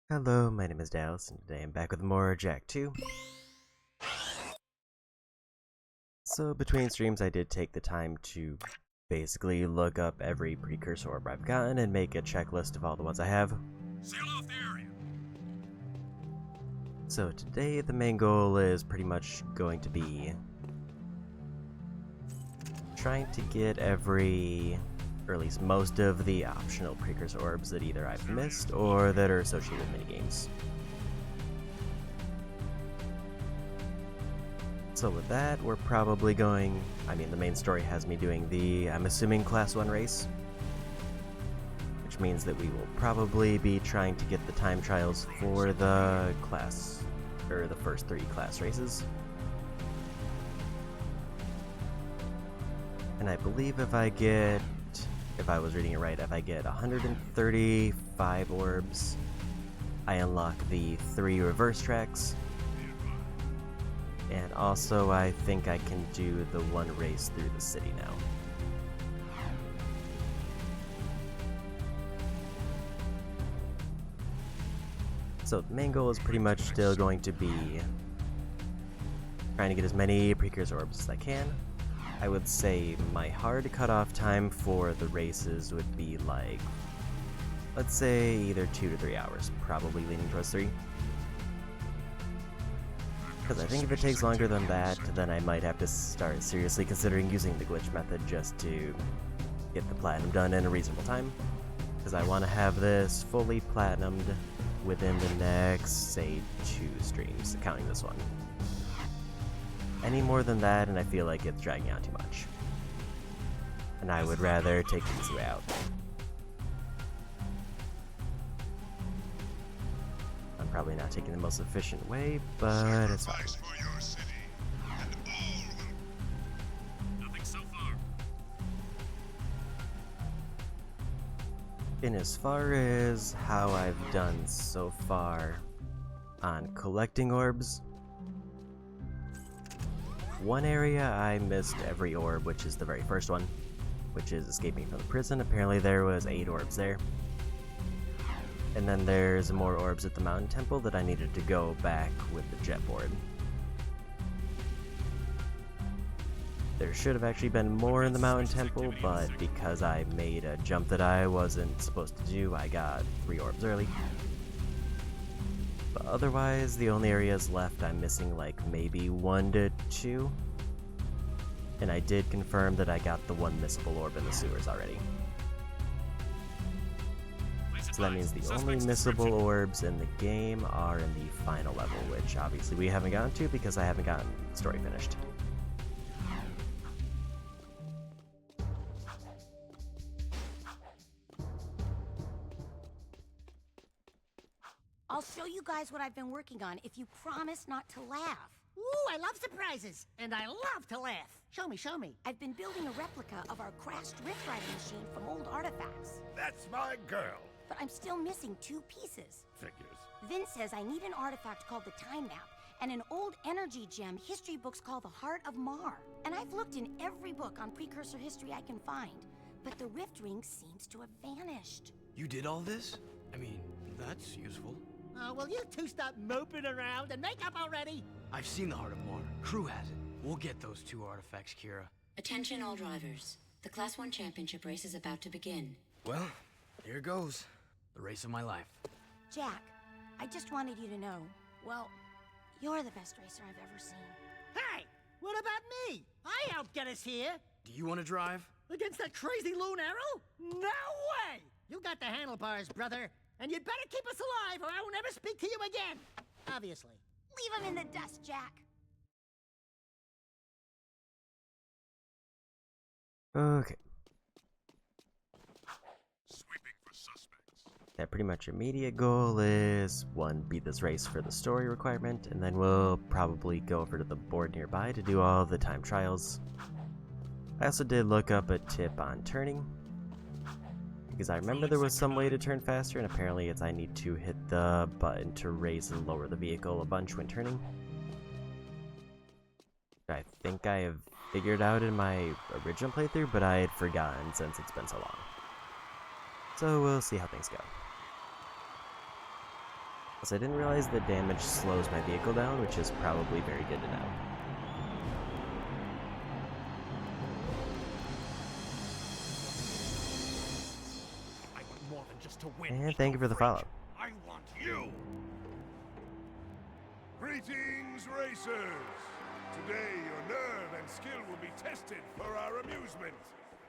Hello, my name is Dallas, and today I'm back with more Jack 2. So, between streams, I did take the time to basically look up every precursor orb I've gotten and make a checklist of all the ones I have. Seal off the area. So, today the main goal is pretty much going to be trying to get every, or at least most of the optional precursor orbs that either I've missed or that are associated with minigames. So with that, we're probably going, the main story has me doing the, I'm assuming, Class 1 race. Which means that we will probably be trying to get the time trials for the class, or the first 3 class races. And I believe if I was reading it right, if I get 135 orbs, I unlock the 3 reverse tracks. And also, I think I can do the 1 race through the city now. So the main goal is pretty much still going to be trying to get as many precursor orbs as I can. I would say my hard cutoff time for the races would be like, let's say either 2 to 3 hours, probably leaning towards 3. Because I think if it takes longer than that, then I might have to start seriously considering using the glitch method just to get the platinum done in a reasonable time. Because I want to have this fully platinumed within the next, say, 2 streams, counting this one. Any more than that, and I feel like it's dragging out too much. And I would rather take the easy way out. I'm probably not taking the most efficient way, but it's fine. Nothing so far. And as far as how I've done so far on collecting orbs, one area I missed every orb, which is the very first one, which is escaping from the prison. Apparently there was 8 orbs there. And then there's more orbs at the mountain temple that I needed to go back with the jet board. There should have actually been more in the mountain temple, but because I made a jump that I wasn't supposed to do, I got 3 orbs early. But otherwise, the only areas left, I'm missing like maybe 1 to 2. And I did confirm that I got the 1 missable orb in the sewers already. So that means the only missable orbs in the game are in the final level, which obviously we haven't gotten to because I haven't gotten the story finished. I'll show you guys what I've been working on if you promise not to laugh. Ooh, I love surprises, and I love to laugh. Show me, show me. I've been building a replica of our crashed rift riding machine from old artifacts. That's my girl. But I'm still missing 2 pieces. Figures. Vince says I need an artifact called the Time Map, and an old energy gem history books called the Heart of Mar. And I've looked in every book on precursor history I can find, but the rift ring seems to have vanished. You did all this? I mean, that's useful. Will you 2 stop moping around and make up already? I've seen the Heart of Mar. Crew has it. We'll get those 2 artifacts, Kira. Attention all drivers. The Class 1 championship race is about to begin. Well, here goes. The race of my life. Jack, I just wanted you to know, well, you're the best racer I've ever seen. Hey, what about me? I helped get us here. Do you want to drive? Against that crazy loon arrow? No way! You got the handlebars, brother. And you'd better keep us alive or I will never speak to you again. Obviously. Leave him in the dust, Jack. Okay. Sweeping for suspects. That pretty much immediate goal is 1, beat this race for the story requirement, and then we'll probably go over to the board nearby to do all the time trials. I also did look up a tip on turning, because I remember there was some way to turn faster, and apparently it's I need to hit the button to raise and lower the vehicle a bunch when turning. I think I have figured out in my original playthrough, but I had forgotten since it's been so long. So we'll see how things go. So I didn't realize the damage slows my vehicle down, which is probably very good to know. I want more than just to win. And thank you for the follow. I want you. Greetings, racers. Today, your nerve and skill will be tested for our amusement.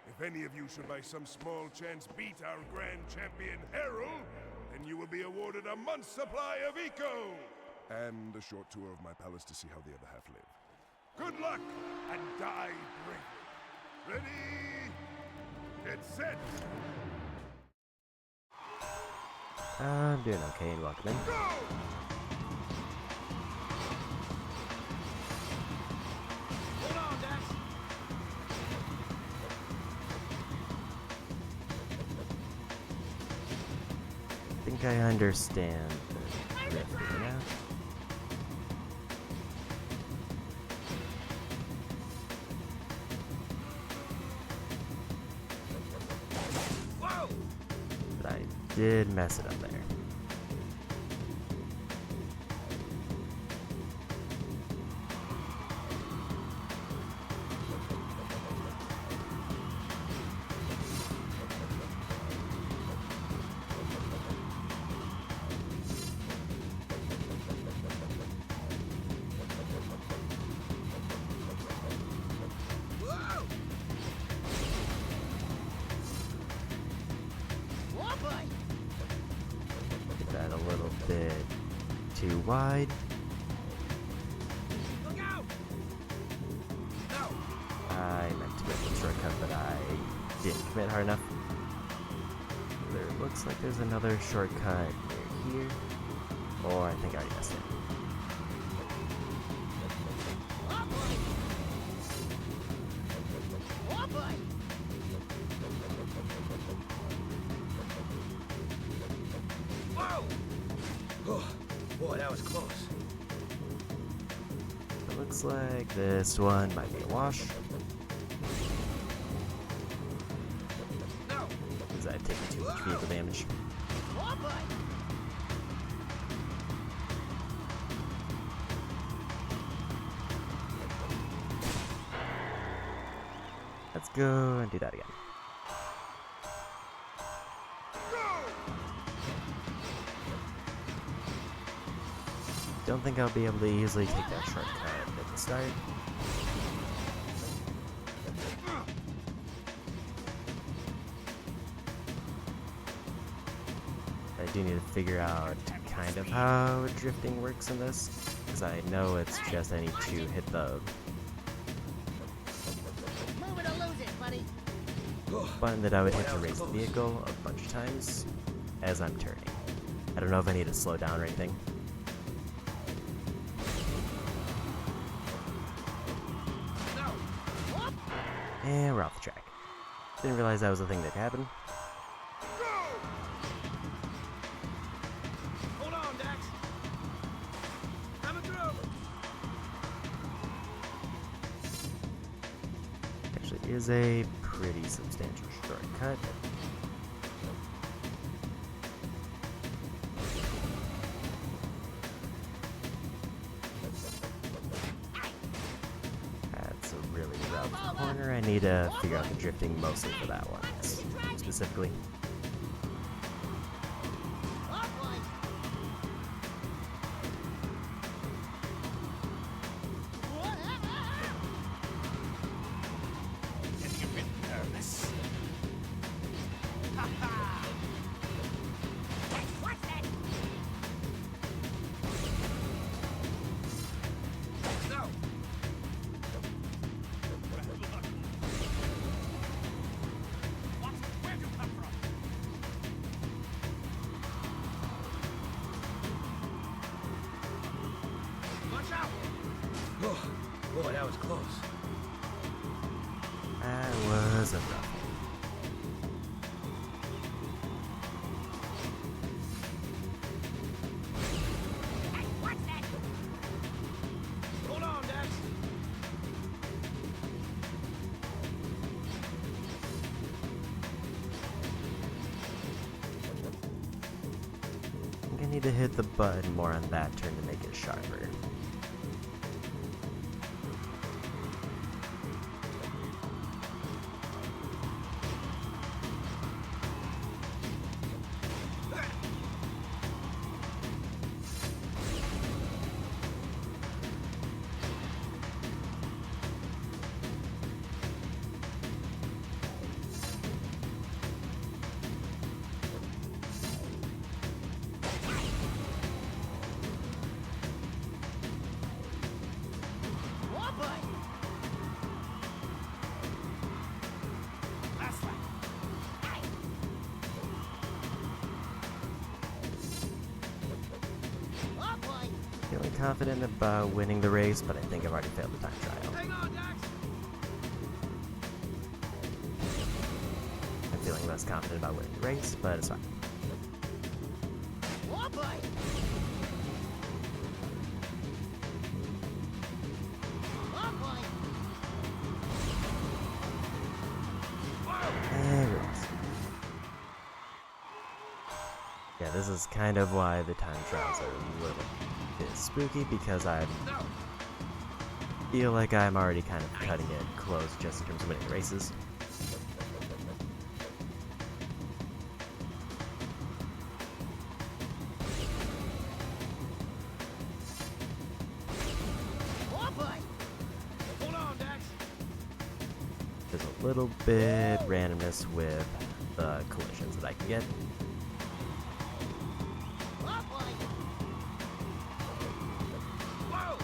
If any of you should by some small chance beat our grand champion Harold, then you will be awarded a month's supply of eco! And a short tour of my palace to see how the other half live. Good luck, and die bravely. Ready? Get set! I'm doing okay and welcome in. Go! Hold on, Dax. I think I understand the drifting now. Whoa! But I did mess it up there. Whoa! Whoa, boy! Get that a little bit too wide. Look out! No! I meant to make a shortcut, but I didn't commit hard enough. There looks like there's another shortcut near here. Or I think I already missed it. Whoa, boy! Whoa, boy! Whoa! Oh, boy, that was close. It looks like this one might be a wash. No! Because I've taken too much vehicle damage. Whoa, boy! Let's go and do that again. Don't think I'll be able to easily take that shortcut at the start. I do need to figure out kind of how drifting works in this, because I know it's just I need to hit the Move it or lose it, buddy! Oh, button that I would boy, hit that to was raise the close. vehicle a bunch of times as I'm turning. I don't know if I need to slow down or anything. No! And we're off the track. Didn't realize that was a thing that could happen. Hold on, Dax. Coming through. Actually, is a pretty substantial shortcut. That's a really rough corner. I need to figure out the drifting mostly for that one, specifically. Whoa, boy! Getting a bit nervous. What's that? No! Where'd you come from? Watch out! Oh, boy, that was close. That was a rough one. need to hit the button more on that turn to make it sharper. Oh boy! Last one. Aye. Oh boy! Feeling confident about winning the race, but I think I've already failed the time trial. Hang on, Dax! I'm feeling less confident about winning the race, but it's fine. Oh boy! Oh boy! And race. Yeah, this is kind of why the time trials are a little bit spooky, because I feel like I'm already kind of cutting it close just in terms of winning races. Oh boy! Hold on, Dax! There's a little bit randomness with the collisions that I can get. Oh boy! Whoa!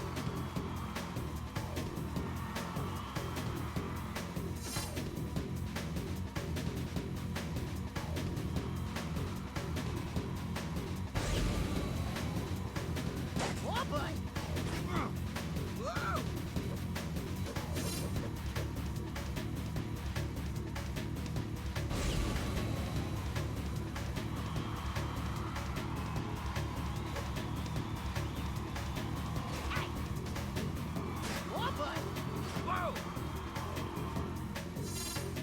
Oh boy! Whoa! Oh boy! Whoa!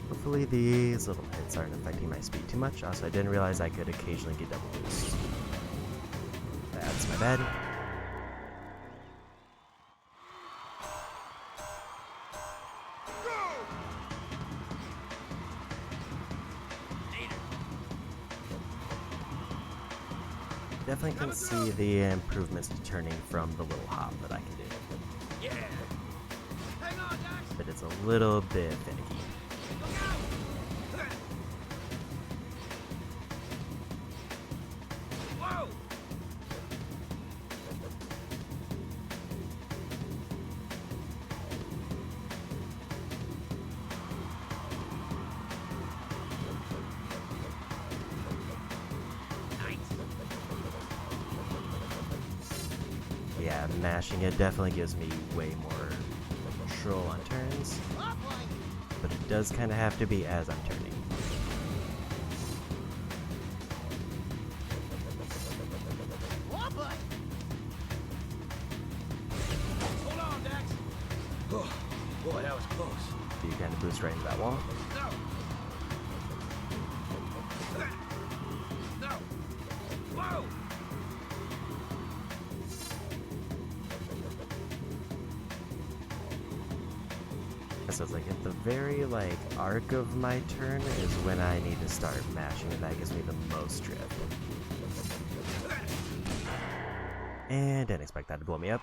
Hopefully these little hits aren't affecting my speed too much. Also, I didn't realize I could occasionally get double boost. That's my bad. Definitely can see the improvements to turning from the little hop that I can do. Yeah! Hang on, Dax! But it's a little bit finicky. Look out! Whoa! Yeah, mashing it definitely gives me way more control on turns, Oh boy! but it does kind of have to be as I'm turning. Oh boy! Hold on, Dax! Oh, boy, that was close. So you kind of boost right into that wall. No! No! Whoa! So it's like at the very arc of my turn is when I need to start mashing, and that gives me the most drift. And didn't expect that to blow me up.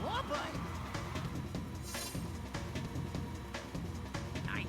Oh boy! Nice!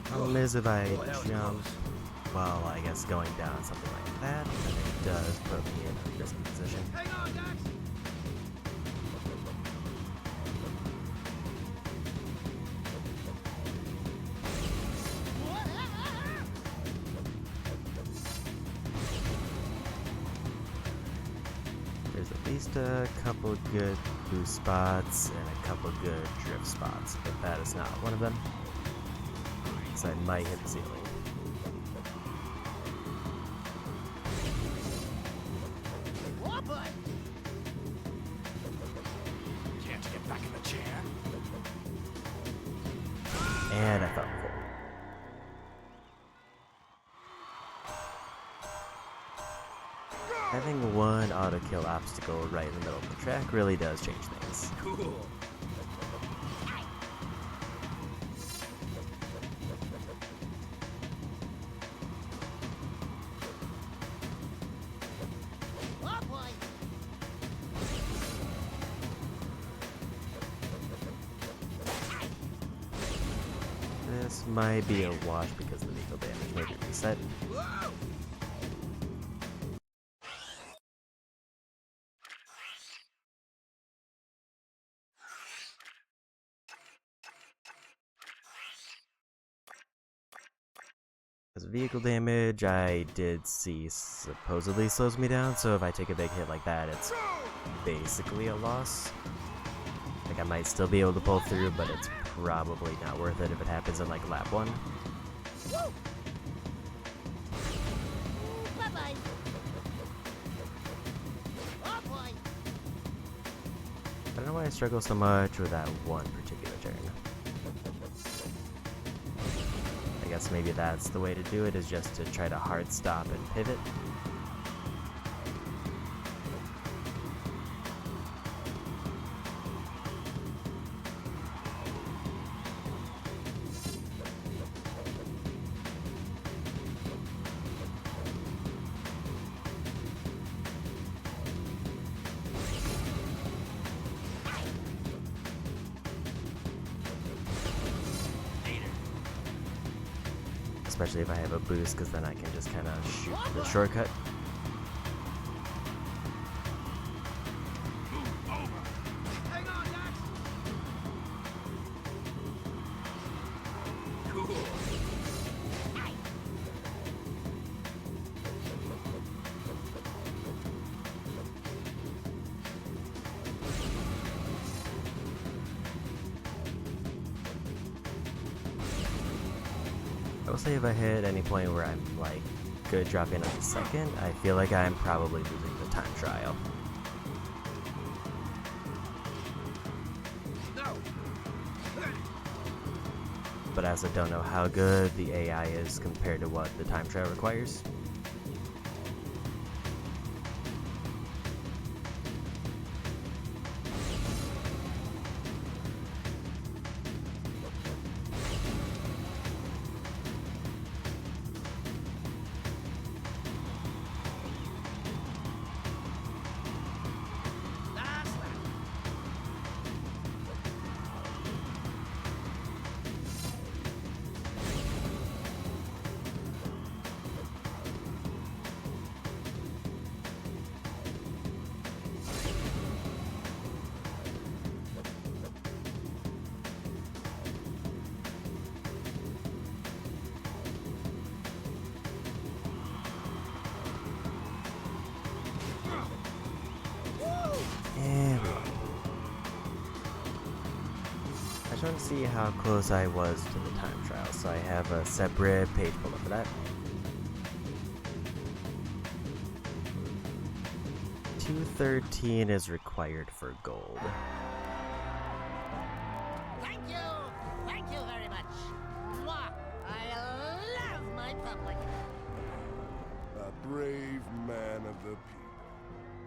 Problem is if I Boy, that was jump, close. well, I guess going down something like that, then it does put me in a risky position. Hang on, Dax! at least a couple good boost spots and a couple good drift spots, but that is not one of them. So I might hit the ceiling. Oh boy! Can't you get back in the chair? And I fell before. Having one auto kill obstacle right in the middle of the track really does change things. Cool. Oh boy! This might be a wash because the vehicle damage may be reset. Whoa! As vehicle damage, I did see supposedly slows me down, so if I take a big hit like that, it's basically a loss. Like, I might still be able to pull through, but it's probably not worth it if it happens in, like, lap 1. Woo! Bye-bye! Oh boy! I don't know why I struggle so much with that one particular turn. I guess maybe that's the way to do it, is just to try to hard stop and pivot. Especially if I have a boost, because then I can just kind of shoot the shortcut. Hang on, Dax! Cool. I will say if I hit any point where I'm like good drop in at the second, I feel like I'm probably losing the time trial. No. But I also don't know how good the AI is compared to what the time trial requires. That's that. And we won. I just want to see how close I was to the time trial, so I have a separate page pulled up for that. 213 is required for gold. Thank you! Thank you very much! Mwah! I love my public! A brave man of the people.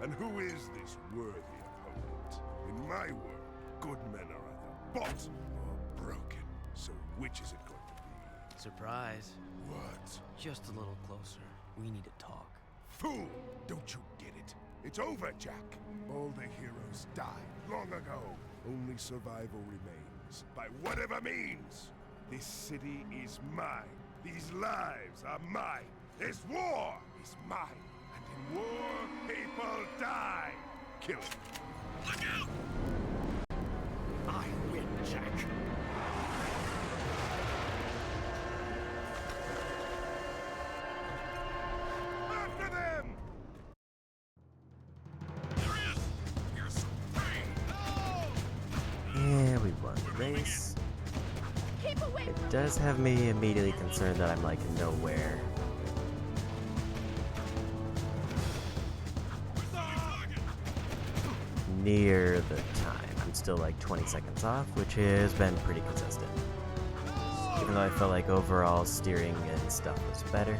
And who is this worthy opponent? In my world, good men are either bought or broken. So which is it going to be? Surprise. What? Just a little closer. We need to talk. Fool! Don't you get it? It's over, Jack. All the heroes died long ago. Only survival remains, by whatever means. This city is mine. These lives are mine. This war is mine. And in war, people die. Kill it. Look out! I win, Jack. After them! There he is! does have me immediately concerned that I'm like nowhere. Near the time. I'm still like 20 seconds off, which has been pretty consistent. Even though I felt like overall steering and stuff was better.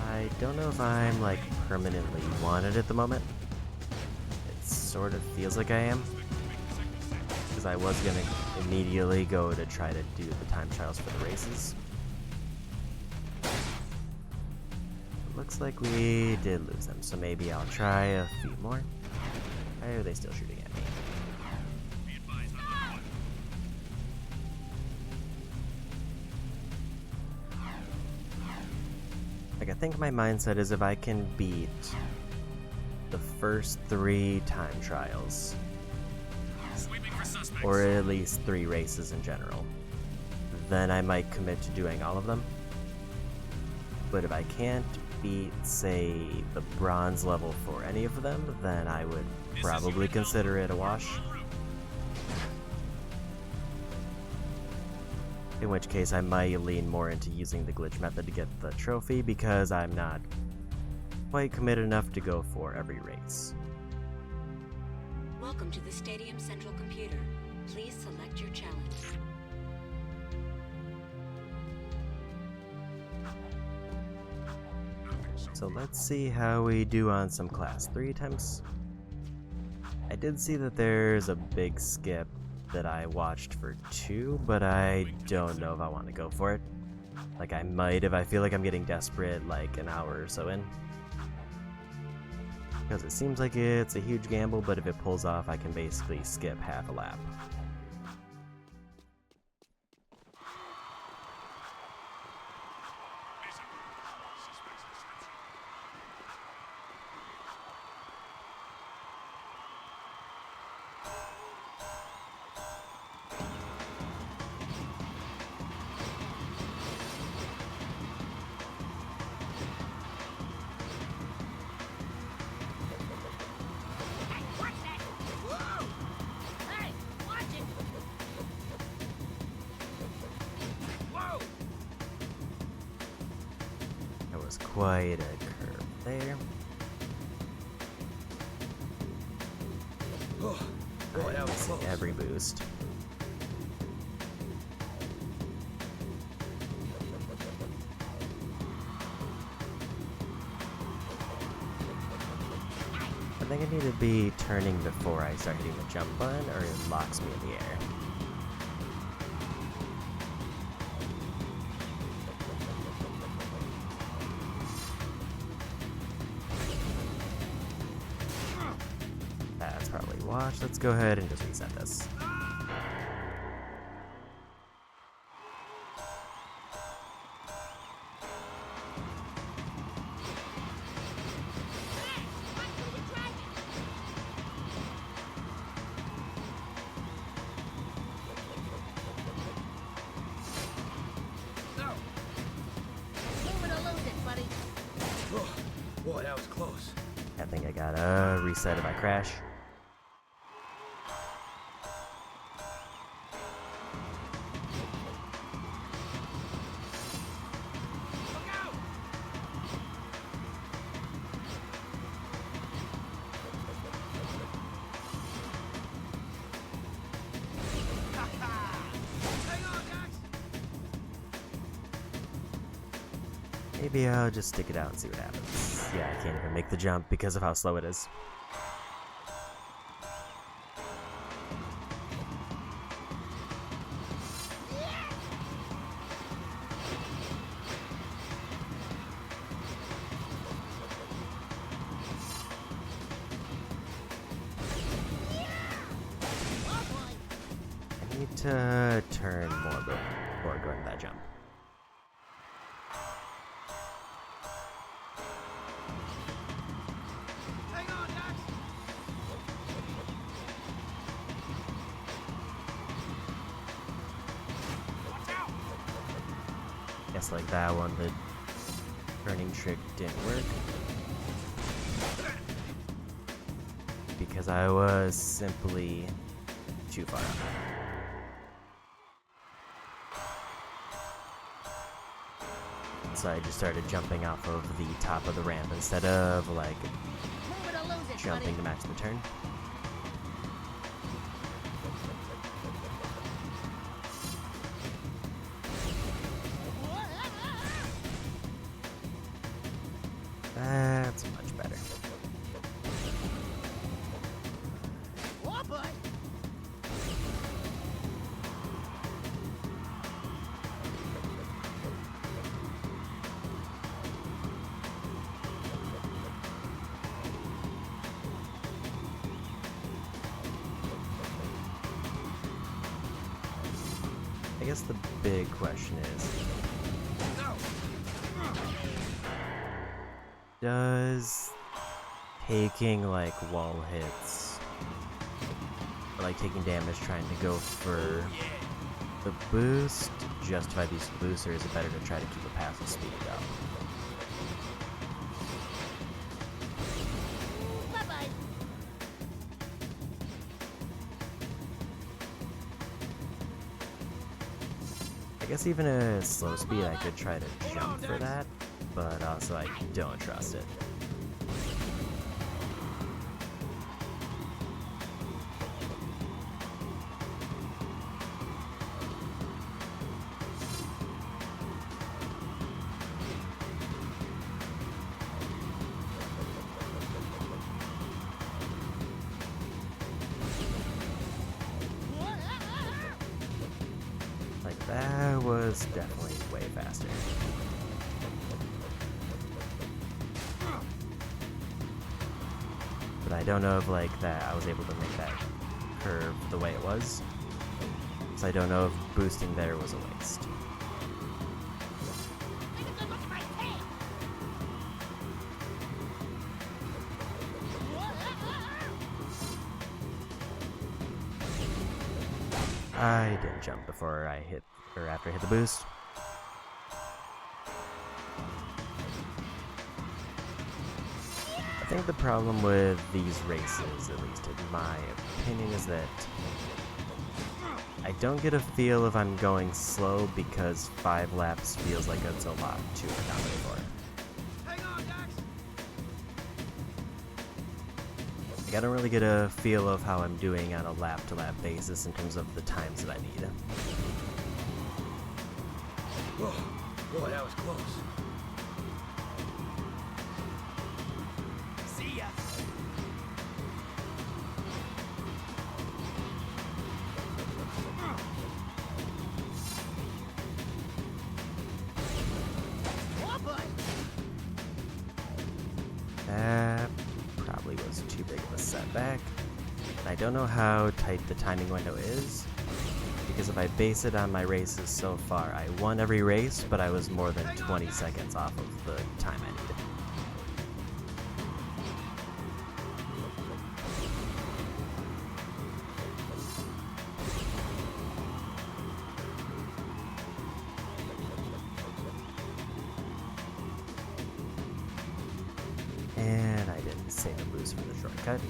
I don't know if I'm like permanently wanted at the moment. It sort of feels like I am. Because I was gonna immediately go to try to do the time trials for the races. Looks like we did lose them, so maybe I'll try a few more. Why are they still shooting at me? Like, I think my mindset is if I can beat the first 3 time trials, or at least 3 races in general, then I might commit to doing all of them. But if I can't beat, say, the bronze level for any of them, then I would probably consider it a wash. In which case I might lean more into using the glitch method to get the trophy, because I'm not quite committed enough to go for every race. Welcome to the Stadium Central Computer. Please select your challenge. So let's see how we do on some class 3 attempts. I did see that there's a big skip that I watched for 2, but I don't know if I want to go for it. Like, I might if I feel like I'm getting desperate like an hour or so in. Because it seems like it's a huge gamble, but if it pulls off, I can basically skip half a lap. Quite a curve there. I'm missing every boost. I think I need to be turning before I start hitting the jump button, or it locks me in the air. That's probably washed. Let's go ahead and just reset this. Boy, that was close. I think I gotta reset if I crash. Maybe I'll just stick it out and see what happens. Yeah, I can't even make the jump because of how slow it is. I need to turn more before going to that jump. Guess like that one, the turning trick didn't work. Because I was simply too far up. So I just started jumping off of the top of the ramp instead of like Move it or lose it, jumping buddy. to match the turn. That's much better. Oh, boy. I guess the big question is, does taking like wall hits, or like taking damage trying to go for the boost justify these boosts, or is it better to try to keep a passive speed up? Bye-bye. I guess even a slow speed I could try to jump for that, but also I don't trust it. Like that was definitely way faster. But I don't know if like that I was able to make that curve the way it was. So I don't know if boosting there was a waste. Take a good look at my tail. I didn't jump before I hit, or after I hit the boost. I think the problem with these races, at least in my opinion, is that I don't get a feel if I'm going slow because 5 laps feels like it's a lot to accommodate for. Hang on, Dax! Like, I don't really get a feel of how I'm doing on a lap-to-lap basis in terms of the times that I need. Whoa, boy, that was close. See ya! Oh, boy. That probably was too big of a setback. I don't know how tight the timing window is, because if I base it on my races so far, I won every race, but I was more than 20 seconds off of the time I needed. And I didn't save a boost for the shortcut.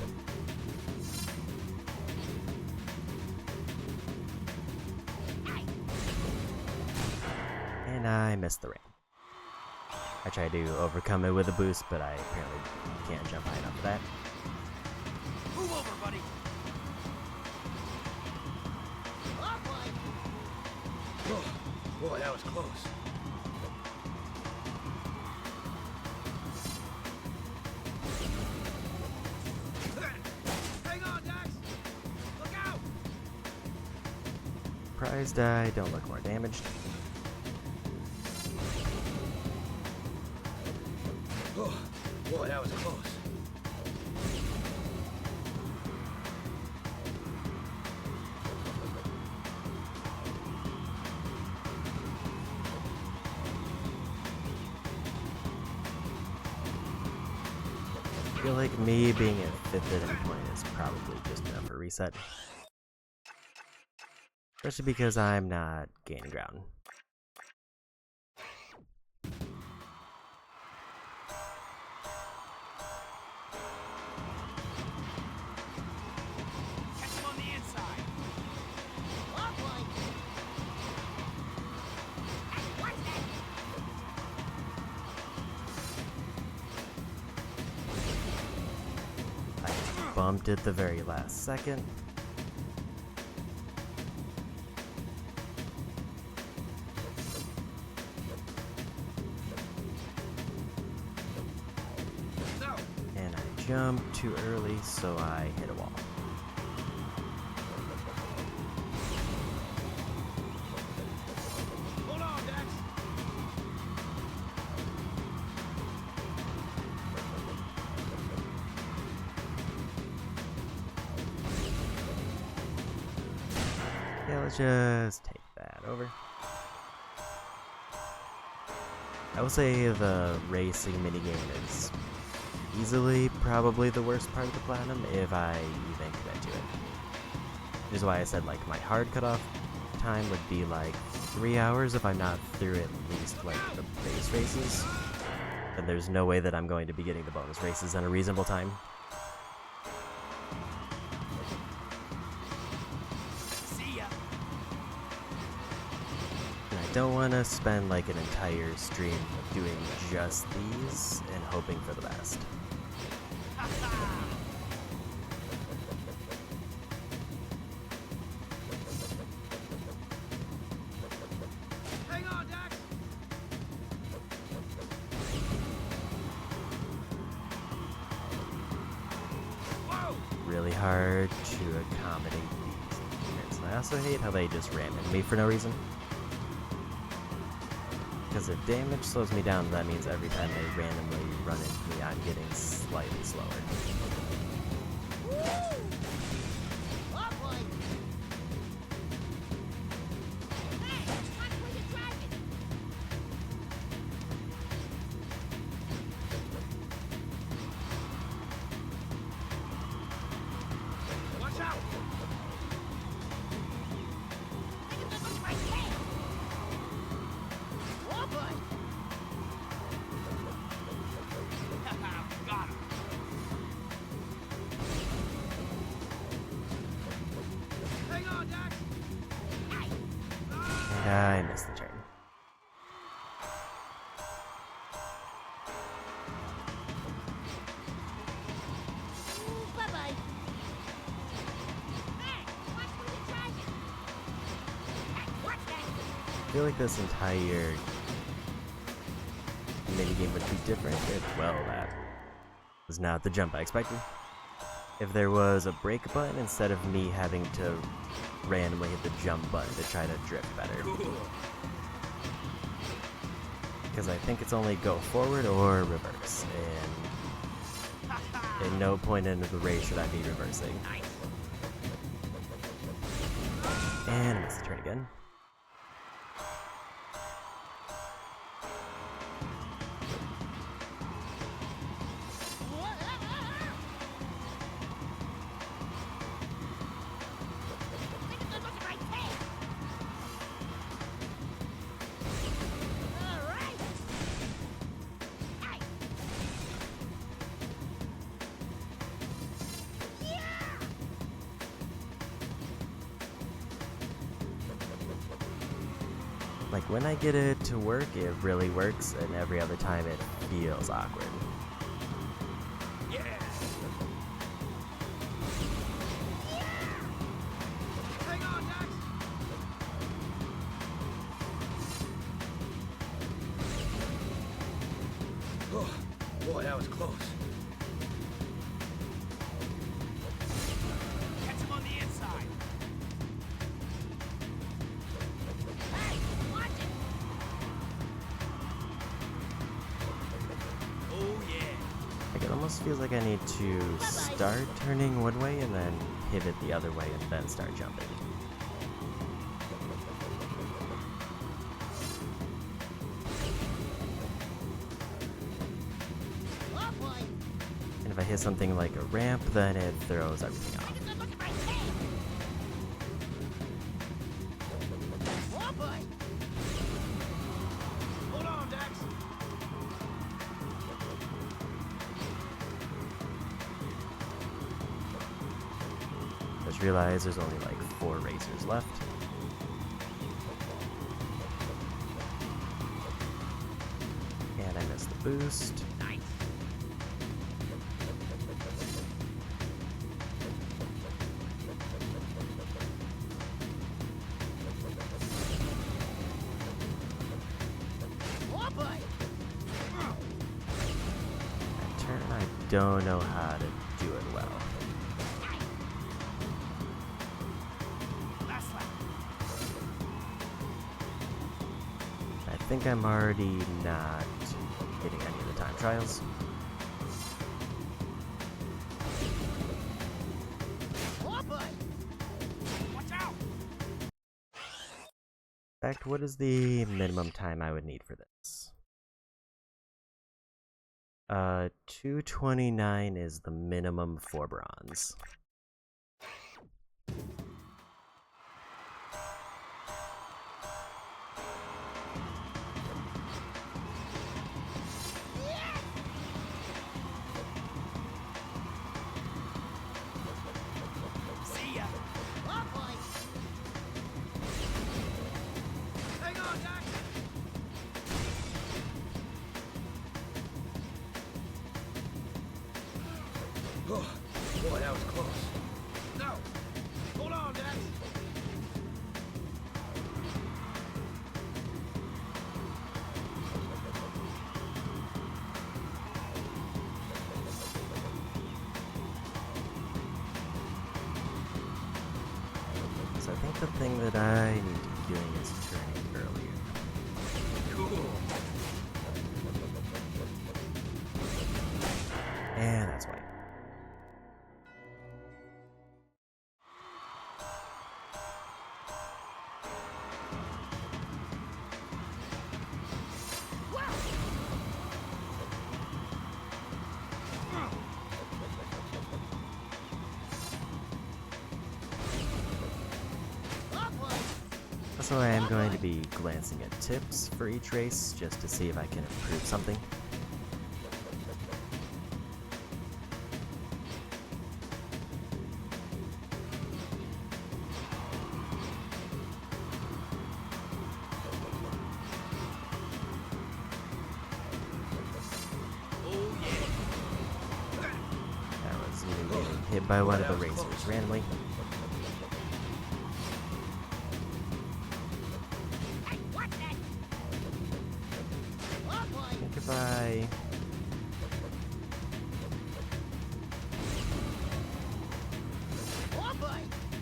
And I missed the ramp. I tried to overcome it with a boost, but I apparently can't jump high enough for that. Move over, buddy! Oh, boy. Whoa, boy, that was close. Hang on, Dax! Look out! Surprised I don't look more damaged. Oh, boy, that was close. I feel like me being at 5th at any point is probably just enough for a reset. Especially because I'm not gaining ground. bumped at the very last second. And I jumped too early, so I hit a wall. Hold on, Dex. Yeah, let's just take that over. I will say the racing minigame is easily probably the worst part of the platinum if I even commit to it. Which is why I said like my hard cutoff time would be like 3 hours if I'm not through at least like the base races. And there's no way that I'm going to be getting the bonus races in a reasonable time. See ya. And I don't want to spend like an entire stream doing just these and hoping for the best. Hang on, Dex. Whoa. Really hard to accommodate these units. And I also hate how they just ram into me for no reason. Because if damage slows me down, that means every time they randomly run into me, I'm getting slightly slower. Oh boy! Hey, watch where you're driving! Watch out. Look at the look right there! Oh boy! Got him. Hang on, Dex. And I missed the turn. Ooh, bye-bye! Hey, watch where you're driving! Hey, watch that! I feel like this entire minigame would be different if, well, that was not the jump I expected. If there was a brake button instead of me having to randomly hit the jump button to try to drift better. Cool. Because I think it's only go forward or reverse, and at no point in the race should I be reversing. And I missed the turn again. Look at the look right there! All right! Hey! Yeah! Like when I get it to work, it really works, and every other time it feels awkward. Yeah. Hang on, Dex. Oh, boy, that was close. Catch him on the inside. Hey, watch it! Oh, yeah. Like it almost feels like I need to start turning one way and then pivot the other way and then start jumping. Oh boy! And if I hit something like a ramp, then it throws everything off. Look at the look right there! Oh boy! Hold on, Dex. Just realized there's only like 4 racers left. And I missed the boost. Nice. don't know how to do it well. I think I'm already not hitting any of the time trials. Oh boy! In fact, what is the minimum time I would need for this? 229 is the minimum for bronze. See ya! Oh boy! Hang on, Doc! Oh, boy, that was close. No! Hold on, Dad! So I think the thing that I need to be doing is turning earlier. Cool. And that's white. So I am going to be glancing at tips for each race just to see if I can improve something. That was me getting hit by one of the racers randomly. Goodbye.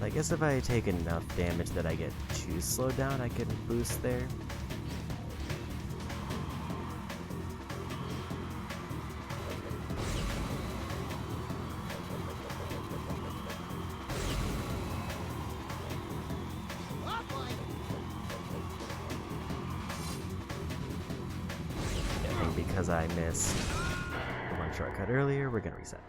I guess if I take enough damage that I get too slowed down, I can boost there. And because I missed the one shortcut earlier, we're gonna reset.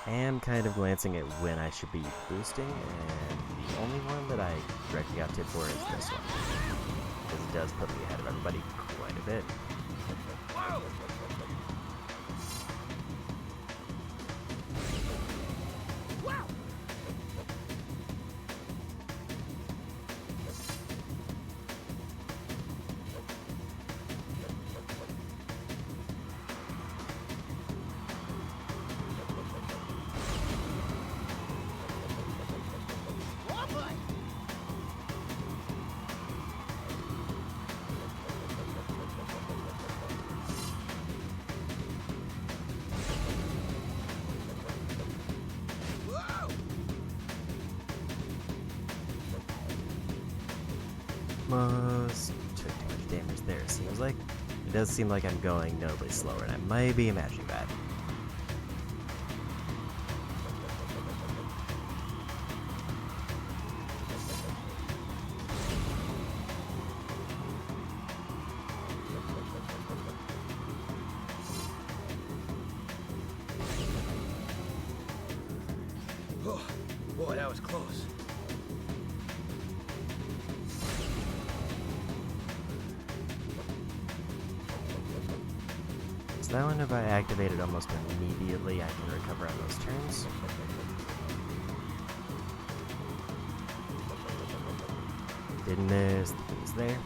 I am kind of glancing at when I should be boosting, and the only one that I directly got tipped for is this one. Because it does put me ahead of everybody quite a bit. Almost took too much damage there, it seems like. It does seem like I'm going notably slower, and I might be imagining that. Oh, boy, that was close. So that one, if I activate it almost immediately, I can recover on those turns. Didn't miss the boost there.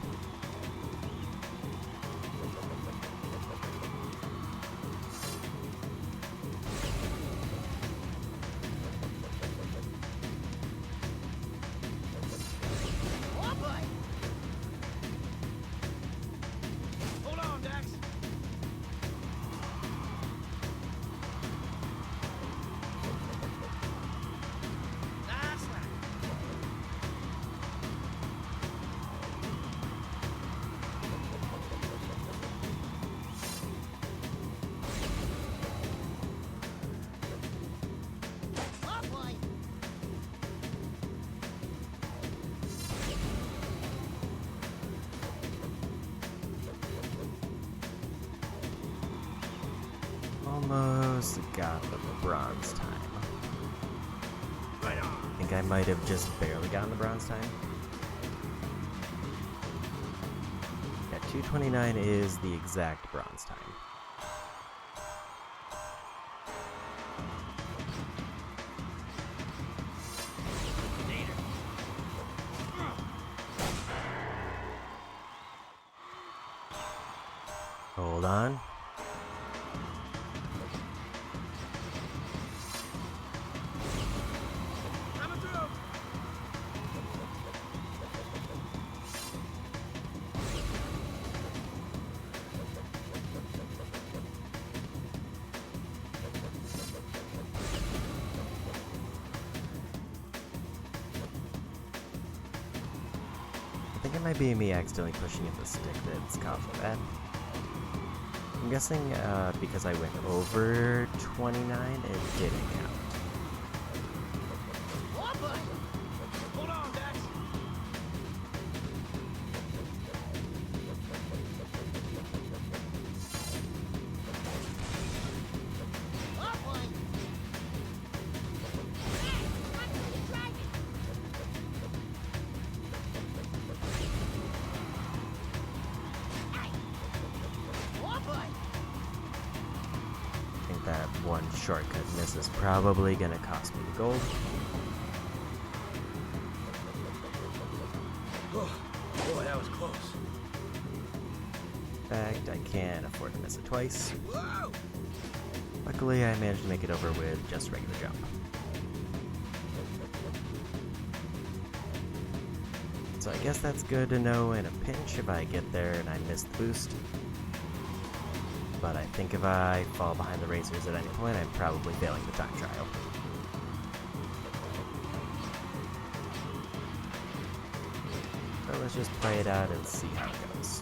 almost got the bronze time. I think I might have just barely gotten the bronze time. Yeah, 2:29 is the exact bronze time. Hold on. I think it might be me accidentally pushing in the stick that's causing that. I'm guessing because I went over 29, it didn't count. Hold on, Dex. I think that one shortcut miss is probably gonna cost me the gold. Boy, that was close. In fact, I can't afford to miss it twice. Whoa! Luckily, I managed to make it over with just a regular jump. So I guess that's good to know in a pinch if I get there and I miss the boost. But I think if I fall behind the racers at any point, I'm probably failing the time trial. So let's just play it out and see how it goes.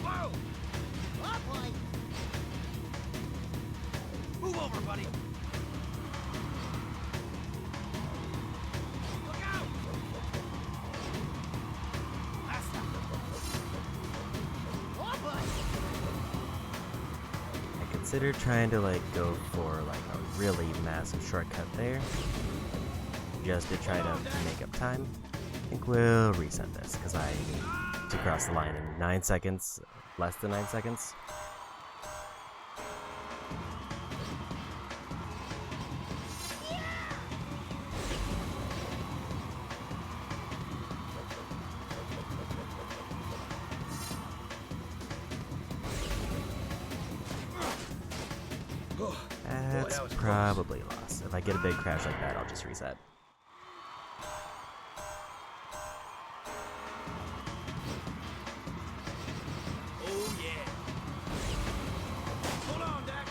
Whoa! Move over, buddy. Look out! I considered trying to go for a really massive shortcut there, just to try to make up time. I think we'll reset this because I need to cross the line in 9 seconds, less than 9 seconds. That's that was probably a loss. If I get a big crash like that, I'll just reset. Oh, yeah. Hold on, Dex.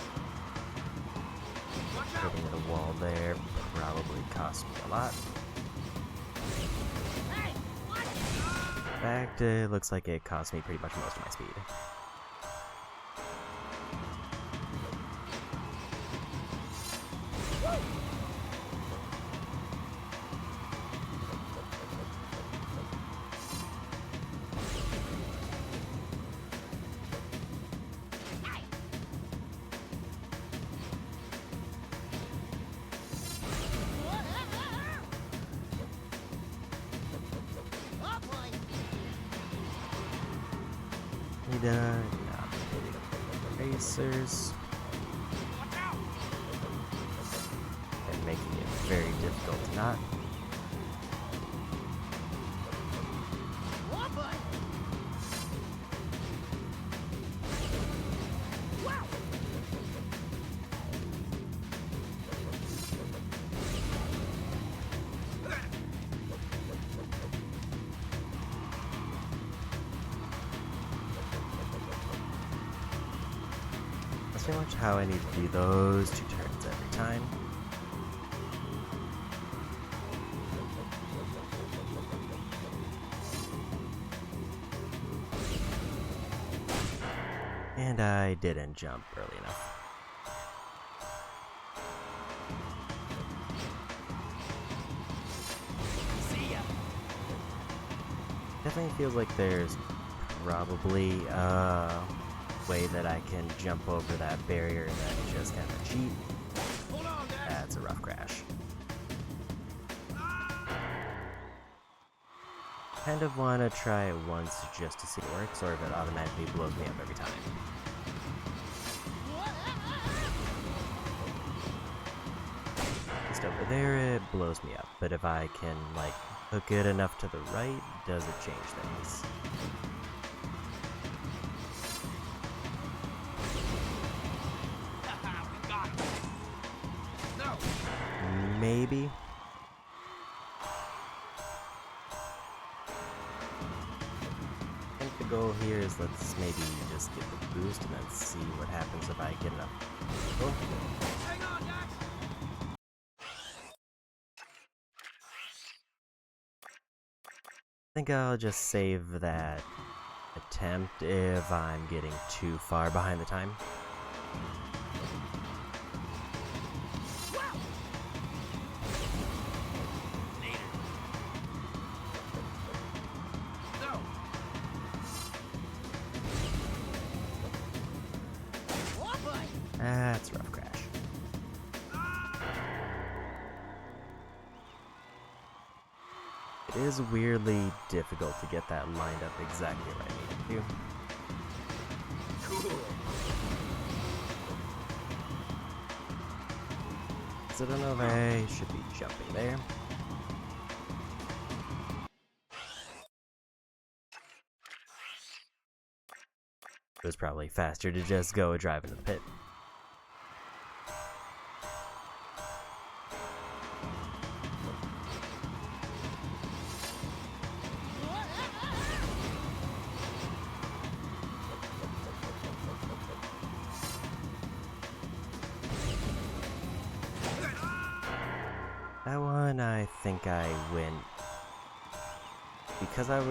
Watch out. Hitting the wall there probably cost me a lot. In fact, it looks like it cost me pretty much most of my speed. Need racers. And making it very difficult to not. That's pretty much how I need to do those 2 turns every time. And I didn't jump early enough. definitely feels like there's probably a way that I can jump over that barrier and then just kind of cheat. That's a rough crash. Kind of want to try it once just to see if it works or if it automatically blows me up every time. Just over there it blows me up, but if I can like hook it enough to the right, does it change things? Maybe. I think the goal here is let's maybe just get the boost and then see what happens if I get enough. Oh. Hang on, Dax! I think I'll just save that attempt if I'm getting too far behind the time. That's a rough crash. It is weirdly difficult to get that lined up exactly where I need it to. Cool. So I don't know if I should be jumping there. It was probably faster to just go drive into the pit. That one, I think I win. Because I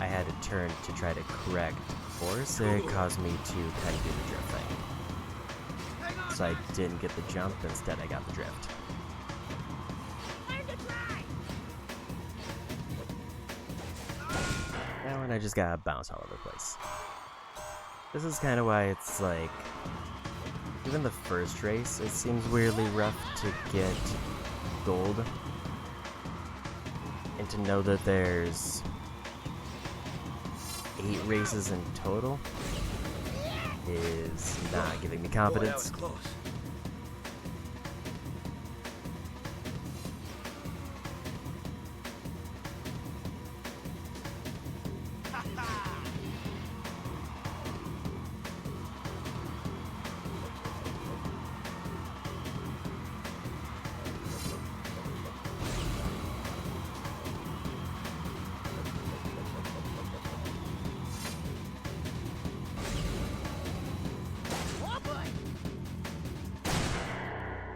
had to turn to try to correct course, it caused me to kind of do the drift thing. So I didn't get the jump, instead I got the drift. That one I just gotta bounce all over the place. This is kind of why it's like, even the first race, it seems weirdly rough to get gold. And to know that there's 8 races in total is not giving me confidence. Boy, that was close.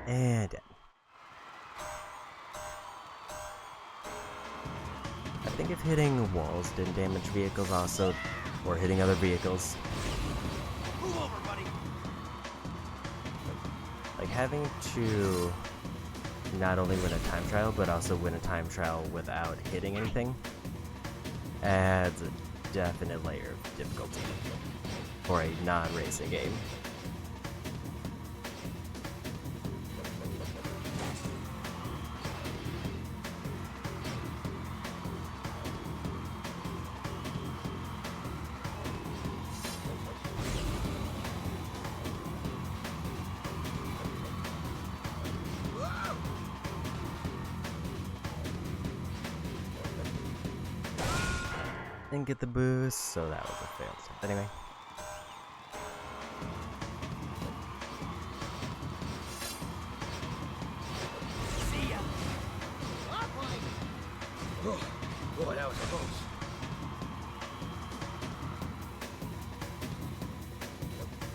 And dead. I think if hitting walls didn't damage vehicles also, or hitting other vehicles, Move over, buddy. like having to not only win a time trial, but also win a time trial without hitting anything, adds a definite layer of difficulty for a non-racing game. Didn't get the boost, so that was a failed attempt. Anyway. See ya. Oh, boy, that was close.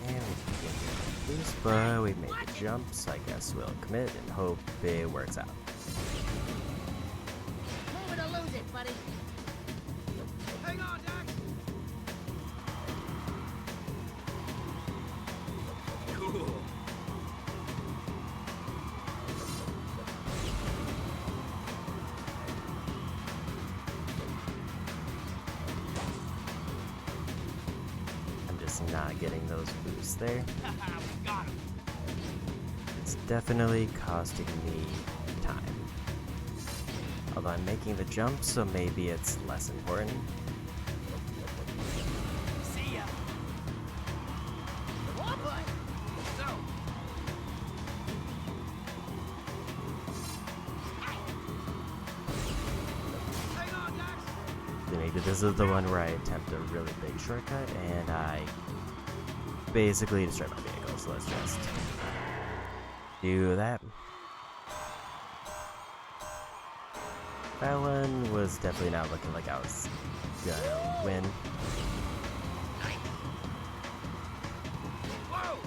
And we didn't get the boost, but we made the jump, so I guess we'll commit and hope it works out. Move it or lose it, buddy. Hang on, Dax. Cool. not getting those boosts there. We got him. It's definitely costing me time. Although I'm making the jump, so maybe it's less important. See ya. Oh boy! So, hang on, Dax. Maybe this is the one where I attempt a really big shortcut and I basically destroy my vehicle, so let's just do that. That one was definitely not looking like I was gonna win. Whoa!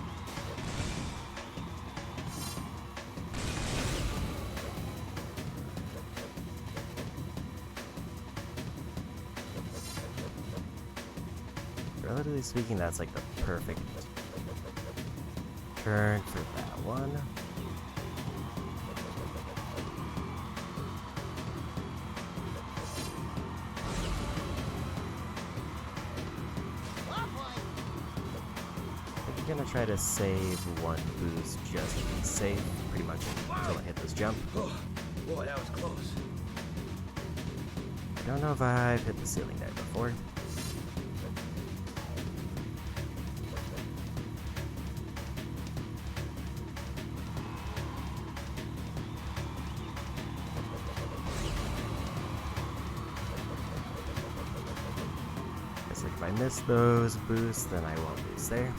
Relatively speaking, that's like the perfect turn for that one. Oh boy! I'm gonna try to save one boost just to be safe, pretty much until I hit this jump. Oh, boy, that was close. I don't know if I've hit the ceiling there before. Guess if I miss those boosts, then I won't lose there.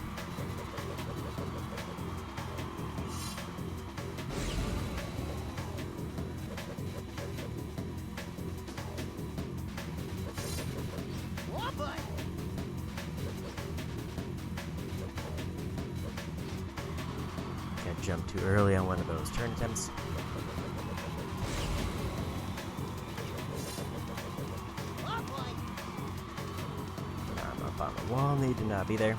Oh boy! Can't jump too early on one of those turn attempts. Oh boy! I'm up on the wall, need to not be there.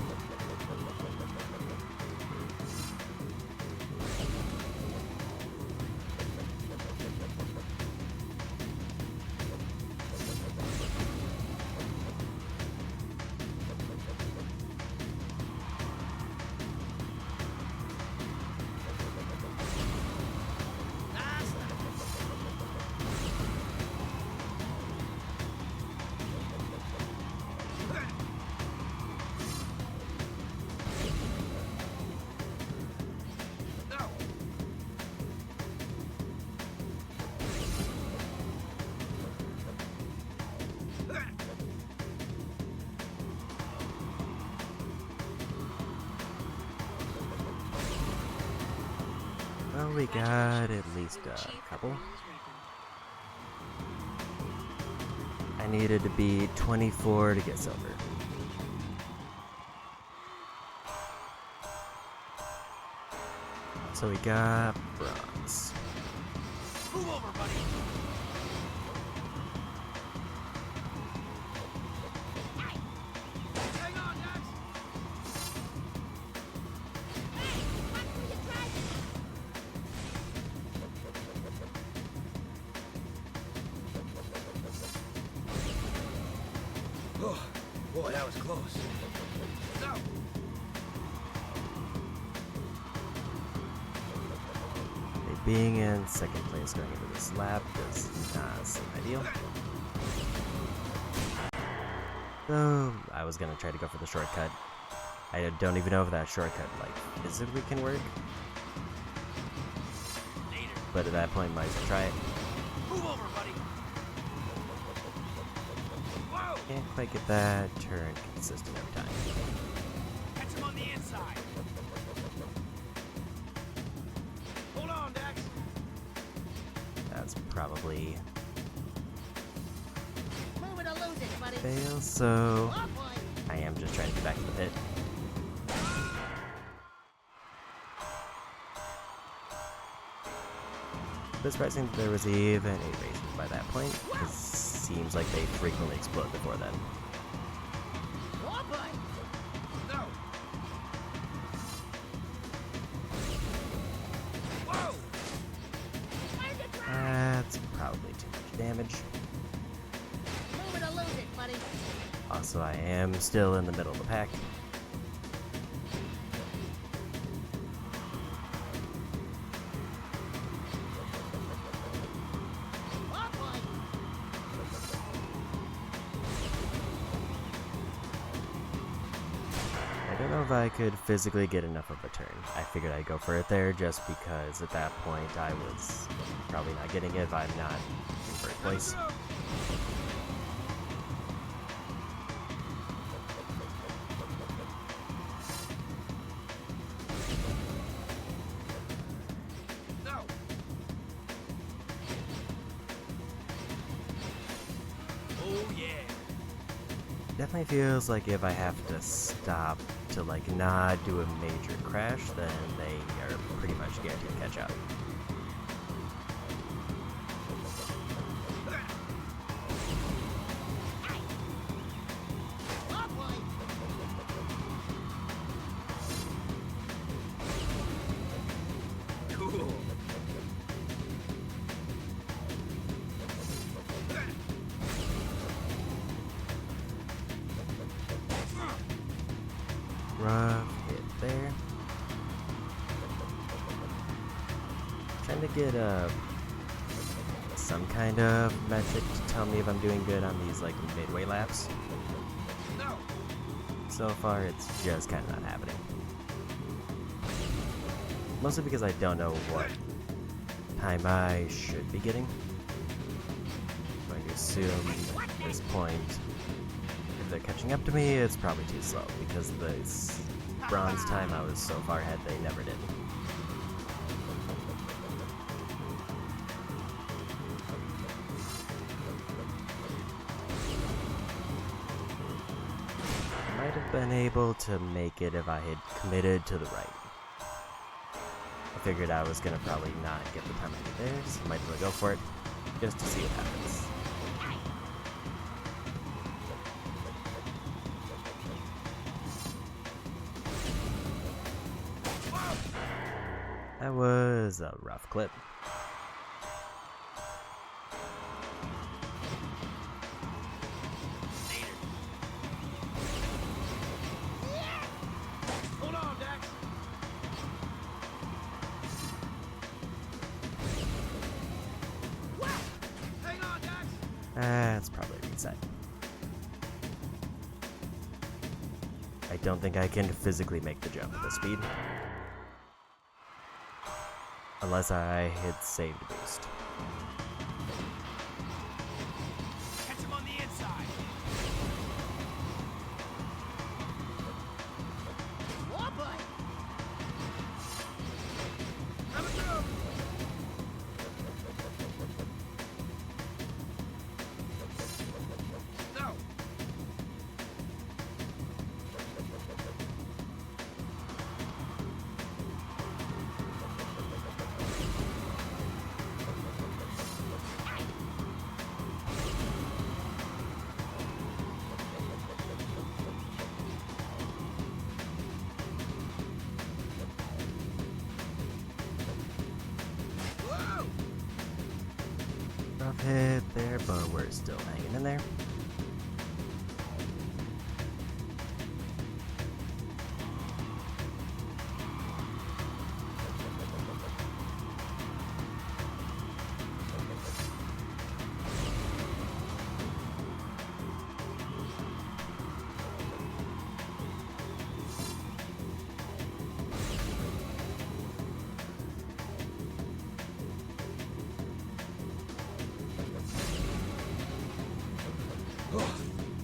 No. Well, we got at least a couple. I needed to be 24 to get silver. So we got bronze. Move over, buddy. Hang on, Dax. Oh, boy, that was close. So, Being in second place going into this lap does not seem ideal. So I was gonna try to go for the shortcut. I don't even know if that shortcut like physically can work. later. But at that point might as well try it. Move over, buddy. Whoa! Can't quite get that turn consistent every time. Catch him on the inside. Hold on, Dax. That's probably Move it or lose it, buddy! fail, so Oh boy! I am just trying to get back to the pit. But surprising that there was even a race by that point, because it seems like they frequently explode before then. Oh boy! No. Whoa! That's probably too much damage. Move it or lose it, buddy! Also, I am still in the middle of the pack. if I could physically get enough of a turn. I figured I'd go for it there just because at that point I was probably not getting it if I'm not in first place. Definitely feels like if I have to stop to like not do a major crash, then they are pretty much guaranteed to catch up. Rough hit there. Trying to get some kind of metric to tell me if I'm doing good on these like midway laps. So far, it's just kind of not happening. Mostly because I don't know what time I should be getting. I'm going to assume at this point, if they're catching up to me, it's probably too slow because the bronze time I was so far ahead, they never did. Might have been able to make it if I had committed to the right. I figured I was gonna probably not get the time I need there, so I might as well go for it just to see what happens. That was a rough clip. Hold on, Dax. Hang on, Dax. That's probably a reset. I don't think I can physically make the jump at this speed. Unless I hit saved boost. Catch him on the inside. Oh boy! Coming through. No. Rough hit there, but we're still hanging in there.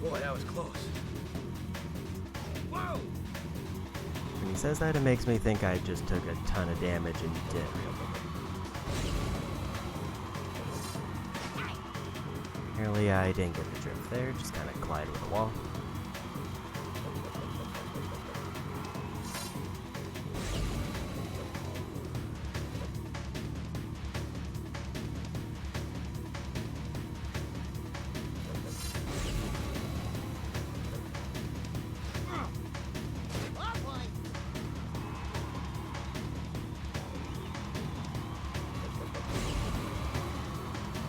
Boy, that was close. Whoa! When he says that, it makes me think I just took a ton of damage and didn't realize it. Apparently I didn't get the drift there, just kind of collided with the wall. Oh boy!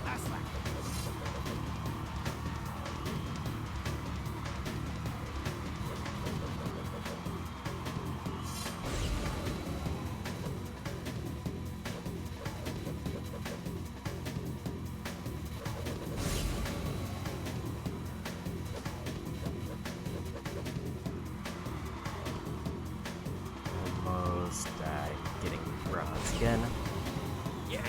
Last lap. bronze again. Yeah.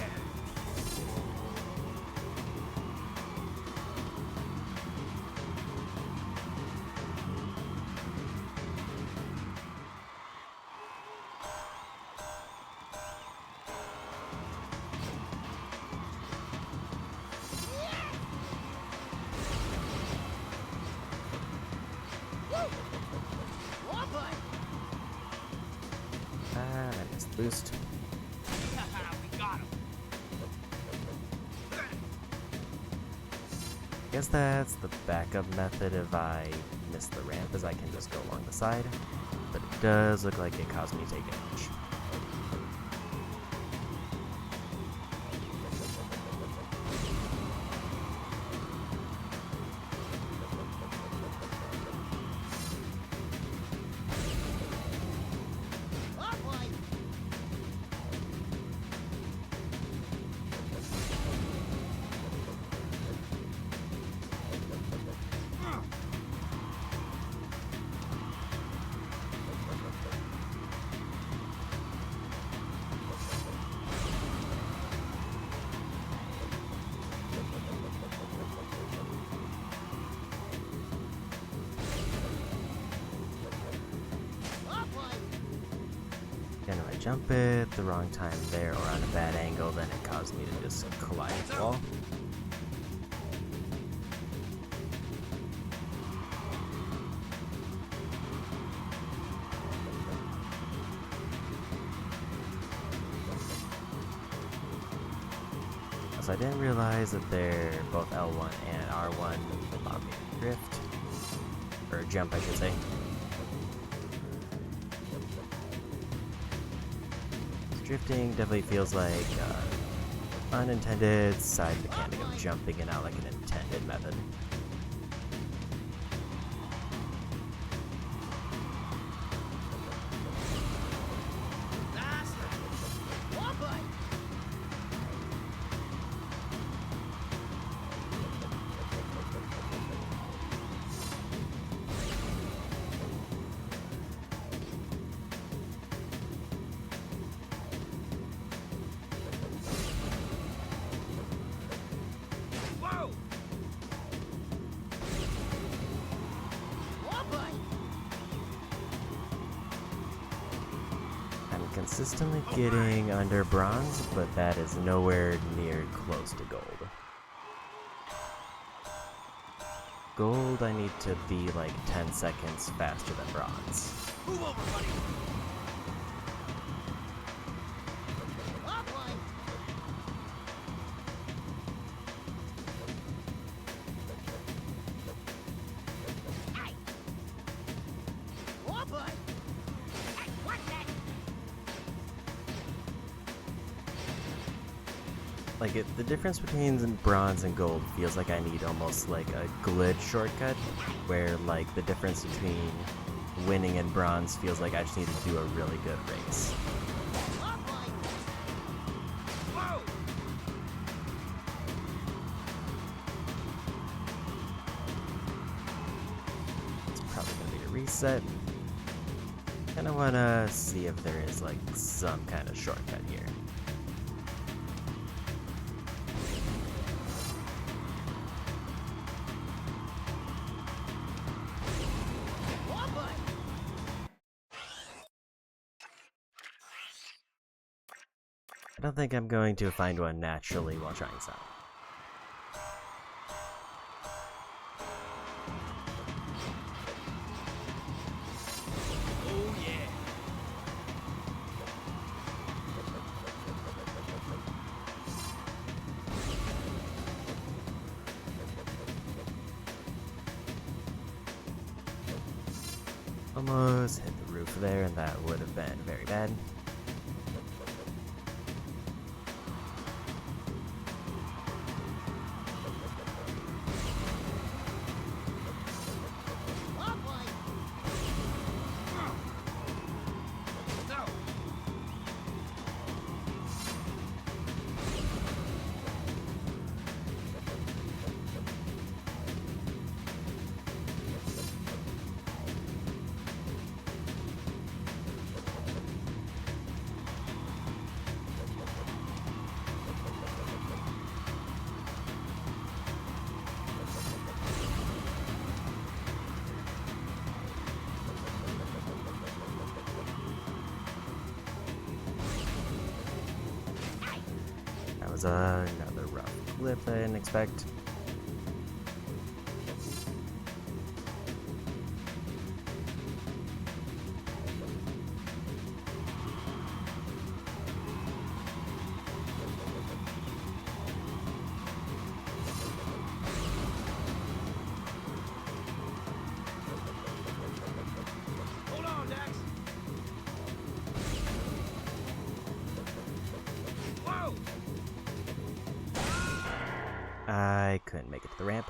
Oh boy! Ah, I missed the boost. We got him. I guess that's the backup method if I miss the ramp, as I can just go along the side. But it does look like it caused me to take damage. Oh boy! Oh boy! And if I jump it the wrong time there or on a bad angle, then it caused me to just collide with the wall. So I didn't realize that they're both L1 and R1 allow me to drift. Or jump, I should say. Drifting definitely feels like unintended side mechanic of jumping and not like an intended method. Oh boy! Whoa! Oh boy! I'm consistently getting under bronze, but that is nowhere near close to gold. Gold, I need to be like 10 seconds faster than bronze. Move over, buddy. Oh boy! Hey! Oh boy! Hey, what's that? Like, the difference between bronze and gold feels like I need almost like a glitch shortcut, where like the difference between winning and bronze feels like I just need to do a really good race. Oh boy! Whoa! It's probably gonna be a reset. Kinda wanna see if there is like some kind of shortcut here. Oh boy! I don't think I'm going to find one naturally while trying some. Oh yeah. Almost hit the roof there, and that would have been very bad. Oh boy! No. was another rough clip I didn't expect. Hold on, Dex. Whoa! I couldn't make it to the ramp.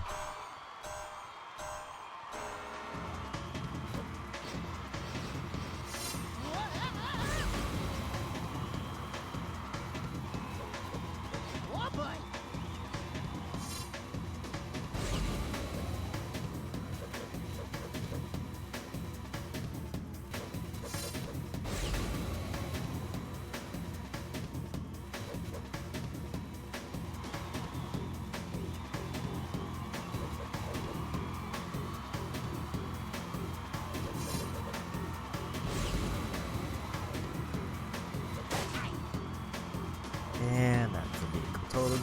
Oh boy! And that's the vehicle totaled.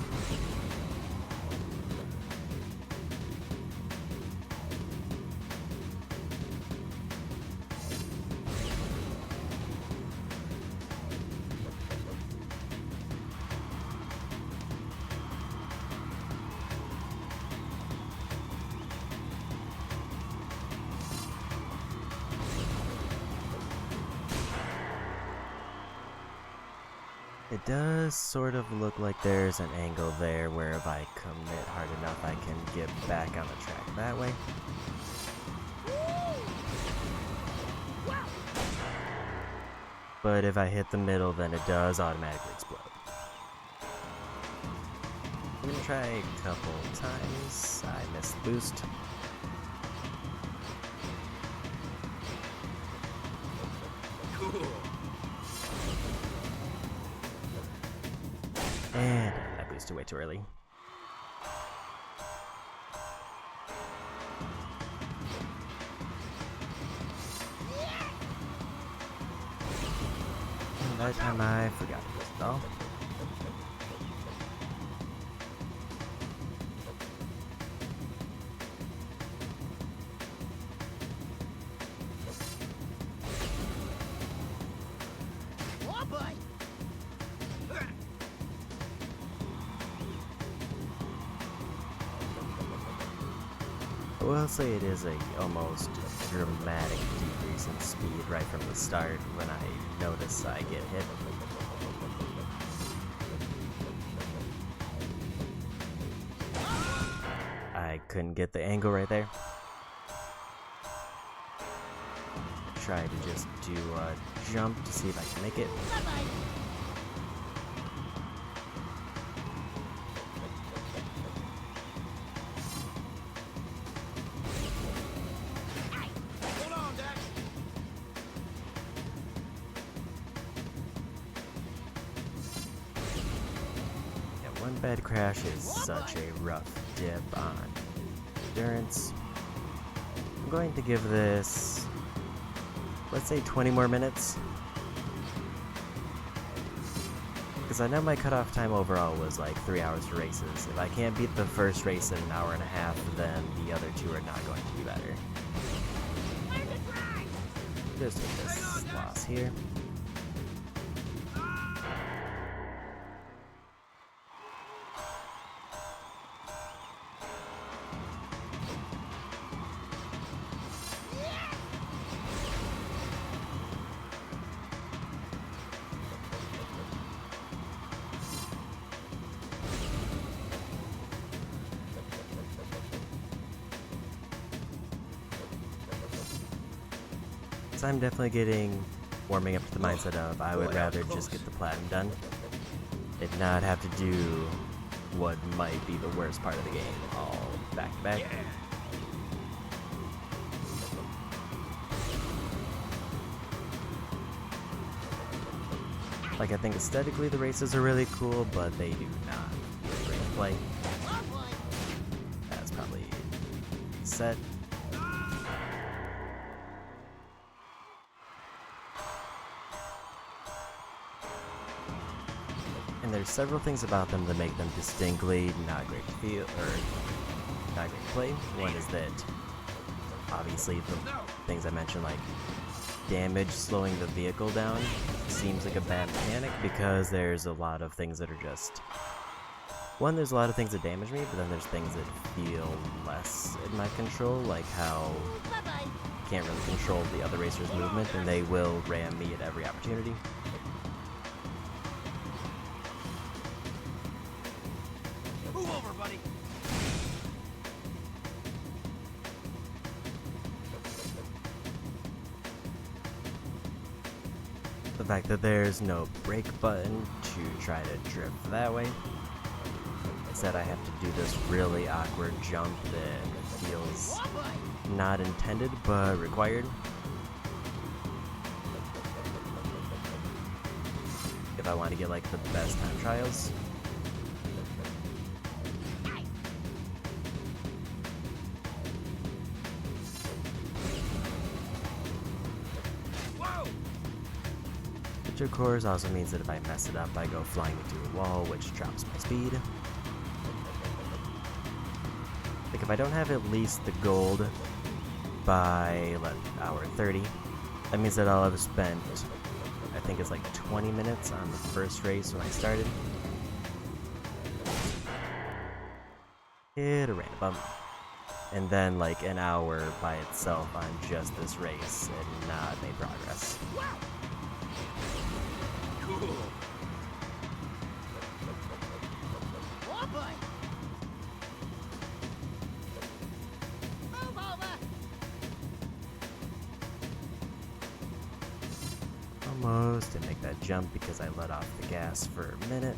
It does sort of look like there's an angle there where if I commit hard enough I can get back on the track that way. But if I hit the middle, then it does automatically explode. I'm gonna try a couple times. I missed the boost. Cool. And I boosted way too early. And that time I forgot to boost it all. Oh boy! I will say it is a almost dramatic decrease in speed right from the start when I notice I get hit. I couldn't get the angle right there. Try to just do a jump to see if I can make it. Bye-bye! Hold on, Dex. Yeah, one bad crash is such a rough dip on endurance. I'm going to give this, let's say 20 more minutes. Because I know my cutoff time overall was like 3 hours for races. If I can't beat the first race in an hour and a half, then the other two are not going to be better. Just take this loss here. So I'm definitely warming up to the mindset of I would rather just get the platinum done and not have to do what might be the worst part of the game all back to back. Like, I think aesthetically the races are really cool, but they do not feel great to play. Oh boy! That's probably set. And there's several things about them that make them distinctly not great to feel, or not great to play. One is that, obviously, the things I mentioned, like damage slowing the vehicle down, seems like a bad mechanic because there's a lot of things that are just... One, there's a lot of things that damage me, but then there's things that feel less in my control, like how I can't really control the other racers' movement, and they will ram me at every opportunity. Move over, buddy. The fact that there's no brake button to try to drift that way. Instead, I have to do this really awkward jump that feels not intended but required. If I want to get like the best time trials. Which of course also means that if I mess it up, I go flying into a wall, which drops my speed. Like if I don't have at least the gold by hour 30, that means that I'll have spent, I think it's like 20 minutes on the first race when I started. Hit a random bump. And then like an hour by itself on just this race and not made progress. Cool. Oh boy! Move over! Almost didn't make that jump because I let off the gas for a minute.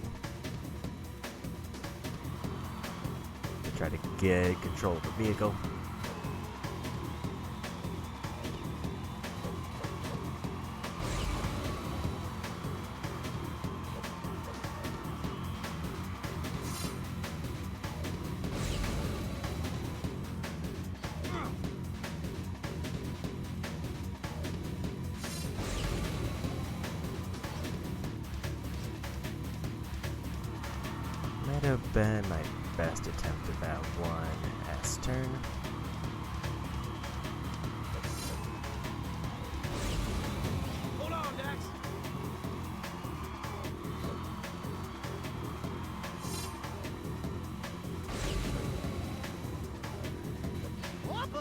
To try to get control of the vehicle. Might have been my best attempt at that one S-turn. Hold on, Dax. Oh boy!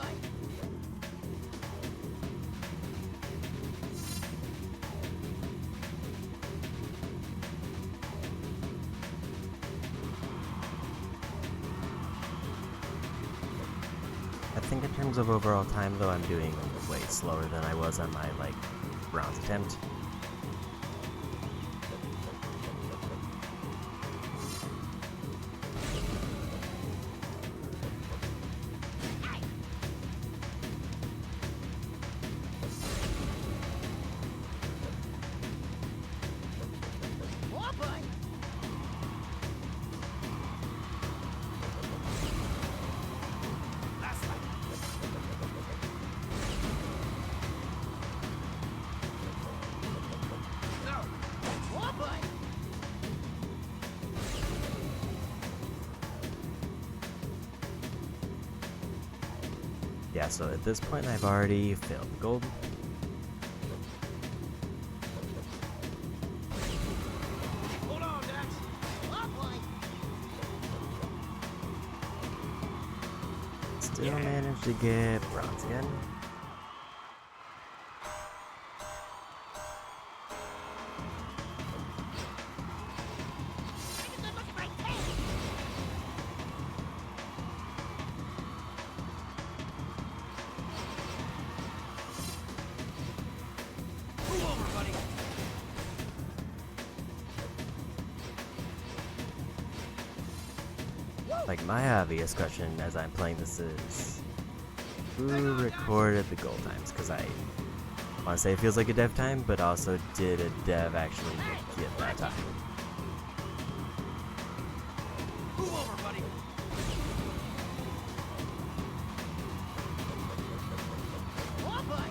I think in terms of overall time though, I'm doing way slower than I was on my like bronze attempt. Oh boy! Oh boy! Yeah, so at this point I've already failed the gold. Hold on, Dax. Oh boy! Still managed to get bronze again. Take a good look at my tail! Move over, buddy. Like my obvious question as I'm playing this is, who recorded the gold times? Because I want to say it feels like a dev time, but also did a dev actually get that time? Move over, buddy. Oh boy!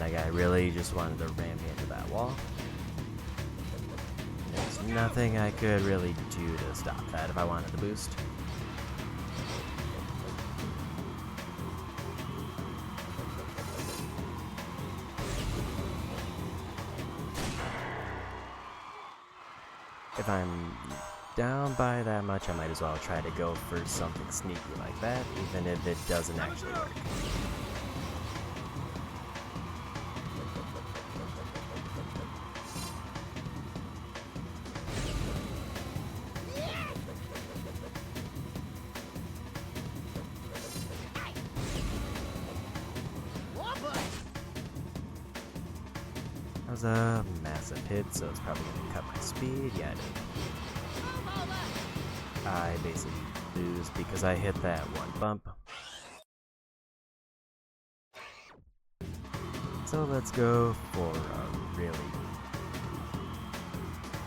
and that guy really just wanted to ram me into that wall. There's nothing I could really do to stop that if I wanted to boost. If I'm down by that much, I might as well try to go for something sneaky like that, even if it doesn't actually work. That was a massive hit, so it's probably going to cut my speed. Yeah, it did. I basically lose because I hit that one bump. So let's go for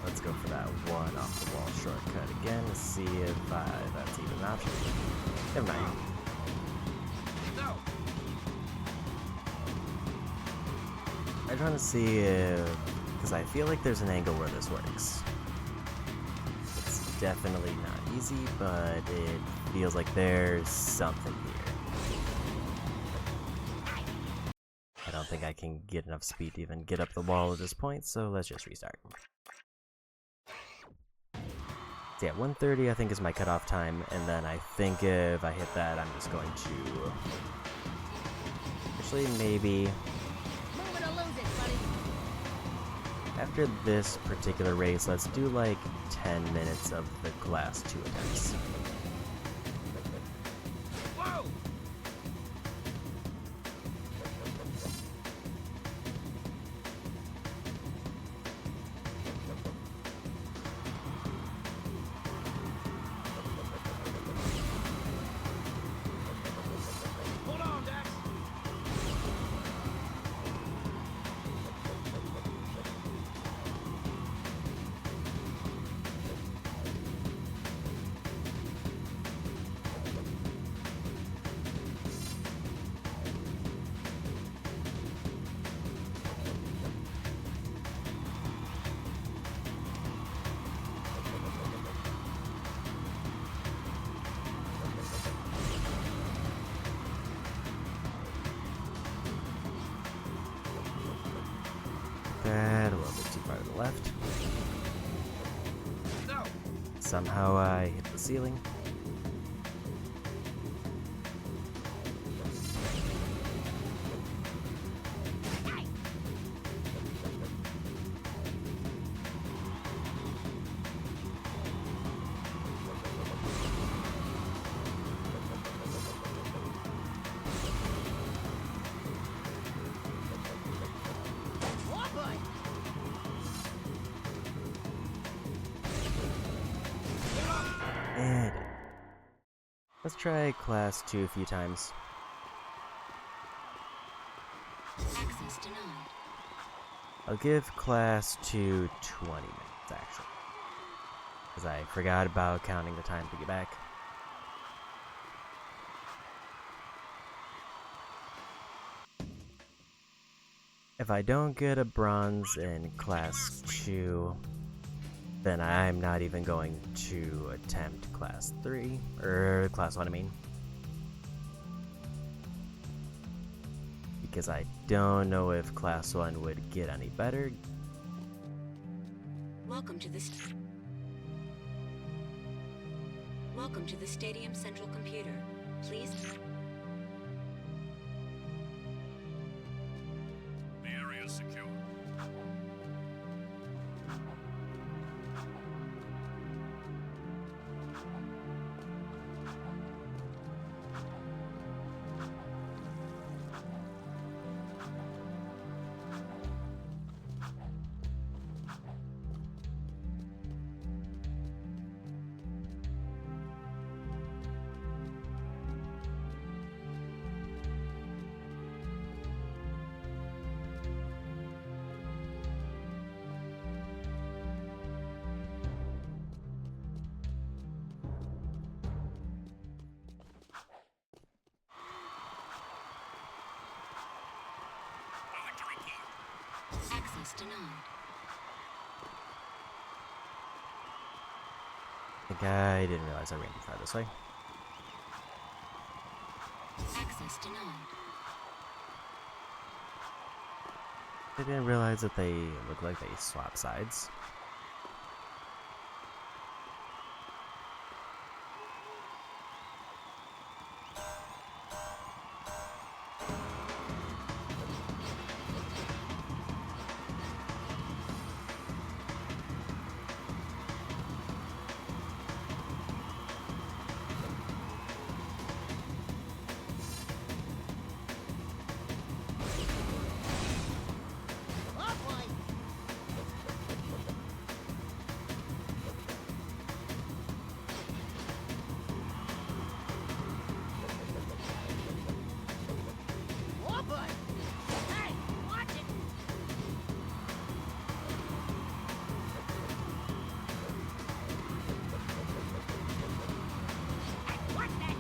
let's go for that one off the wall shortcut again to see if that's even an option. Never mind. I just want to see if, because I feel like there's an angle where this works. It's definitely not easy, but it feels like there's something here. I don't think I can get enough speed to even get up the wall at this point, so let's just restart. So yeah, 130 I think is my cutoff time, and then I think if I hit that, I'm just going to... Actually, maybe... After this particular race, let's do like 10 minutes of the class 2 attempts. Whoa! Hold on, Dax. That a little bit too far to the left. No. Somehow I hit the ceiling. And let's try class 2 a few times. Access denied. I'll give class 2 20 minutes actually, because I forgot about counting the time to get back. If I don't get a bronze in class 2, then I'm not even going to attempt class 3, or class 1 I mean. Because I don't know if class 1 would get any better. Welcome to the Stadium Central Computer. Please. The area is secure. Access denied. I think I didn't realize I ran too far this way. Access denied. I didn't realize that they look like they swap sides. Oh boy! Oh boy! Hey, watch it! Hey, watch that!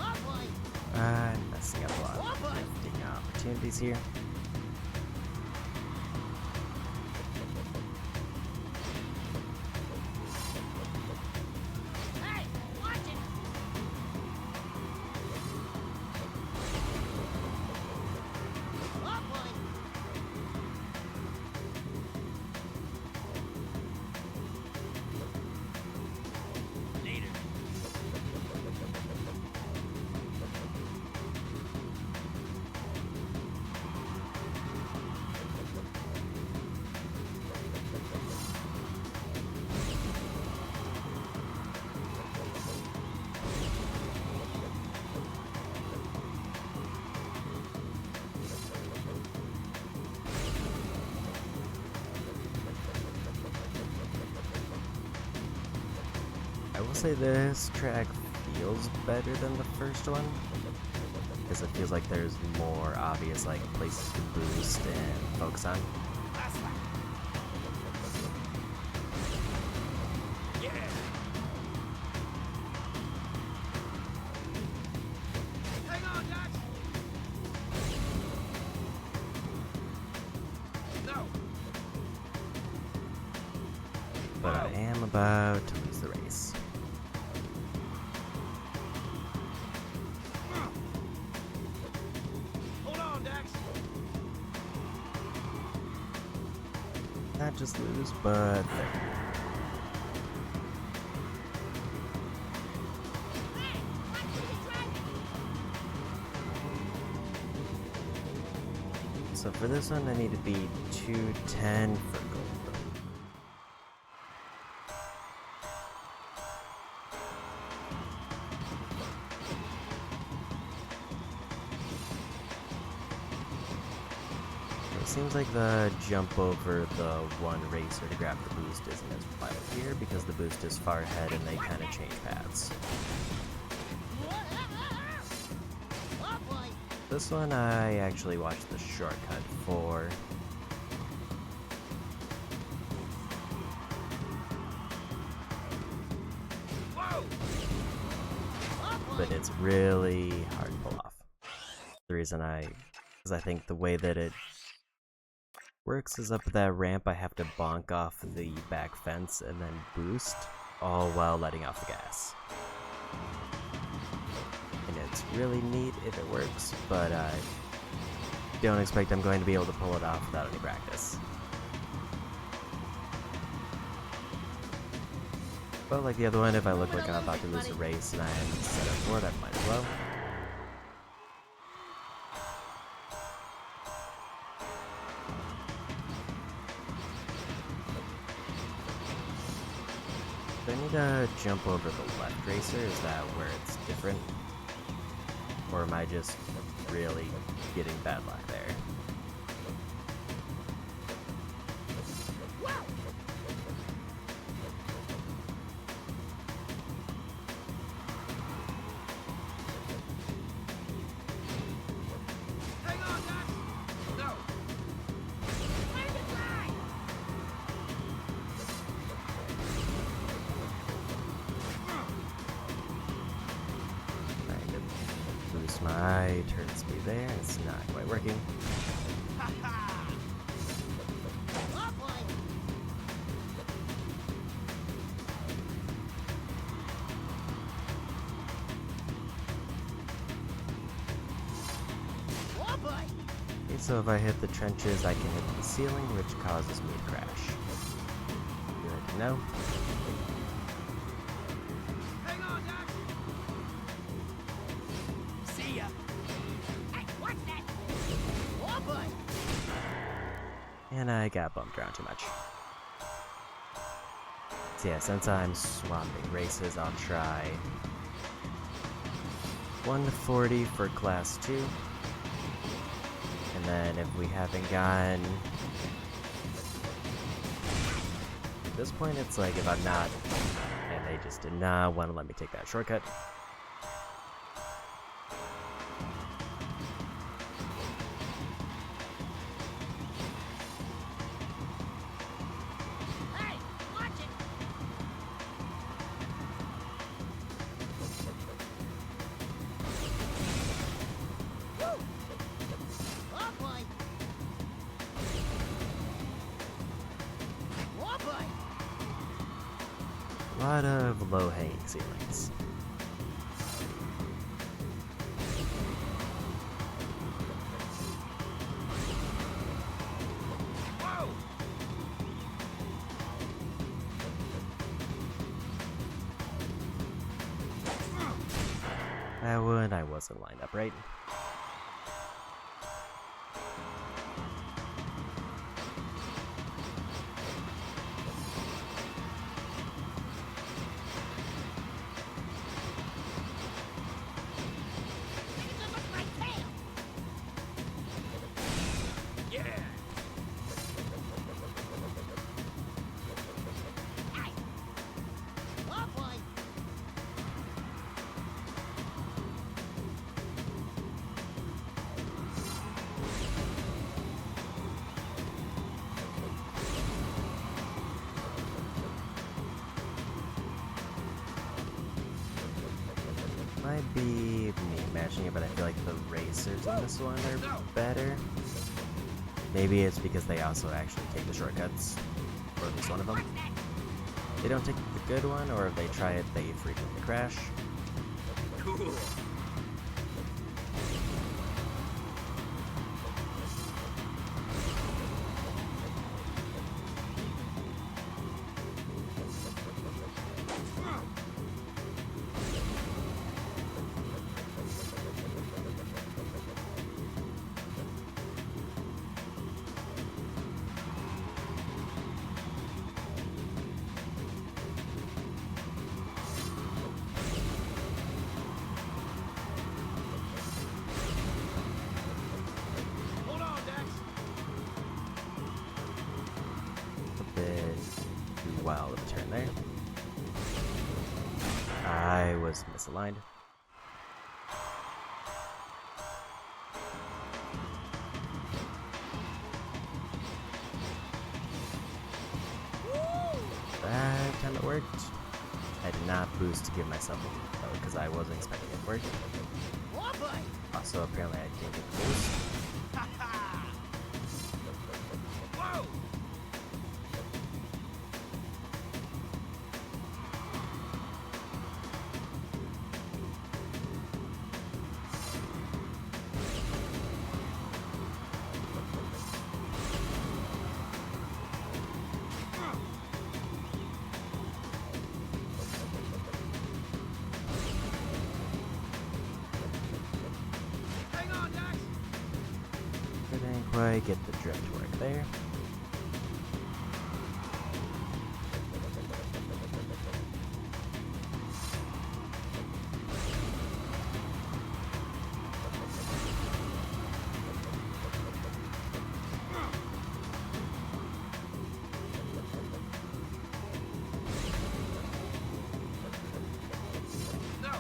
Oh boy! I'm messing up a lot Oh of boy! drifting opportunities here. Hey, watch it! Oh boy! Later. I will say this track feels better than the first one, because it feels like there's more obvious like places to boost and focus on. Yeah. Hang on, Dutch. No. But I am about to lose the race. Hold on, Dax. Not just lose, but there. Hey, watch where you're driving! So for this one, I need to be 210 for gold. It seems like the jump over the one racer to grab the boost isn't as vital here because the boost is far ahead and they kind of change paths. Oh boy! This one I actually watched the shortcut for. Whoa. Oh boy! But it's really hard to pull off. The reason because I think the way that it works is up that ramp I have to bonk off the back fence and then boost, all while letting off the gas. And it's really neat if it works, but I don't expect I'm going to be able to pull it off without any practice. But like the other one, if I look like I'm about to lose a race and I am set up for it, I might as well. Do I need to jump over the left racer? Is that where it's different? Or am I just really getting bad luck there? Hang on, Dax. No. Learn to fly! there, and it's not quite working. Oh boy! Oh boy! Okay, so if I hit the trenches, I can hit the ceiling, which causes me to crash. Good to know. Hang on, Doc. See ya. Hey, what's that? Oh boy! And I got bumped around too much. So yeah, since I'm swapping races, I'll try 140 for Class 2. And then if we haven't gotten... At this point, it's like if I'm not... And they just did not want to let me take that shortcut. Hey, watch it! Woo! Oh boy! Oh boy! A lot of low-hanging ceilings. Whoa! That one I wasn't lined up right. Take a look at my tail! Yeah! Hey! Oh boy! Might be me imagining it, but I feel like the racers in this one are better. Maybe it's because they also actually take the shortcuts, or at least one of them. They don't take the good one, or if they try it, they frequently crash. Cool. Hold on, Dex. A bit too wild of a turn there. I was misaligned. That time it worked. I did not boost to give myself a lead though, because I wasn't expecting it to work. Oh boy! Also, apparently I can't get the boost. Whoa! Hang on, Dex. Couldn't quite get the drift to work there. No.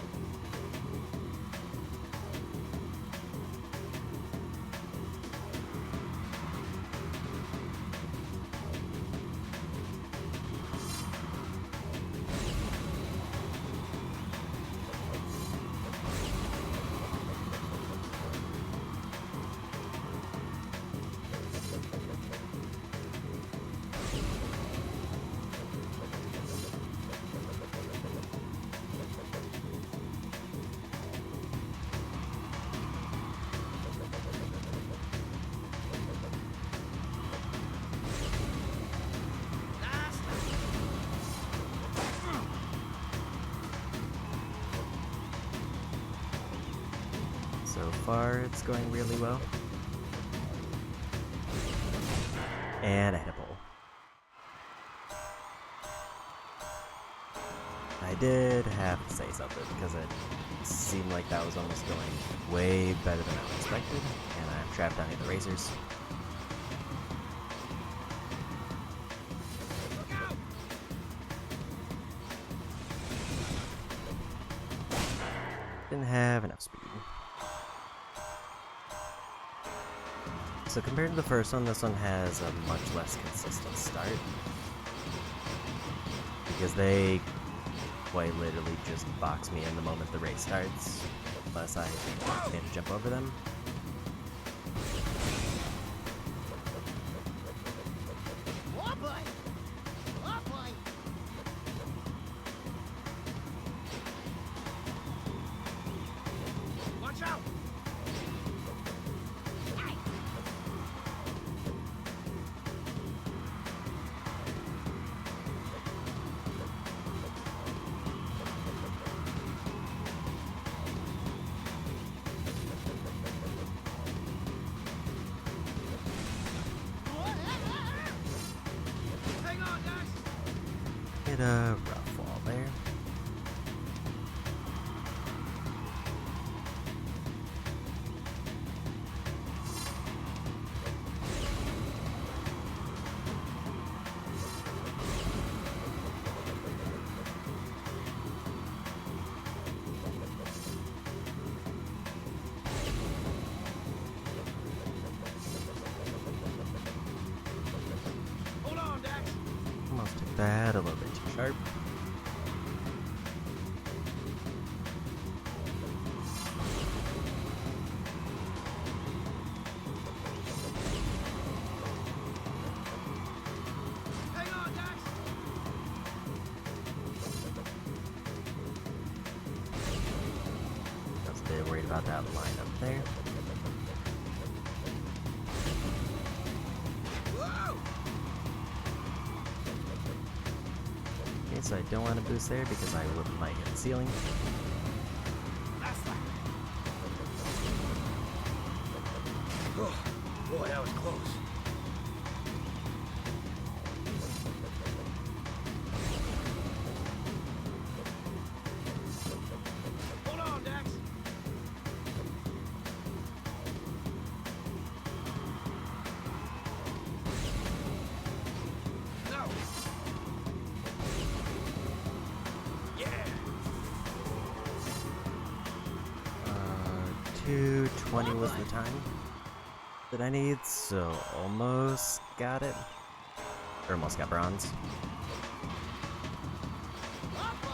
far it's going really well. And I hit a pole. I did have to say something because it seemed like that was almost going way better than I expected, and I'm trapped down in the racers. Didn't have enough speed. So compared to the first one, this one has a much less consistent start. Because they quite literally just box me in the moment the race starts, unless I need to jump over them. Oh boy! Oh boy! Watch out! Hang on, Dax! Hit a rough wall there. Hold on, Dax! Almost took that a little bit too sharp. Hang on, Dax! I was a bit worried about that line up there. Whoa! Okay, so I don't want to boost there because I might hit the ceiling. That's right. Oh, boy, that was close. Hold on, Dax! No! Yeah! 220 was the time that I need, so almost got it. Or almost got bronze. Oh boy!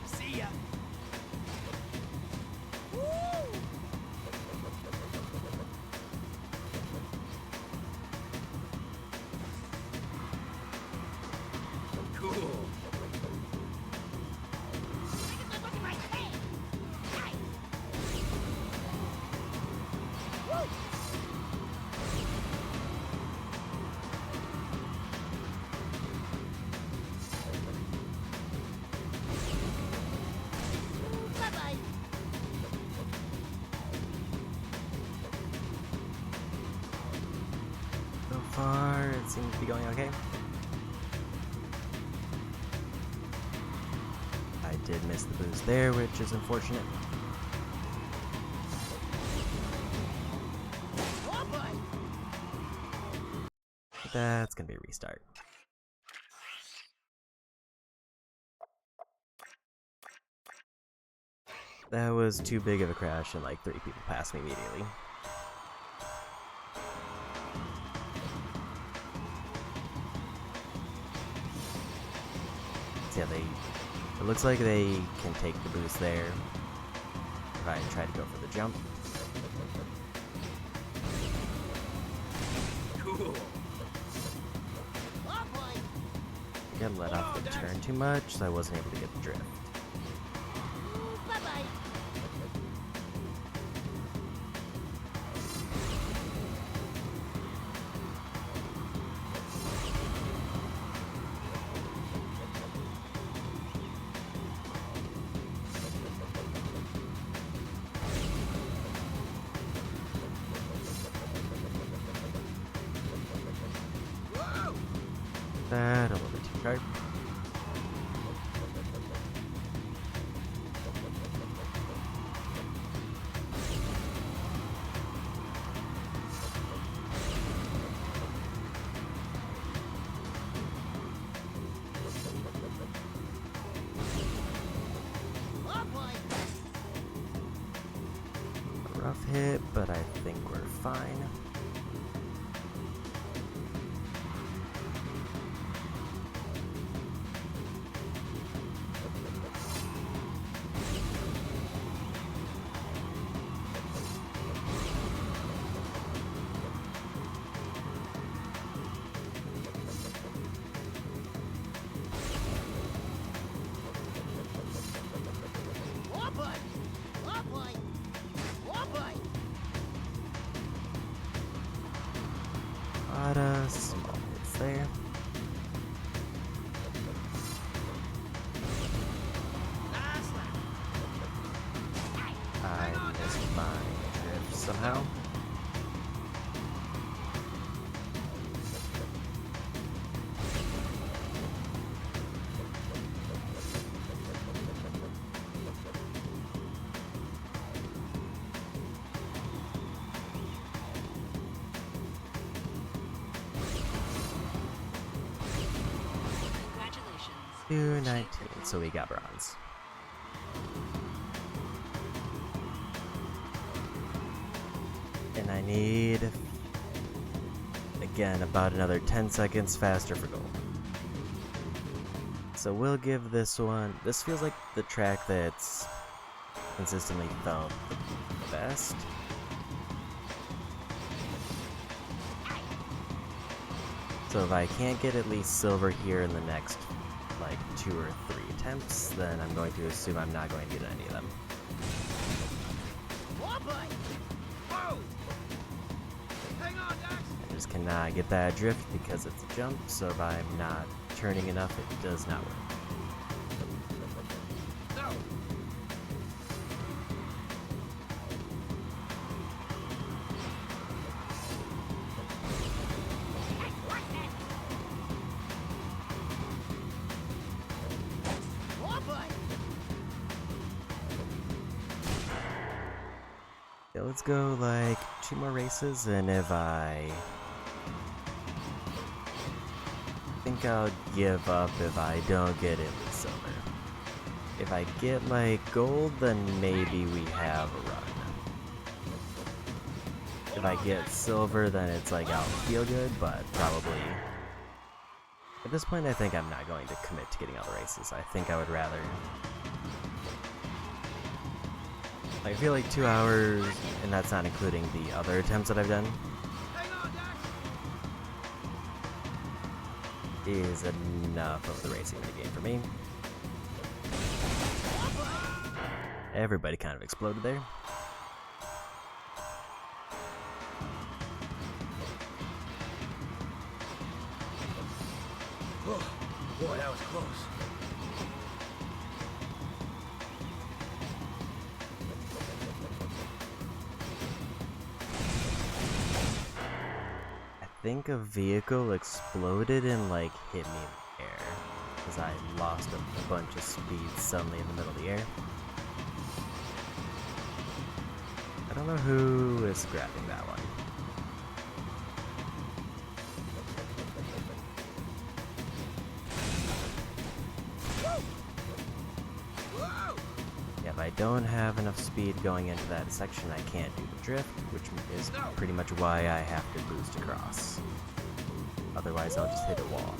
See ya! Woo! Cool. Bye-bye! So far, it seems to be going okay. I did miss the boost there, which is unfortunate. Oh boy! But that's gonna be a restart. That was too big of a crash, and like 3 people passed me immediately. So yeah, it looks like they can take the boost there if I try to go for the jump. Cool. Oh boy! I got let off the turn too much, so I wasn't able to get the drift. Bye-bye! hit, but I think we're fine. Oh boy! Oh boy! Oh boy! Lot of small hits there. Last lap. I missed my drift somehow. Congratulations. 219, so we got bronze. And I need, again, about another 10 seconds faster for gold. So we'll give this one, this feels like the track that's consistently felt the best. So if I can't get at least silver here in the next, like, 2 or 3 attempts, then I'm going to assume I'm not going to get any of them. Oh boy! Whoa! Hang on, Dax! I just cannot get that drift because it's a jump, so if I'm not turning enough, it does not work. No! Oh boy! Yeah, let's go like 2 more races, and if I think I'll give up if I don't get it with silver. If I get like gold, then maybe we have a run. If I get silver, then it's like I'll feel good, but probably at this point I think I'm not going to commit to getting all the races. I think I would rather, I feel like 2 hours, and that's not including the other attempts that I've done, Hang on, Dax! is enough of the racing in the game for me. Everybody kind of exploded there. Oh, boy, that was close. I think a vehicle exploded and like hit me in the air because I lost a bunch of speed suddenly in the middle of the air. I don't know who is grabbing that one. Whoa! Yeah, if I don't have enough speed going into that section, I can't do the drift, which is pretty much why I have to boost across. Otherwise, I'll just hit a wall.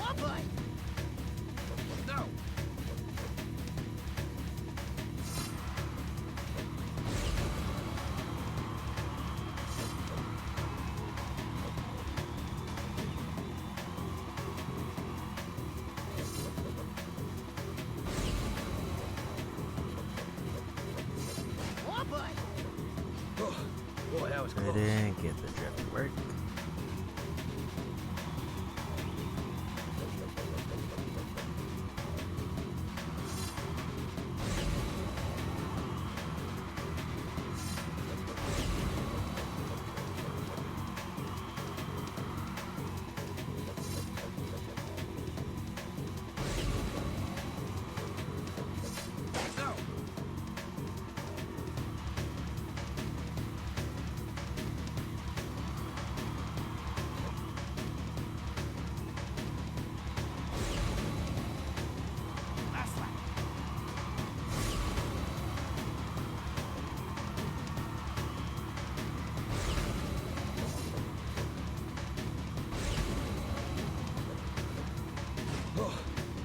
Oh boy! No! Oh boy! Oh, boy, that was close. Didn't get the drift to work.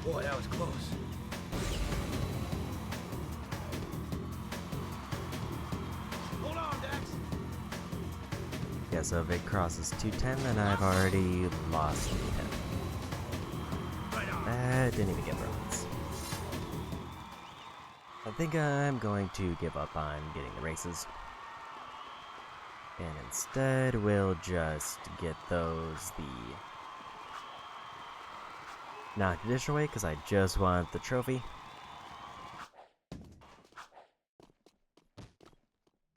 Boy, that was close. Hold on, Dex. Yeah, so if it crosses 210, then I've already lost 210. That didn't even get bronze. I think I'm going to give up on getting the races. And instead, we'll just get those the non-traditional way, because I just want the trophy.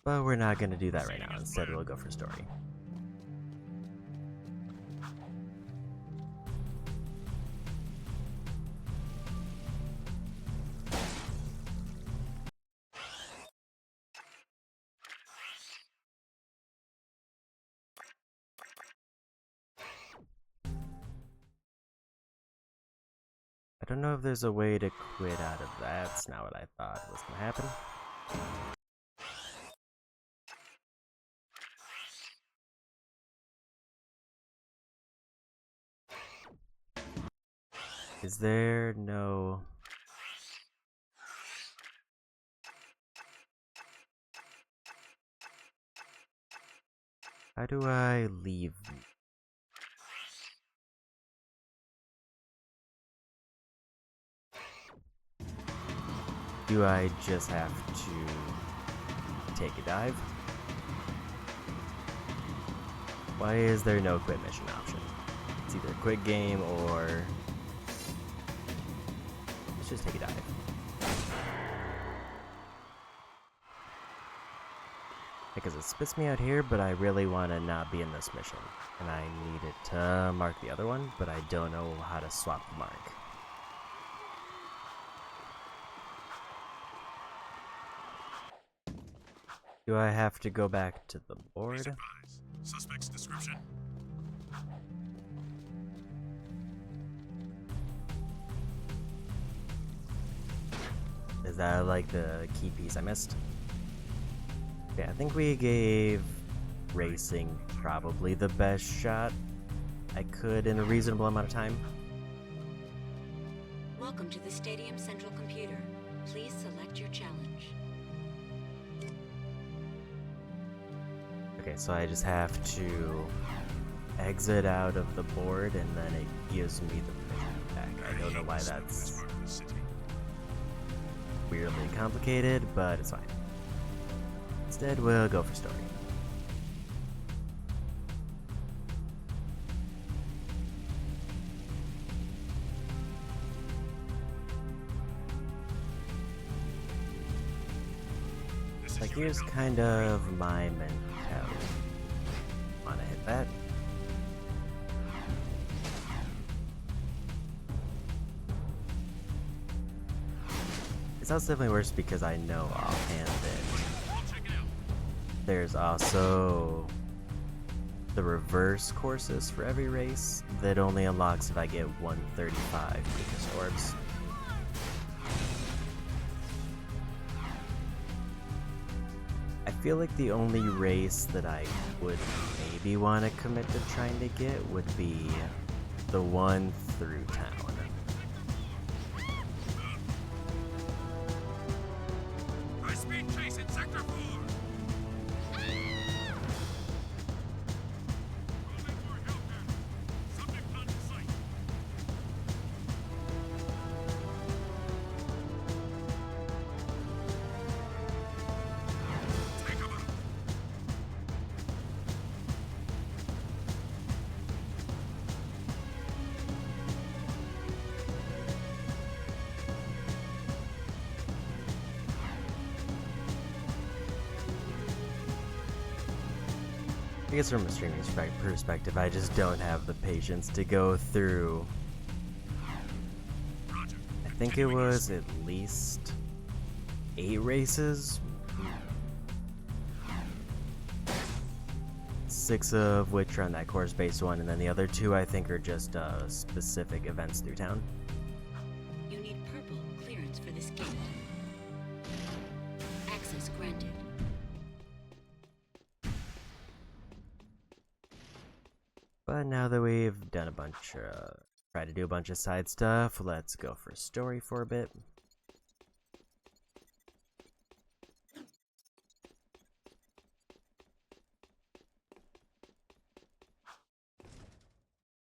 But we're not going to do that right now. Instead, we'll go for story. I don't know if there's a way to quit out of that. That's not what I thought was going to happen. Is there no... How do I leave? Do I just have to take a dive? Why is there no quit mission option? It's either quit game or... Let's just take a dive. Because it spits me out here, but I really want to not be in this mission. And I need it to mark the other one, but I don't know how to swap the mark. Do I have to go back to the board? Suspect's description. Is that like the key piece I missed? Yeah, I think we gave racing probably the best shot I could in a reasonable amount of time. Welcome to the Stadium Central Computer. Please select your challenge. Okay, so I just have to exit out of the board and then it gives me the mission back. I don't know why that's weirdly complicated, but it's fine. Instead, we'll go for story. Like, here's kind of my mentality. Wanna hit that? It sounds definitely worse because I know offhand that there's also the reverse courses for every race that only unlocks if I get 135 previous orbs. I feel like the only race that I would maybe want to commit to trying to get would be the one through town. High-speed chase in Sector 4! Moving for Hellcat. Subject on sight. Take him out! I guess from a streaming perspective, I just don't have the patience to go through. Roger. I think it was at least 8 races. 6 of which are on that course-based one, and then the other 2 I think are just specific events through town. You need purple clearance for this gate. Access granted. But now that we've done a bunch of Try to do a bunch of side stuff. Let's go for story for a bit.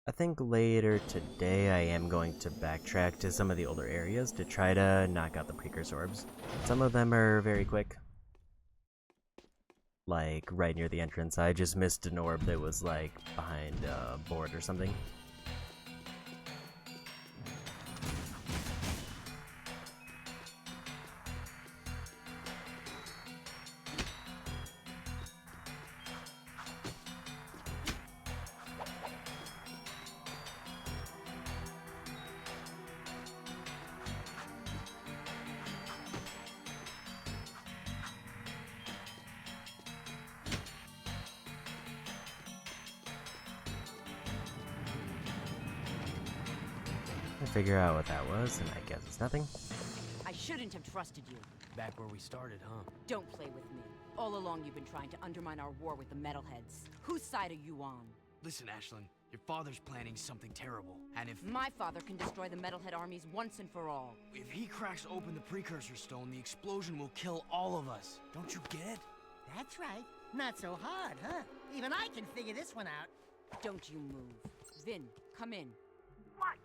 I think later today I am going to backtrack to some of the older areas to try to knock out the precursor orbs. Some of them are very quick. Like right near the entrance, I just missed an orb that was like behind a board or something. Figure out what that was, and I guess it's nothing. I shouldn't have trusted you. Back where we started, huh? Don't play with me. All along you've been trying to undermine our war with the metalheads. Whose side are you on? Listen, Ashlyn, your father's planning something terrible. And if My father can destroy the metalhead armies once and for all. he cracks open the precursor stone, the explosion will kill all of us. Don't you get it? That's right. Not so hard, huh? Even I can figure this one out. Don't you move. Vin, come in. What?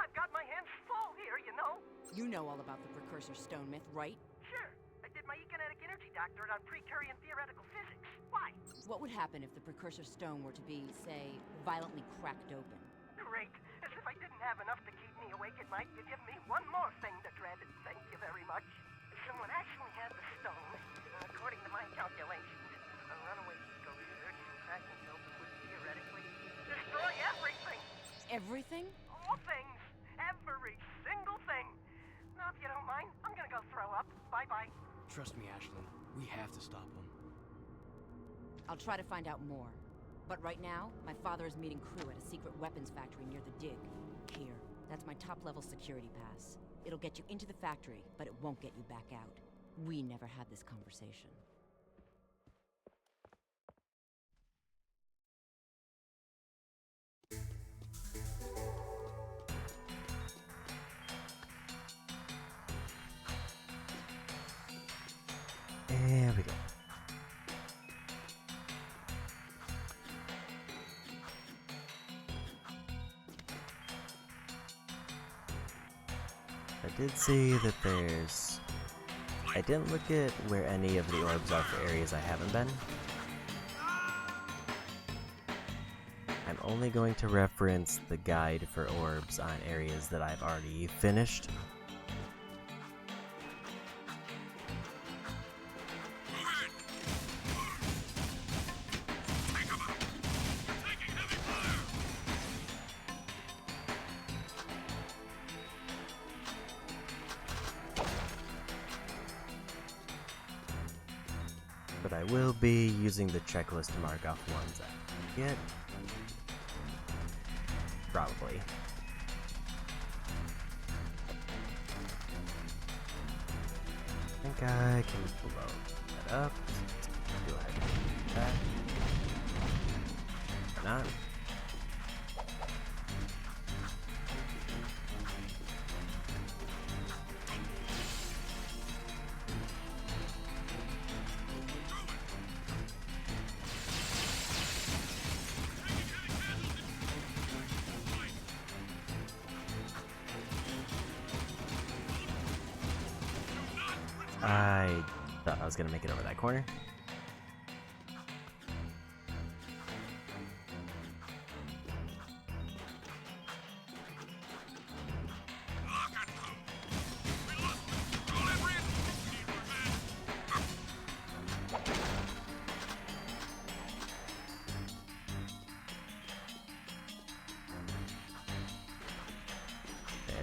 I've got my hands full here, you know? You know all about the precursor stone myth, right? Sure. I did my economic energy doctorate on pre-Curian theoretical physics. Why? What would happen if the precursor stone were to be, say, violently cracked open? Great. As if I didn't have enough to keep me awake at night, you give me one more thing to dread. Thank you very much. Someone actually had the stone. According to my calculations, a runaway eco surge and cracking it open would theoretically destroy everything. Everything? All things. Every single thing. Now, if you don't mind, I'm gonna go throw up. Bye-bye. Trust me, Ashlyn. We have to stop him. I'll try to find out more. But right now, my father is meeting crew at a secret weapons factory near the dig. Here, that's my top-level security pass. It'll get you into the factory, but it won't get you back out. We never had this conversation. There we go. I did see that there's... I didn't look at where any of the orbs are for areas I haven't been. I'm only going to reference the guide for orbs on areas that I've already finished. But I will be using the checklist to mark off ones I get. Probably. I think I can blow that up. Go ahead and do that. Or not. I thought I was gonna make it over that corner.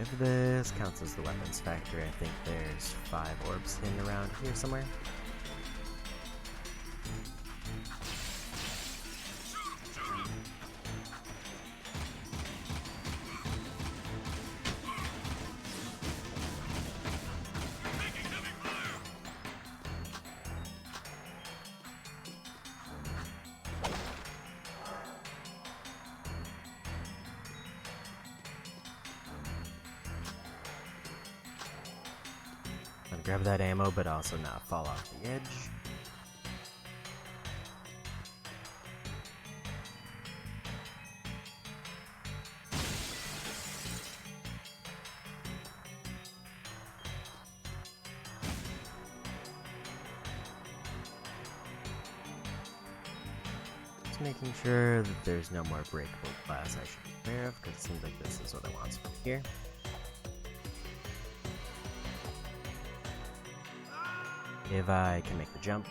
If this counts as the weapons factory, I think there's 5 orbs hidden around here somewhere. want to grab that ammo, but also not fall off the edge. Just making sure that there's no more breakable glass I should be aware of, because it seems like this is what it wants from here. If I can make the jump.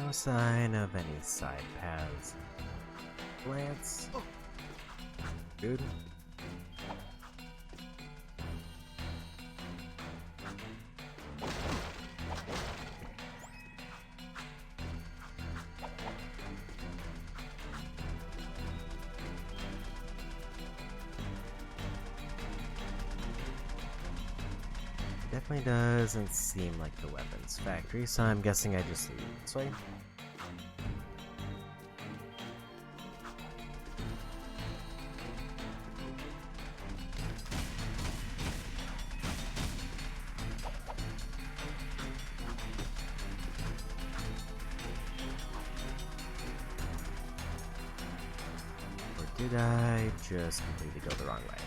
No sign of any side paths. Glance. Good. Definitely doesn't seem like the weapons factory, so I'm guessing I just leave it this way. Or did I just completely go the wrong way?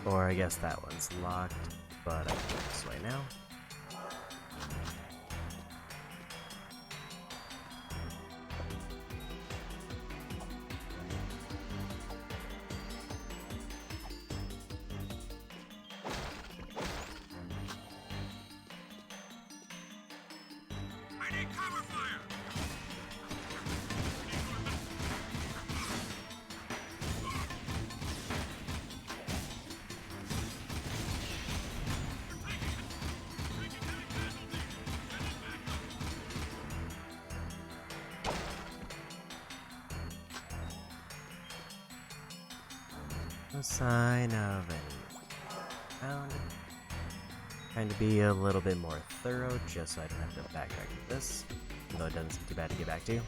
Or I guess that one's locked, but I can go this way now. I need cover fire! No sign of any found. Trying to be a little bit more thorough, just so I don't have to backtrack with this. Even though it doesn't seem too bad to get back to.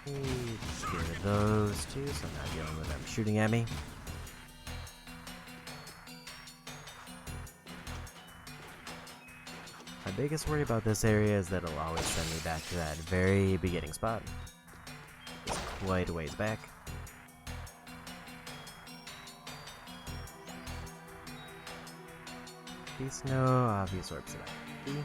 Get rid of those two, so I'm not dealing with them shooting at me. My biggest worry about this area is that it'll always send me back to that very beginning spot. It's quite a ways back. There's no obvious orbs that I can see.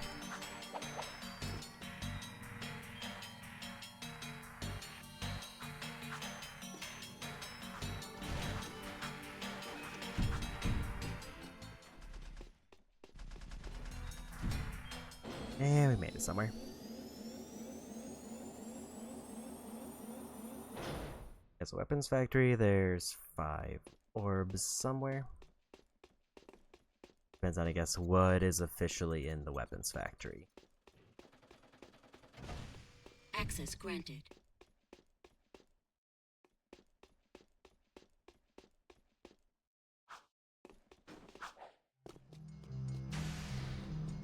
And we made it somewhere. guess a weapons factory. There's 5 orbs somewhere. Depends on, I guess, what is officially in the weapons factory. Access granted.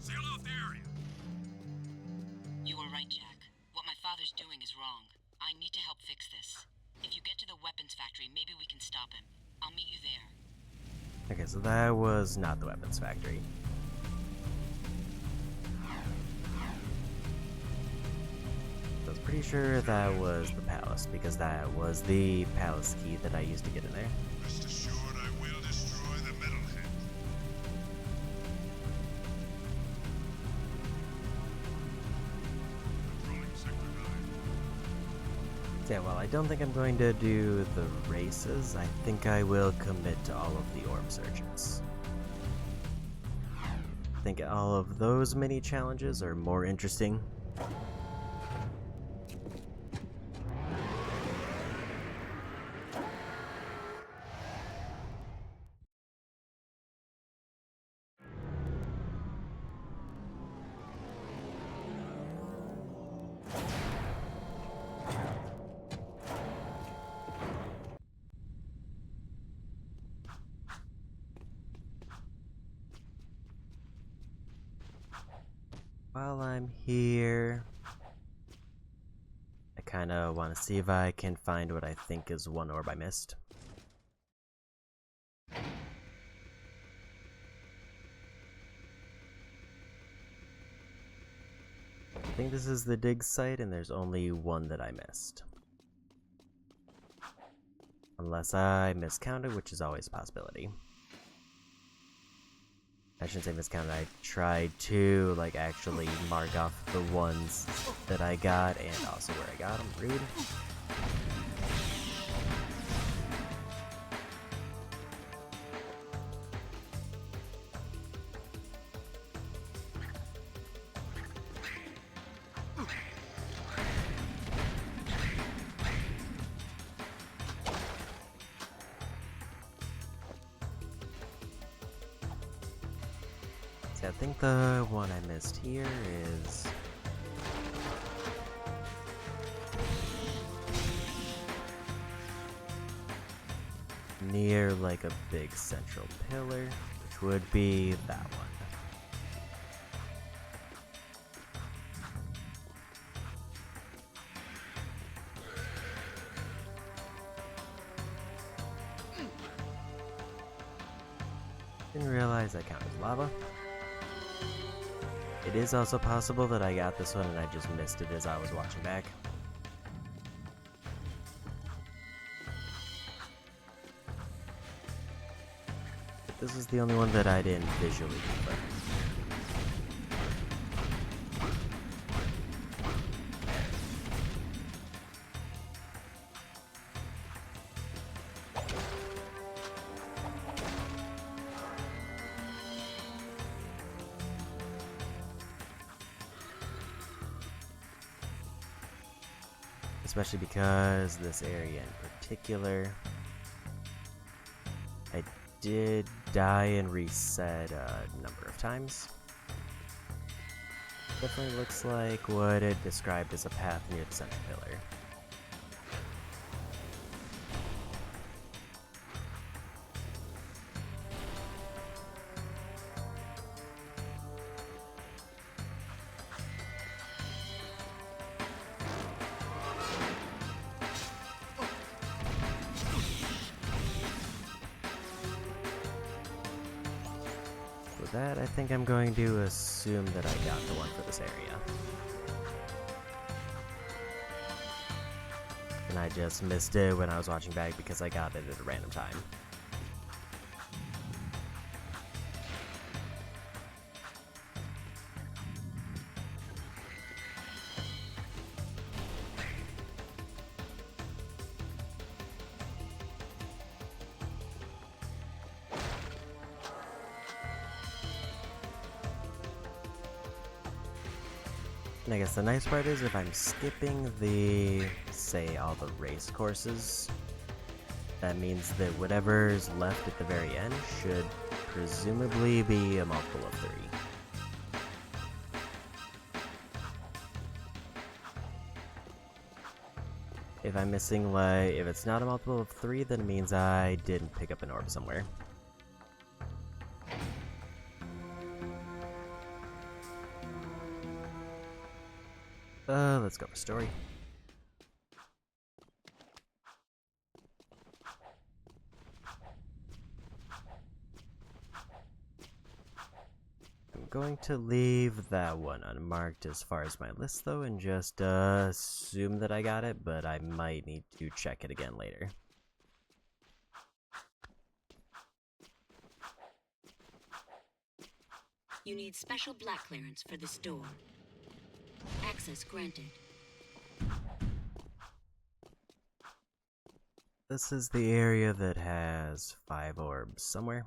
Seal off the area. You were right, Jack. What my father's doing is wrong. I need to help fix this. If you get to the weapons factory, maybe we can stop him. I'll meet you there. Okay, so that was not the weapons factory. I was pretty sure that was the palace, because that was the palace key that I used to get in there. Rest assured I will destroy the metalhead. Controlling Sector 9. Yeah, well, I don't think I'm going to do the races. I think I will commit to all of the orb searches. I think all of those mini challenges are more interesting. While I'm here, I kind of want to see if I can find what I think is one orb I missed. I think this is the dig site, and there's only one that I missed. Unless I miscounted, which is always a possibility. I shouldn't say miscounted, I tried to, like, actually mark off the ones that I got and also where I got them. Rude. I think the one I missed here is near like a big central pillar, which would be that one. Didn't realize that counted as lava. It is also possible that I got this one and I just missed it as I was watching back. But this is the only one that I didn't visually confirm. Especially because this area in particular, I did die and reset a number of times. Definitely looks like what it described as a path near the central pillar. That, I think I'm going to assume that I got the one for this area. And I just missed it when I was watching back because I got it at a random time. And I guess the nice part is if I'm skipping the, say, all the race courses, That means that whatever's left at the very end should presumably be a multiple of 3. If I'm missing, like, if it's not a multiple of 3, then it means I didn't pick up an orb somewhere. Let's go for story. I'm going to leave that one unmarked as far as my list though, and just assume that I got it, but I might need to check it again later. You need special black clearance for this door. Access granted. This is the area that has 5 orbs somewhere.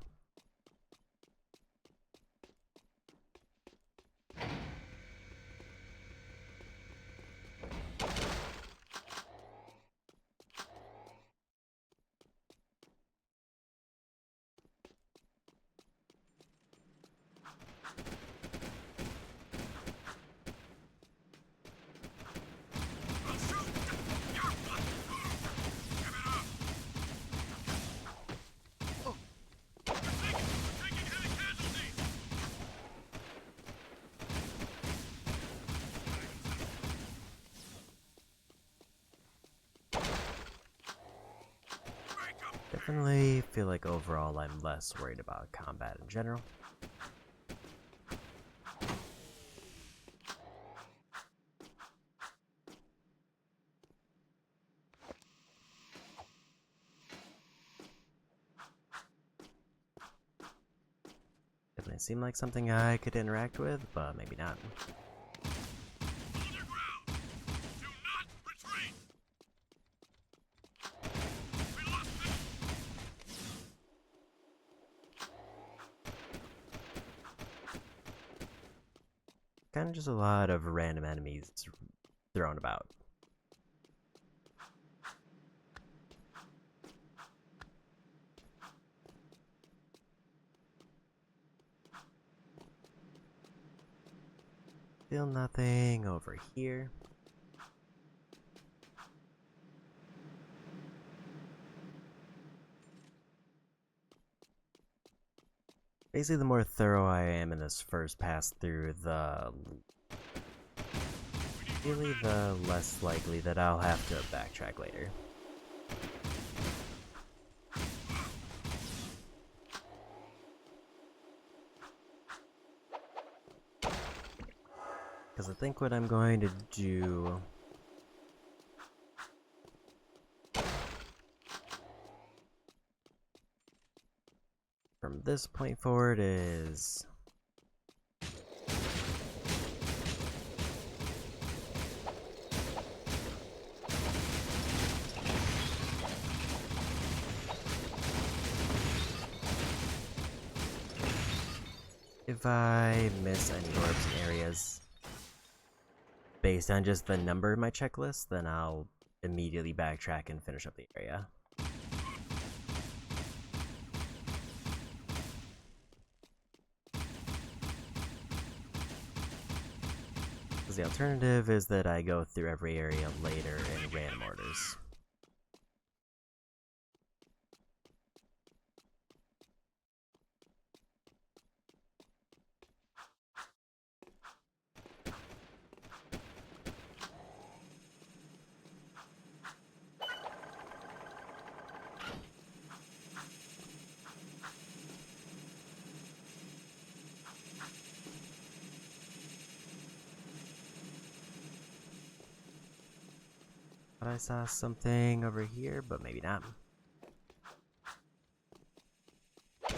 Definitely feel like overall I'm less worried about combat in general. Definitely seemed like something I could interact with, but maybe not. Kind of just a lot of random enemies thrown about. Still nothing over here. Basically, the more thorough I am in this first pass through, the less likely that I'll have to backtrack later. Because I think what I'm going to do from this point forward is if I miss any orbs in areas based on just the number in my checklist, then I'll immediately backtrack and finish up the area. Because the alternative is that I go through every area later in random orders. But I saw something over here, but maybe not. This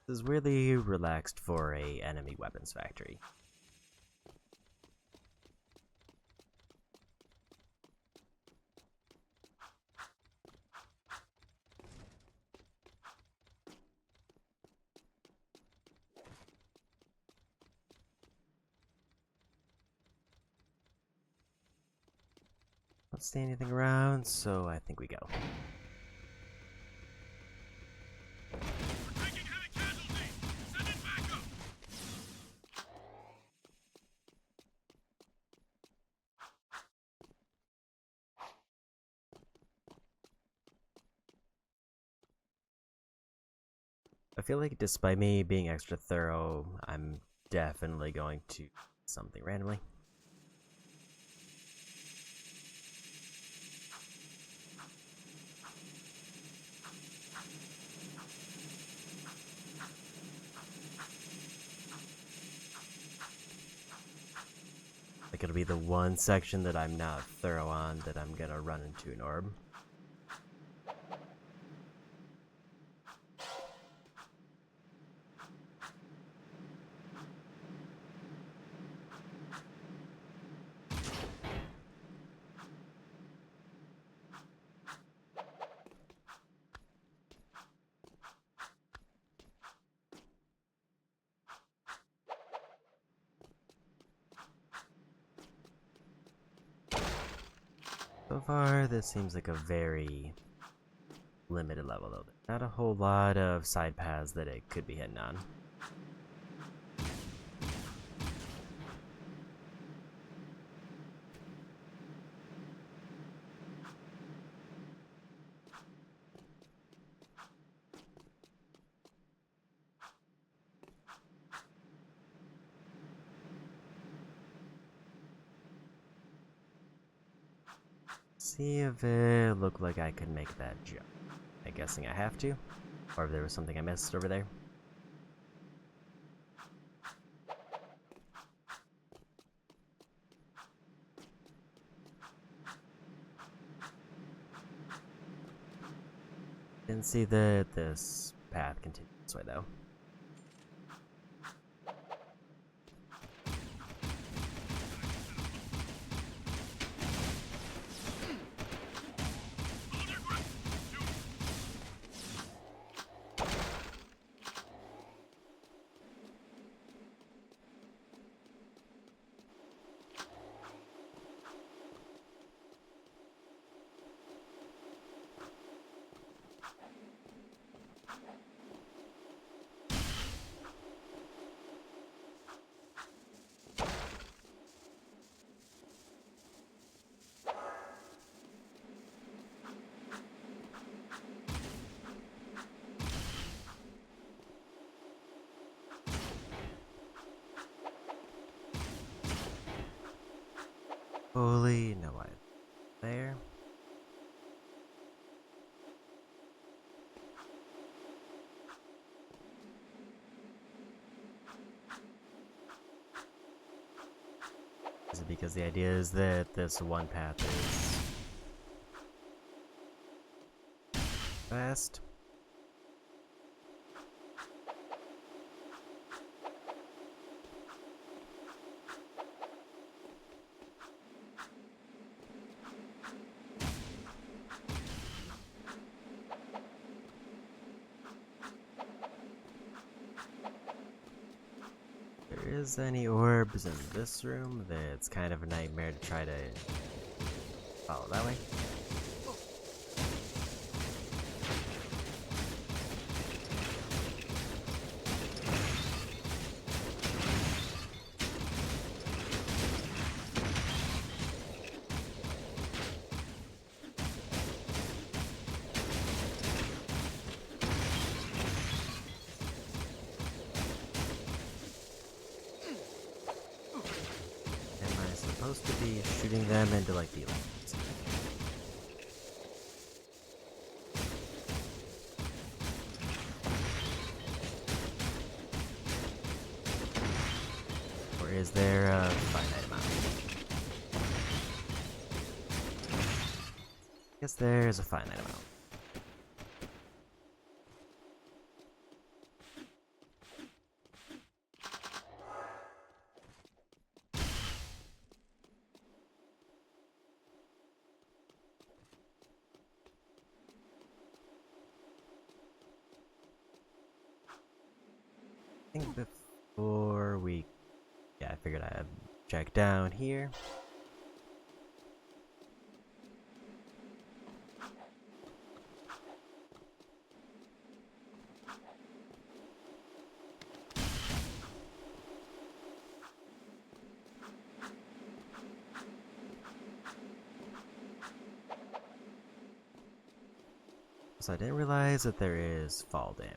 is weirdly relaxed for a enemy weapons factory. Don't see anything around, so I think we go. I feel like despite me being extra thorough, I'm definitely going to something randomly. Like it'll be the one section that I'm not thorough on that I'm gonna run into an orb. So far, this seems like a very limited level, though. Not a whole lot of side paths that it could be hitting on. See if it looked like I could make that jump. I'm guessing I have to, or if there was something I missed over there. Didn't see that this path continues this way though. Holy no, I there. Is it because the idea is that this one path is fast? There is any orbs in this room that's kind of a nightmare to try to follow that way. Am I supposed to be shooting them into like the lights? Or is there a finite amount? I guess there is a finite amount. I think before we... Yeah, I figured I'd check down here. So I didn't realize that there is fall damage.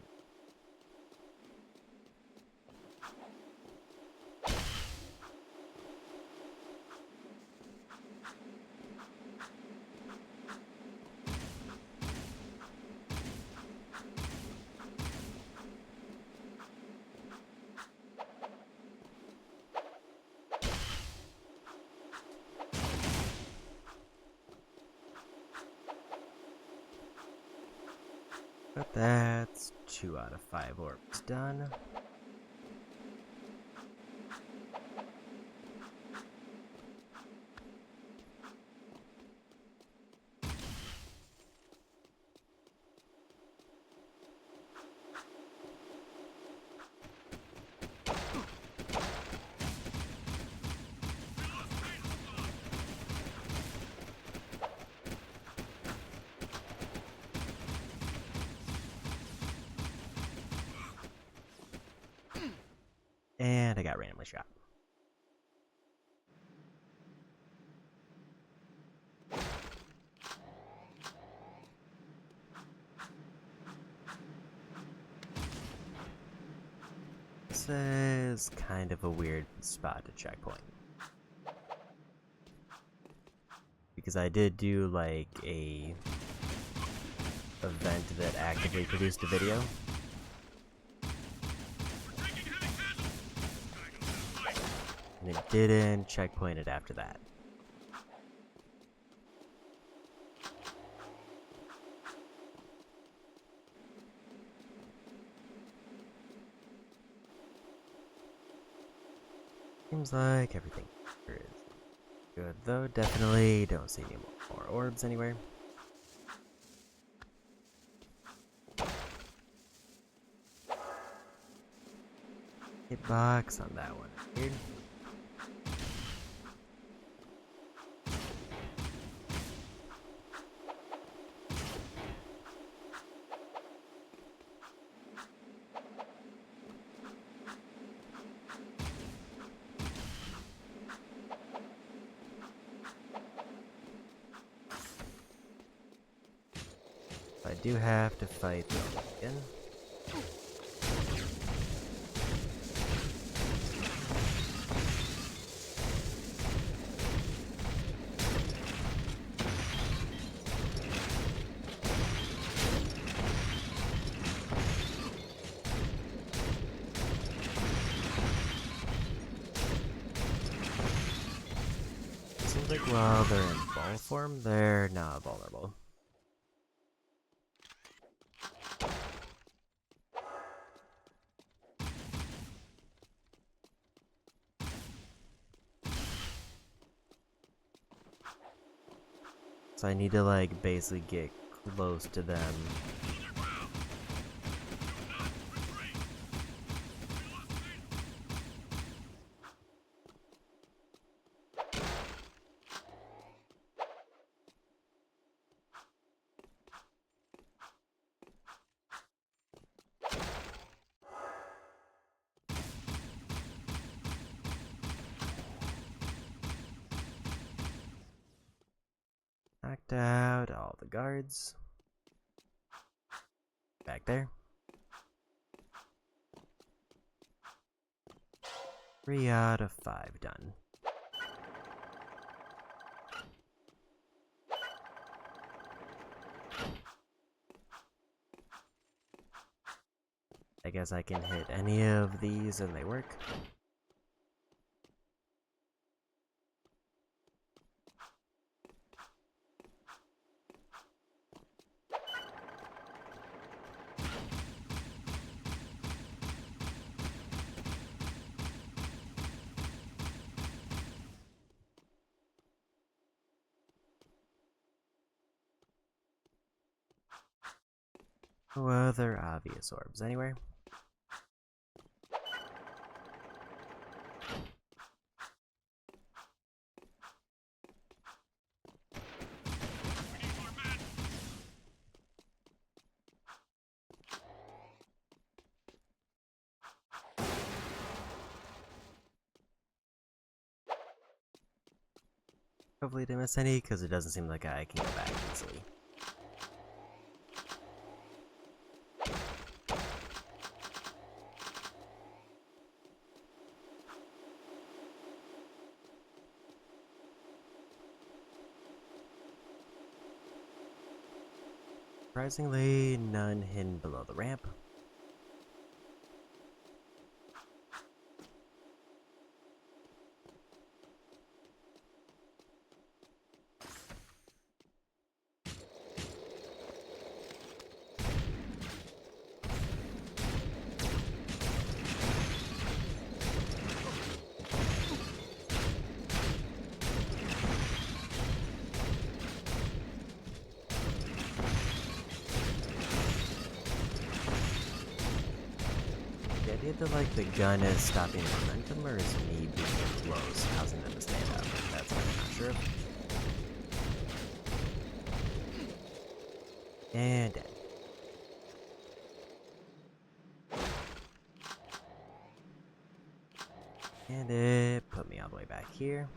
But that's 2 out of 5 orbs done. And I got randomly shot. This is kind of a weird spot to checkpoint. Because I did do like a event that actively produced a video. And it didn't checkpoint it after that. Seems like everything here is good, though. Definitely don't see any more orbs anywhere. Hitbox on that one. Weird. I do have to fight them again. Seems like while they're in ball form, they're not vulnerable. So I need to like basically get close to them. Knocked out all the guards. Back there. 3 out of 5 done. I guess I can hit any of these and they work. No other obvious orbs anywhere. Hopefully didn't miss any, because it doesn't seem like I can go back easily. Surprisingly, none hidden below the ramp. feel like the gun is stopping momentum, or is me being close causing them to stand up? That's what I'm not sure of. And dead. And it put me all the way back here.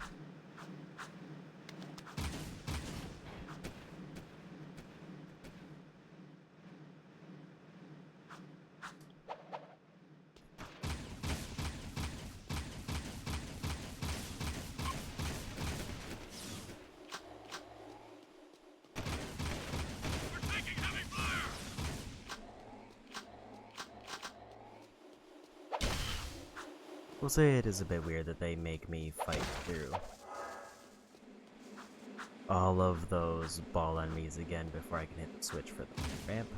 We'll say it is a bit weird that they make me fight through all of those ball enemies again before I can hit the switch for the ramp.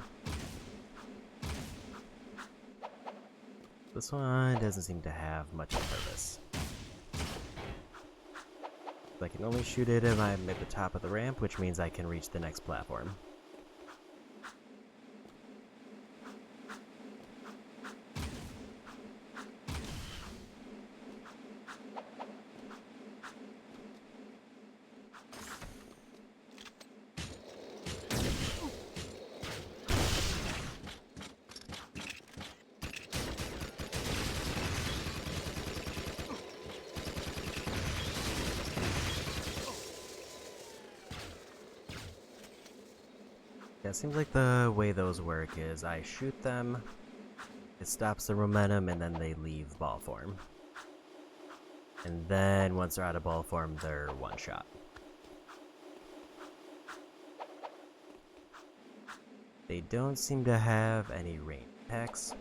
This one doesn't seem to have much of a purpose. I can only shoot it if I'm at the top of the ramp, which means I can reach the next platform. Yeah, it seems like the way those work is I shoot them, it stops the momentum, and then they leave ball form. And then once they're out of ball form, they're one shot. They don't seem to have any range attacks.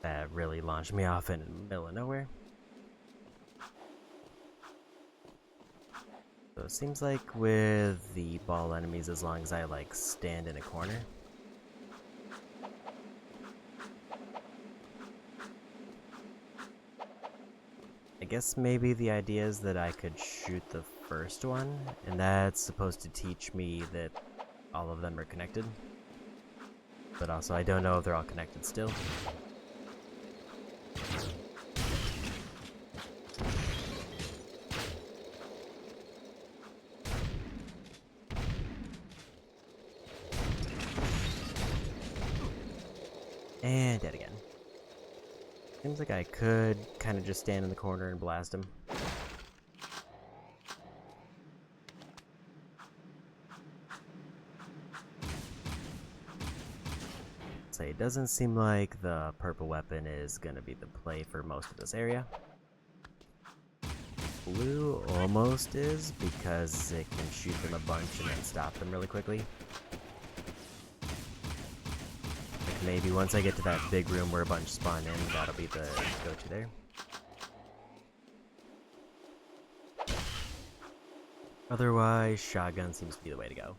That really launched me off in the middle of nowhere. So it seems like with the ball enemies, as long as I like stand in a corner, I guess maybe the idea is that I could shoot the first one, and that's supposed to teach me that all of them are connected. But also I don't know if they're all connected still. And dead again. Seems like I could kind of just stand in the corner and blast him. So it doesn't seem like the purple weapon is going to be the play for most of this area. Blue almost is, because it can shoot them a bunch and then stop them really quickly. Maybe once I get to that big room where a bunch spawn in, that'll be the go-to there. Otherwise, shotgun seems to be the way to go.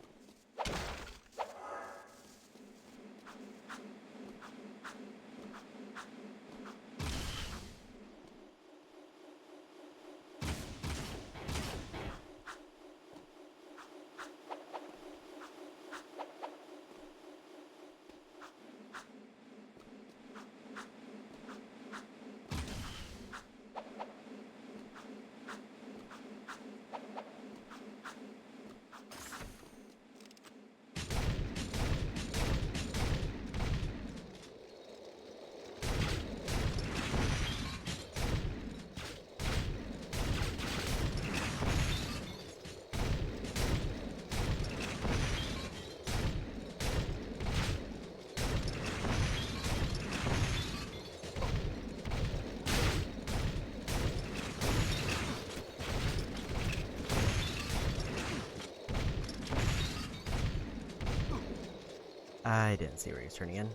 I didn't see where he was turning in.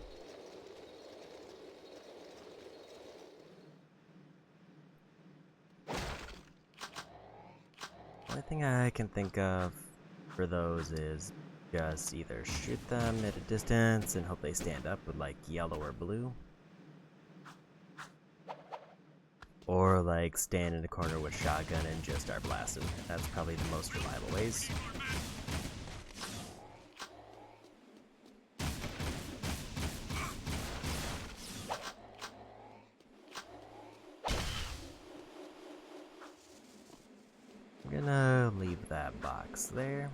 Only thing I can think of for those is just either shoot them at a distance and hope they stand up with like yellow or blue. Or like stand in a corner with shotgun and just start blasting. That's probably the most reliable ways. I'm gonna leave that box there.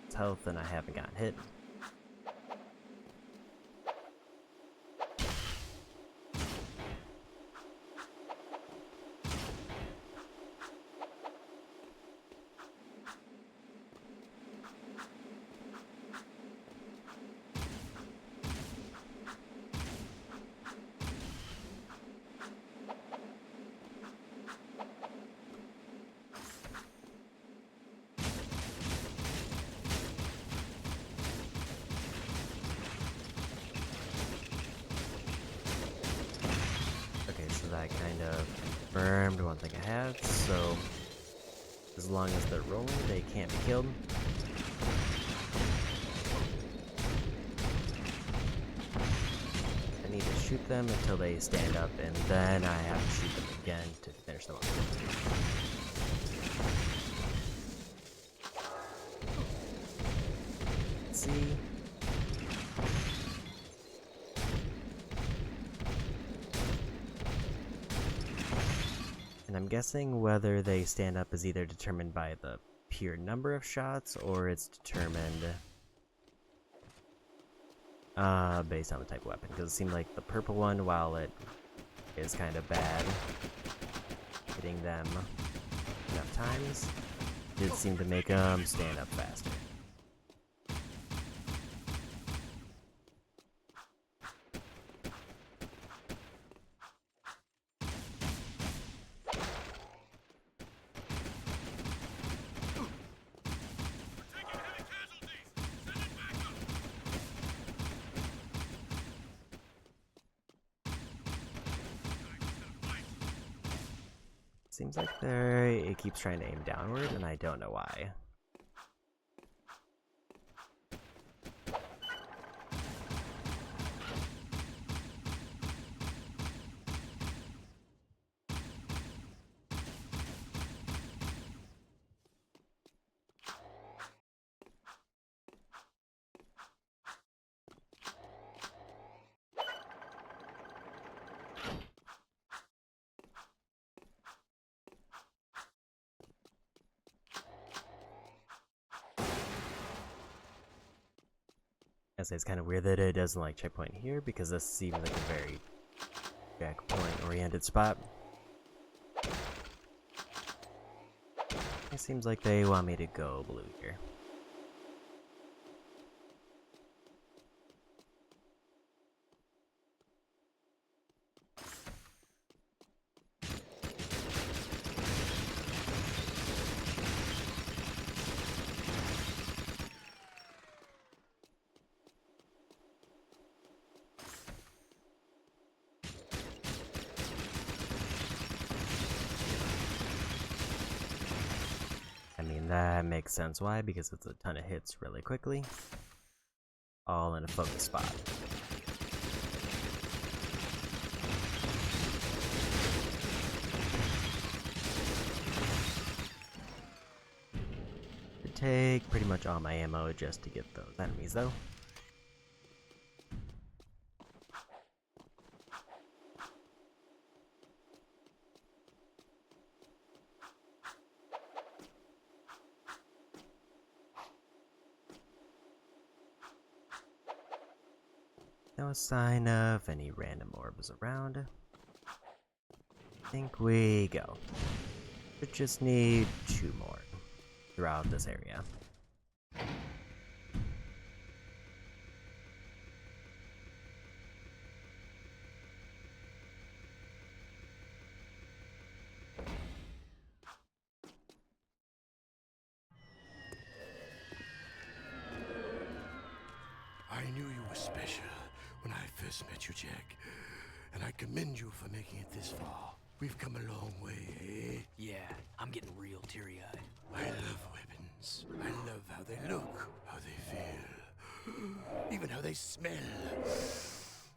It's health and I haven't gotten hit. That kind of confirmed one thing I had, so as long as they're rolling, they can't be killed. I need to shoot them until they stand up, and then I have to shoot them again to finish them off. Let's see. And I'm guessing whether they stand up is either determined by the pure number of shots, or it's determined based on the type of weapon. Because it seemed like the purple one, while it is kind of bad, hitting them enough times, did seem to make them stand up faster. Seems like it keeps trying to aim downward, and I don't know why. I say it's kind of weird that it doesn't like checkpoint here, because this seems like a very checkpoint oriented spot. It seems like they want me to go blue here. That makes sense. Why? Because it's a ton of hits really quickly. All in a focus spot. It'd take pretty much all my ammo just to get those enemies though. No sign of any random orbs around. I think we go. We just need 2 more throughout this area. I knew you were special when I first met you, Jack. And I commend you for making it this far. We've come a long way, eh? Yeah, I'm getting real teary-eyed. I love weapons. I love how they look, how they feel, even how they smell.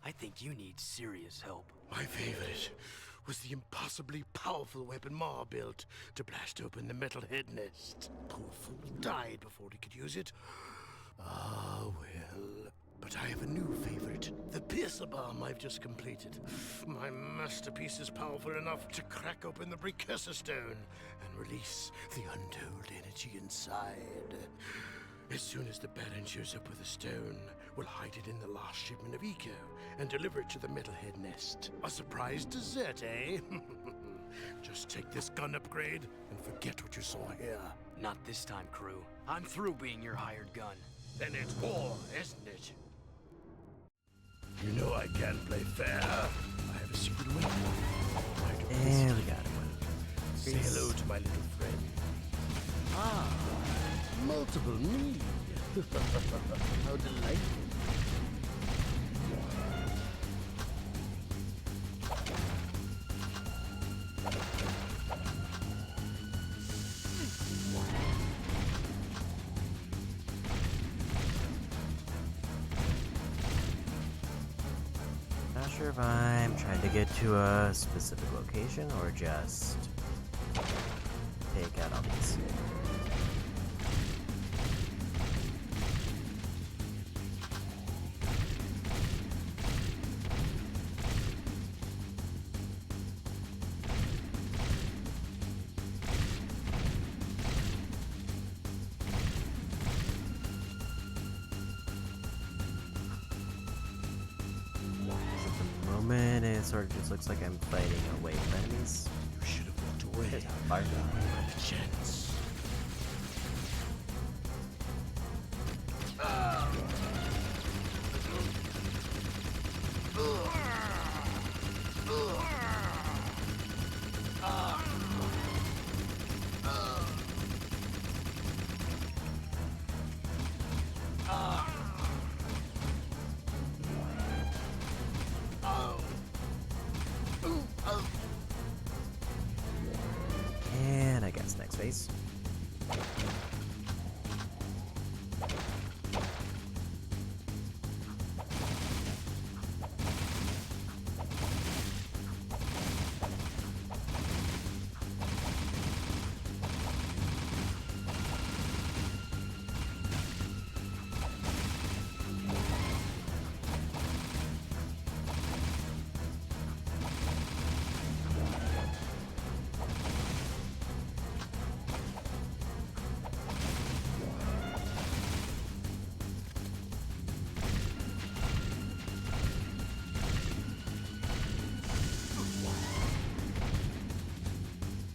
I think you need serious help. My favorite was the impossibly powerful weapon Ma built to blast open the metal head nest. Poor fool died before he could use it. Ah, well. But I have a new favorite, the piercer bomb I've just completed. My masterpiece is powerful enough to crack open the precursor stone and release the untold energy inside. As soon as the Baron shows up with a stone, we'll hide it in the last shipment of Eco and deliver it to the metalhead nest. A surprise dessert, eh? Just take this gun upgrade and forget what you saw here. Not this time, crew. I'm through being your hired gun. Then it's war, isn't it? You know I can't play fair. I have a secret weapon. And we got him. Say hello to my little friend. Ah, multiple me. How delightful. Not sure if I'm trying to get to a specific location or just take out all these. It sort of just looks like I'm fighting a wave of enemies. You should have walked away. Here's how far. You had a chance. And I guess next phase.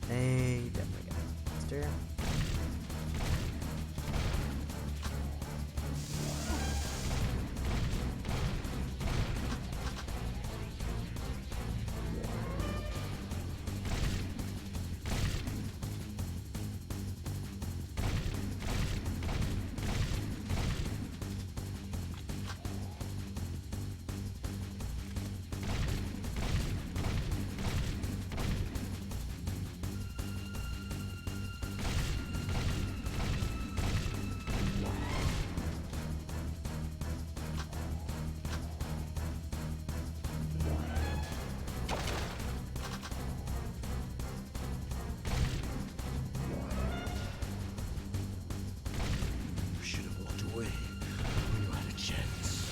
They definitely got a monster. You should have walked away when you had a chance.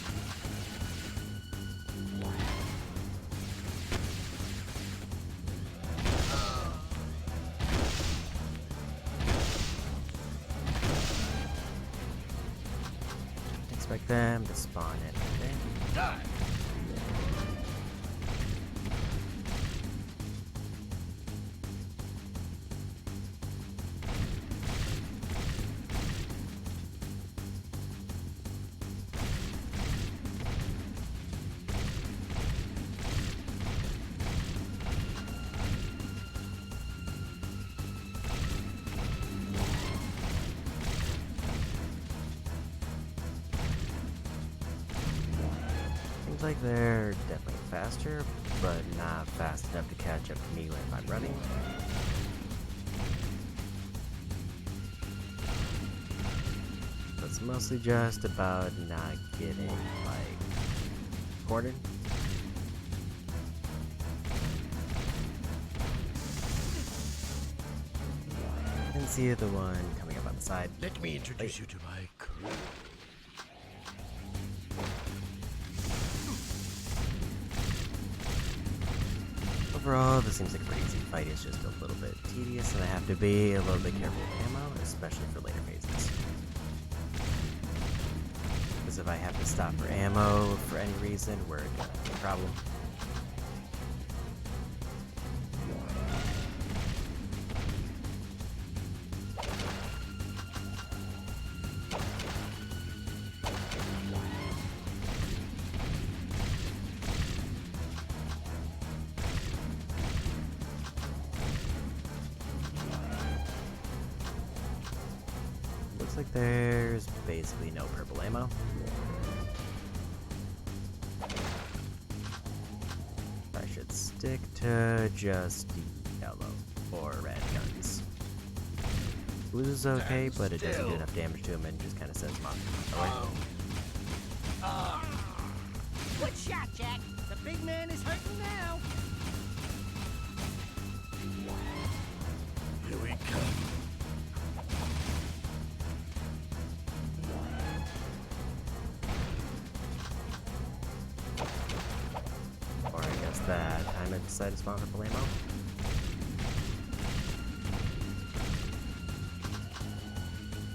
Expect them to spawn anything. Die! Seems like they're definitely faster, but not fast enough to catch up to me when I'm running. So it's mostly just about not getting, like, cornered. see the one coming up on the side. Let me introduce you to my crew. Overall, this seems like a pretty easy fight. It's just a little bit tedious, and I have to be a little bit careful with ammo, especially for later phases. Because if I have to stop for ammo for any reason, we're gonna have a problem. Looks like there's basically no purple ammo. I should stick to just yellow or red guns. Blue is okay, but it doesn't do enough damage to him and just kind of sends him off. Good shot, Jack. The big man is hurting now. Here we come. Or I guess that time I decided to spawn purple ammo.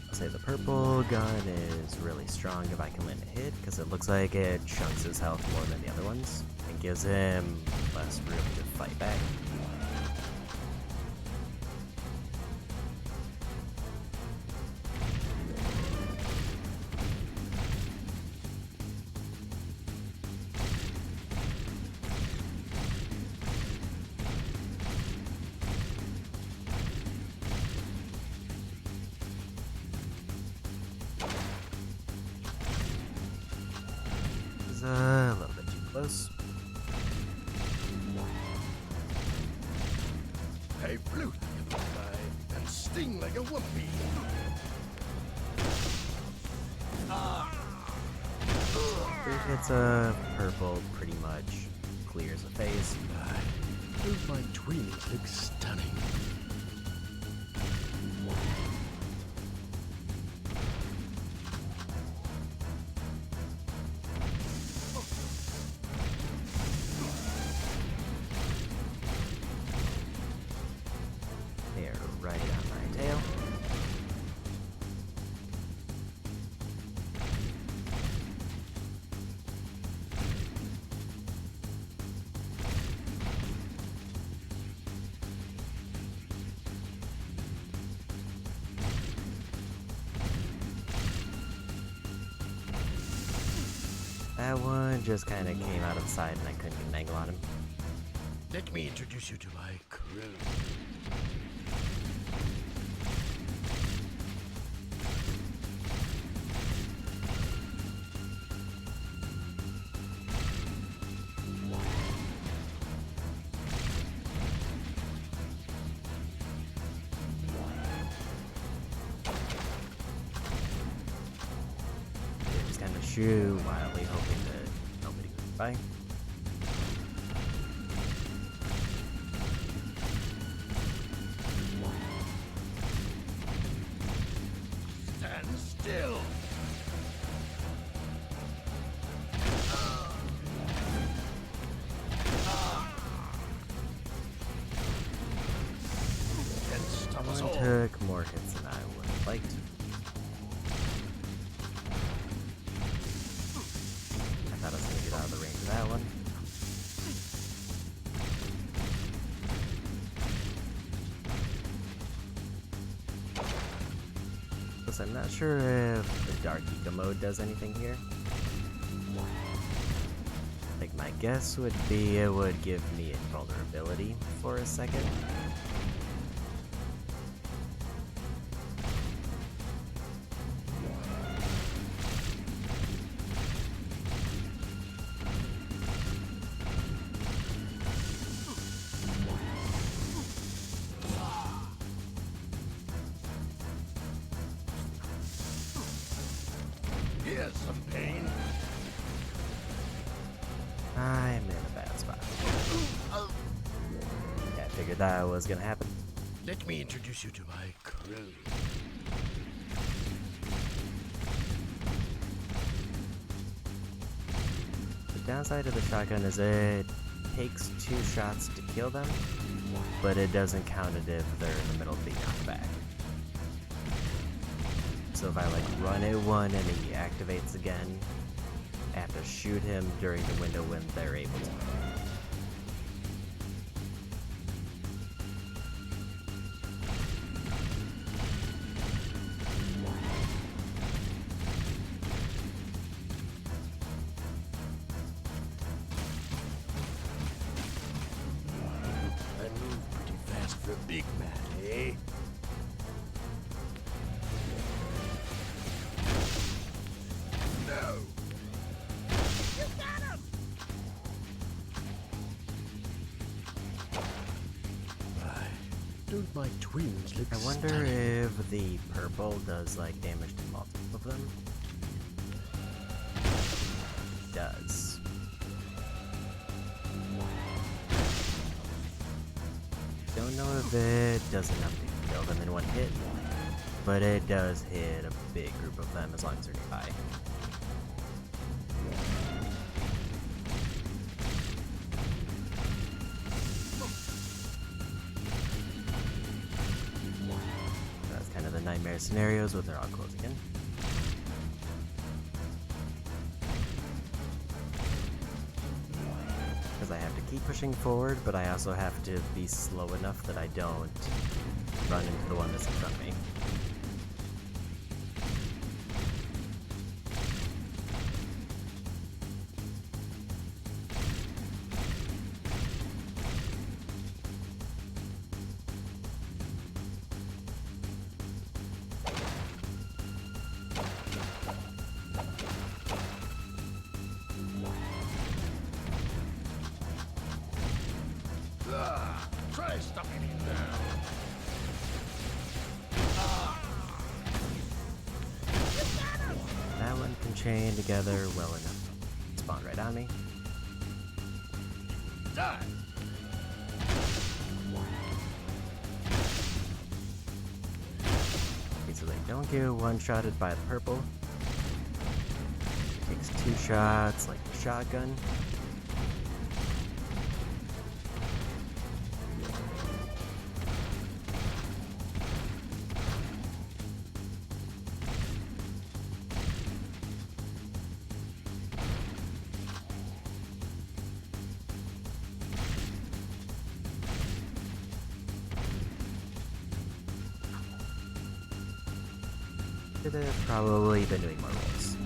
I'll say the purple gun is really strong if I can land a hit, because it looks like it chunks his health more than the other ones, and gives him less room to fight back. A little bit too close. I float like a butterfly and sting like a wumpy. Three hits of purple pretty much clears a phase. Those my twins look stunning. They're right on my tail. That one just kind of came out of the side and I couldn't get an angle on him. Let me introduce you to my crew. Just kind of shoo wildly, hoping that nobody goes by. Stand still. Can stop us One all. took more hits than I would have liked. I thought I was going to get out of the range of that one. Plus, I'm not sure if the Dark Eco mode does anything here. Like, my guess would be it would give me invulnerability for a second. Here's some pain. I'm in a bad spot. Yeah, I figured that was gonna happen. Let me introduce you to my crew. The downside of the shotgun is it takes 2 shots to kill them, but it doesn't count it if they're in the middle of being knocked back. So if I like run at one and he activates again, I have to shoot him during the window when they're able to. I move pretty fast for a big man, eh? No! You got him! Why don't my twins look I wonder stunning? if the purple does like damage to multiple of them. It does. Don't know if it does enough to kill them in one hit, but it does hit a big group of them as long as they're nearby. That's kind of the nightmare scenarios when they're all closing in. Because I have to keep pushing forward, but I also have to be slow enough that I don't run into the one that's in front of me. Try stopping me now. That one can chain together well enough. Spawn right on me. Die! Okay, so they don't get one-shotted by the purple. Takes 2 shots like the shotgun. Should have probably been doing more rolls.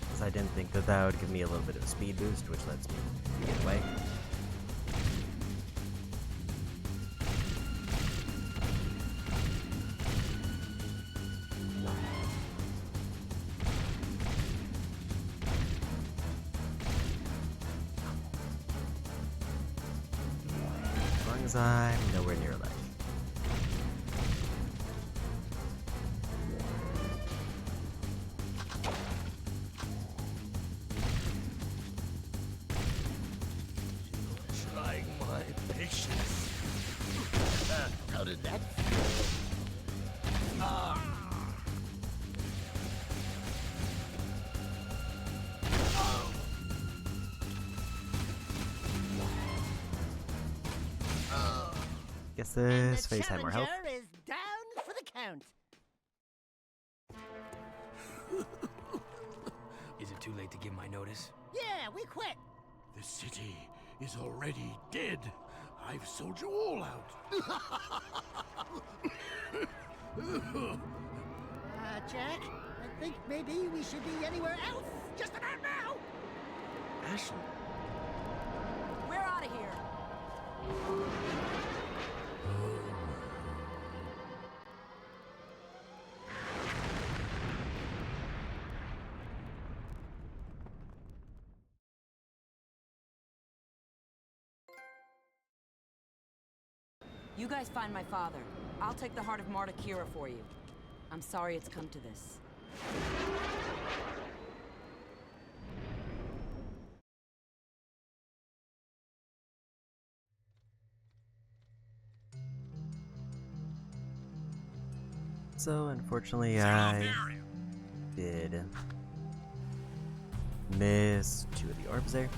Because I didn't think that that would give me a little bit of a speed boost, which lets me get away. As long as I'm nowhere near a ledge. Trying my patience. How did that feel? Guess And this the face had more health. challenger is down for the count. Is it too late to give my notice? Yeah, we quit. The city is already dead. I've sold you all out. Jack, I think maybe we should be anywhere else just about now. Ashley. We're out of here. You guys find my father. I'll take the heart of Marta Kira for you. I'm sorry it's come to this. So, unfortunately, I did miss 2 of the orbs there.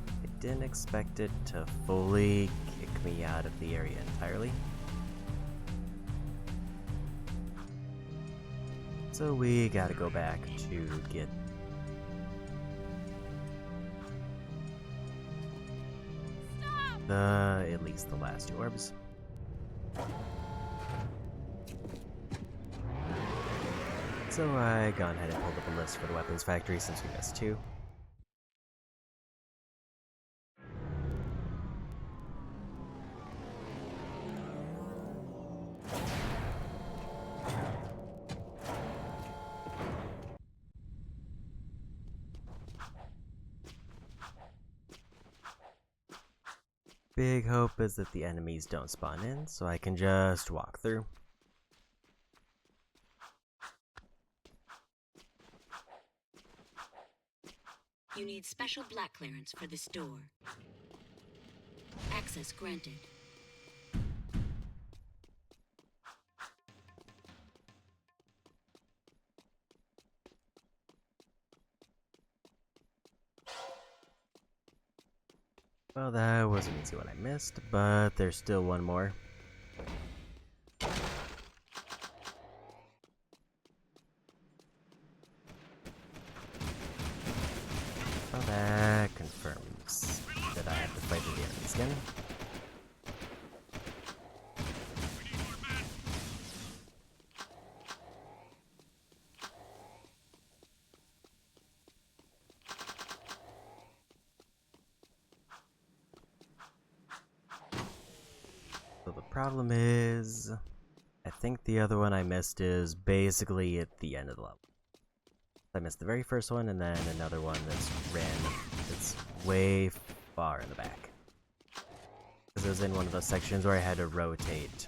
I didn't expect it to fully kick me out of the area entirely. So we gotta go back to get at least the last 2 orbs. So I gone ahead and pulled up a list for the weapons factory since we missed 2. Big hope is that the enemies don't spawn in, so I can just walk through. You need special black clearance for this door. Access granted. Well, that was an easy one I missed, but there's still one more. Well, that confirms that I have to fight the enemies again. So the problem is, I think the other one I missed is basically at the end of the level. I missed the very first one, and then another one that's random. It's way far in the back. Because it was in one of those sections where I had to rotate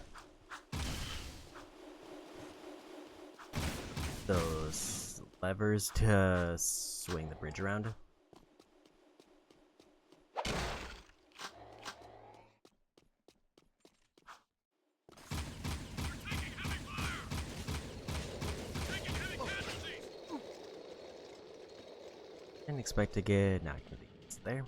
those levers to swing the bridge around. Didn't expect to get knocked into the there.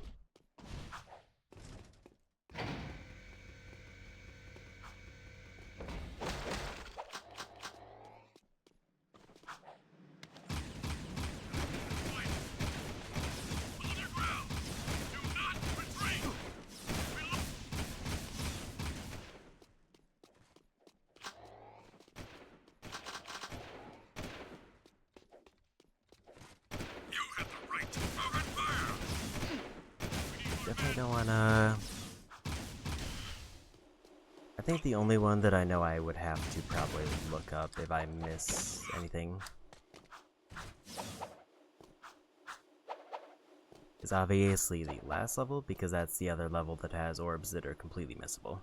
Definitely don't wanna... I think the only one that I know I would have to probably look up if I miss anything is obviously the last level, because that's the other level that has orbs that are completely missable.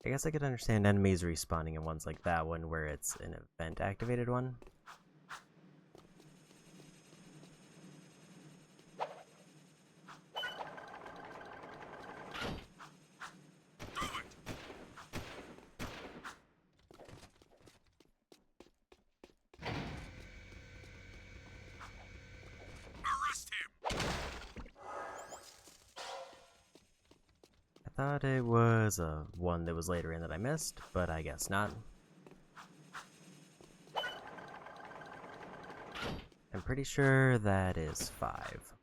I guess I could understand enemies respawning in ones like that one where it's an event activated one. I thought it was one that was later in that I missed, but I guess not. I'm pretty sure that is 5.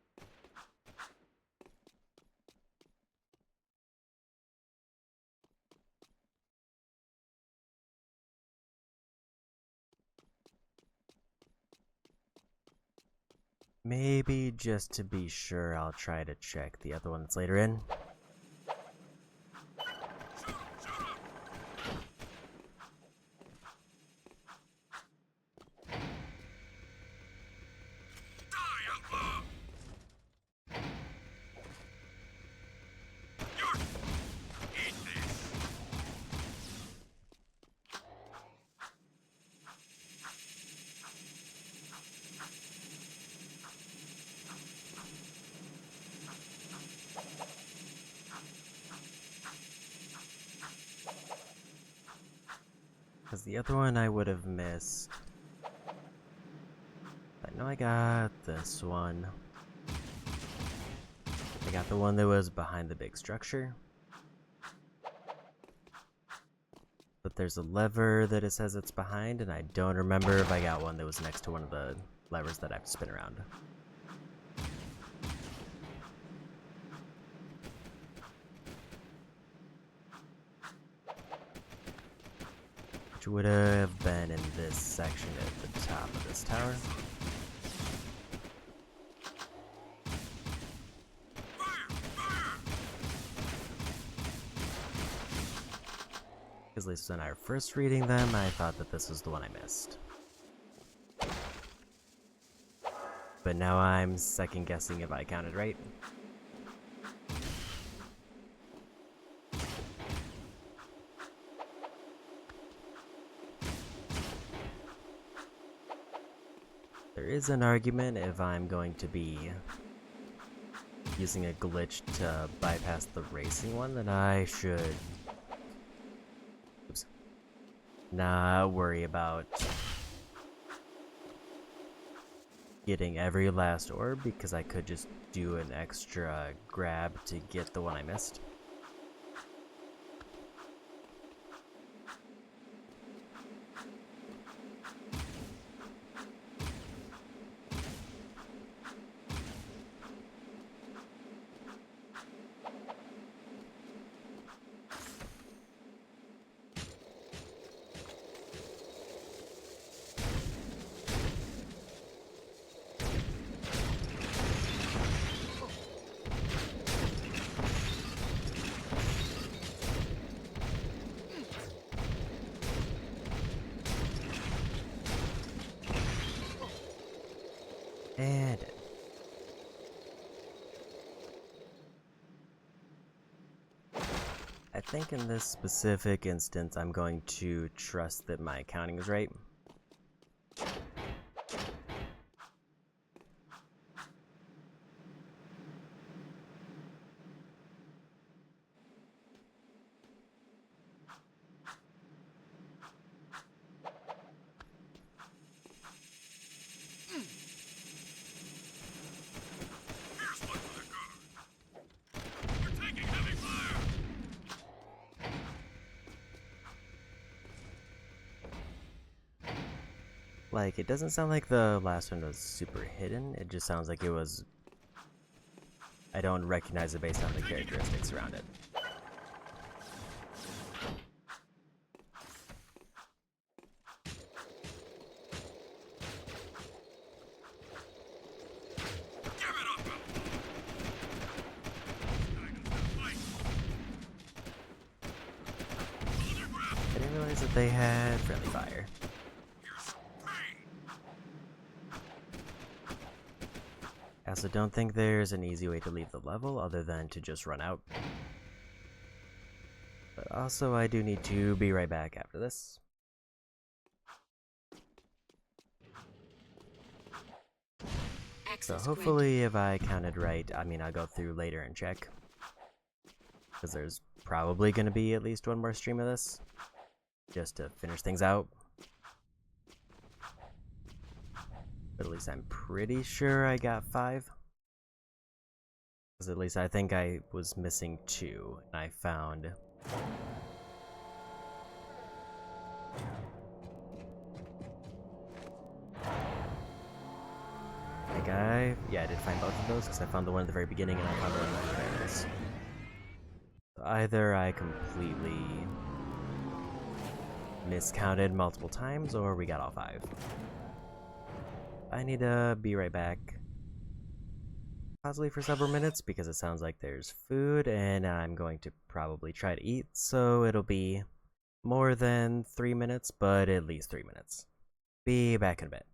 Maybe just to be sure, I'll try to check the other one that's later in. Because the other one I would have missed. I know I got this one. I got the one that was behind the big structure. But there's a lever that it says it's behind, and I don't remember if I got one that was next to one of the levers that I have to spin around. Which would have been in this section at the top of this tower. At least when I was first reading them, I thought that this was the one I missed. But now I'm second guessing if I counted right. There is an argument if I'm going to be using a glitch to bypass the racing one, then I should not worry about getting every last orb, because I could just do an extra grab to get the one I missed. And I think in this specific instance, I'm going to trust that my counting is right. Like, it doesn't sound like the last one was super hidden, it just sounds like it was... I don't recognize it based on the characteristics around it. I didn't realize that they had friendly fire. I also don't think there's an easy way to leave the level other than to just run out. But also, I do need to be right back after this. So hopefully if I counted right, I mean I'll go through later and check. Because there's probably going to be at least one more stream of this. Just to finish things out. But at least I'm pretty sure I got 5. Because at least I think I was missing 2, and I found... yeah, I did find both of those, because I found the one at the very beginning, and I found the one at the very end. So either I completely miscounted multiple times, or we got all 5. I need to be right back. Possibly for several minutes, because it sounds like there's food, and I'm going to probably try to eat, so it'll be more than 3 minutes, but at least 3 minutes. Be back in a bit.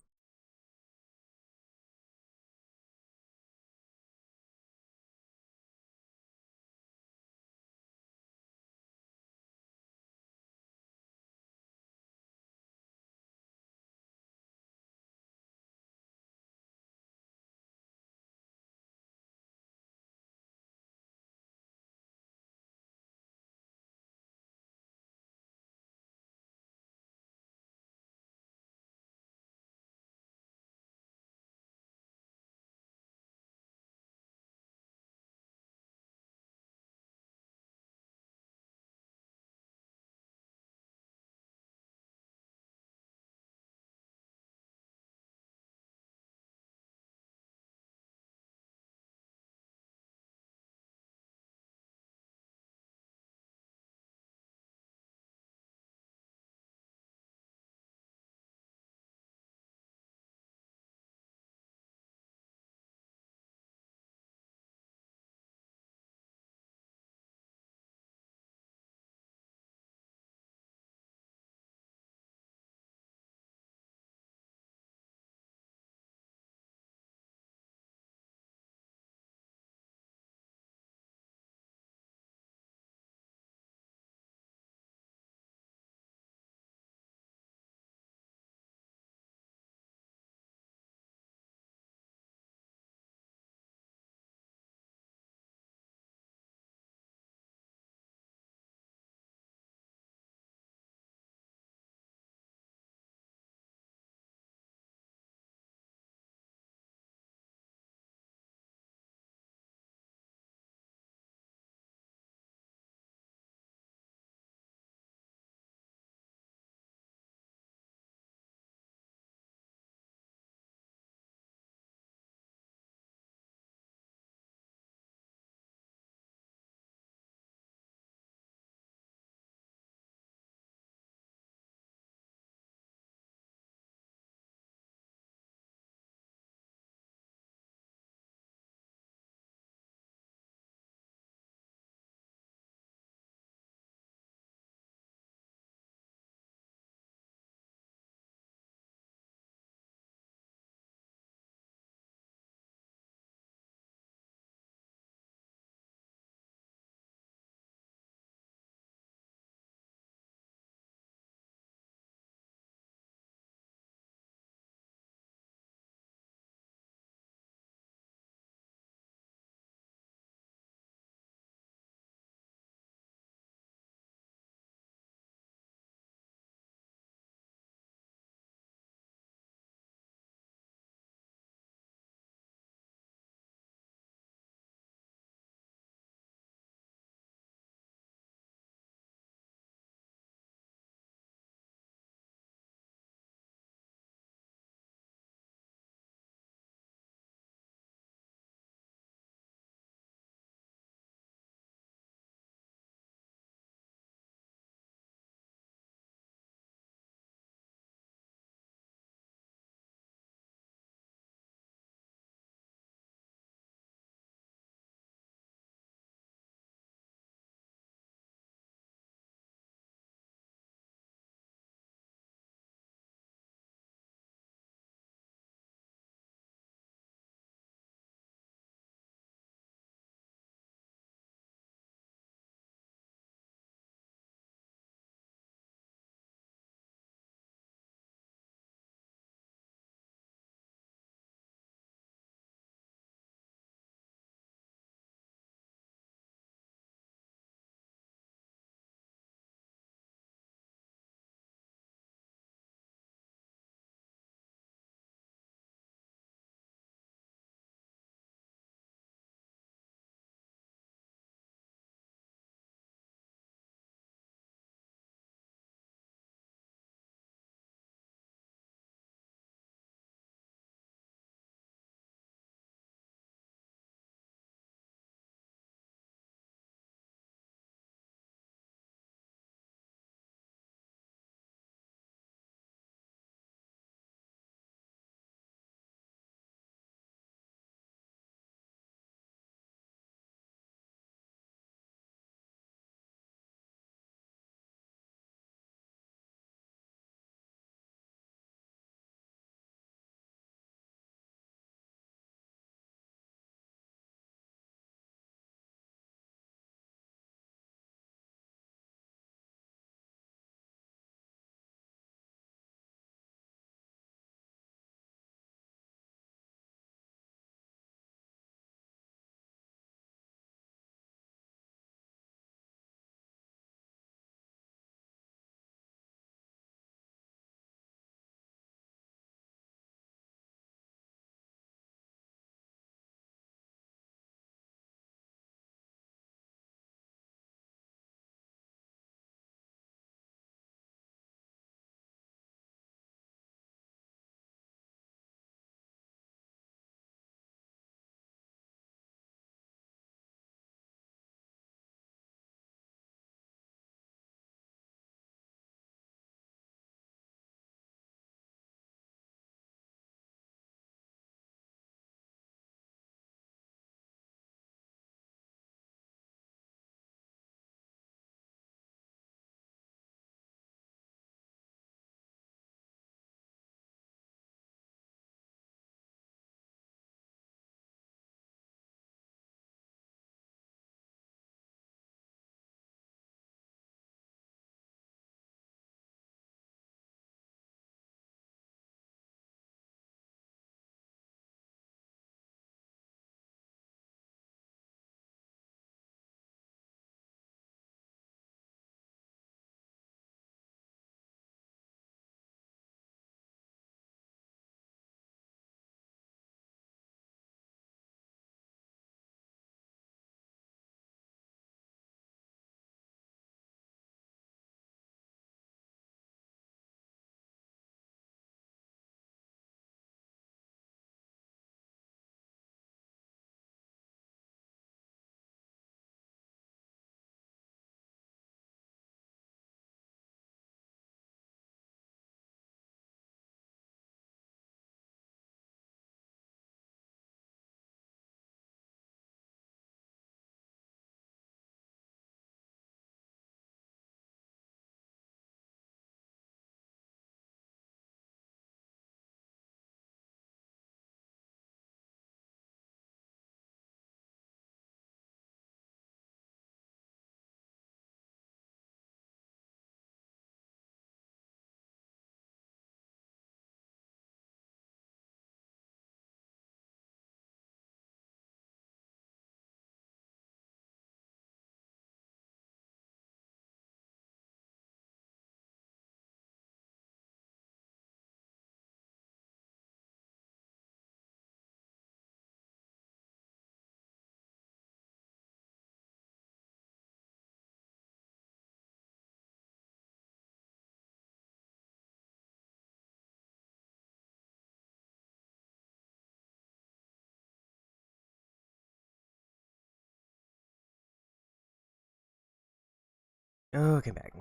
Okay, back.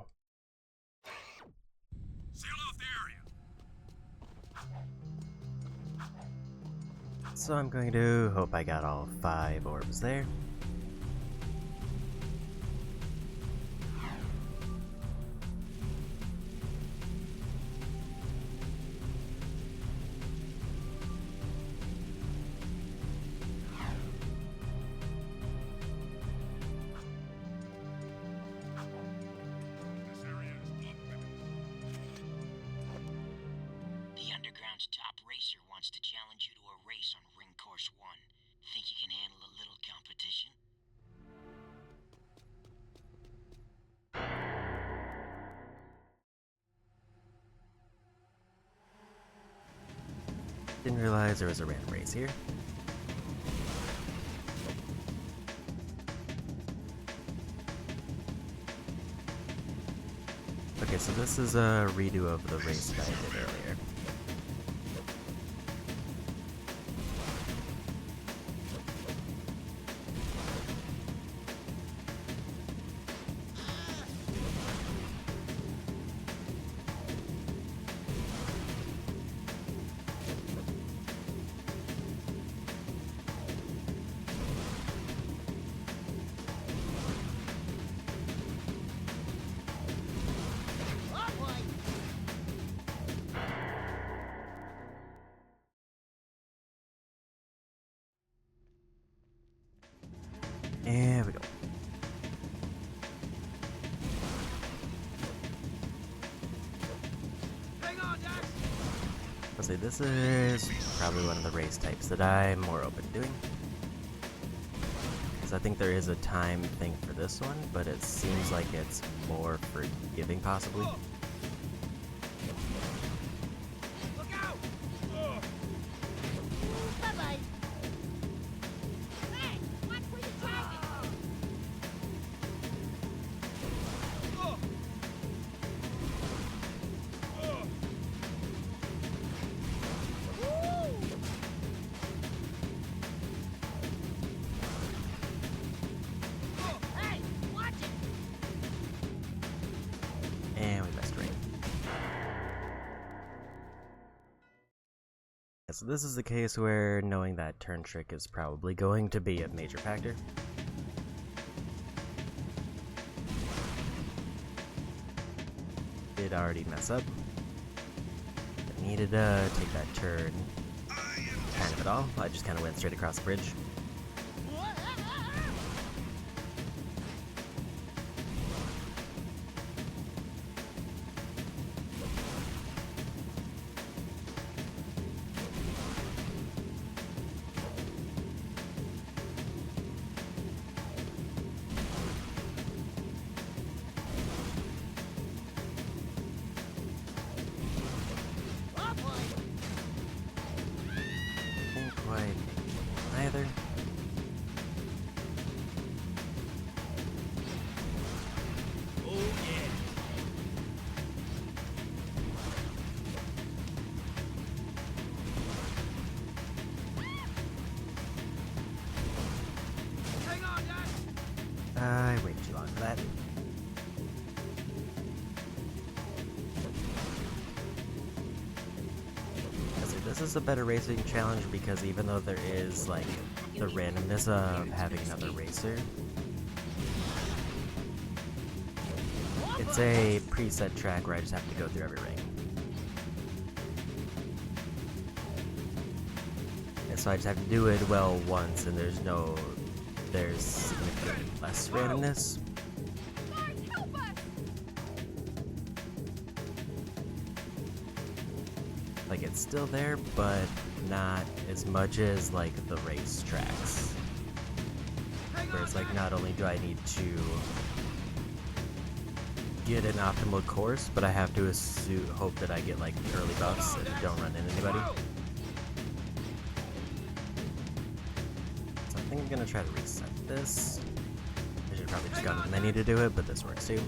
Seal off the area. So I'm going to hope I got all 5 orbs there. This area is off limits. The Underground's top racer wants to challenge you to a race on Ring Course 1. Think you can handle a little competition? Didn't realize there was a random race here. Okay, so this is a redo of the race that I did earlier. Oh boy! There we go. Hang on, Dax! I'll say this is probably one of the race types that I'm more open to doing. Because I think there is a time thing for this one, but it seems like it's more forgiving possibly. Look out! Bye-bye. Hey, watch where you're driving. Hey, watch it. And we missed right. Yeah, so this is the case where knowing that turn trick is probably going to be a major factor. Did already mess up. I needed to take that turn kind of at all. I just kind of went straight across the bridge. Oh boy! Didn't quite make it either. Oh, yeah. Hang on, Dax! I waited too long for that. So this is a better racing challenge because even though there is like the randomness of having another racer, it's a preset track where I just have to go through every ring. And so I just have to do it well once, and there's significantly less randomness. Like, it's still there, but not as much as like the race tracks. Where it's like, not only do I need to get an optimal course, but I have to hope that I get like early buffs and don't run into anybody. So I think I'm gonna try to reset this. I should probably just go to the menu to do it, but this works too.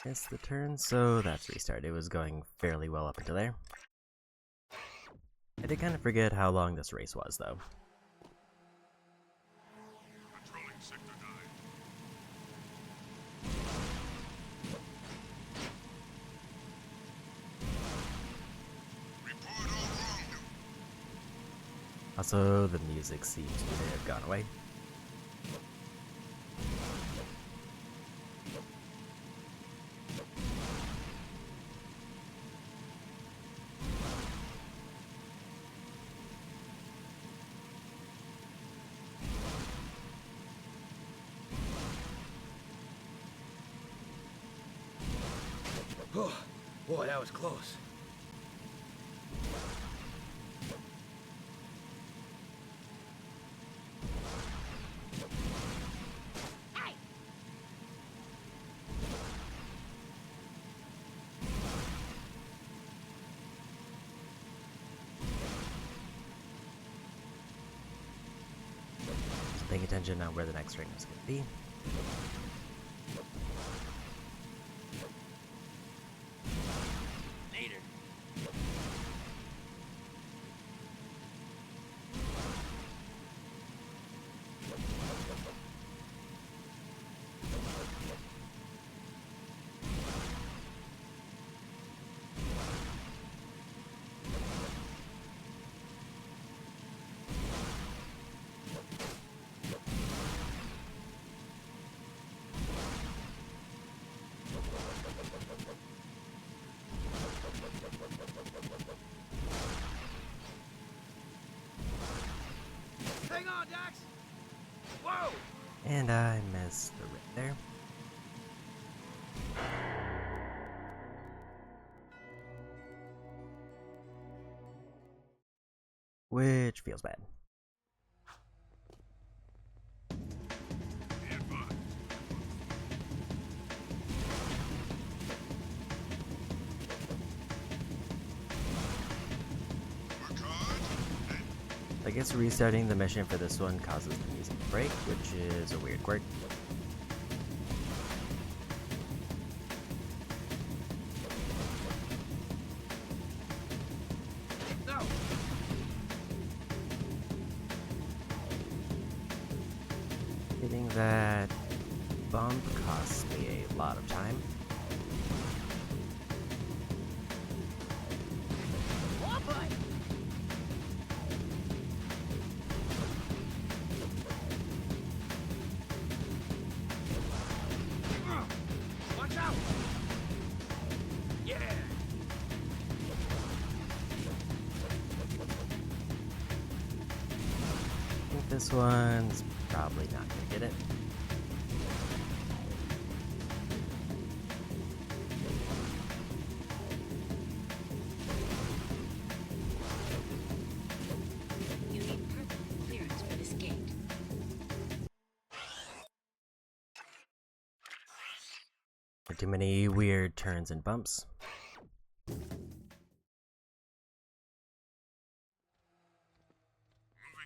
Missed the turn, so that's restart. It was going fairly well up until there. I did kind of forget how long this race was, though. Patrolling Sector 9. Report all wrong. Also, the music seems to have gone away. Oh, boy, that was close. Just paying attention on where the next ring is going to be. Later. Hang on, Dax! Whoa! And I missed the ring there. Which feels bad. Be advised. Work hard and I guess restarting the mission for this one causes the music to break, which is a weird quirk. No! Hitting that bump costs me a lot of time. Oh boy! Watch out! Yeah! I think this one's probably not gonna get it. You need purple clearance for this gate. There are too many weird turns and bumps.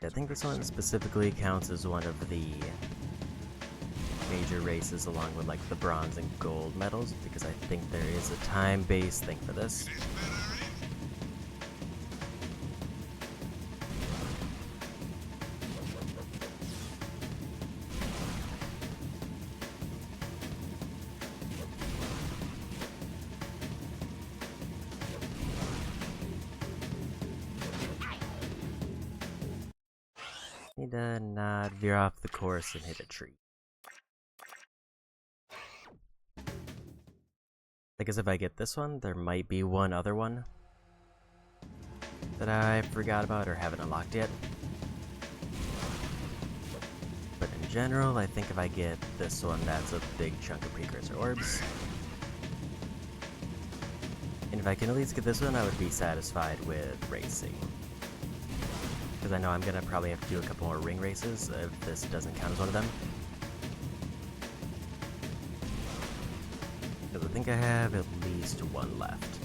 I think this one specifically counts as one of the major races along with like the bronze and gold medals because I think there is a time-based thing for this. Need to not veer off the course and hit a tree. I guess if I get this one, there might be one other one that I forgot about or haven't unlocked yet. But in general, I think if I get this one, that's a big chunk of precursor orbs. And if I can at least get this one, I would be satisfied with racing. Because I know I'm gonna probably have to do a couple more ring races if this doesn't count as one of them. Because I think I have at least one left.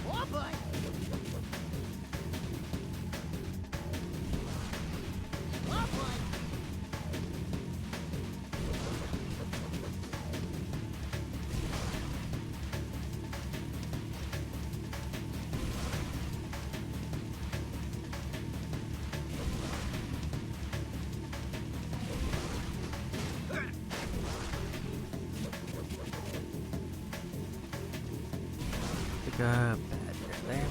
Oh boy! like a bad turn there.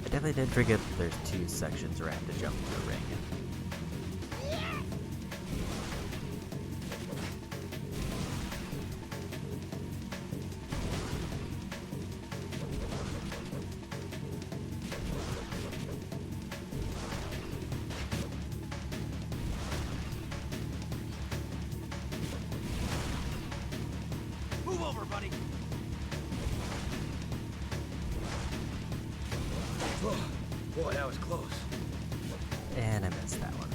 I definitely did forget that there's 2 sections where I have to jump through a ring. Move over, buddy. Boy, that was close. And I missed that one.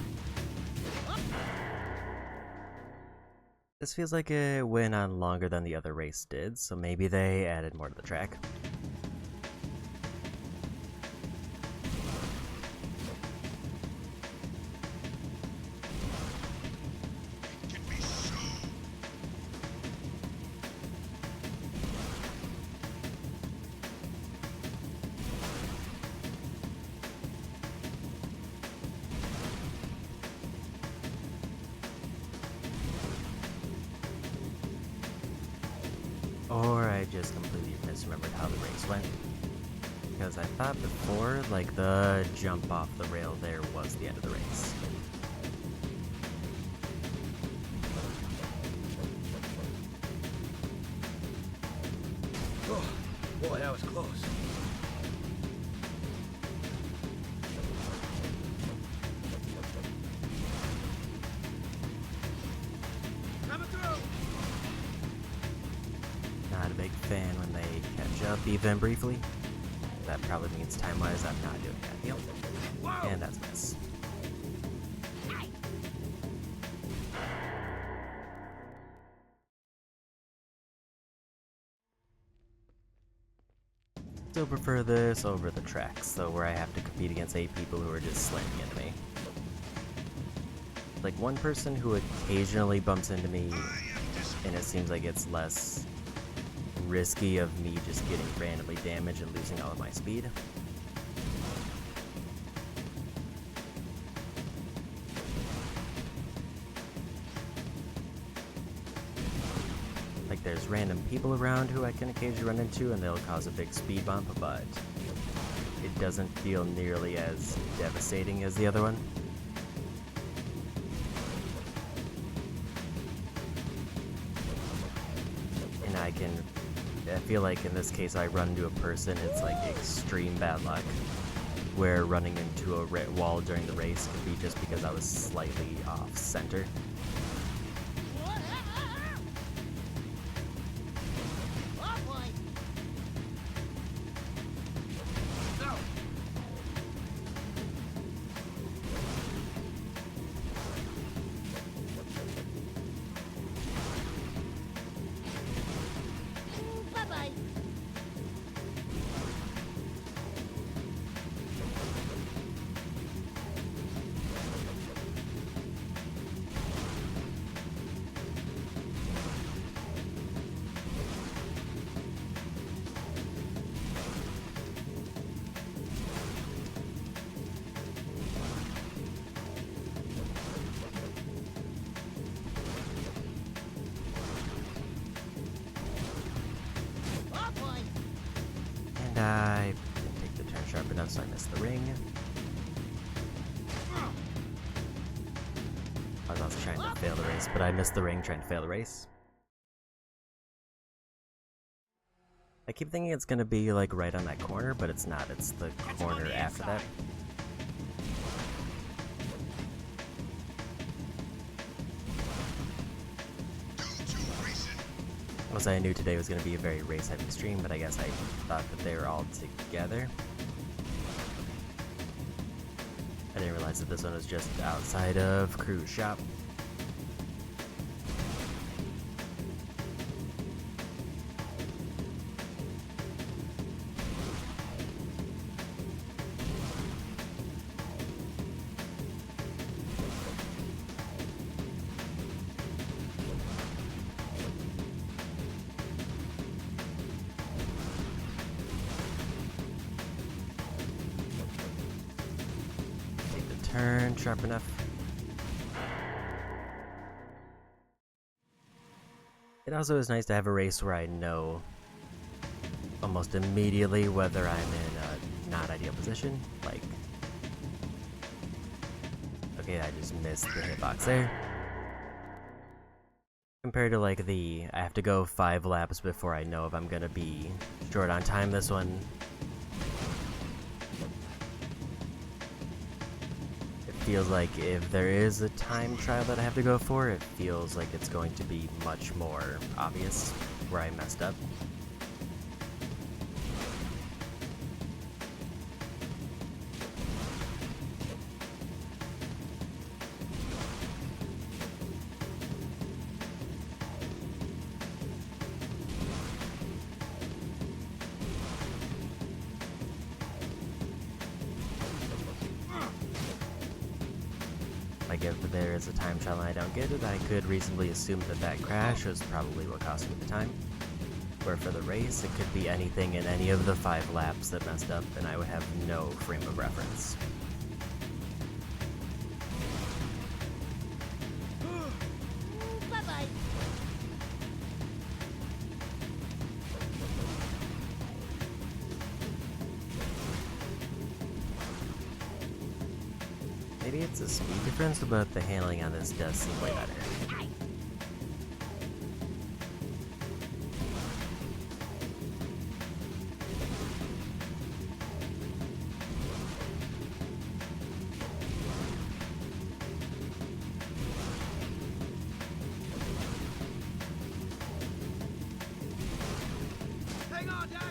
This feels like it went on longer than the other race did, so maybe they added more to the track. Or I just completely misremembered how the race went. Because I thought before, like, the jump off the rail there was the end of the race. Oh, boy, that was close. Coming through. Not a big fan when they catch up, even briefly. That probably means time-wise I'm not doing that. Yep. And that's a miss. Still prefer this over the tracks, though, where I have to compete against 8 people who are just slamming into me. Like, one person who occasionally bumps into me, and it seems like it's less risky of me just getting randomly damaged and losing all of my speed. Like, there's random people around who I can occasionally run into and they'll cause a big speed bump, but it doesn't feel nearly as devastating as the other one. And I feel like in this case I run into a person, it's like extreme bad luck, where running into a wall during the race could be just because I was slightly off center. And I didn't take the turn sharp enough, so I missed the ring. I was also trying to fail the race, but I missed the ring trying to fail the race. I keep thinking it's gonna be like right on that corner, but it's not. It's the corner after that. I knew today was going to be a very race-heavy stream, but I guess I thought that they were all together. I didn't realize that this one was just outside of Crew's shop. turn sharp enough. It also is nice to have a race where I know almost immediately whether I'm in a not ideal position. Like, okay, I just missed the hitbox there. Compared to like I have to go 5 laps before I know if I'm gonna be short on time. This one, it feels like if there is a time trial that I have to go for, it feels like it's going to be much more obvious where I messed up. Like if there is a time trial and I don't get it, I could reasonably assume that that crash was probably what cost me the time. Where for the race, it could be anything in any of the 5 laps that messed up, and I would have no frame of reference. Bye-bye. Maybe it's a speed difference, but the handling on this does seem way better. Hang on, Dax!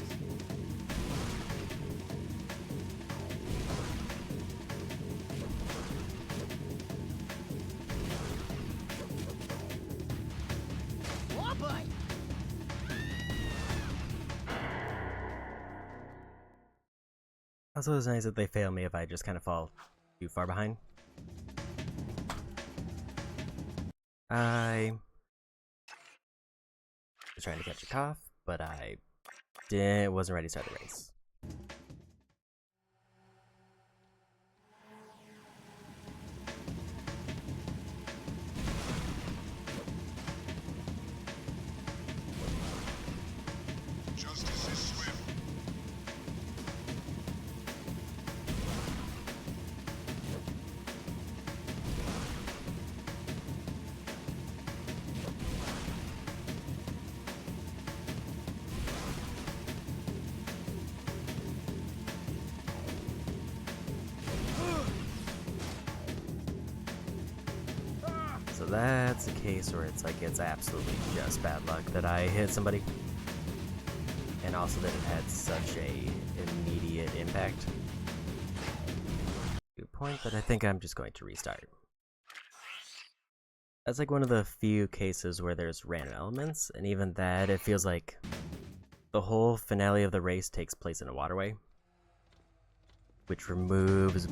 Oh boy. Also, it's nice that they fail me if I just kind of fall too far behind. I was trying to catch a cough, but I wasn't ready to start the race. Justice is swift. So that's a case where it's like it's absolutely just bad luck that I hit somebody. And also that it had such a immediate impact. To a point that I think I'm just going to restart. That's like one of the few cases where there's random elements, and even that, it feels like the whole finale of the race takes place in a waterway, which removes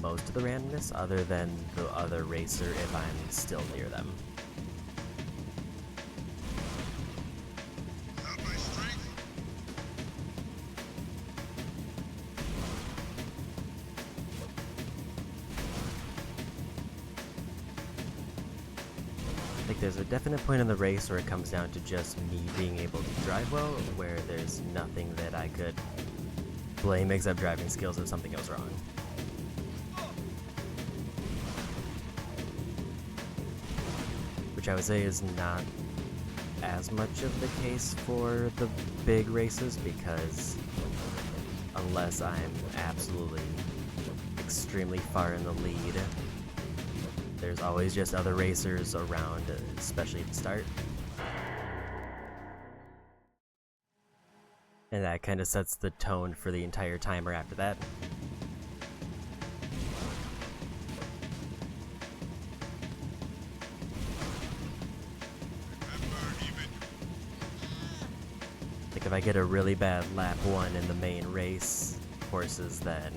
most of the randomness other than the other racer if I'm still near them. Not my strength. Like there's a definite point in the race where it comes down to just me being able to drive well, where there's nothing that I could blame except driving skills if something goes wrong. Which I would say is not as much of the case for the big races, because unless I'm absolutely extremely far in the lead, there's always just other racers around, especially at the start. And that kind of sets the tone for the entire timer after that. Like if I get a really bad lap 1 in the main race courses, then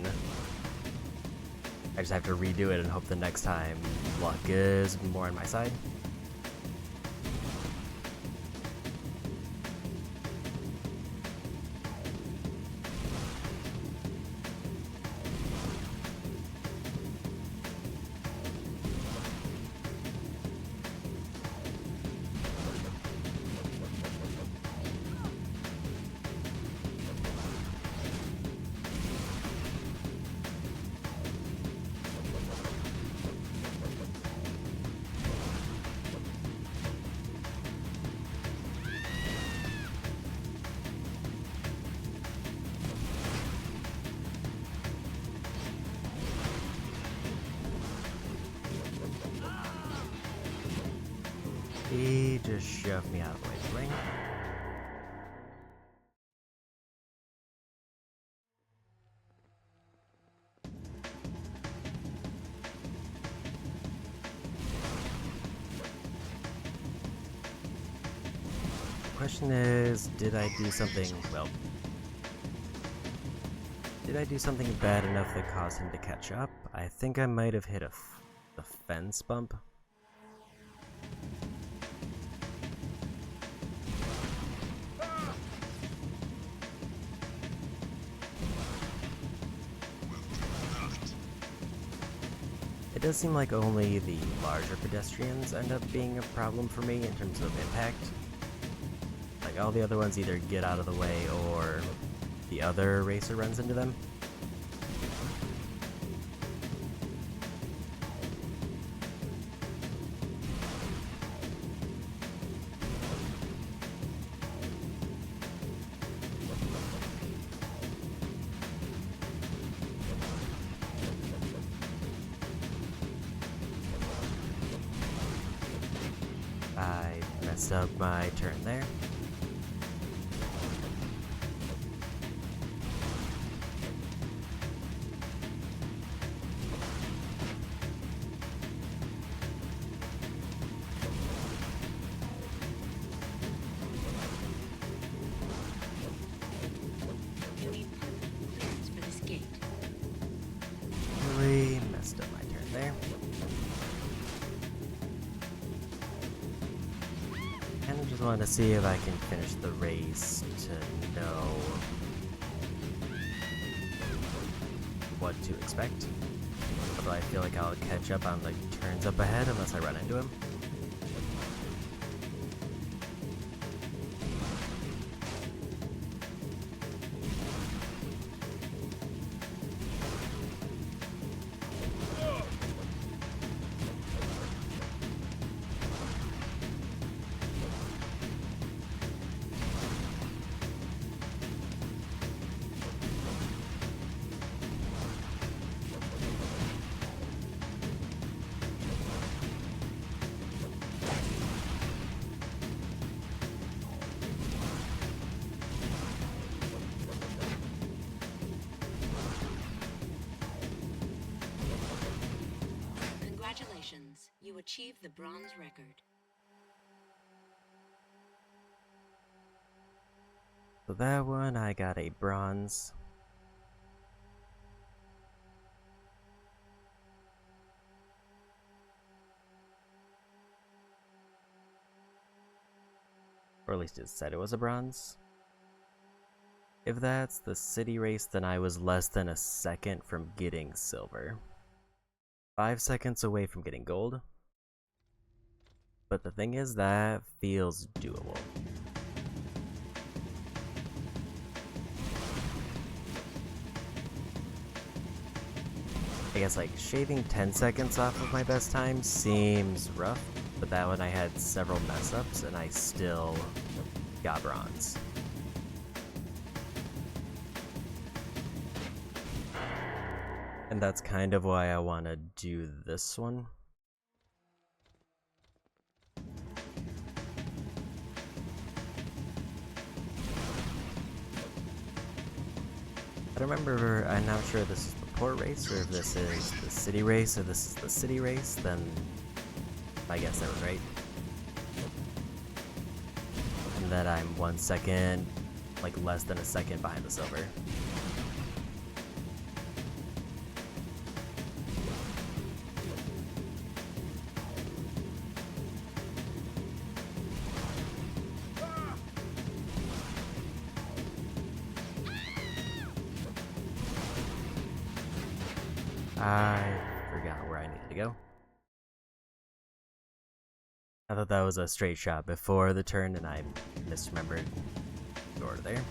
I just have to redo it and hope the next time luck is more on my side. just shove me out of the way of the ring. The question is, did I do something, well, did I do something bad enough that caused him to catch up? I think I might have hit a fence bump. It does seem like only the larger pedestrians end up being a problem for me in terms of impact. Like, all the other ones either get out of the way or the other racer runs into them. I messed up my turn there. You need clearance for this gate. Really messed up my turn there. And I just wanted to see if I can finish the race to know what to expect. Although I feel like I'll catch up on the turns up ahead unless I run into him. Congratulations, you achieved the bronze record. So that one, I got a bronze. Or at least it said it was a bronze. If that's the city race, then I was less than a second from getting silver. 5 seconds away from getting gold. But the thing is, that feels doable. I guess like shaving 10 seconds off of my best time seems rough, but that one I had several mess ups and I still got bronze. And that's kind of why I want to do this one. I don't remember, I'm not sure if this is the port race or if this is the city race. If this is the city race, then I guess that was right. And that I'm 1 second, like less than a second behind the silver. I forgot where I needed to go. I thought that was a straight shot before the turn and I misremembered the order there.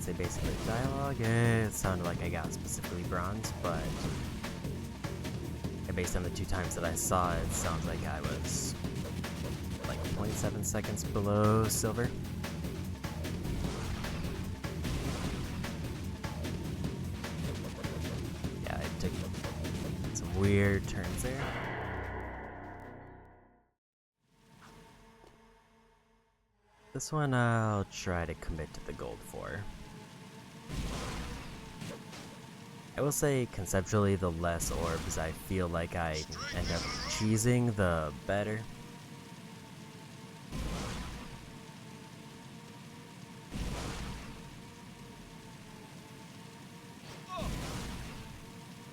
I'd say basically dialogue, it sounded like I got specifically bronze, but based on the 2 times that I saw it, sounds like I was like 0.7 seconds below silver. Yeah, I took some weird turns there. This one I'll try to commit to the gold for. I will say, conceptually, the less orbs I feel like I end up cheesing, the better.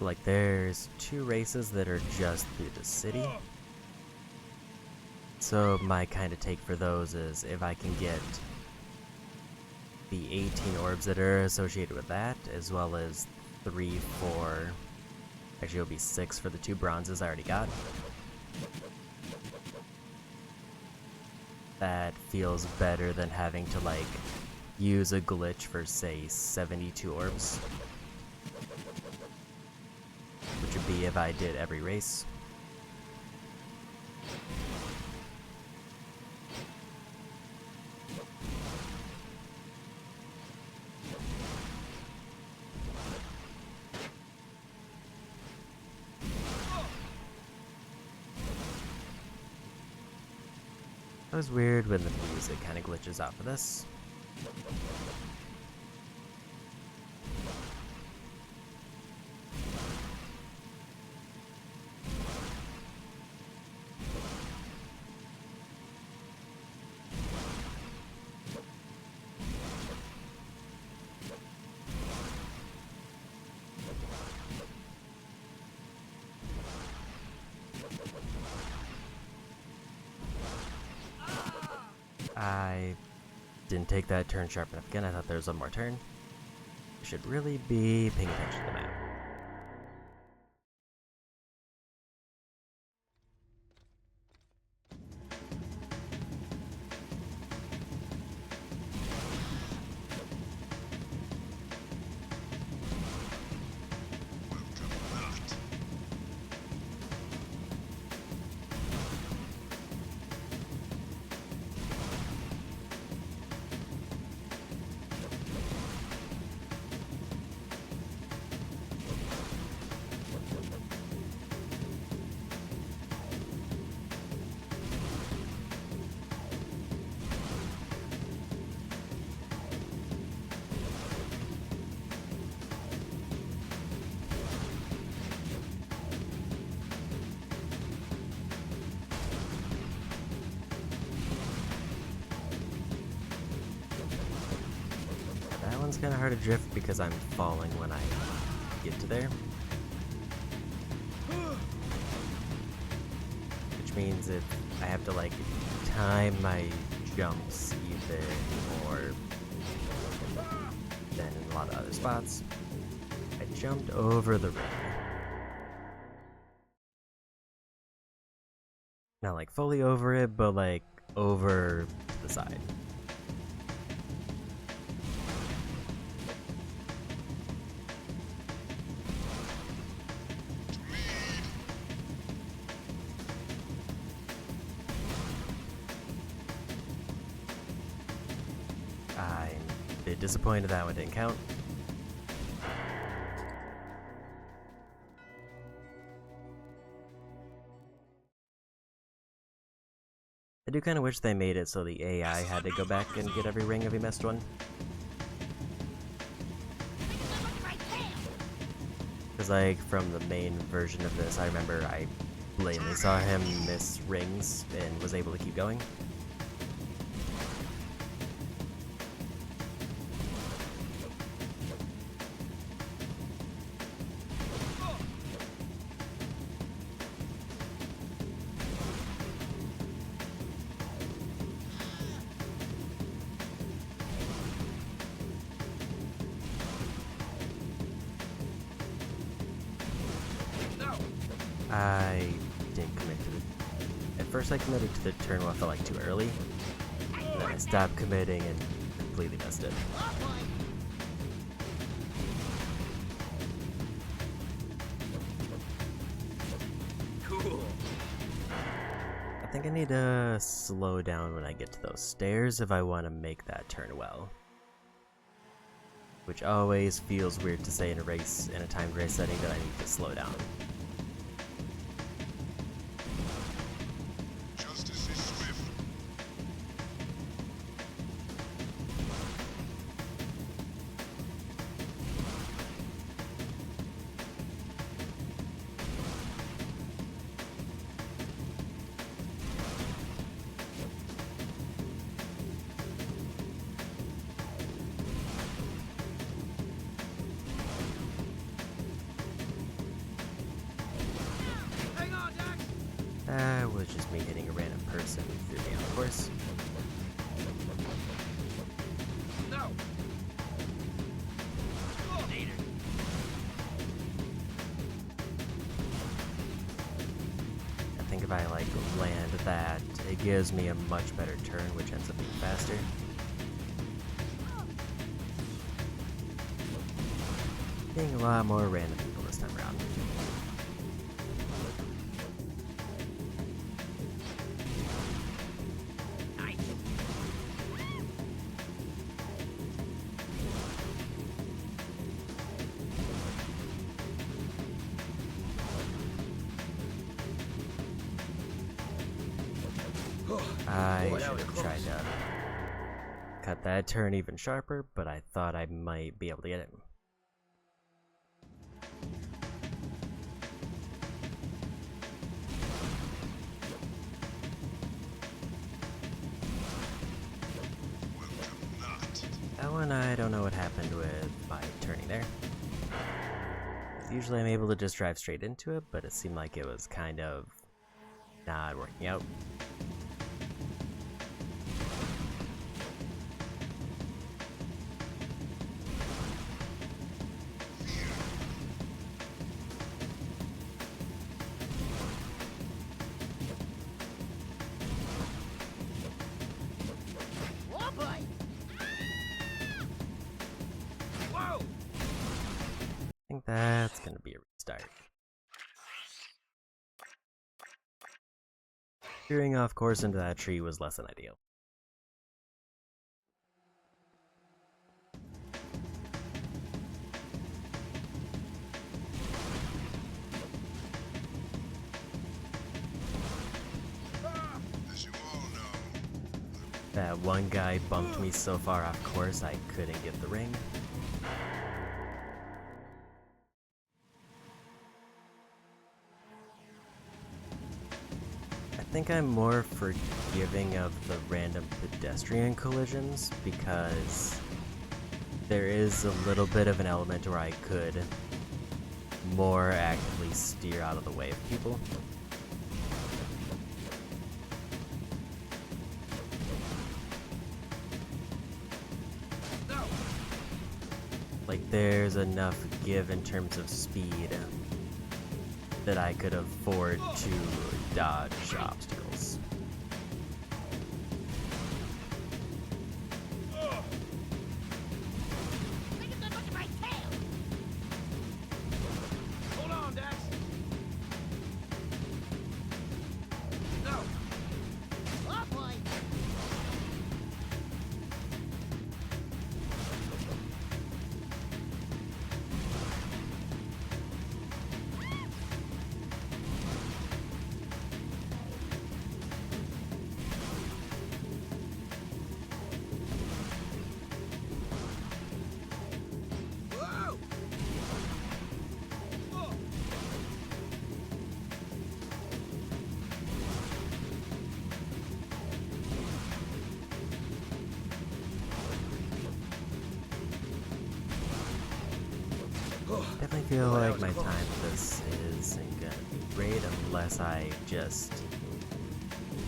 Like, there's 2 races that are just through the city. So my kind of take for those is if I can get the 18 orbs that are associated with that, as well as 3, 4, actually it'll be 6 for the 2 bronzes I already got. That feels better than having to like use a glitch for say 72 orbs. Which would be if I did every race. It was weird when the music kind of glitches off of this. I didn't take that turn sharp enough again. I thought there was one more turn. I should really be paying attention to the map. It's kind of hard to drift because I'm falling when I get to there. Which means if I have to like time my jumps even more than in a lot of other spots. I jumped over the ring. Not like fully over it, but like over the side. I'm a bit disappointed that one didn't count. I do kind of wish they made it so the AI had to go back and get every ring if he missed one. Because like from the main version of this, I remember I blatantly saw him miss rings and was able to keep going. I didn't commit to the... At first I committed to the turn where I felt like too early. And then I stopped committing and completely missed it. think I need to slow down when I get to those stairs if I want to make that turn well. Which always feels weird to say in a timed race setting that I need to slow down. Justice is swift. That was just me hitting a random person who threw me on the course. No. I think if I like land that, it gives me a much better turn, which ends up being faster. Getting a lot more random people this time around. I should have tried to cut that turn even sharper, but I thought I might be able to get it. That one, I don't know what happened with my turning there. Usually I'm able to just drive straight into it, but it seemed like it was kind of not working out. Oh boy! Whoa! I think that's gonna be a restart. Veering off course into that tree was less than ideal. As you all know, That one guy bumped me so far off course I couldn't get the ring. I think I'm more forgiving of the random pedestrian collisions because there is a little bit of an element where I could more actively steer out of the way of people. Like, there's enough give in terms of speed that I could afford to dodge obstacles. Look at the look at my tail! Hold on, Dax. No. Oh boy! Whoa! Definitely feel like my time with this isn't gonna be great unless I just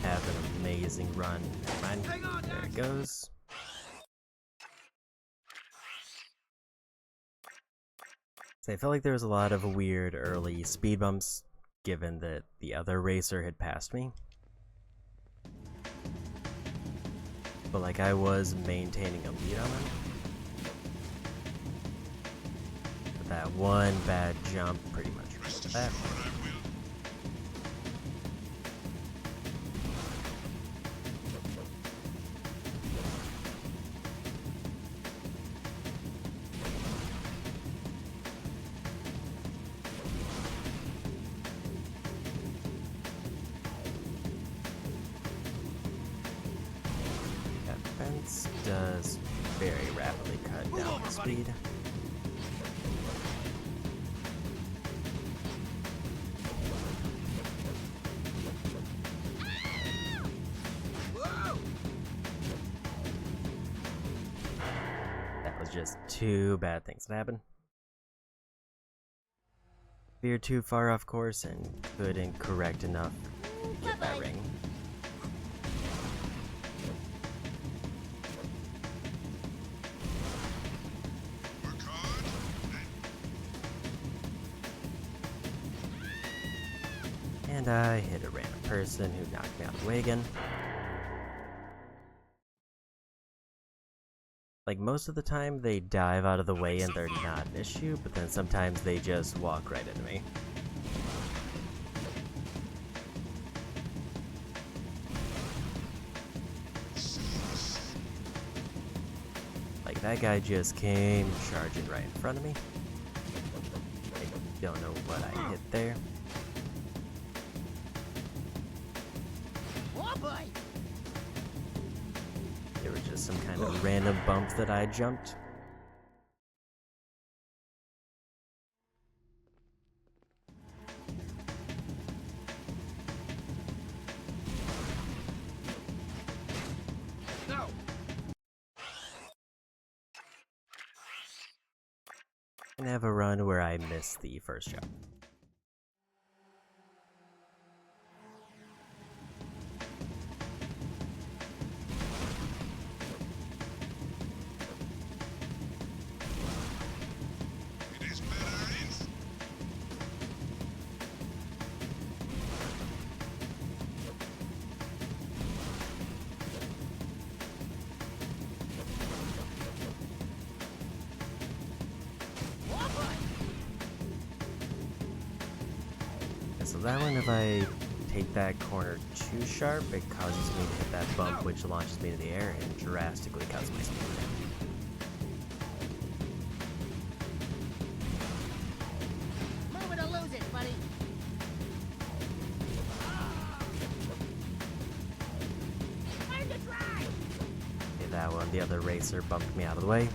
have an amazing run. Never mind. Hang on, There it Dax. goes. So I felt like there was a lot of weird early speed bumps given that the other racer had passed me. But like I was maintaining a lead on him. But that one bad jump pretty much rest ruined that. assured I will. does very rapidly cut down the speed. That was just two bad things that happened. Veered too far off course and couldn't correct enough to get that ring. And I hit a random person who knocked me out of the way again. Like, most of the time they dive out of the way and they're not an issue, but then sometimes they just walk right into me. Like, that guy just came charging right in front of me. I don't know what I hit there. Oh boy! There were just some kind of random bumps that I jumped. No! And have a run where I missed the first jump. So that one, if I take that corner too sharp, it causes me to hit that bump, which launches me to the air and drastically cuts my speed. Move it or lose it, buddy! Time to try! Okay, that one, the other racer bumped me out of the way.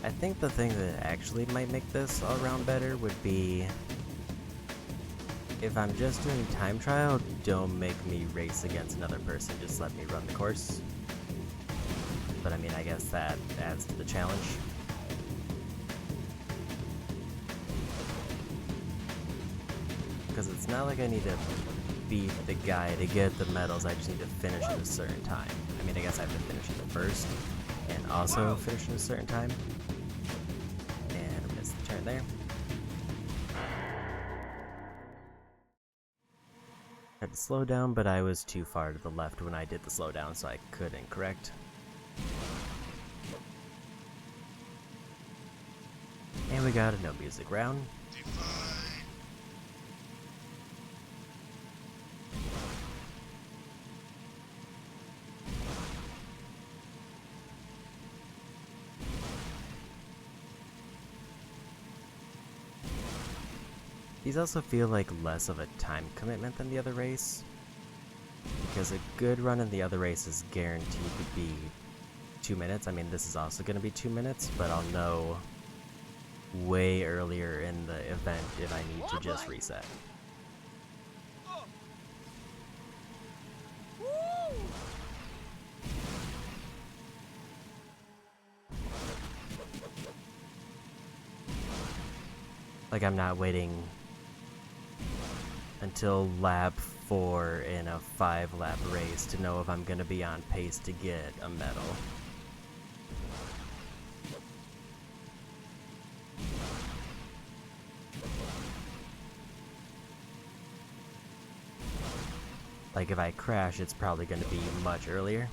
I think the thing that actually might make this all around better would be if I'm just doing time trial, don't make me race against another person, just let me run the course. But I mean, I guess that adds to the challenge. Because it's not like I need to beat the guy to get the medals, I just need to finish at a certain time. I mean, I guess I have to finish it first, and also finish at a certain time. And I missed the turn there. Had to slow down, but I was too far to the left when I did the slowdown, so I couldn't correct. And we got a no music round. These also feel like less of a time commitment than the other race, because a good run in the other race is guaranteed to be 2 minutes. I mean, this is also going to be 2 minutes, but I'll know way earlier in the event if I need to just reset. Like, I'm not waiting until lap 4 in a 5-lap race to know if I'm going to be on pace to get a medal. Like, if I crash, it's probably going to be much earlier.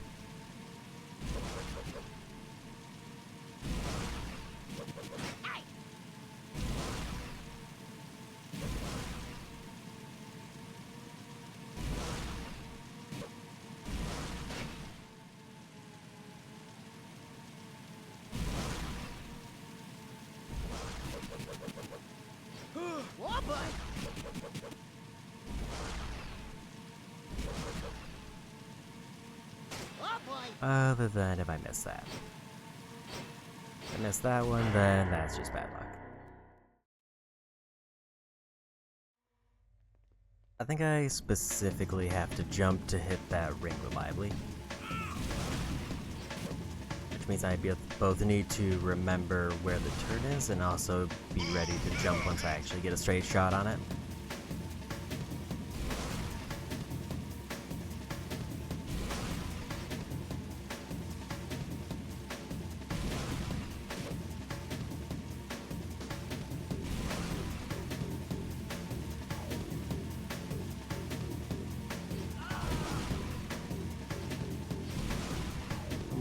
Other than if I miss that. If I miss that one, then that's just bad luck. I think I specifically have to jump to hit that ring reliably. Which means I both need to remember where the turn is and also be ready to jump once I actually get a straight shot on it.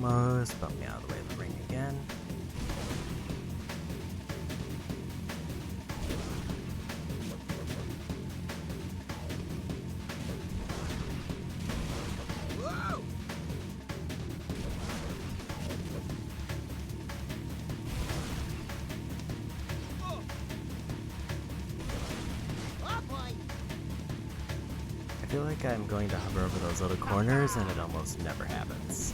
Almost bumped me out of the way of the ring again. Whoa! Oh boy! I feel like I'm going to hover over those little corners and it almost never happens.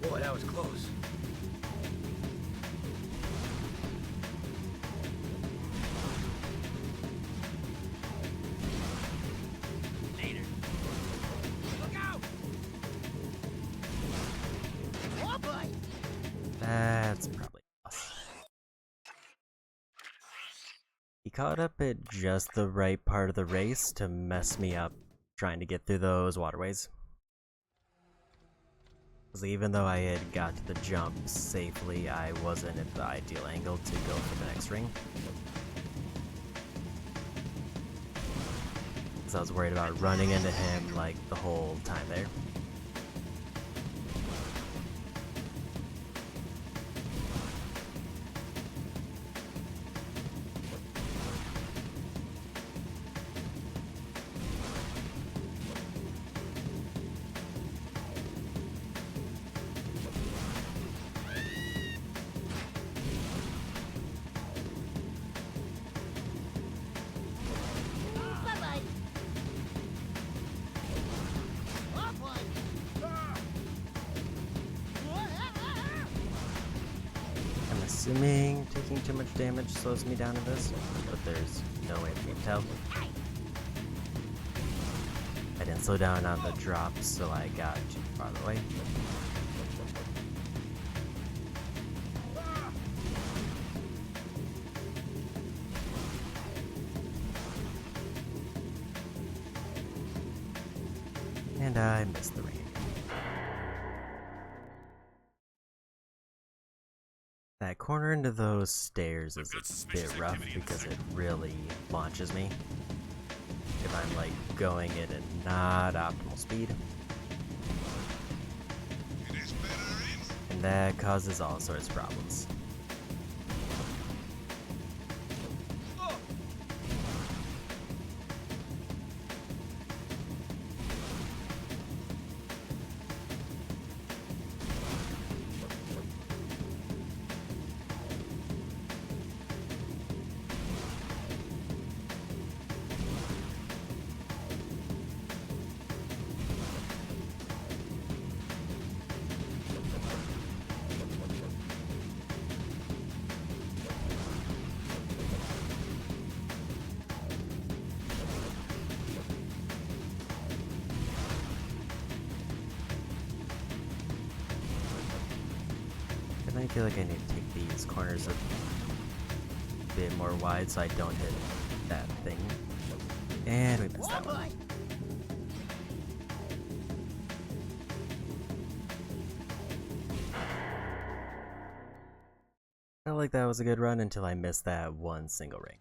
Boy, that was close. Later. Look out! Oh boy! That's probably us. He caught up at just the right part of the race to mess me up trying to get through those waterways. Because even though I had got to the jump safely, I wasn't at the ideal angle to go for the next ring. Because I was worried about running into him like the whole time there. Bye-bye! Oh boy! I'm assuming taking too much damage slows me down in this, but there's no way for me to tell. I didn't slow down on the drop, so I got too far away. And I missed the ring again. That corner into those stairs is a bit rough because it really launches me if I'm like going at a not optimal speed. And that causes all sorts of problems. And I feel like I need to take these corners a bit more wide so I don't hit that thing. And we missed that one. Felt like that was a good run until I missed that one single ring.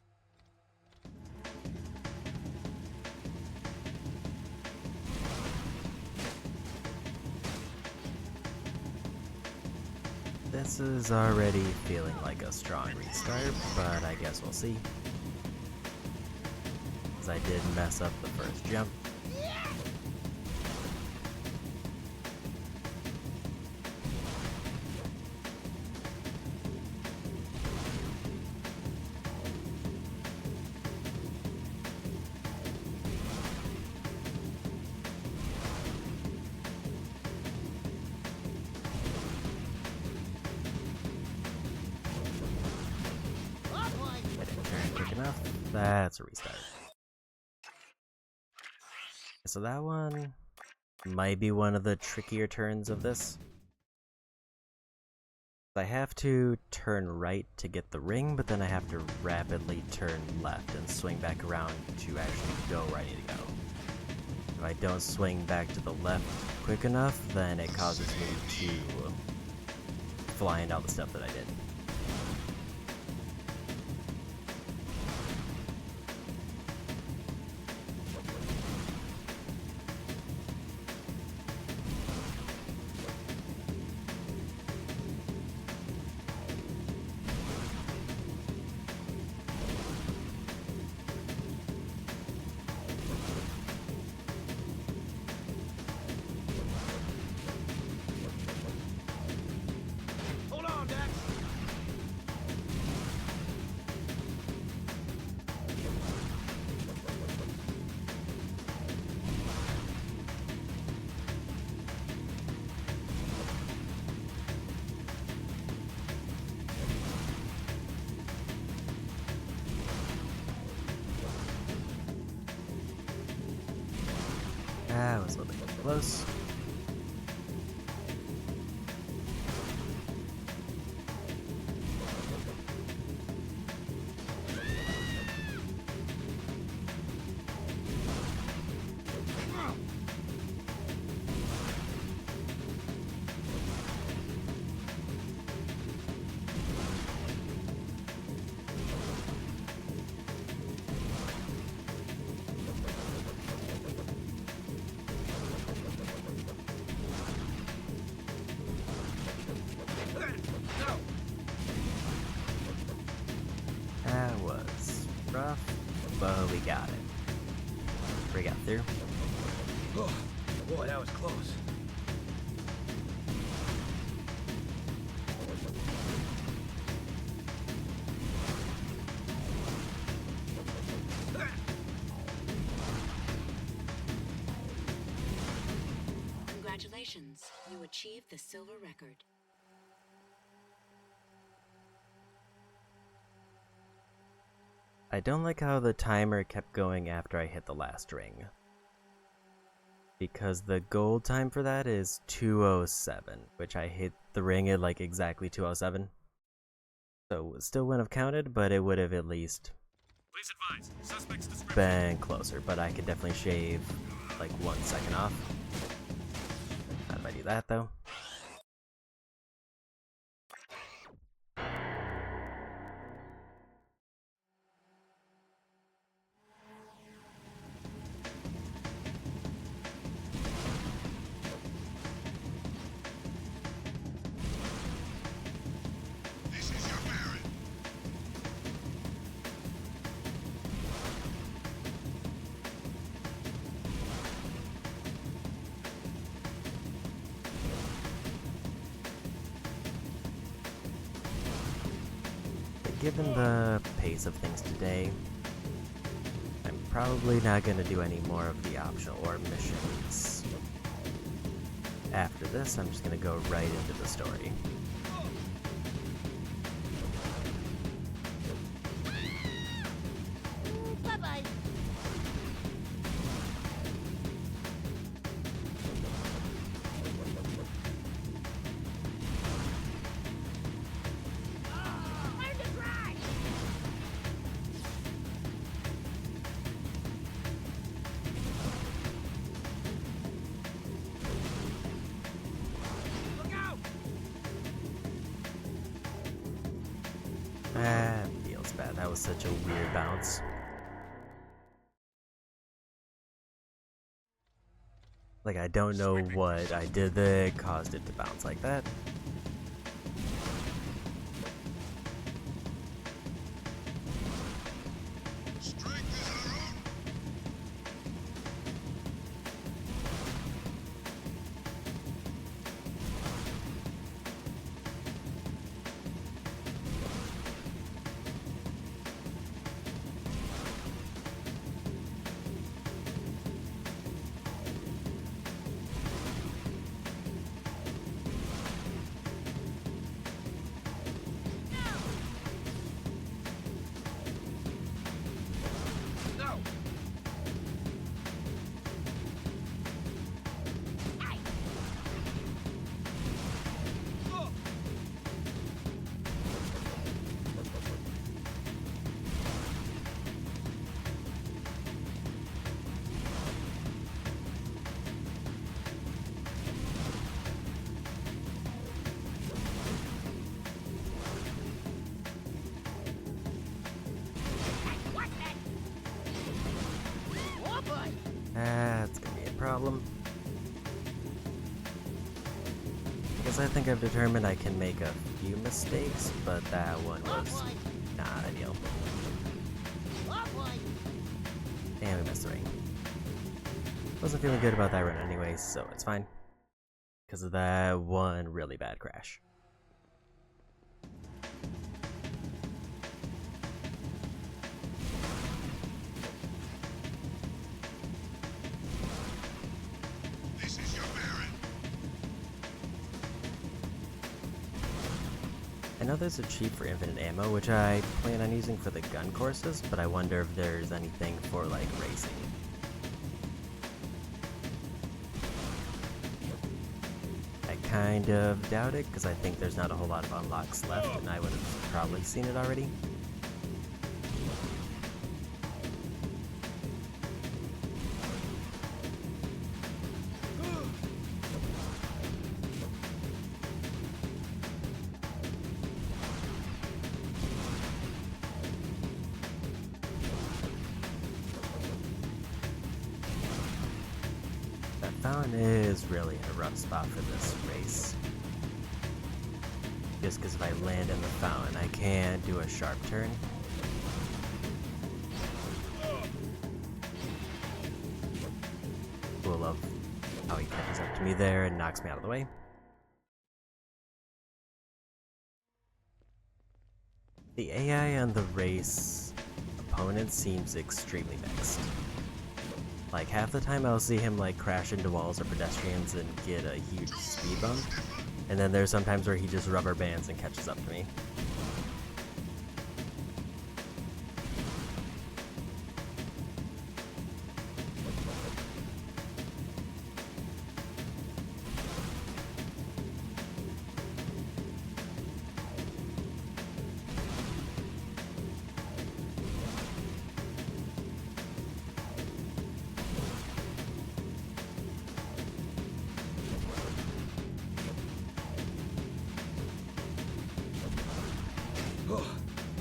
This is already feeling like a strong restart, but I guess we'll see. Because I did mess up the first jump. enough. That's a restart. So that one might be one of the trickier turns of this. I have to turn right to get the ring, but then I have to rapidly turn left and swing back around to actually go where I need to go. If I don't swing back to the left quick enough, then it causes me to fly into all the stuff that I did. That was a little bit close. That was rough, but we got it. We got through. Oh, boy, that was close. Congratulations, you achieved the silver record. I don't like how the timer kept going after I hit the last ring. Because the gold time for that is 2:07, which I hit the ring at like exactly 2:07. So it still wouldn't have counted, but it would have at least been closer. But I could definitely shave like 1 second off. Not if I do that though. Given the pace of things today, I'm probably not going to do any more of the optional or missions. After this, I'm just going to go right into the story. Bye-bye. That feels bad. That was such a weird bounce. Like, I don't know what I did that caused it to bounce like that. Because I think I've determined I can make a few mistakes, but that one was not ideal. And we missed the ring. Wasn't feeling good about that run anyway, so it's fine. Because of that one really bad crash. This is your Baron. I know there's a cheat for infinite ammo, which I plan on using for the gun courses, but I wonder if there's anything for, like, racing. I kind of doubt it, because I think there's not a whole lot of unlocks left, and I would have probably seen it already. That fountain is really in a rough spot for this race. Just because if I land in the fountain, I can't do a sharp turn. Cool, love how he catches up to me there and knocks me out of the way. The AI on the race opponent seems extremely mixed. Like, half the time I'll see him, like, crash into walls or pedestrians and get a huge speed bump. And then there's sometimes where he just rubber bands and catches up to me.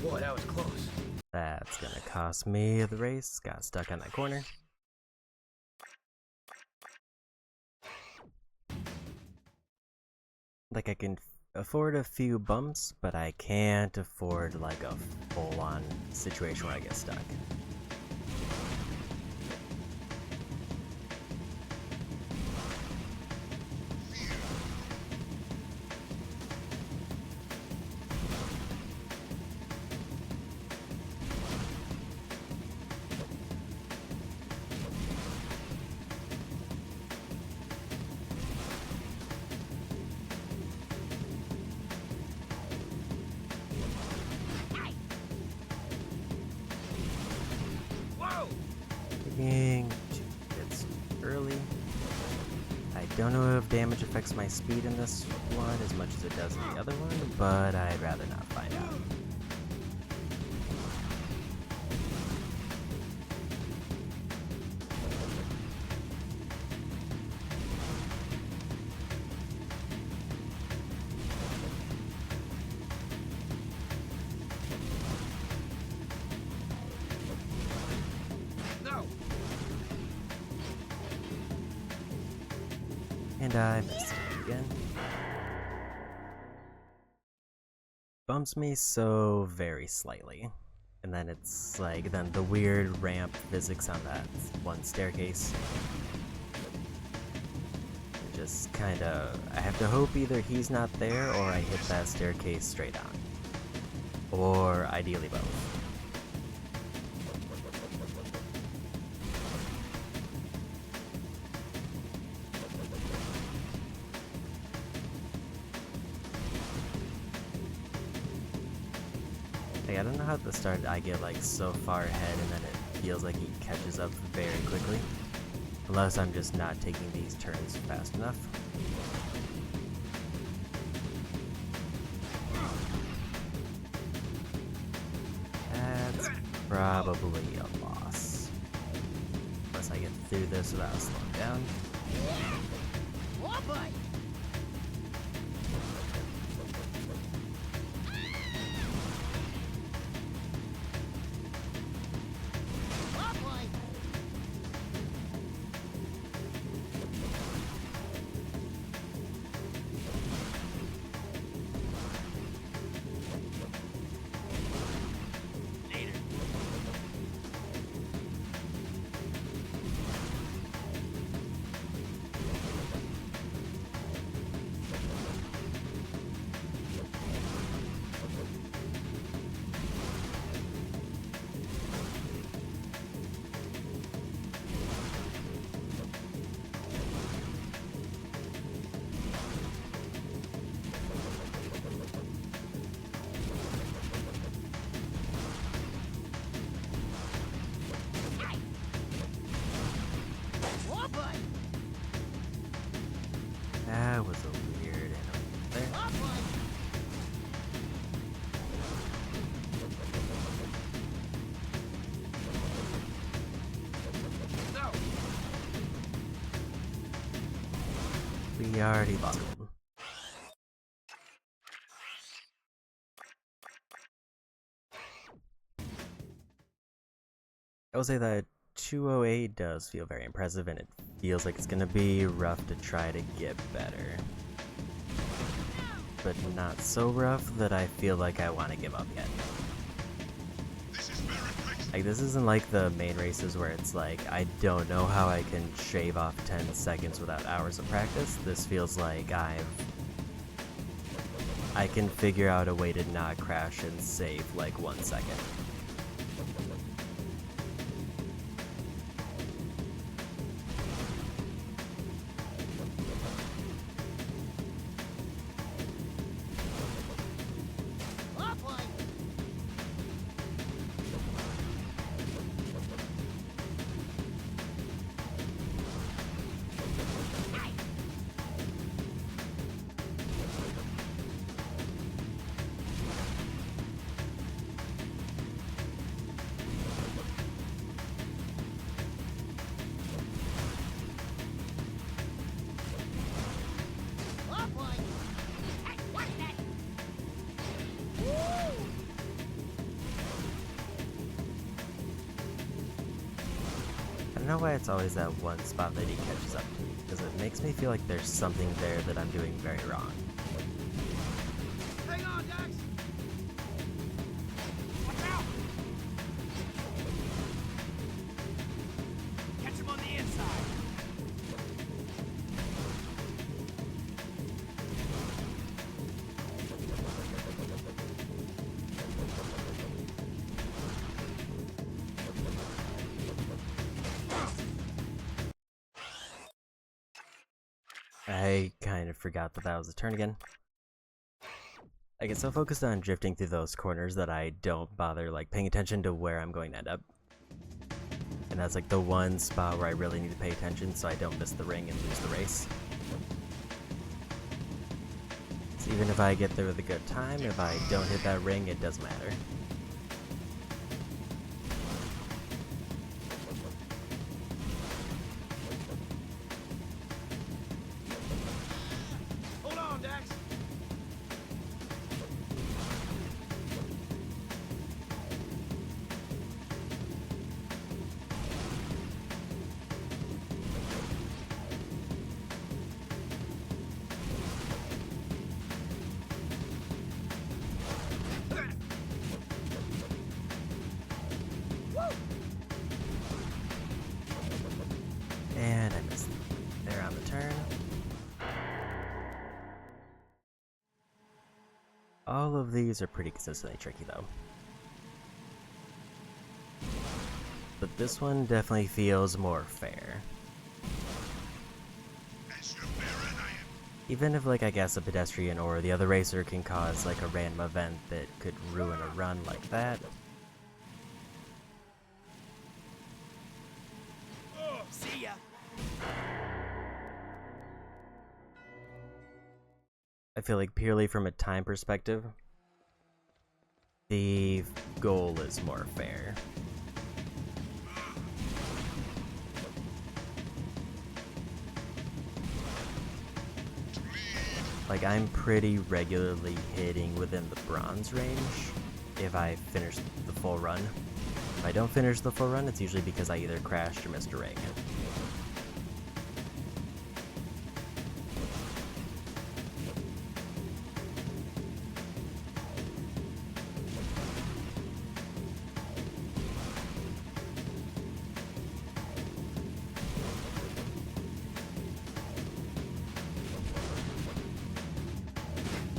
Boy, that was close. That's gonna cost me the race. Got stuck on that corner. Like, I can afford a few bumps, but I can't afford, like, a full-on situation where I get stuck. Being 2 hits early. I don't know if damage affects my speed in this one as much as it does in the other one, but I'd rather not find out. And I missed it again. Bumps me so very slightly. And then it's like, then the weird ramp physics on that one staircase. Just kinda, I have to hope either he's not there or I hit that staircase straight on. Or ideally both. I don't know how at the start I get like so far ahead and then it feels like he catches up very quickly. Unless I'm just not taking these turns fast enough. That's probably a loss. Unless I get through this without slowing down. Oh boy! That was a weird enemy there. We already lost him. I will say that 208 does feel very impressive, and it feels like it's gonna be rough to try to get better. But not so rough that I feel like I want to give up yet. Like, this isn't like the main races where it's like, I don't know how I can shave off 10 seconds without hours of practice. This feels like I can figure out a way to not crash and save like 1 second. I don't know why it's always that one spot that he catches up to me, because it makes me feel like there's something there that I'm doing very wrong. Hang on, Dax! Watch out! Catch him on the inside! I kind of forgot that that was a turn again. I get so focused on drifting through those corners that I don't bother like paying attention to where I'm going to end up. And that's like the one spot where I really need to pay attention so I don't miss the ring and lose the race. So even if I get there with a good time, if I don't hit that ring, it doesn't matter. Hold on, Dax! And I missed there on the turn. All of these are pretty consistently tricky though. But this one definitely feels more fair. Even if like I guess a pedestrian or the other racer can cause like a random event that could ruin a run like that. See ya! I feel like purely from a time perspective, the goal is more fair. Like, I'm pretty regularly hitting within the bronze range if I finish the full run. If I don't finish the full run, it's usually because I either crashed or missed a ring.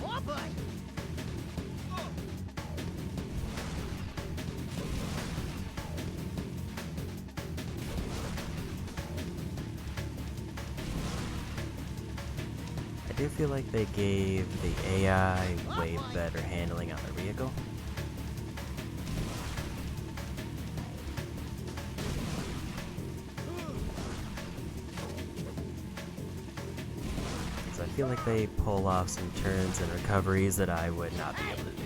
Oh boy! I do feel like they gave the AI way better handling on their vehicle. Because I feel like they pull off some turns and recoveries that I would not be able to do.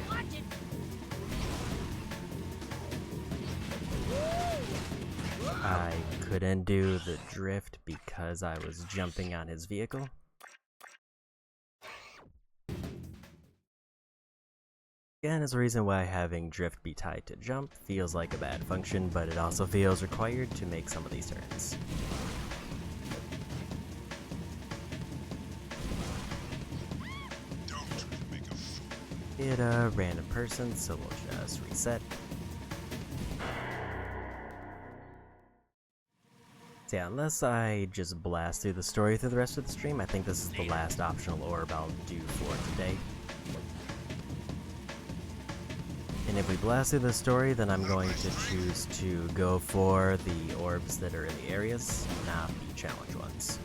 I couldn't do the drift because I was jumping on his vehicle. Again, is a reason why having drift be tied to jump feels like a bad function, but it also feels required to make some of these turns. Hit a random person, so we'll just reset. So yeah, unless I just blast through the story through the rest of the stream, I think this is the last optional orb I'll do for today. And if we blast through the story, then I'm going to choose to go for the orbs that are in the areas, not the challenge ones.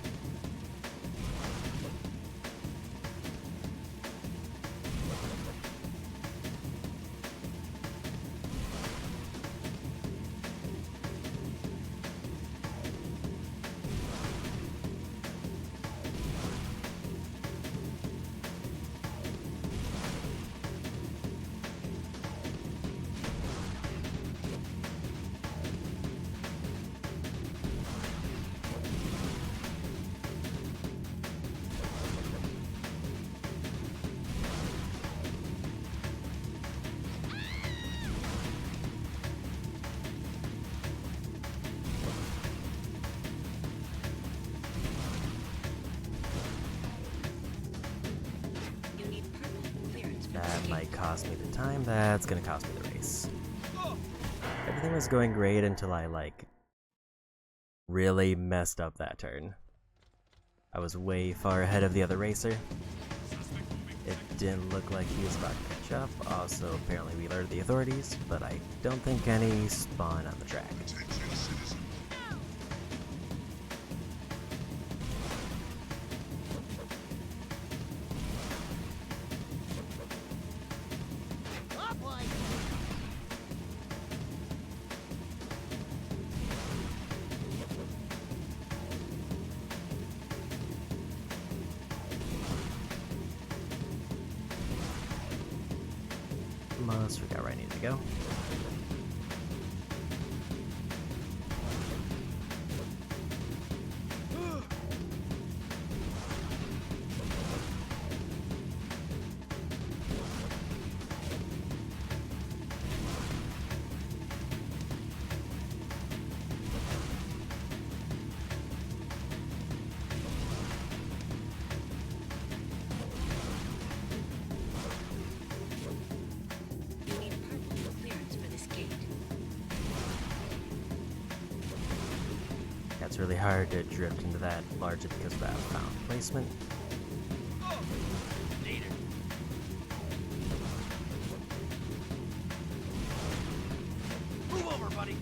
That might cost me the time, that's gonna cost me the race. Everything was going great until I, like, really messed up that turn. I was way far ahead of the other racer. It didn't look like he was about to catch up. Also, apparently we alerted the authorities, but I don't think any spawn on the track. Almost forgot where I need to go. It's really hard to drift into that, largely because of that found placement. Later. Move over, buddy.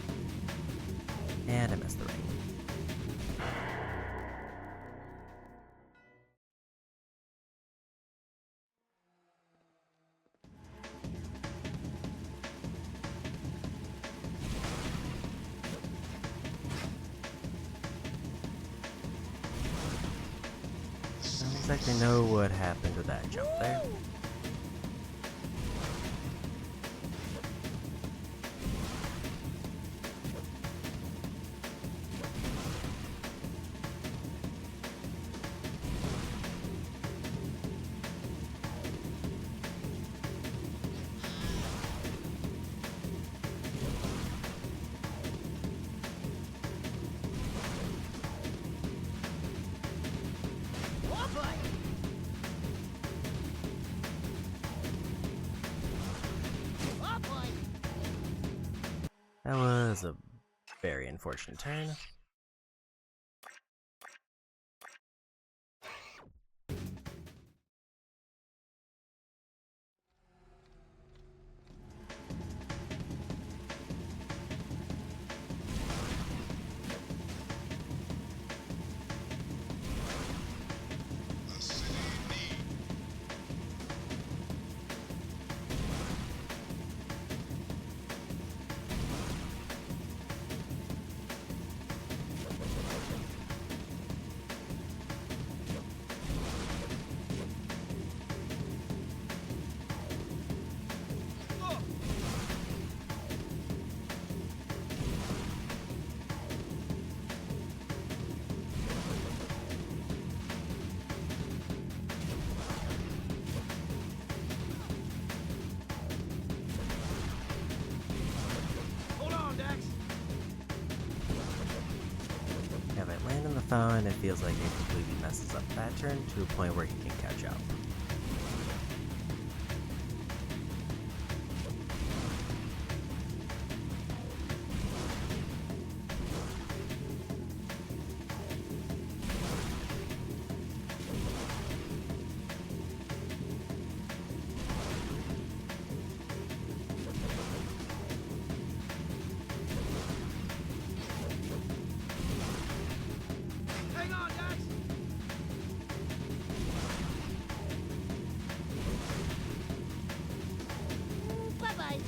And I missed the ring. I don't exactly know what happened to that jump there. That was a very unfortunate turn. found it feels like it completely messes up that turn to a point where he can catch up. Hang on, Dax! Bye-bye.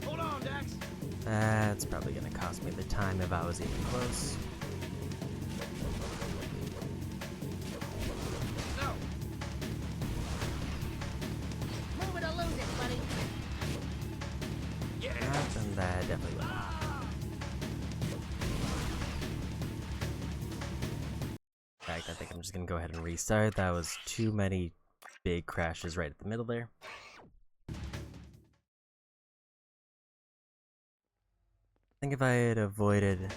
Hold on, Dax! That's probably gonna cost me the time if I was even close. No! Move it or lose it, buddy. And that definitely went. In fact, I think I'm just gonna go ahead and restart. That was too many big crashes right at the middle there. I think if I had avoided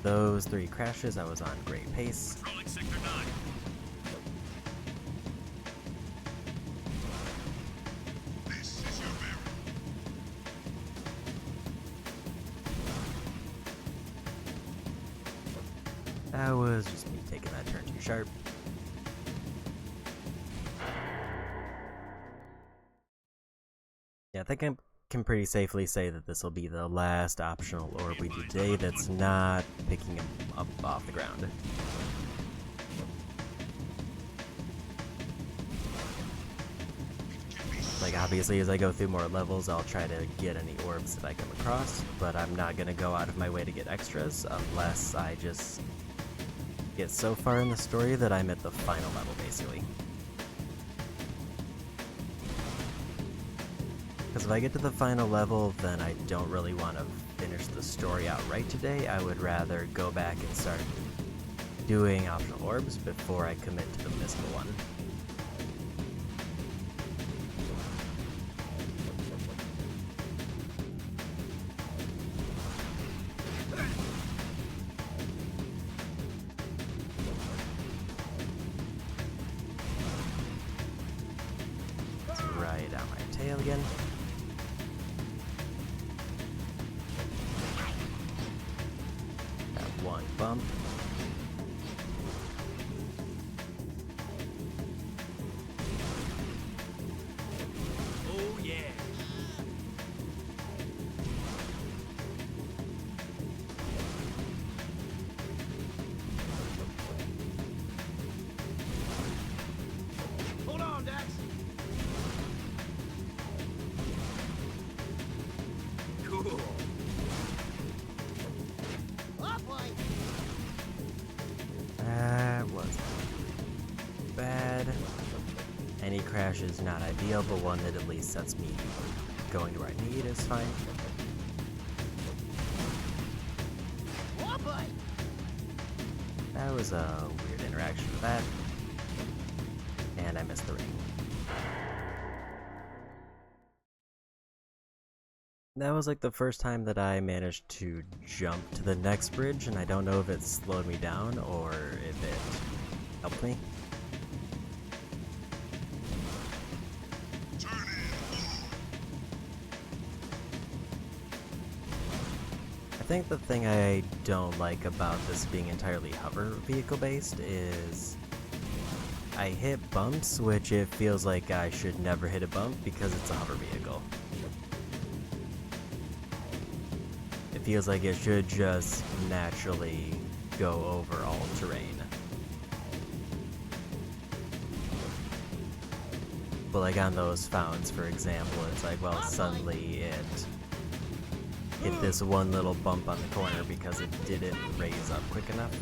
those 3 crashes, I was on great pace. Rolling Sector 9. This is your bearing. That was just me taking that turn too sharp. Yeah, I think I can pretty safely say that this will be the last optional orb we do today that's not picking him up off the ground. Like, obviously, as I go through more levels, I'll try to get any orbs that I come across, but I'm not going to go out of my way to get extras unless I just get so far in the story that I'm at the final level, basically. Because if I get to the final level, then I don't really want to finish the story outright today. I would rather go back and start doing optional orbs before I commit to the mystical one. Let's ride out my tail again. Got one bump. Oh, yeah! Hold on, Dax! Cool. Oh, boy. That was bad. Any crash is not ideal, but one that at least sets me going to where I need is fine. Oh, boy. That was a weird interaction with that. And I missed the ring. That was like the first time that I managed to jump to the next bridge, and I don't know if it slowed me down or if it helped me. I think the thing I don't like about this being entirely hover vehicle based is I hit bumps, which it feels like I should never hit a bump because it's a hover vehicle. It feels like it should just naturally go over all terrain. But like on those fountains, for example, it's like, well, suddenly it hit this one little bump on the corner because it didn't raise up quick enough.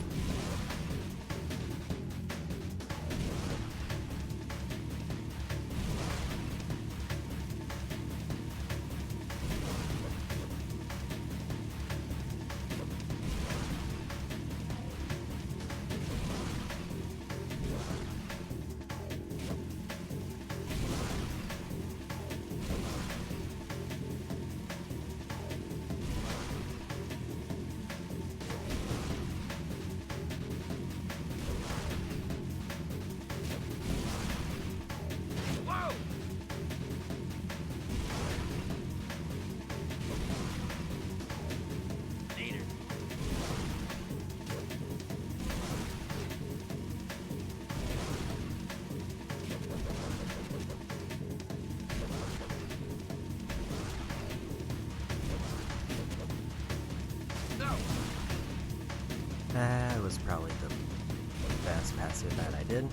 past it that I did.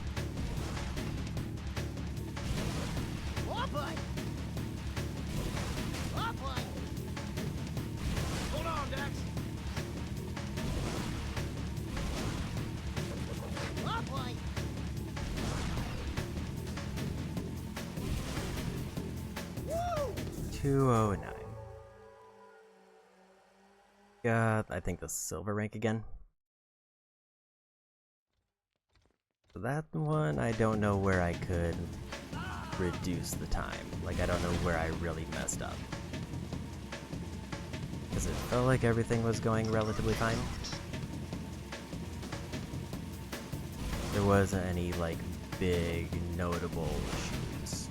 Oh boy! Oh boy! Hold on, Dex. Oh boy! 209. Got, I think, the silver rank again. So that one, I don't know where I could reduce the time. Like, I don't know where I really messed up. Because it felt like everything was going relatively fine. There wasn't any, like, big, notable issues.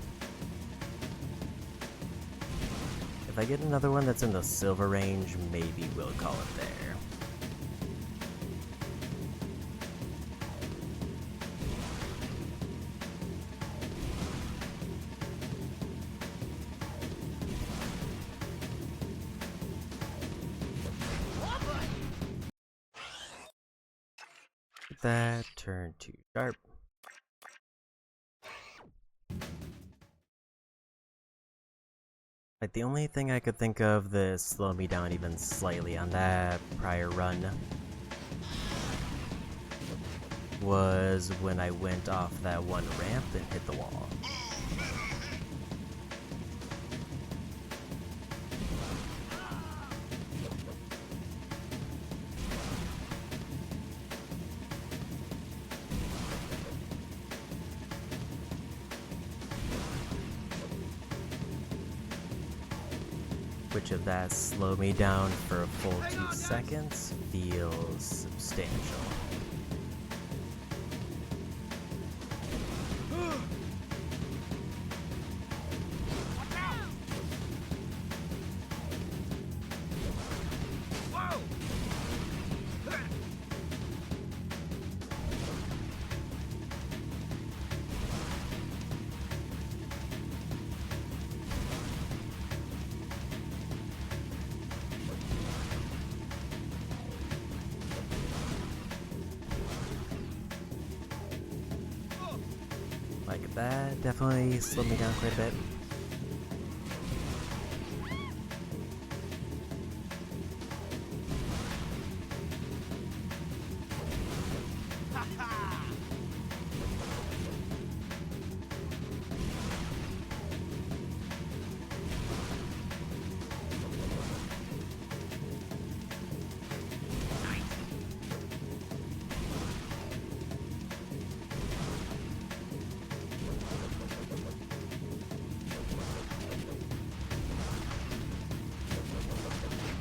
If I get another one that's in the silver range, maybe we'll call it there. That turn to sharp. Like, the only thing I could think of that slowed me down even slightly on that prior run was when I went off that one ramp and hit the wall. Which of that slowed me down for a full 2 seconds feels substantial. Like, that definitely slowed me down quite a bit.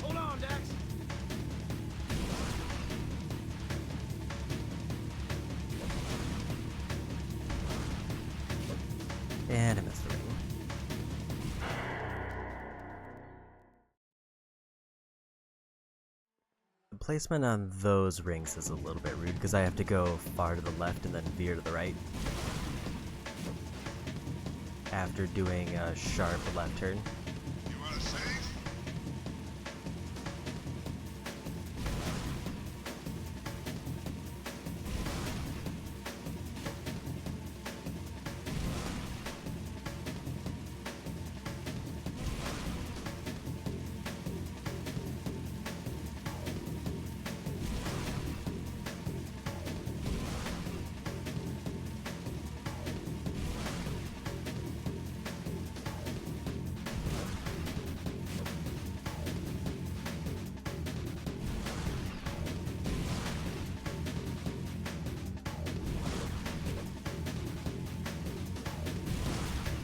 Hold on, Dex. And I missed the ring. The placement on those rings is a little bit rude because I have to go far to the left and then veer to the right after doing a sharp left turn. You wanna save?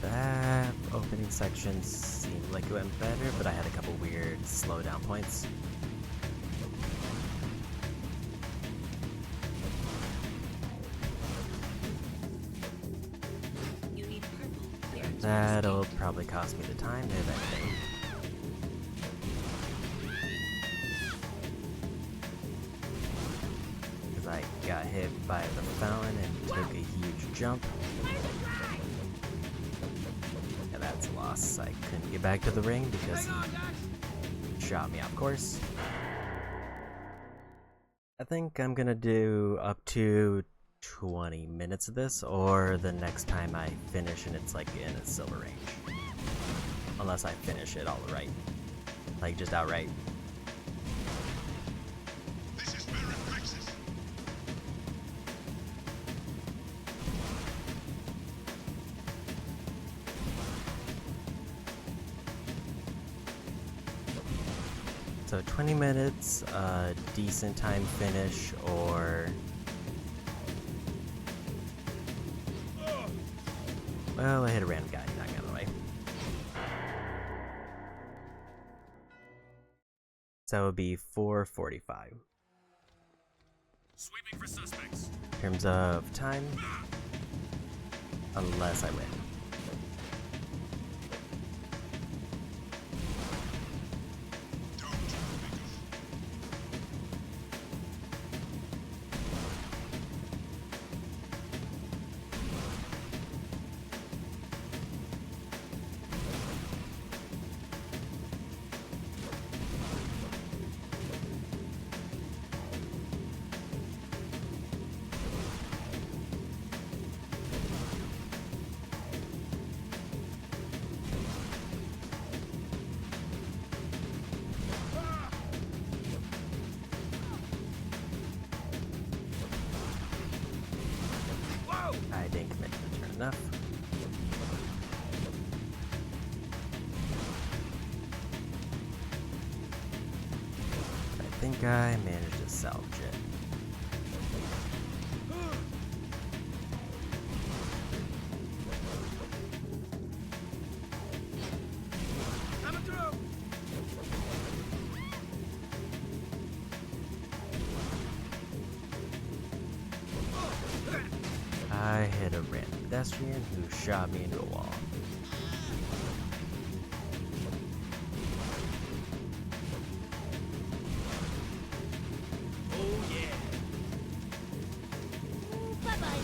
That opening section seemed like it went better, but I had a couple weird slowdown points. You need purple. That'll probably cost me the time, if anything. Because I got hit by the fountain and took a huge jump. And that's a loss. I couldn't get back to the ring because he shot me off course. I think I'm gonna do up to 20 minutes of this, or the next time I finish and it's like in a silver range. Unless I finish it all right. Like just outright. This is Baron Brexis. So 20 minutes, decent time finish, or... Well, I hit a random guy, not gonna lie. So that would be 4:45. Sweeping for suspects. In terms of time, unless I win. I didn't commit to turn enough. I think I managed to salvage it. Coming through. I hit a random pedestrian who shot me into a wall. Oh yeah. Bye-bye.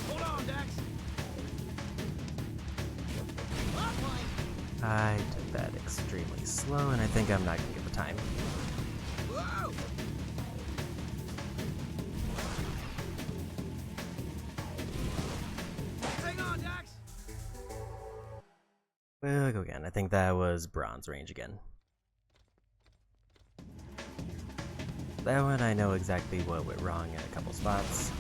Hold on, Dax. Oh, boy. I did that extremely slow, and I think I'm not gonna get the time. Whoa. Hang on, Dax. We'll go again. I think that was bronze range again. That one I know exactly what went wrong in a couple spots.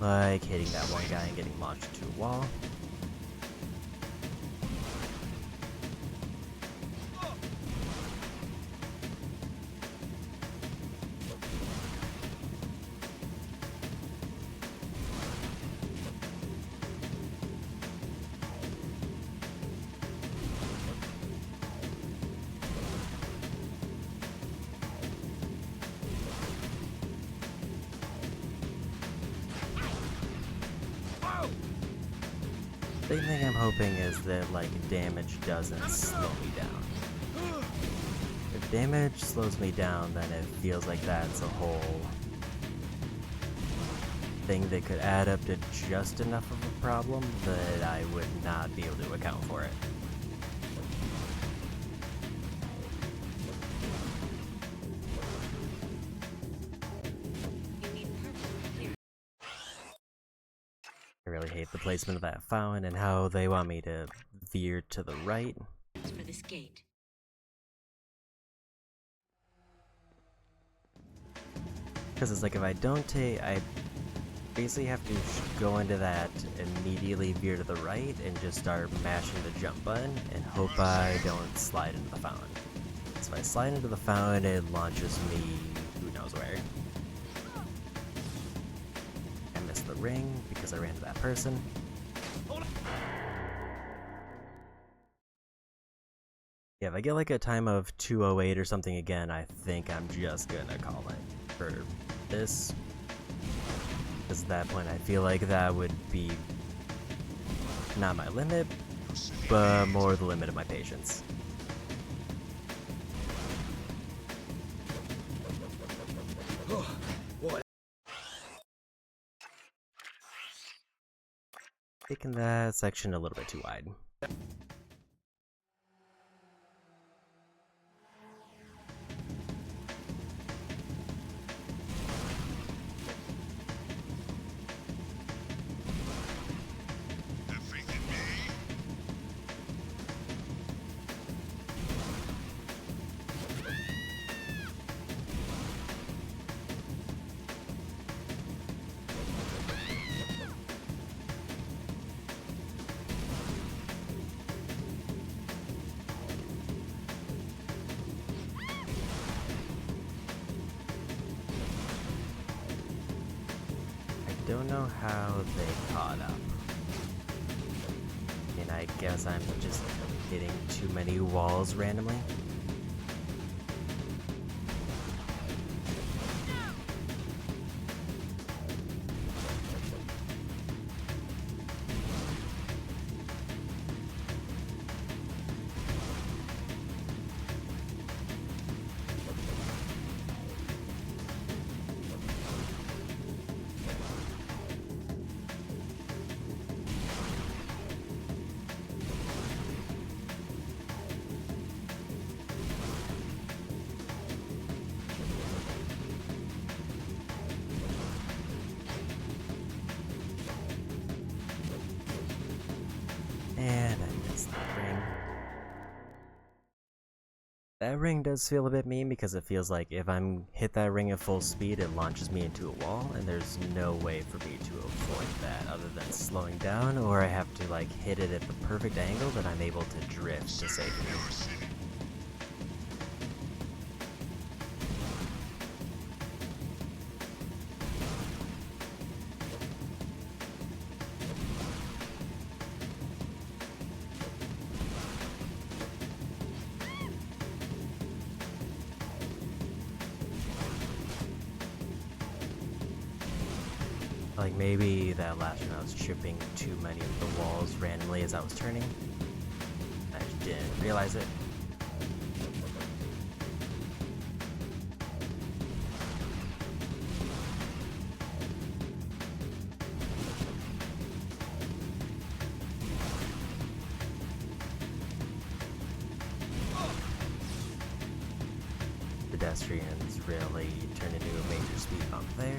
Like hitting that one guy and getting launched into a wall. The big thing I'm hoping is that, like, damage doesn't slow me down. If damage slows me down, then it feels like that's a whole thing that could add up to just enough of a problem that I would not be able to account for it. I really hate the placement of that fountain and how they want me to veer to the right. For this gate. Because it's like if I don't take, I basically have to go into that, immediately veer to the right, and just start mashing the jump button and hope I don't slide into the fountain. So if I slide into the fountain, it launches me who knows where. I missed the ring because I ran to that person. Yeah, if I get like a time of 2:08 or something again, I think I'm just gonna call it for this. Because at that point, I feel like that would be not my limit, but more the limit of my patience. Taking that section a little bit too wide. Don't know how they caught up. And I guess I'm just hitting too many walls randomly. And I missed that ring. That ring does feel a bit mean because it feels like if I'm hit that ring at full speed, it launches me into a wall, and there's no way for me to avoid that other than slowing down, or I have to like hit it at the perfect angle that I'm able to drift to safety. Like maybe that last one I was tripping too many of the walls randomly as I was turning. I just didn't realize it. Pedestrians really turn into a major speed bump there.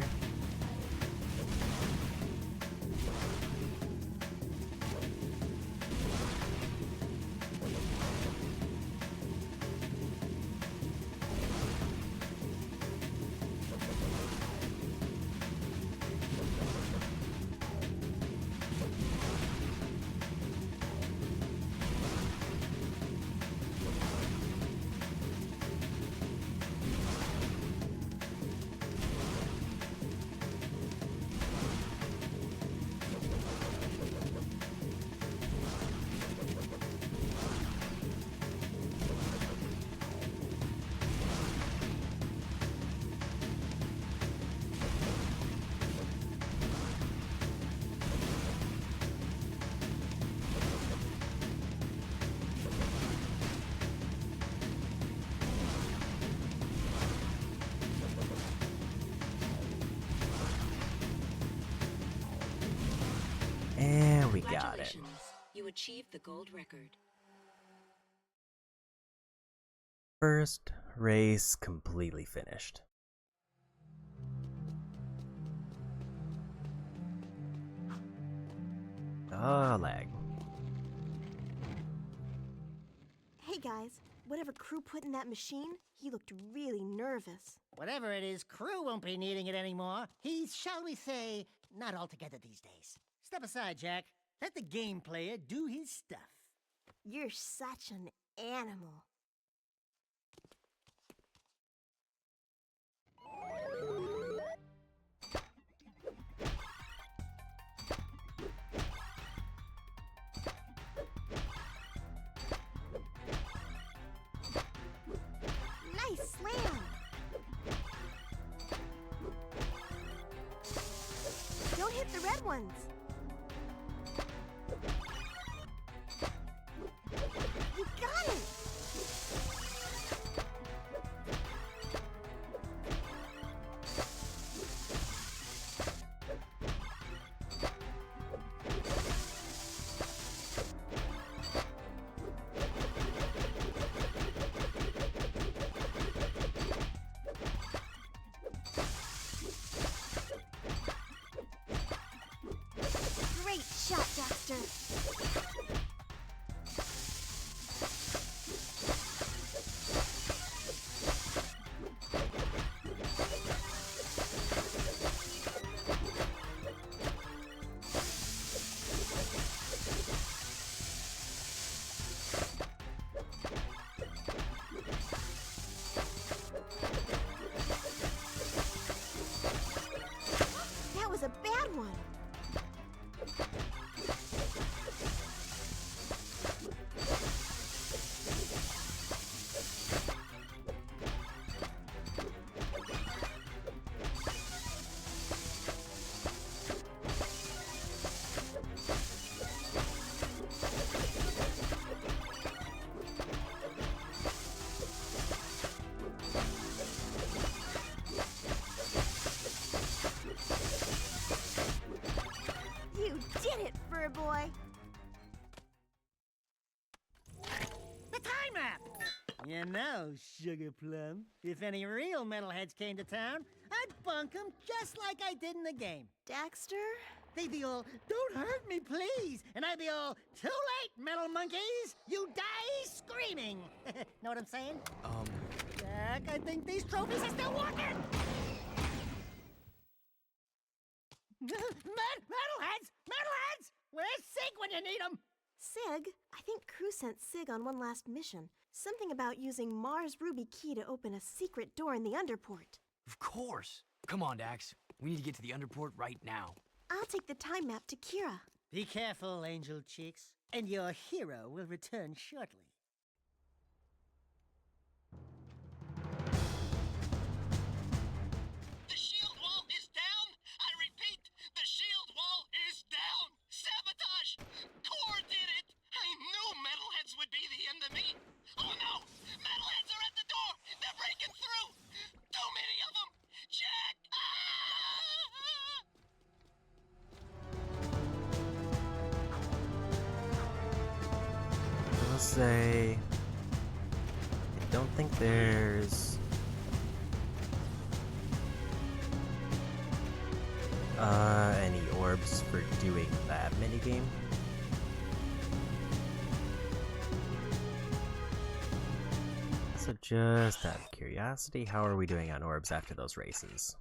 And we got it. You achieved the gold record. First race completely finished. Ah, lag. Hey guys, whatever Crew put in that machine, he looked really nervous. Whatever it is, Crew won't be needing it anymore. He's, shall we say, not altogether these days. Step aside, Jack. Let the game player do his stuff. You're such an animal. Nice slam! Don't hit the red ones. You know, Sugar Plum, if any real metalheads came to town, I'd bunk them just like I did in the game. Daxter? They'd be all, "Don't hurt me, please!" And I'd be all, "Too late, metal monkeys! You die screaming!" Know what I'm saying? Jack, I think these trophies are still working! Metalheads! Metalheads! Where's Sig when you need him? Sig? I think Crew sent Sig on one last mission. Something about using Mars Ruby Key to open a secret door in the Underport. Of course. Come on, Dax. We need to get to the Underport right now. I'll take the time map to Kira. Be careful, Angel Cheeks, and your hero will return shortly. The shield wall is down! I repeat, the shield wall is down! Sabotage! Core did it! I knew metalheads would be the enemy! Oh no! Metalheads are at the door! They're breaking through! Too many of them! Jack! I'll say I don't think there's any orbs for doing that minigame. So just out of curiosity, how are we doing on orbs after those races?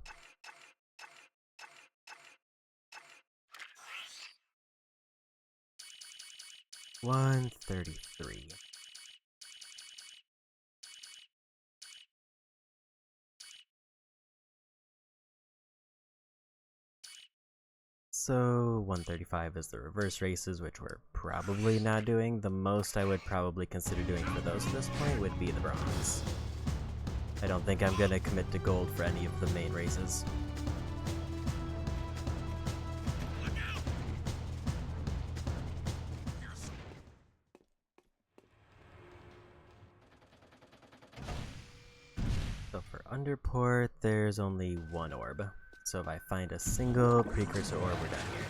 $133. So 135 is the reverse races, which we're probably not doing. The most I would probably consider doing for those at this point would be the bronze. I don't think I'm gonna commit to gold for any of the main races. So for Underport, there's only one orb. So if I find a single precursor orb, we're done here.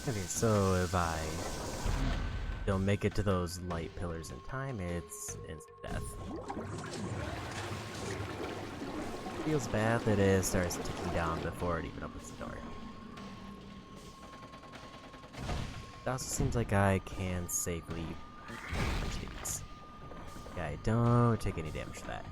Okay, so if I don't make it to those light pillars in time, it's death. Feels bad that it starts ticking down before it even opens the door. It also seems like I can safely punch these. Yeah, I don't take any damage for that.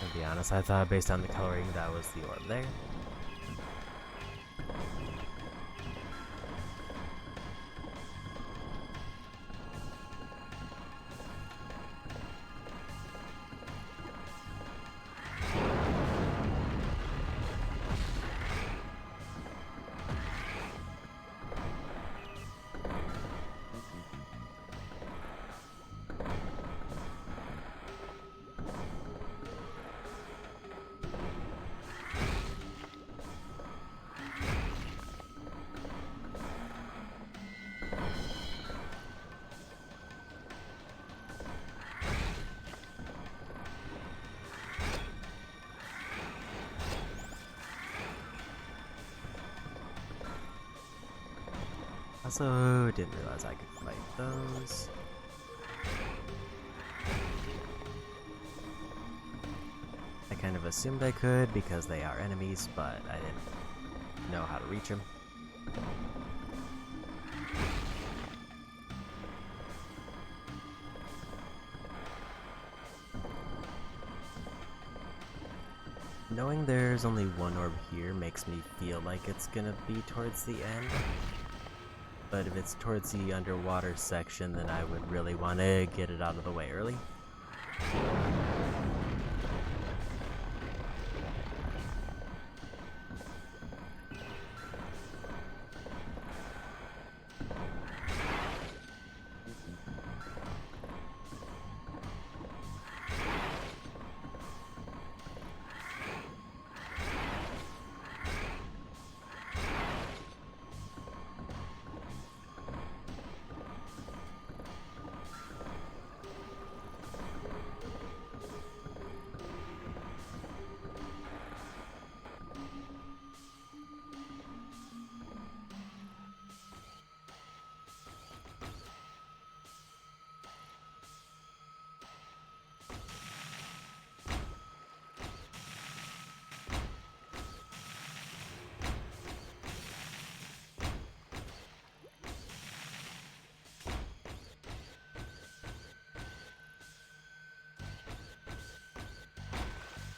To be honest, I thought based on the coloring that was the orb there. Also, didn't realize I could fight those. I kind of assumed I could because they are enemies, but I didn't know how to reach them. Knowing there's only one orb here makes me feel like it's gonna be towards the end. But if it's towards the underwater section, then I would really want to get it out of the way early.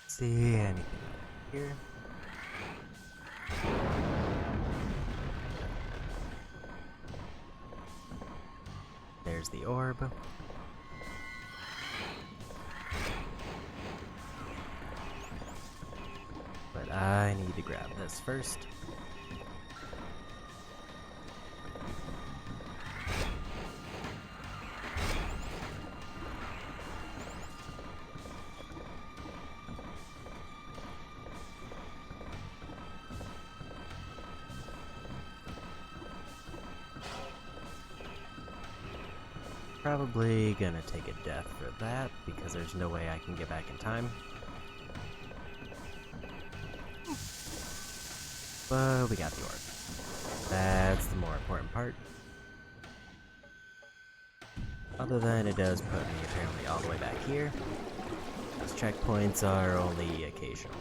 See anything here? There's the orb. But I need to grab this first. Probably gonna take a death for that, because there's no way I can get back in time. But we got the orb. That's the more important part. Other than it does put me apparently all the way back here. Those checkpoints are only occasional.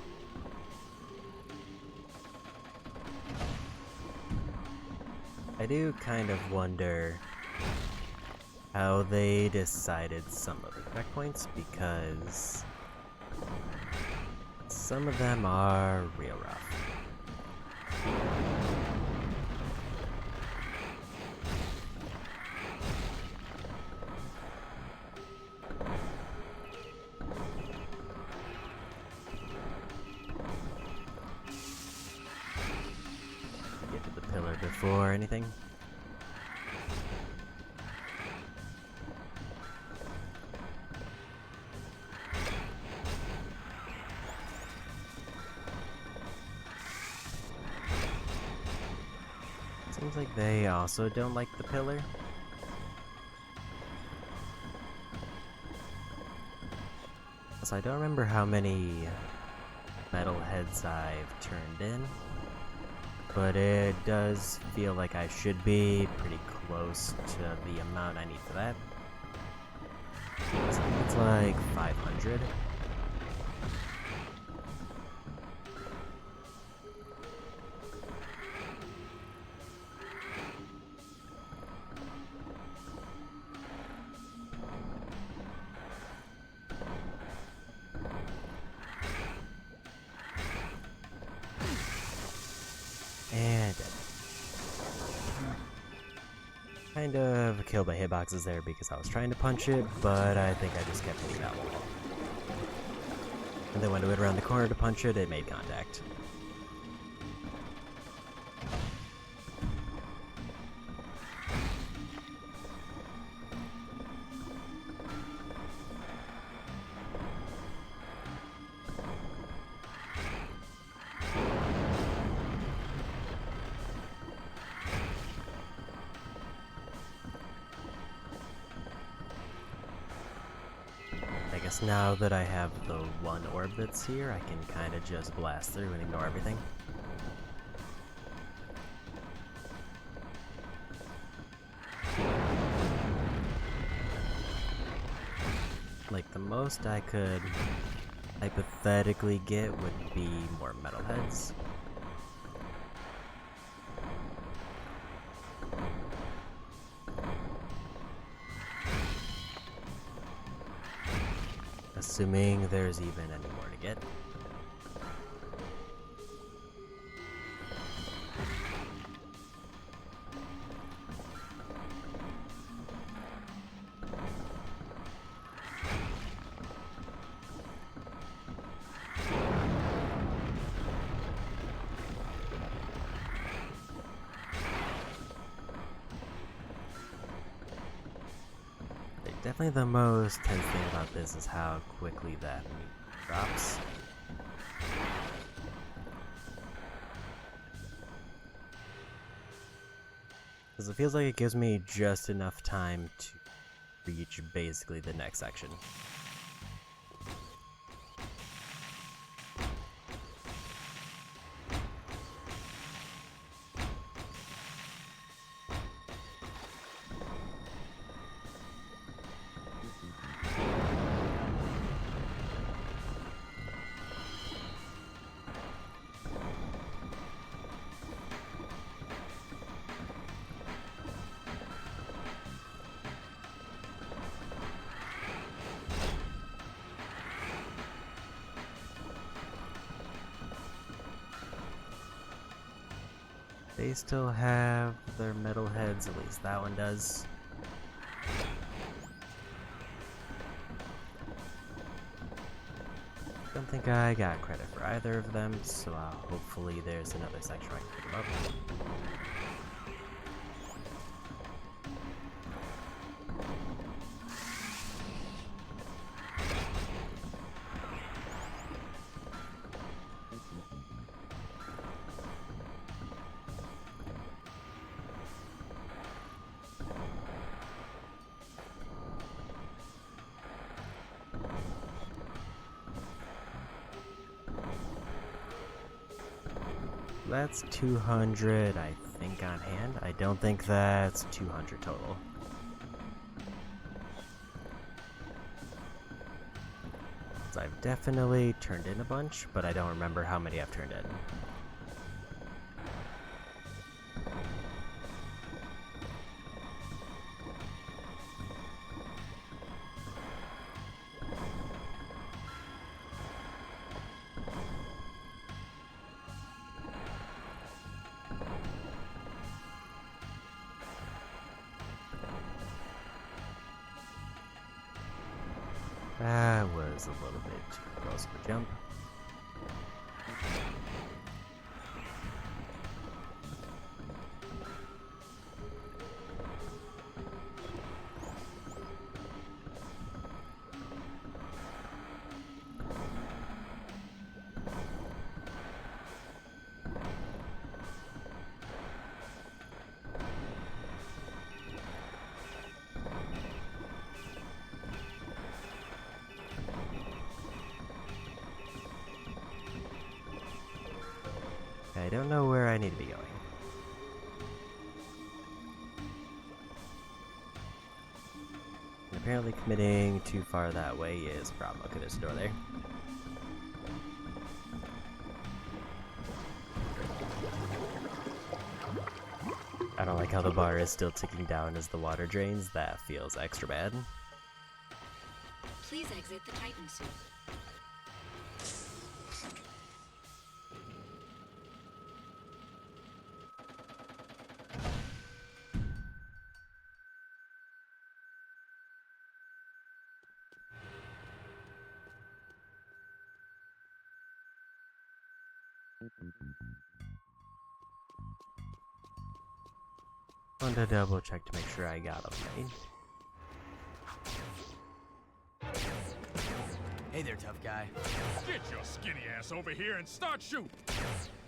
I do kind of wonder how they decided some of the checkpoints, because some of them are real rough. Get to the pillar before anything. Seems like they also don't like the pillar. So I don't remember how many metal heads I've turned in, but it does feel like I should be pretty close to the amount I need for that. So I think it's like 500. And kind of killed my hitboxes there because I was trying to punch it, but I think I just kept hitting that wall. And then when I went around the corner to punch it, it made contact. Now that I have the one orb that's here, I can kind of just blast through and ignore everything. most I could hypothetically get would be more metalheads. Assuming there's even any more to get. Definitely the most tense thing about this is how quickly that meat drops. Because it feels like it gives me just enough time to reach basically the next section. They still have their metal heads, at least that one does. Don't think I got credit for either of them, so hopefully there's another section where I can pick them up. That's 200, I think, on hand. I don't think that's 200 total. So I've definitely turned in a bunch, but I don't remember how many I've turned in. That was a little bit too close of a jump. I don't know where I need to be going. And apparently committing too far that way is a problem. Okay, there's a door there. I don't like how the bar is still ticking down as the water drains. That feels extra bad. Please exit the Titan suit. Want to double check to make sure I got them made. Hey there, tough guy. Get your skinny ass over here and start shooting.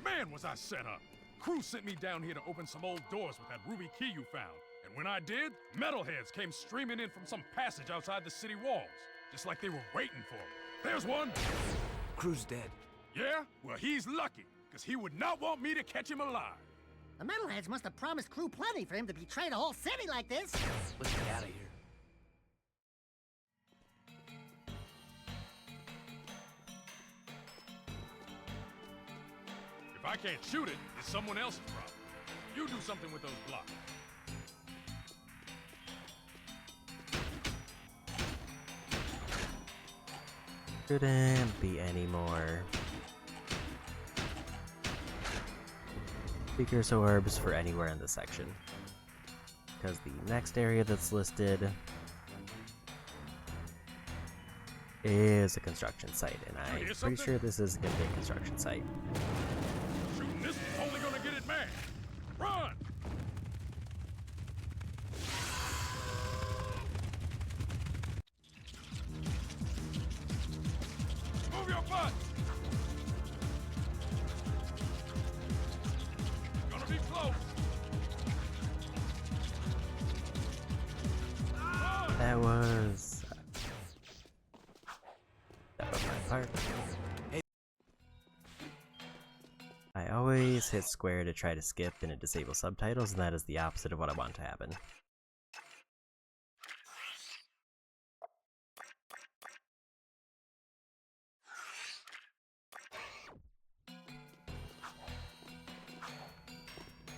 Man, was I set up. Crew sent me down here to open some old doors with that ruby key you found. And when I did, metalheads came streaming in from some passage outside the city walls. Just like they were waiting for me. There's one. Crew's dead. Yeah? Well, he's lucky, because he would not want me to catch him alive. The metalheads must have promised Crew plenty for him to betray the whole city like this. Let's get out of here. I can't shoot it, it's someone else's problem. You do something with those blocks. Couldn't be any more. Precursor orbs for anywhere in the section. Because the next area that's listed is a construction site, and I'm pretty sure this is going to be a construction site. Shooting this is only gonna get it mad. Run! Move your butt! Gonna be close. That was my part. I always hit square to try to skip and it disables subtitles, and that is the opposite of what I want to happen.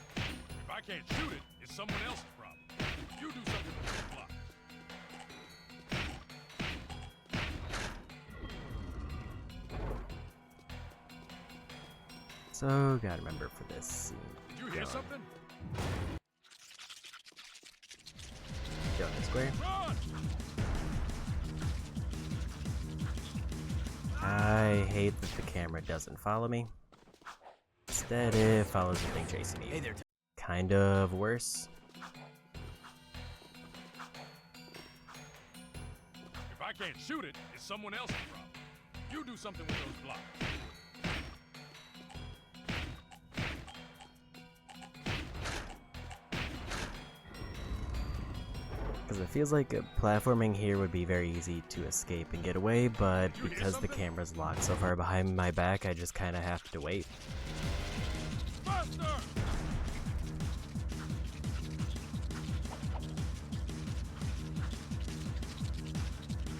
If I can't shoot it, it's someone else's problem. You do something with those blocks. So, gotta remember for this scene. Did you hear something? Go to square. Run! I hate that the camera doesn't follow me. Instead, it follows the thing chasing me. Hey there, Kind of worse. If I can't shoot it, it's someone else's problem. You do something with those blocks. Because it feels like platforming here would be very easy to escape and get away, but because the camera's locked so far behind my back, I just kind of have to wait. Faster!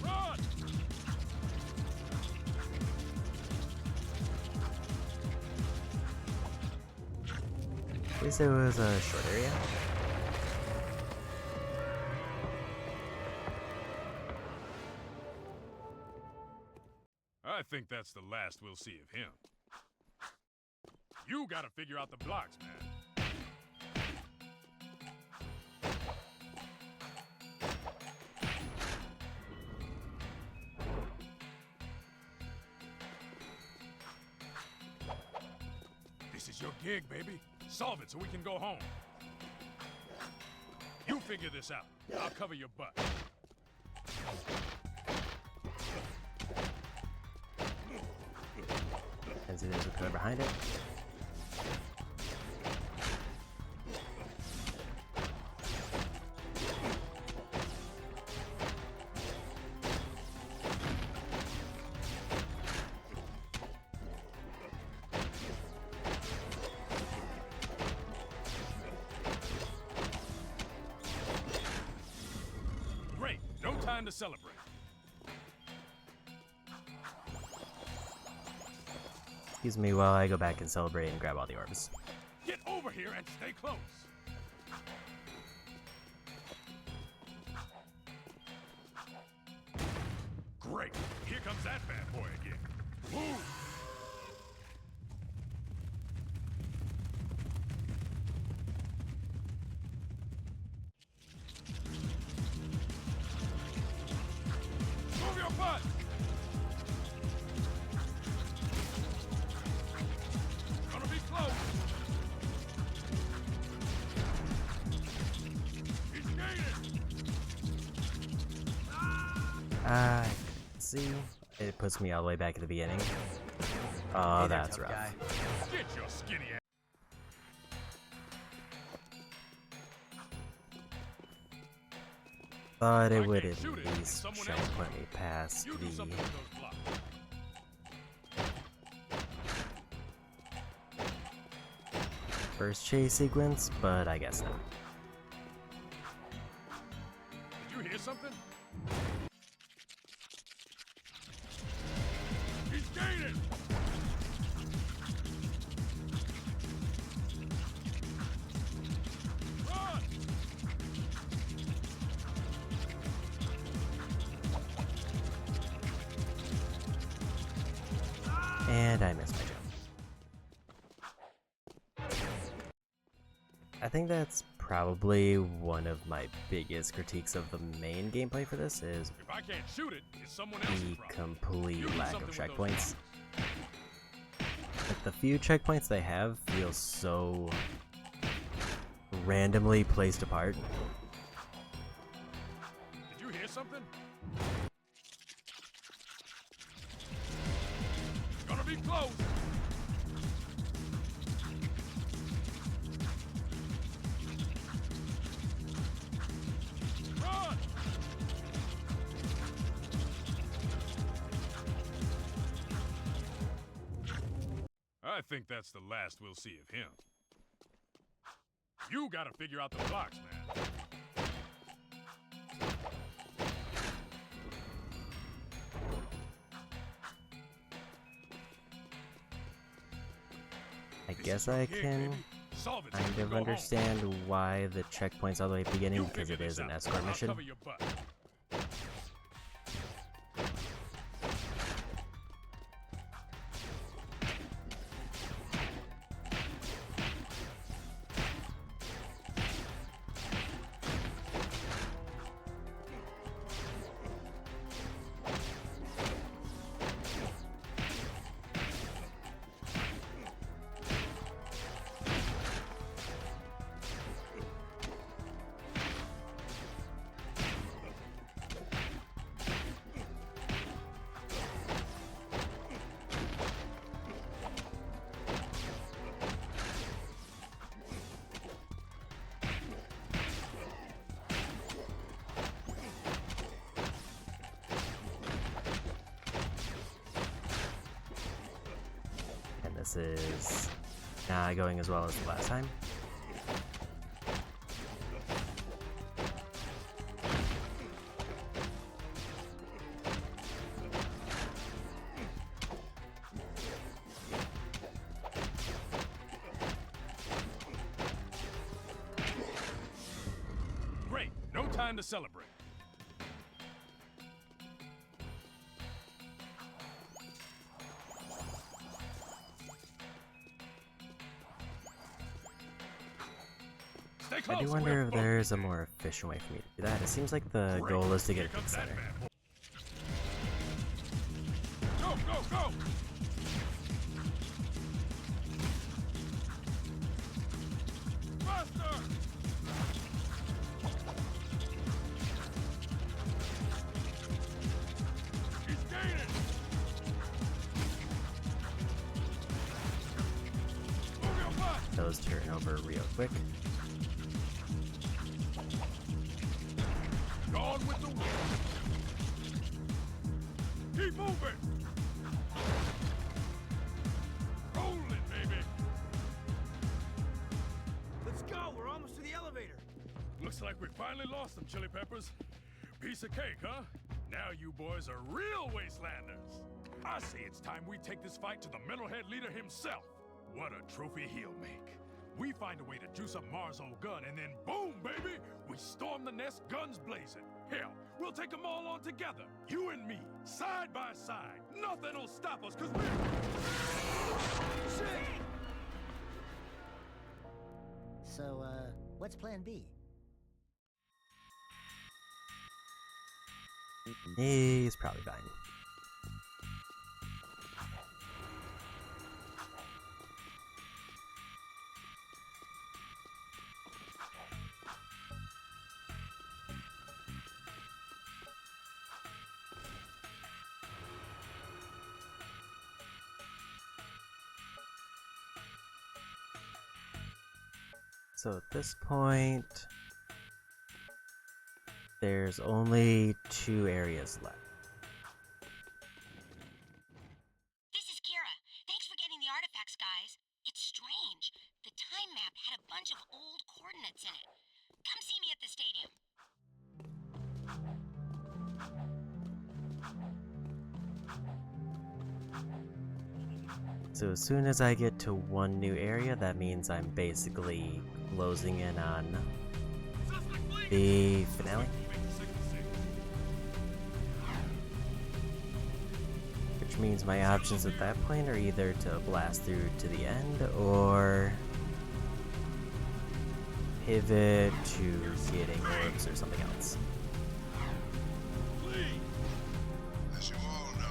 Run! At least it was a short area. I think that's the last we'll see of him. You gotta figure out the blocks, man. This is your gig, baby. Solve it so we can go home. You figure this out. I'll cover your butt. And see there's a pillar behind it. Great. No time to celebrate. Excuse me while I go back and celebrate and grab all the orbs. Get over here and stay close. Great. Here comes that bad boy again. Move! Move your butt! Gonna be close. He's gated. I see. It puts me all the way back at the beginning. Oh, Hey there, that's tough rough. guy. Get your skinny ass. Thought I it would can't at shoot it. least Someone show else put me past You do something the with those blocks. first chase sequence, but I guess not. Did you hear something? He's gated. And I missed my jump. I think that's probably one of my biggest critiques of the main gameplay for this is If I can't shoot it, it's someone else's the problem. complete You do lack of something with those checkpoints. rocks. Like, the few checkpoints they have feel so randomly placed apart. Did you hear something? Gonna be close. Run! I think that's the last we'll see of him. You gotta figure out the blocks, man. I guess I can Solve it so kind you can of go home. understand why the checkpoint's all the way at the beginning, You because figure it this is an out. escort I'll mission. cover your butt. And this is not going as well as the last time. Great. No time to celebrate. Stay I close. do we're wonder if both there's a more efficient way for me to do that. It seems like the Great. goal is to Here get it to the comes that center. bad boy. Go, go, go! Faster! He's gaining! Move your butt! Those turn over real quick. Gone with the wind. Keep moving! Rolling, baby! Let's go. We're almost to the elevator. Looks like we finally lost them, Chili Peppers. Piece of cake, huh? Now you boys are real wastelanders. I say it's time we take this fight to the metalhead leader himself. What a trophy he'll make. We find a way to juice up Mars' old gun, and then boom, baby! We storm the nest, guns blazing. Hell, we'll take them all on together. You and me, side by side. Nothing'll stop us, cause we're... Shit! So, what's plan B? He's probably fine. So at this point, there's only 2 areas left. This is Kira. Thanks for getting the artifacts, guys. It's strange. The time map had a bunch of old coordinates in it. Come see me at the stadium. So as soon as I get to one new area, that means I'm basically closing in on the finale. Which which means my options at that point are either to blast through to the end or pivot to getting orbs or something else. As you all know,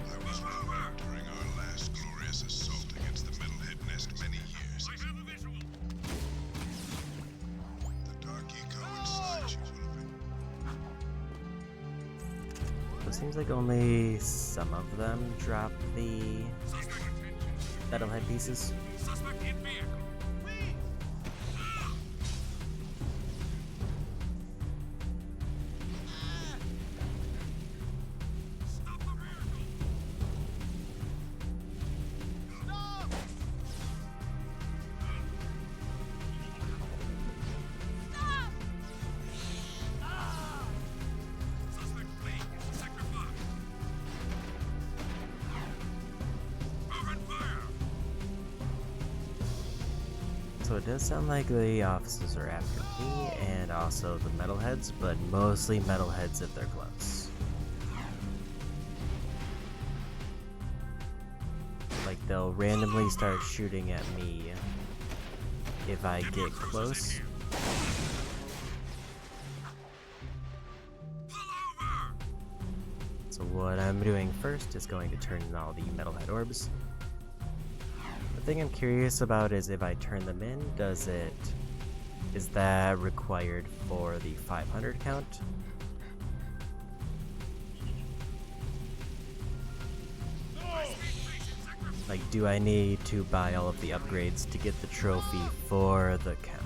I was wounded during our last glorious assault against the Metalhead Nest many years ago. The dark echo inside you will have been. It seems like only some of them drop the metalhead pieces. Suspect in vehicle. So it does sound like the officers are after me and also the metalheads, but mostly metalheads if they're close. Like they'll randomly start shooting at me if I get close. So what I'm doing first is going to turn in all the metalhead orbs. The thing I'm curious about is if I turn them in, is that required for the 500 count? Like, do I need to buy all of the upgrades to get the trophy for the count?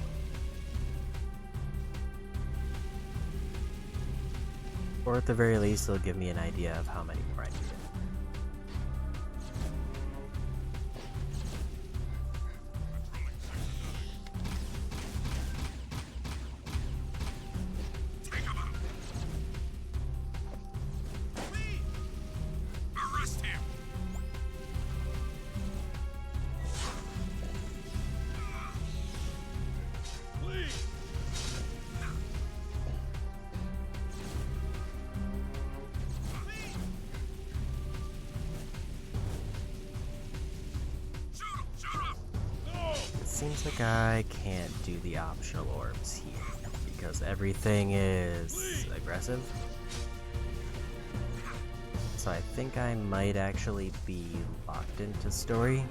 Or at the very least, it'll give me an idea of how many more I need. Arrest him! It seems like I can't do the optional orbs here because everything is aggressive. So I think I might actually be locked into story.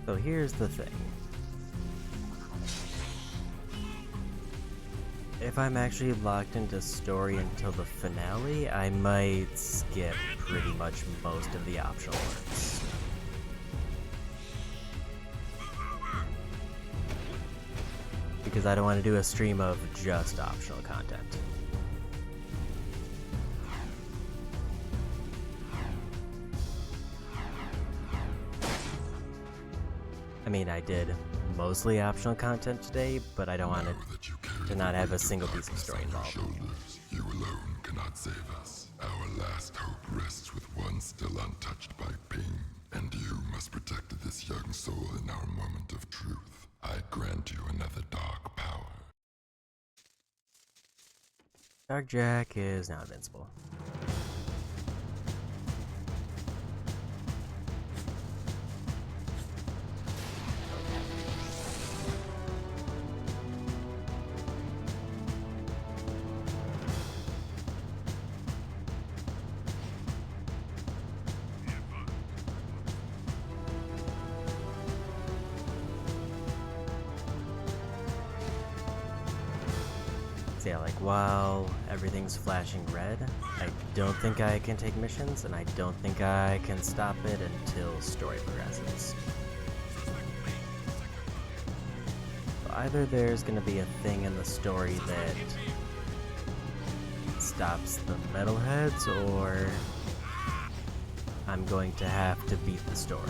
So here's the thing. If I'm actually locked into story until the finale, I might skip pretty much most of the optional ones. Because I don't want to do a stream of just optional content. I mean, I did mostly optional content today, but I don't want it to not have a single piece of story involved. You alone cannot save us. Our last hope rests with one still untouched by pain, and you must protect this young soul in our moment of truth. I grant you another dark power. Dark Jack is now invincible. Yeah, like while everything's flashing red, I don't think I can take missions, and I don't think I can stop it until story progresses. So either there's gonna be a thing in the story that stops the metalheads, or I'm going to have to beat the story.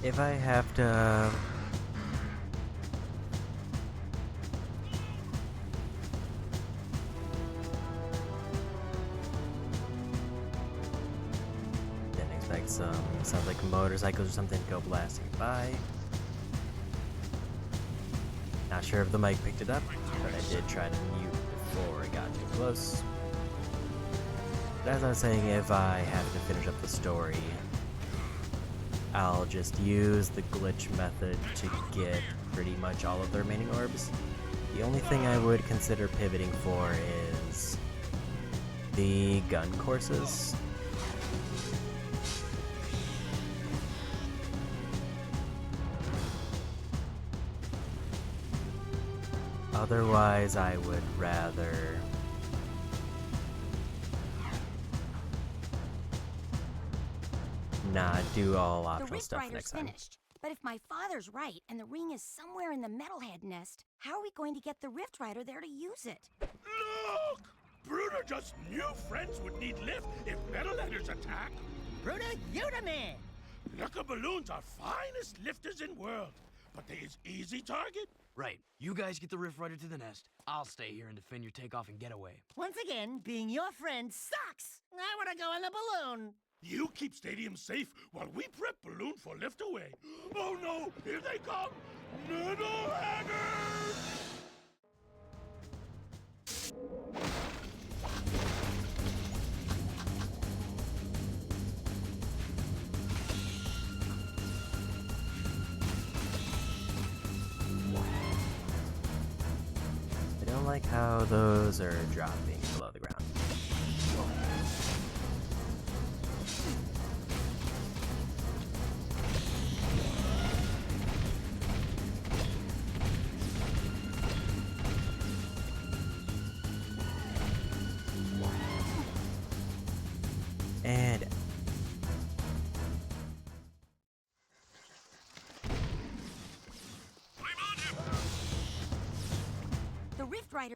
If I have to... Didn't expect some, sounds like motorcycles or something to go blasting by. Not sure if the mic picked it up, but I did try to mute before it got too close. But as I was saying, if I have to finish up the story, I'll just use the glitch method to get pretty much all of the remaining orbs. The only thing I would consider pivoting for is the gun courses. Otherwise, I would rather not do all optional stuff next time. Finished. But if my father's right and the ring is somewhere in the Metalhead nest, how are we going to get the Rift Rider there to use it? Look! Bruder just knew friends would need lift if Metalheaders attack. Bruder, you the man! Lucka balloons are finest lifters in world, but they is easy target. Right. You guys get the Rift Rider to the nest. I'll stay here and defend your takeoff and getaway. Once again, being your friend sucks! I wanna go on the balloon! You keep stadium safe while we prep balloon for lift away. Oh no, here they come! Metalheaders! I don't like how those are dropping below the ground. And The Rift Rider...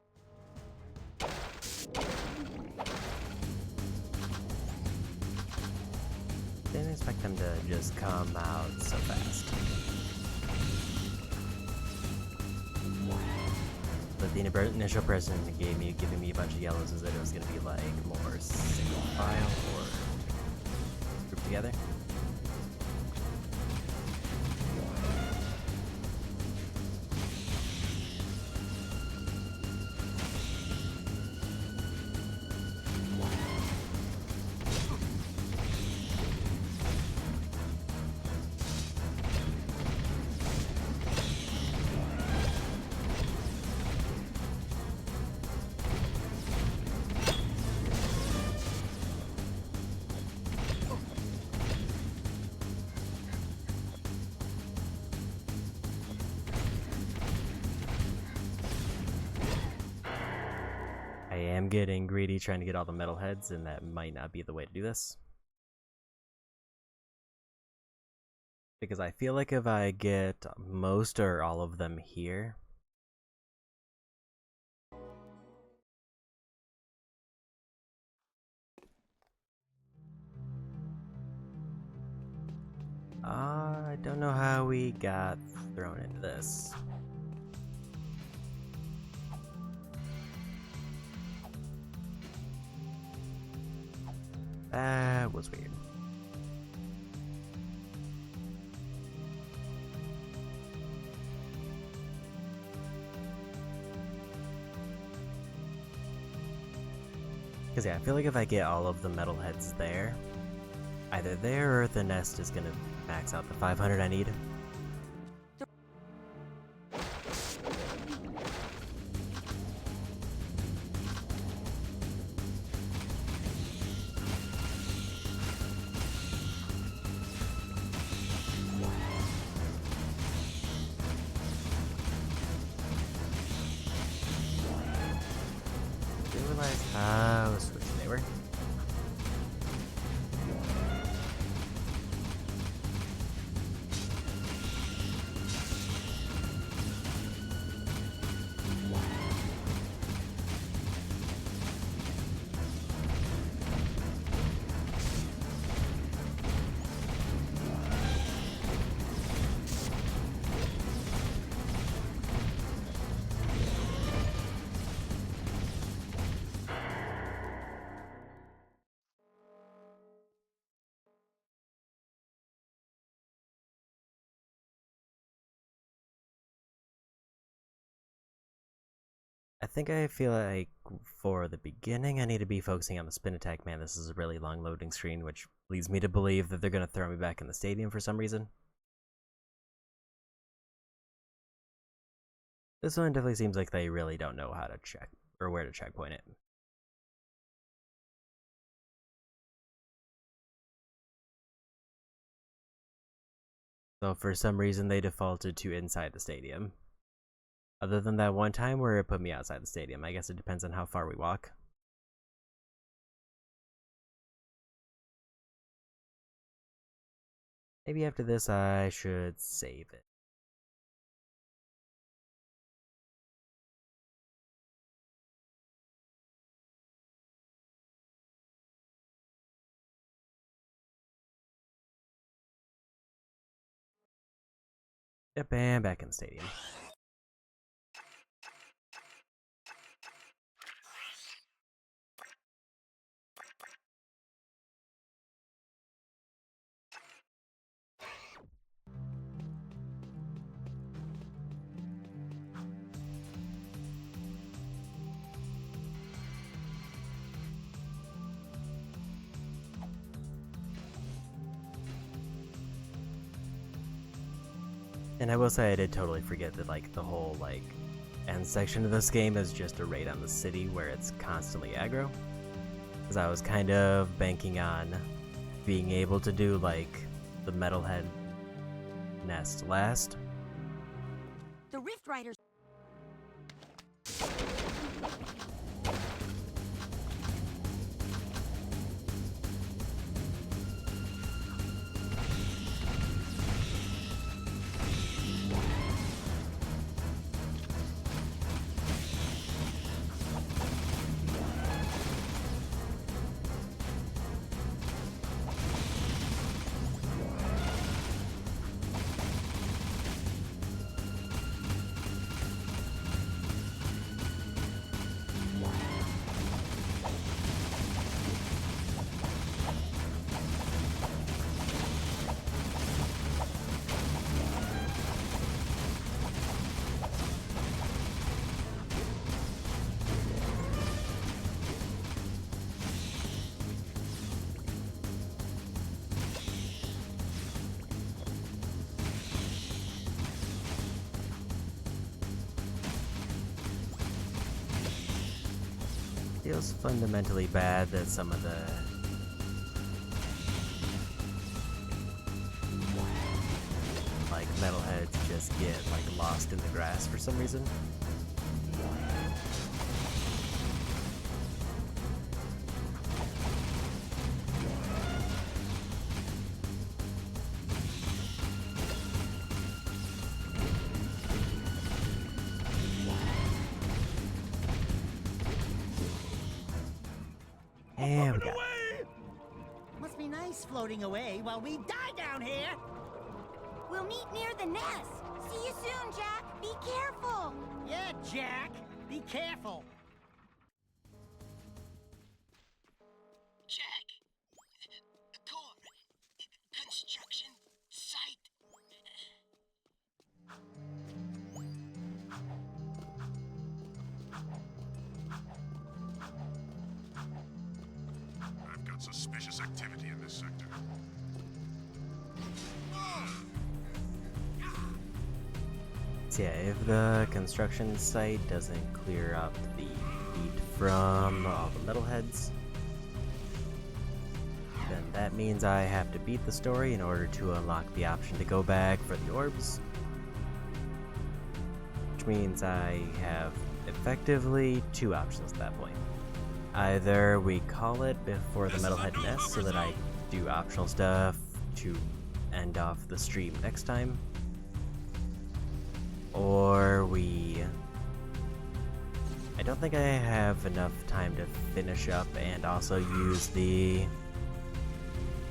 didn't expect them to just come out so fast. But the initial impression it gave me, giving me a bunch of yellows, is that it was going to be like more single file or grouped together. I am getting greedy trying to get all the metal heads, and that might not be the way to do this. Because I feel like if I get most or all of them here, I don't know how we got thrown into this. That was weird. Because yeah, I feel like if I get all of the metal heads there, either there or the nest is gonna max out the 500 I need. Didn't realize how switched they were. I think I feel like for the beginning, I need to be focusing on the spin attack. Man, this is a really long loading screen, which leads me to believe that they're going to throw me back in the stadium for some reason. This one definitely seems like they really don't know how to check, or where to checkpoint it. So for some reason, they defaulted to inside the stadium. Other than that one time where it put me outside the stadium. I guess it depends on how far we walk. Maybe after this I should save it. Yep, and back in the stadium. And I will say I did totally forget that like the whole like end section of this game is just a raid on the city where it's constantly aggro. Because I was kind of banking on being able to do like the metalhead nest last. The Rift Riders. Feels fundamentally bad that some of the like metalheads just get like lost in the grass for some reason. And we got it. Must be nice floating away while we die down here. We'll meet near the nest. See you soon, Jack. Be careful. Yeah, Jack. Be careful. Jack, core, construction site. I've got suspicious activity in this sector. So yeah, if the construction site doesn't clear up the heat from all the metalheads, then that means I have to beat the story in order to unlock the option to go back for the orbs. Which means I have effectively two options at that point. Either we call it before the metalhead nest so that I do optional stuff to end off the stream next time, or I don't think I have enough time to finish up and also use the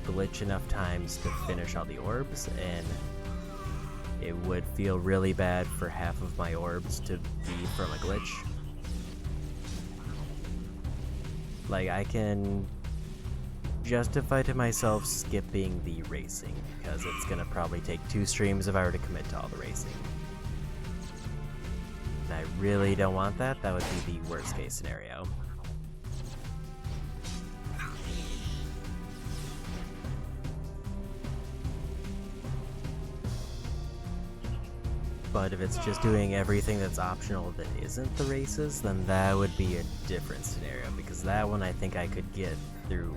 glitch enough times to finish all the orbs, and it would feel really bad for half of my orbs to be from a glitch. Like, I can justify to myself skipping the racing, because it's gonna probably take 2 streams if I were to commit to all the racing. And I really don't want that. That would be the worst case scenario. But if it's just doing everything that's optional that isn't the races, then that would be a different scenario, because that one I think I could get through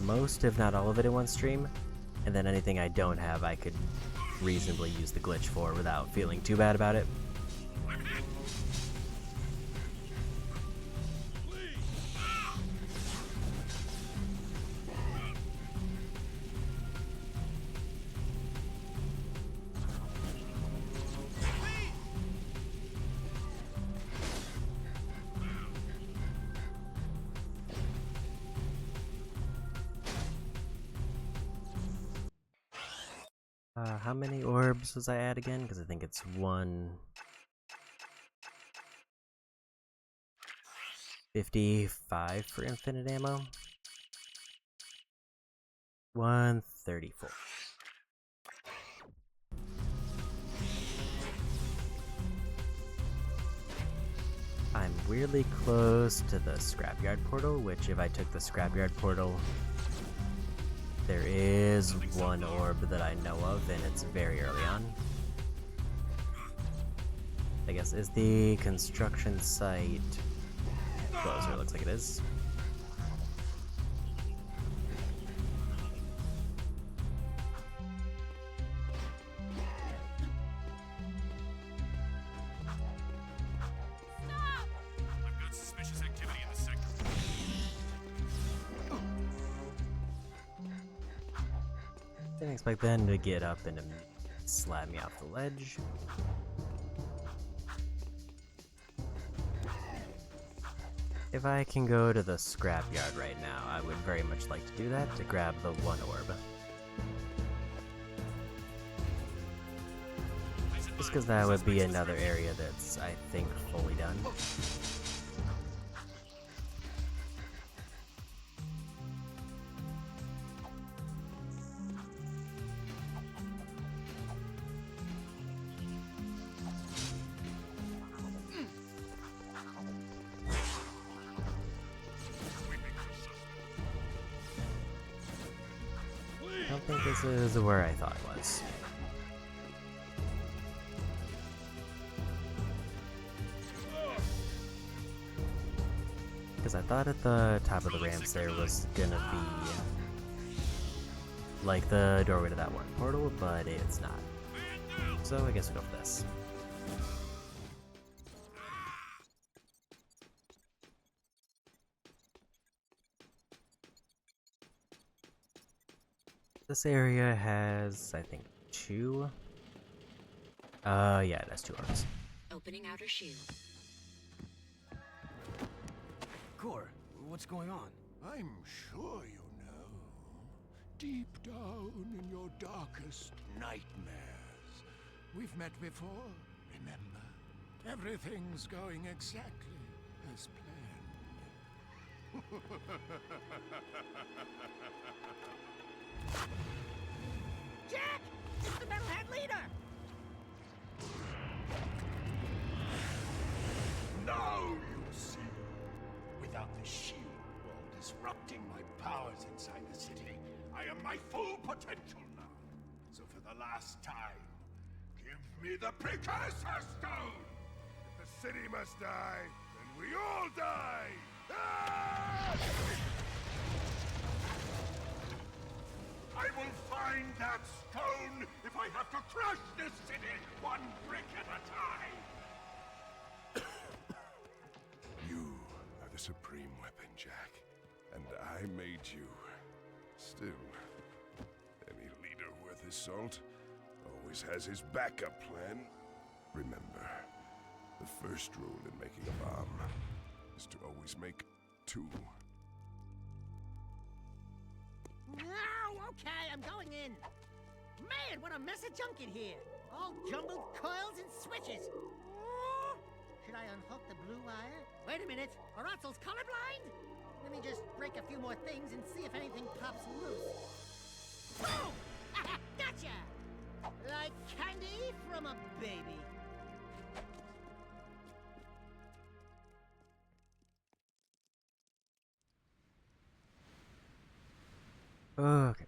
most, if not all of it in one stream, and then anything I don't have I could reasonably use the glitch for without feeling too bad about it. How many orbs was I at again? Because I think it's 155 for infinite ammo. 134. I'm weirdly close to the scrapyard portal, which if I took the scrapyard portal, there is one orb that I know of, and it's very early on. I guess, is the construction site closer? It looks like it is. I've got suspicious activity in the sector. Didn't expect them to get up and slap me off the ledge. If I can go to the scrapyard right now, I would very much like to do that to grab the one orb. Just because that would be another area that's, I think, fully done. I don't think this is where I thought it was. Because I thought at the top of the ramps there was gonna be like the doorway to that one portal, but it's not. So I guess we'll go for this. This area has, I think, 2. Yeah, it has 2 orbs. Opening outer shield. Core, what's going on? I'm sure you know. Deep down in your darkest nightmares. We've met before, remember? Everything's going exactly as planned. Jack! It's the Metalhead leader! Now you see. Without the shield wall disrupting my powers inside the city, I am my full potential now. So for the last time, give me the Precursor Stone! If the city must die, then we all die! Ah! I will find that stone if I have to crush this city one brick at a time! You are the supreme weapon, Jack. And I made you. Still, any leader worth his salt always has his backup plan. Remember, the first rule in making a bomb is to always make 2. Oh, okay, I'm going in. Man, what a mess of junk in here. All jumbled coils and switches. Should I unhook the blue wire? Wait a minute, are Otzel's colorblind? Let me just break a few more things and see if anything pops loose. Boom! Gotcha! Like candy from a baby. Okay.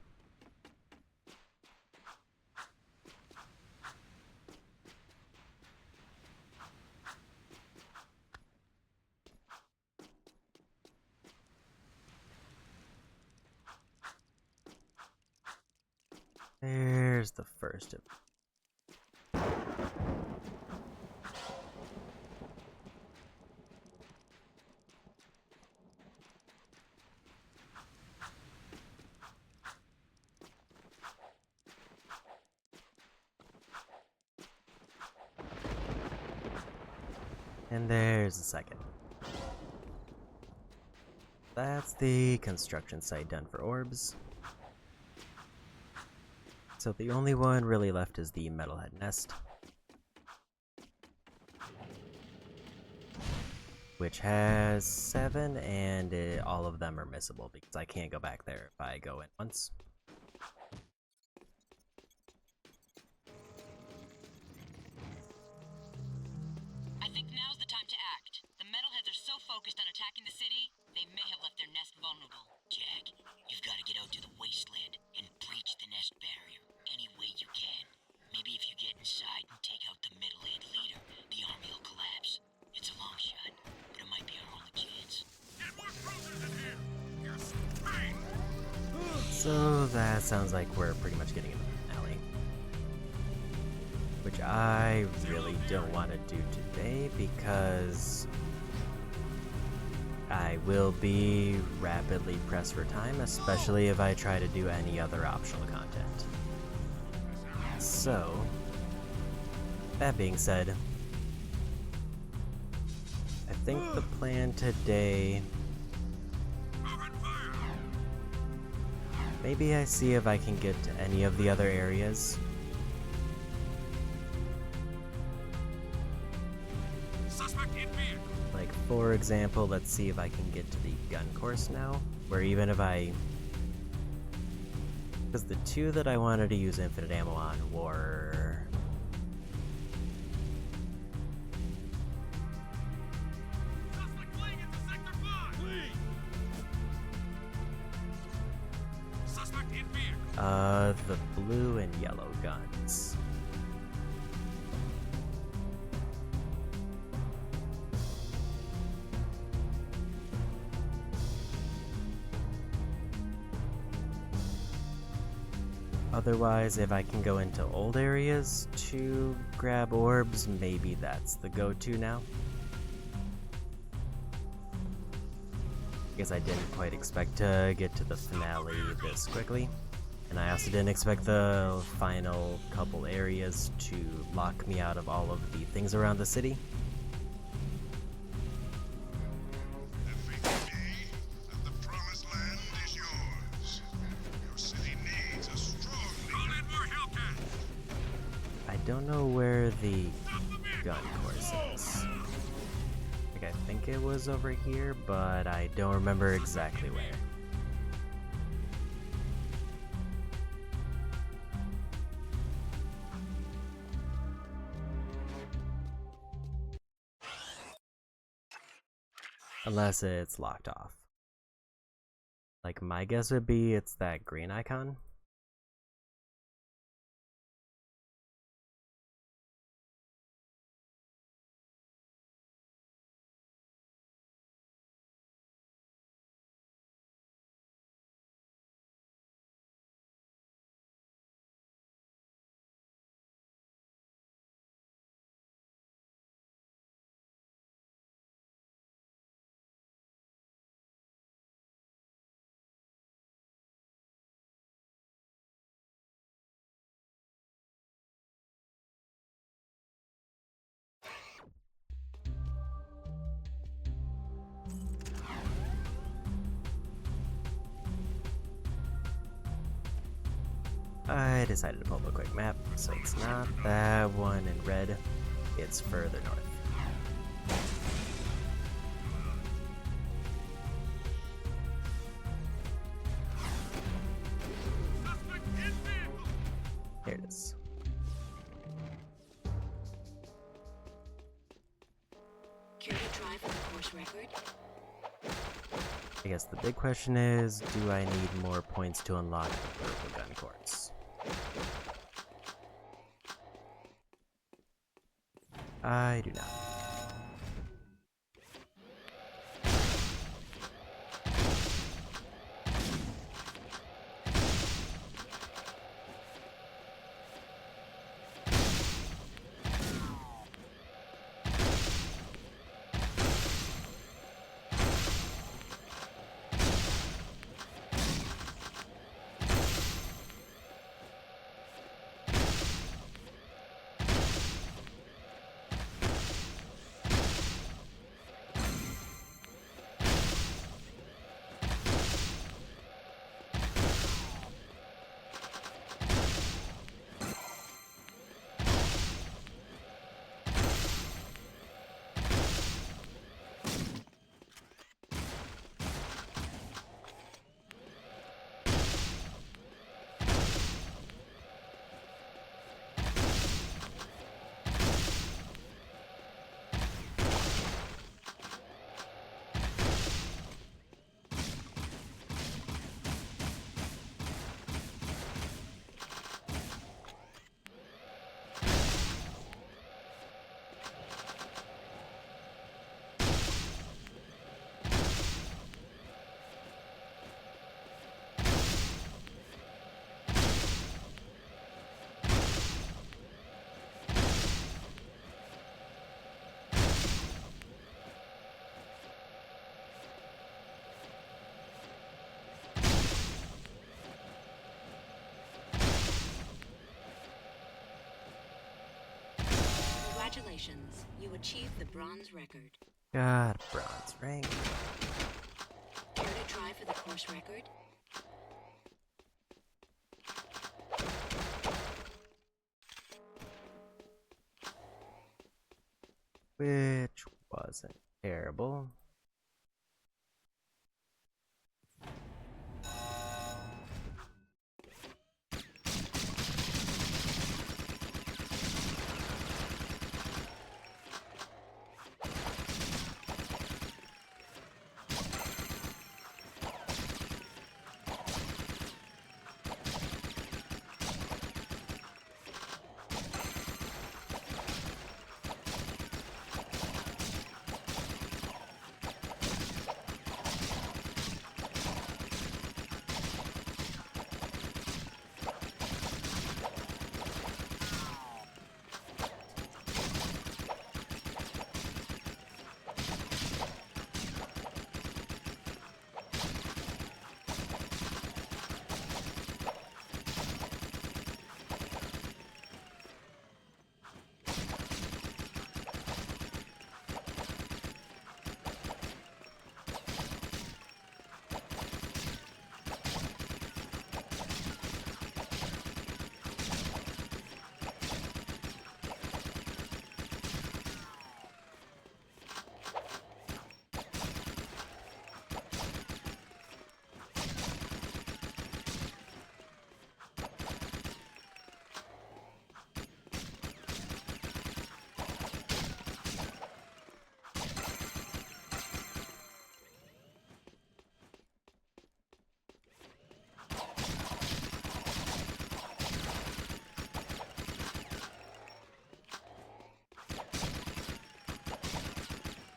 There's the first of and there's the second. That's the construction site done for orbs. So the only one really left is the metalhead nest, which has 7, and all of them are missable because I can't go back there if I go in once. I think now's the time to act. The metalheads are so focused on attacking the city, they may have left their nest vulnerable. Jack, you've got to get out to the wasteland and breach the nest barrier any way you can. Maybe if you get inside and take out the metalhead leader, the army will collapse. It's a long shot, but it might be our only chance. Get more cruisers in here! You're pain! So that sounds like we're pretty much getting into the finale, which I really don't want to do today because I will be rapidly pressed for time, especially if I try to do any other optional content. So, that being said, I think the plan today, maybe I see if I can get to any of the other areas. Like, for example, let's see if I can get to the gun course now, where even if I... Because the two that I wanted to use infinite ammo on were... the blue and yellow guns. Otherwise, if I can go into old areas to grab orbs, maybe that's the go-to now. Because I didn't quite expect to get to the finale this quickly. And I also didn't expect the final couple areas to lock me out of all of the things around the city. I don't know where the gun course is. Like, I think it was over here, but I don't remember exactly where. Unless it's locked off. Like, my guess would be it's that green icon. I decided to pull up a quick map, so it's not that one in red, it's further north. Here it is. Care to try for the course record? I guess the big question is, do I need more points to unlock the purple gun quartz? I do not. Congratulations, you achieved the bronze record. Got a bronze rank. Care to try for the course record? Which wasn't terrible.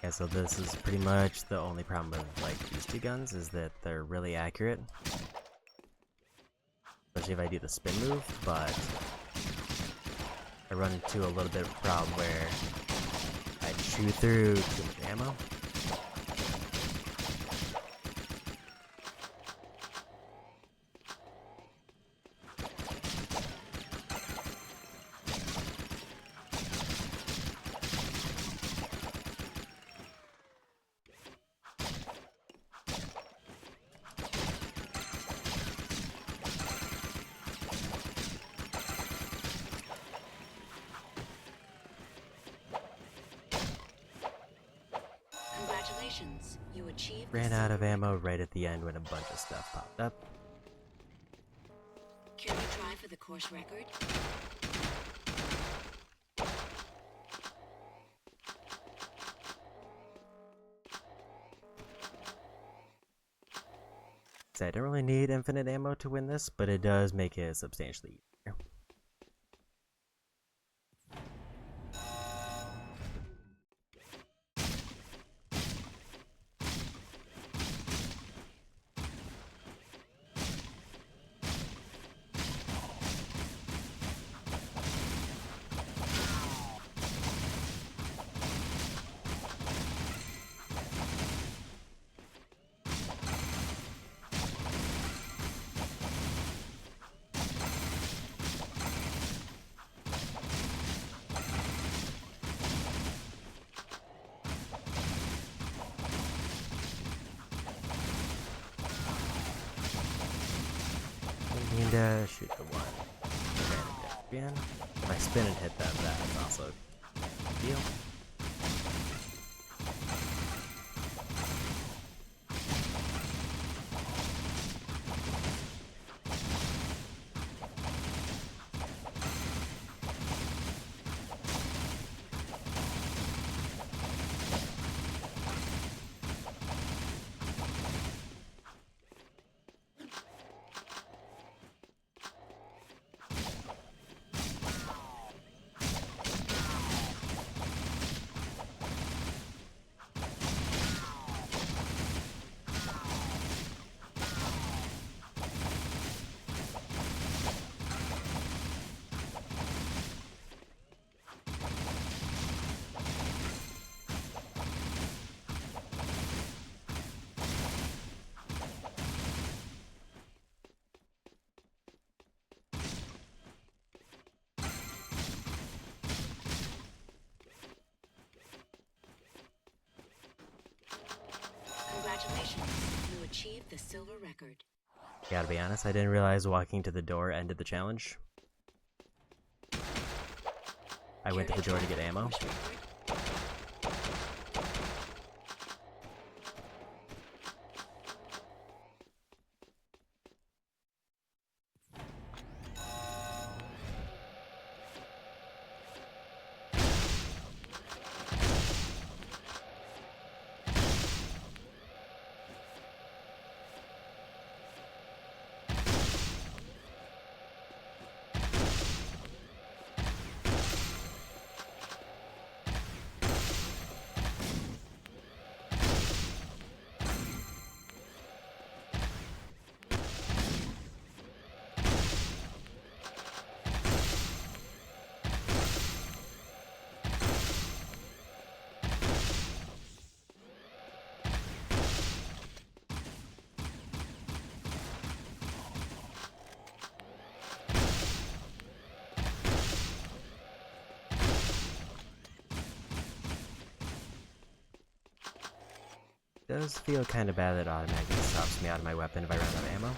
Yeah, so this is pretty much the only problem with like these two guns is that they're really accurate. Especially if I do the spin move, but I run into a little bit of a problem where I chew through too much ammo. Congratulations, you achieved the Ran out of silver ammo record. right at the end when a bunch of stuff popped up. Care to try for the course record? said, I don't really need infinite ammo to win this, but it does make it substantially easier. And shoot the one. Spin. If I spin and hit them, that's also a deal. Congratulations, you achieved the silver record. Gotta be honest, I didn't realize walking to the door ended the challenge. I went to the door to get ammo. Does feel kind of bad that automatically stops me out of my weapon if I run out of ammo.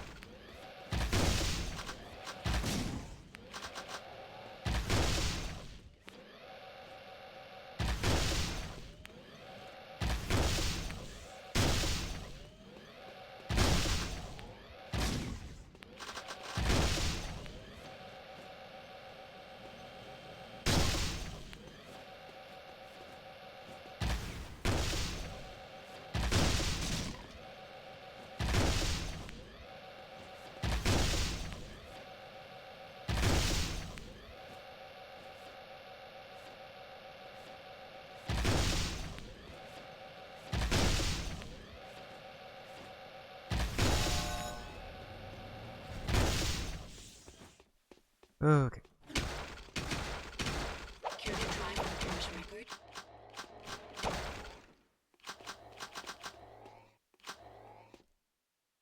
Okay. Care to try for the course record?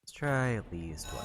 Let's try at least one.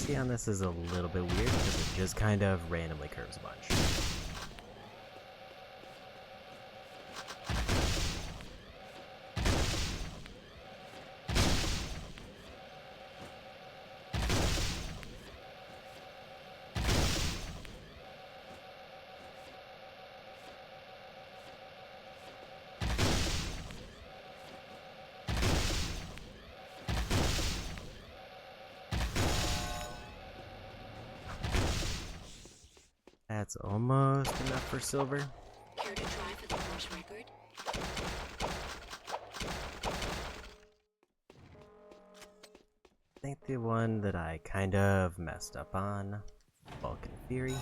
accuracy on this is a little bit weird because it just kind of randomly curves a bunch. That's almost enough for silver. Care to try for the course record? I think the one that I kind of messed up on, Vulcan Fury.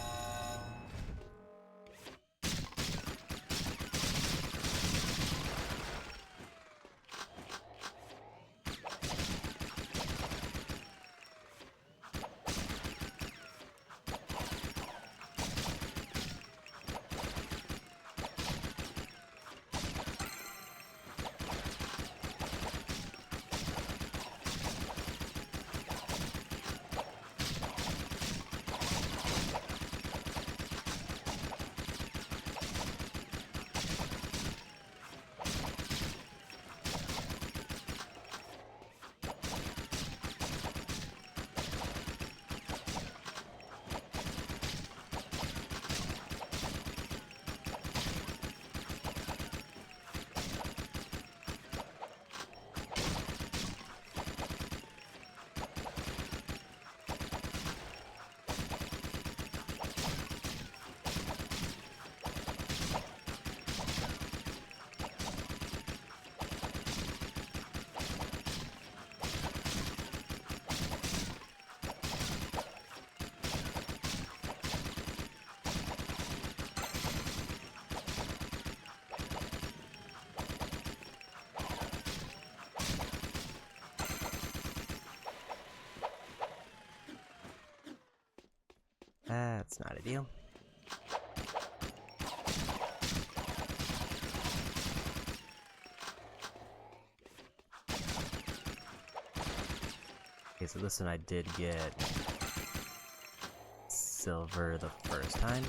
That's not ideal. Okay, so this one I did get silver the first time.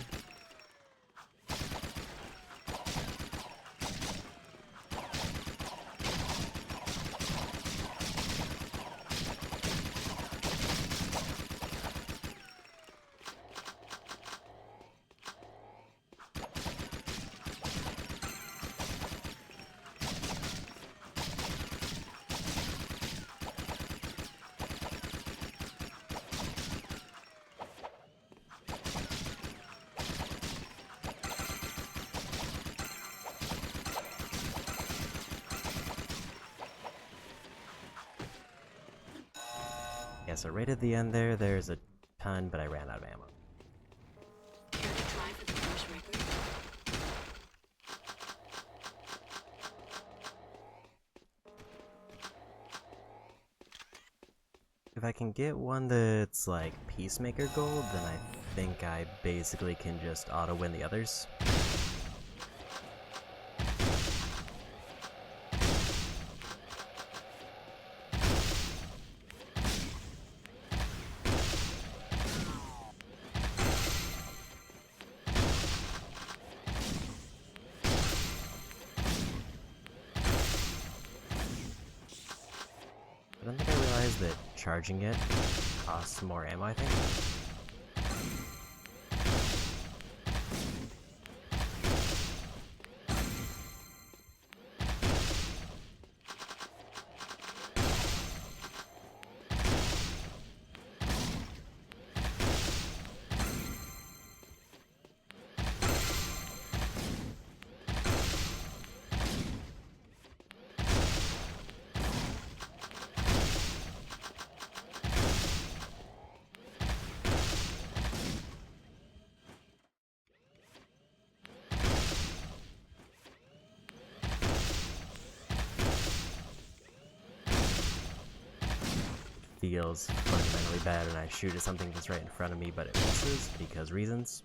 Yeah, so right at the end there's a ton, but I ran out of ammo. Care to try for the course record? If I can get one that's like Peacemaker Gold, then I think I basically can just auto-win the others. I don't think I realized that charging it costs more ammo, I think. Feels fundamentally bad when I shoot at something that's right in front of me, but it misses because reasons.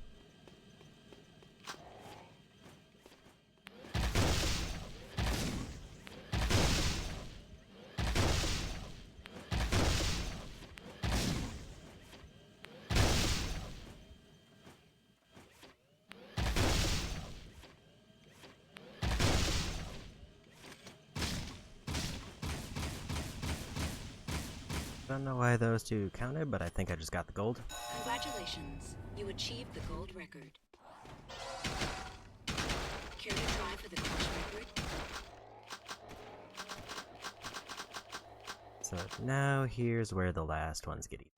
I don't know why those two counted, but I think I just got the gold. Congratulations, you achieved the gold record. Care to try for the course record? So now here's where the last ones get eaten.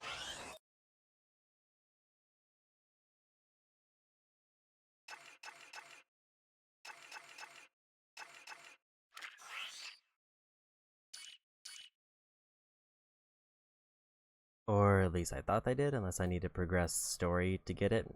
Or at least I thought they did, unless I need to progress story to get it.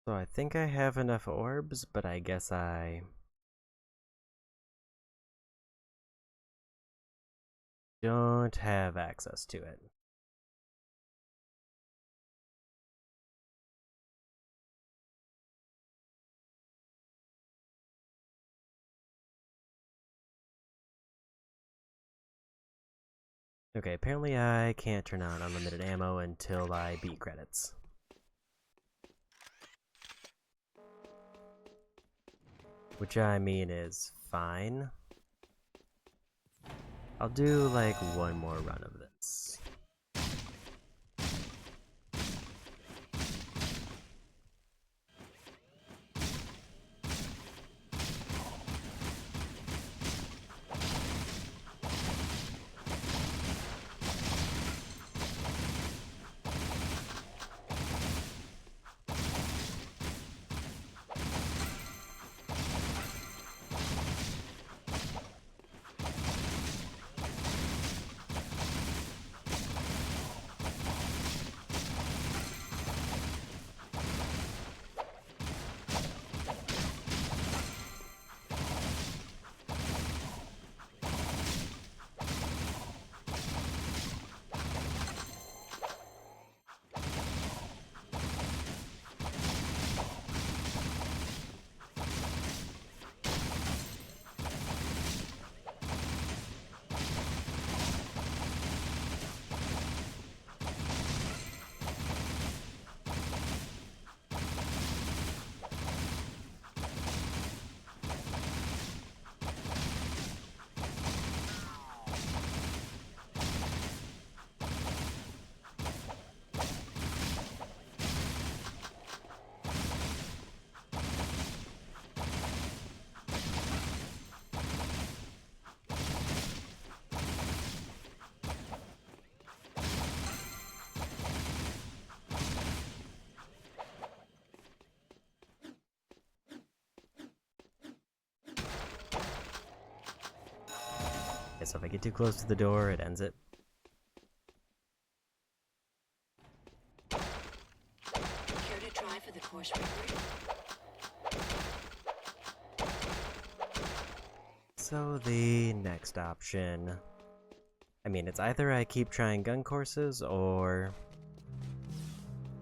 So I think I have enough orbs, but I guess I don't have access to it. Okay, apparently I can't turn on unlimited ammo until I beat credits. Which I mean is fine. I'll do like one more run of this. Okay, so if I get too close to the door, it ends it. Care to try for the course record? So the next option, I mean, it's either I keep trying gun courses or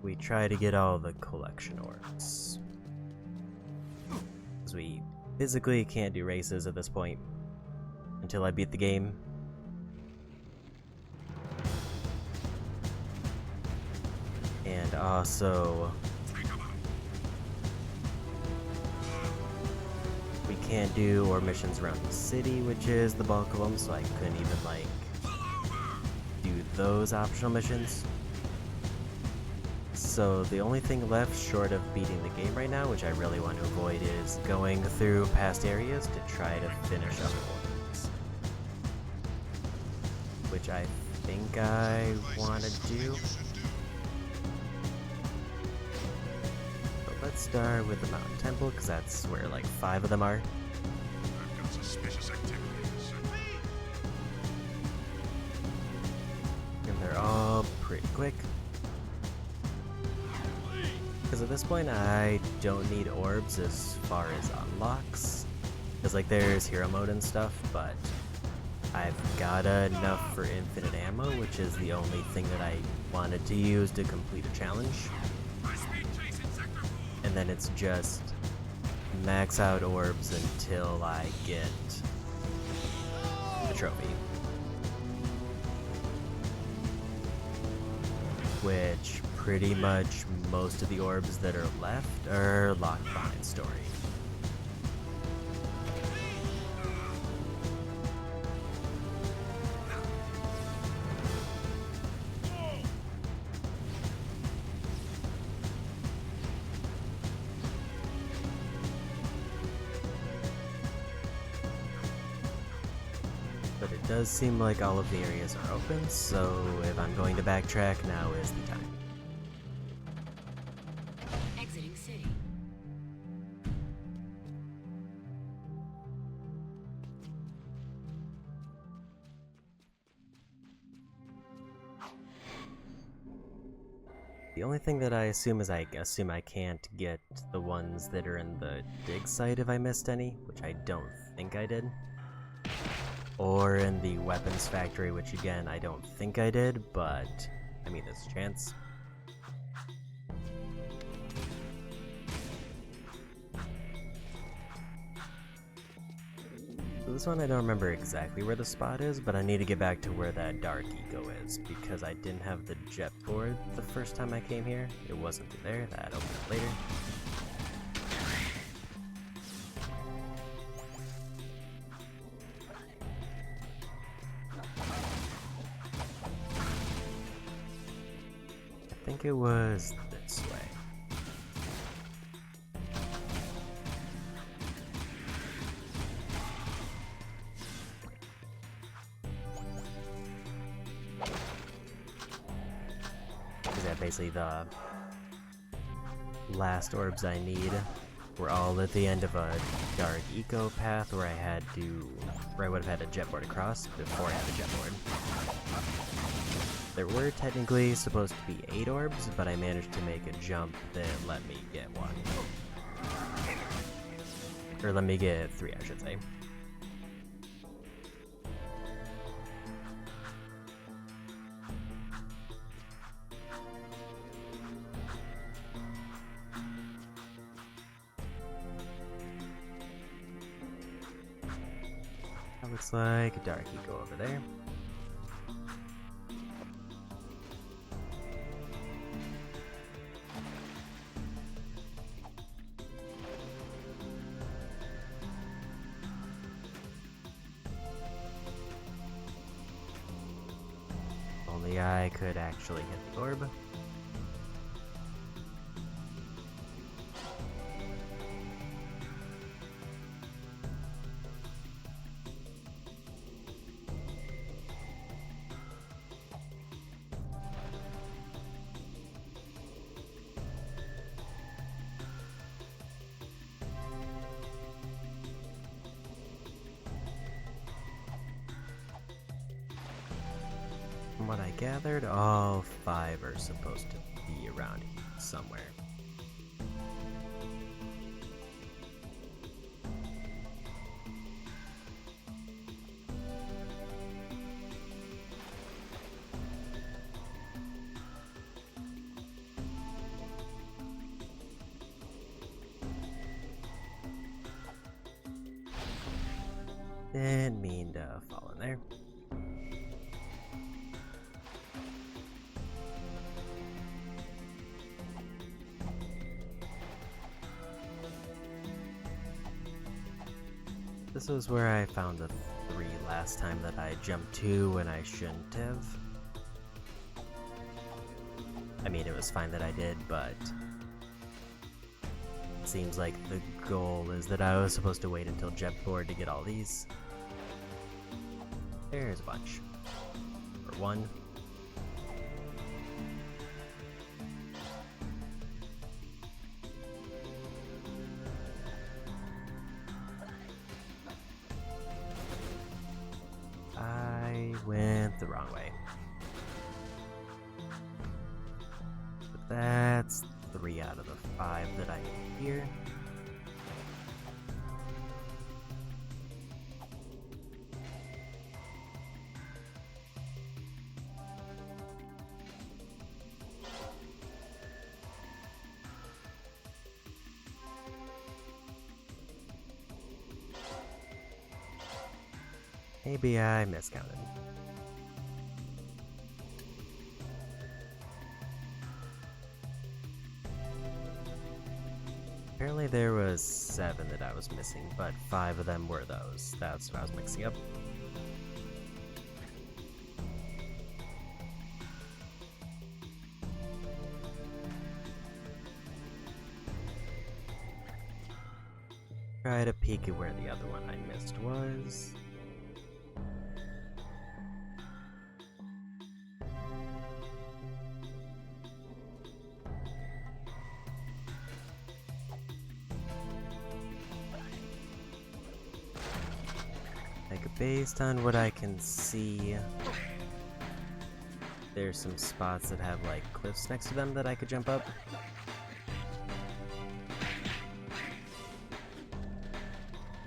we try to get all the collection orbs. Because we physically can't do races at this point until I beat the game. And also, we can't do or missions around the city, which is the bulk of them, so I couldn't even like do those optional missions. So the only thing left short of beating the game right now, which I really want to avoid, is going through past areas to try to finish up orbs. Which I think I want to do. So let's start with the Mountain Temple, because that's where like 5 of them are. I've got suspicious activity. And they're all pretty quick. Because at this point I don't need orbs as far as unlocks. Because like there's hero mode and stuff, but I've got enough for infinite ammo, which is the only thing that I wanted to use to complete a challenge. And then it's just max out orbs until I get the trophy. Which pretty much most of the orbs that are left are locked behind story. But it does seem like all of the areas are open, so if I'm going to backtrack, now is the time. Exiting city. The only thing that I assume is I can't get the ones that are in the dig site if I missed any, which I don't think I did. Or in the weapons factory, which again, I don't think I did, but I mean, there's a chance. So this one I don't remember exactly where the spot is, but I need to get back to where that dark eco is, because I didn't have the jet board the first time I came here. It wasn't there, that opened up later. I think it was this way. Because yeah, basically the last orbs I need were all at the end of a dark eco path where I would have had a jet board across before I had the jet board. There were technically supposed to be 8 orbs, but I managed to make a jump that let me get 1. Or let me get 3, I should say. That looks like a dark eco over there. Only I could actually hit the orb. From what I gathered, all 5 are supposed to be around here somewhere. Didn't mean to fall in there. This was where I found the 3 last time that I jumped to when I shouldn't have. I mean, it was fine that I did, but it seems like the goal is that I was supposed to wait until jet board to get all these. There's a bunch. Or 1. I went the wrong way. But that's 3 out of the 5 that I need here. Maybe I miscounted. Apparently there was 7 that I was missing, but 5 of them were those. That's what I was mixing up. Try to peek at where the other one I missed was. Like, based on what I can see, there's some spots that have, like, cliffs next to them that I could jump up.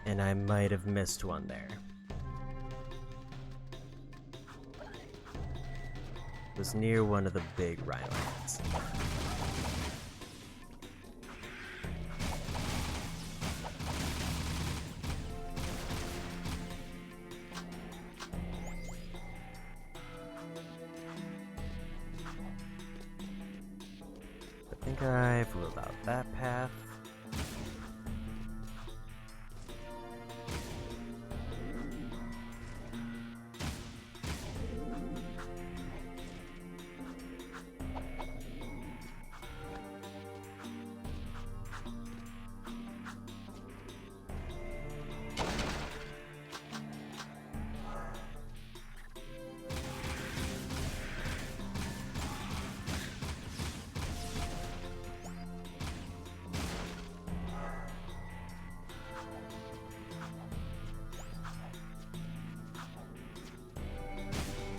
And I might have missed one there. It was near one of the big rhino heads. I think I've ruled out that path.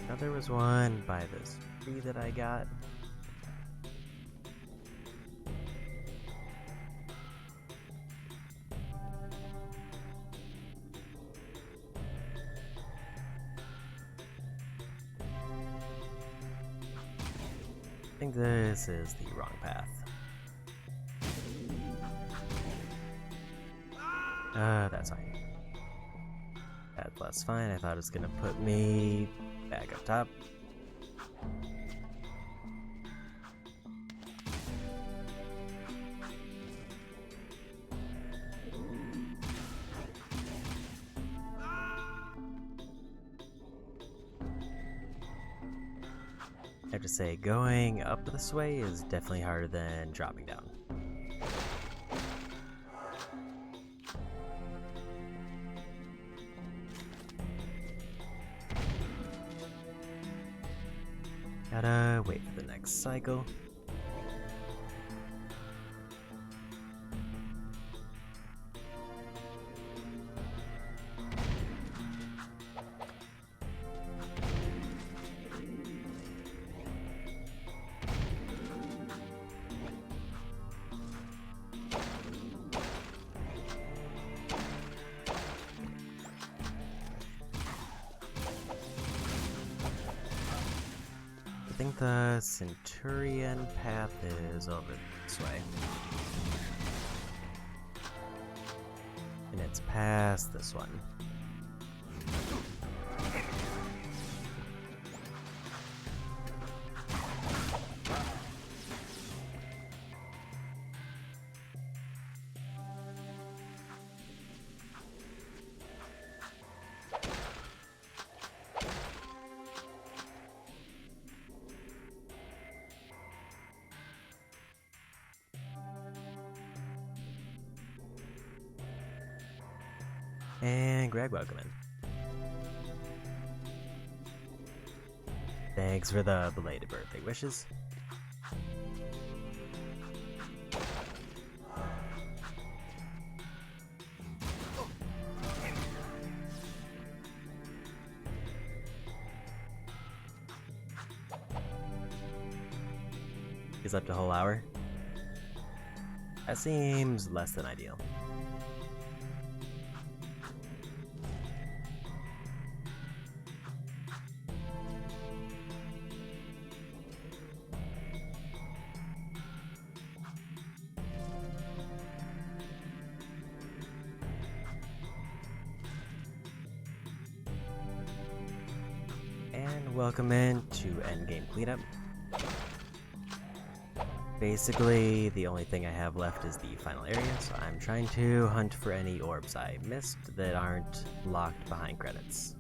Now there was one by this tree that I got. I think this is the wrong path. That's fine. That's fine. I thought it was gonna put me back up top. I have to say, going up this way is definitely harder than dropping down. Gotta wait for the next cycle. I think the Centurion path is over this way. And it's past this one. And Greg, welcome in. Thanks for the belated birthday wishes. He's up to a whole hour. That seems less than ideal. welcome in to Endgame Cleanup. Basically, the only thing I have left is the final area, so I'm trying to hunt for any orbs I missed that aren't locked behind credits.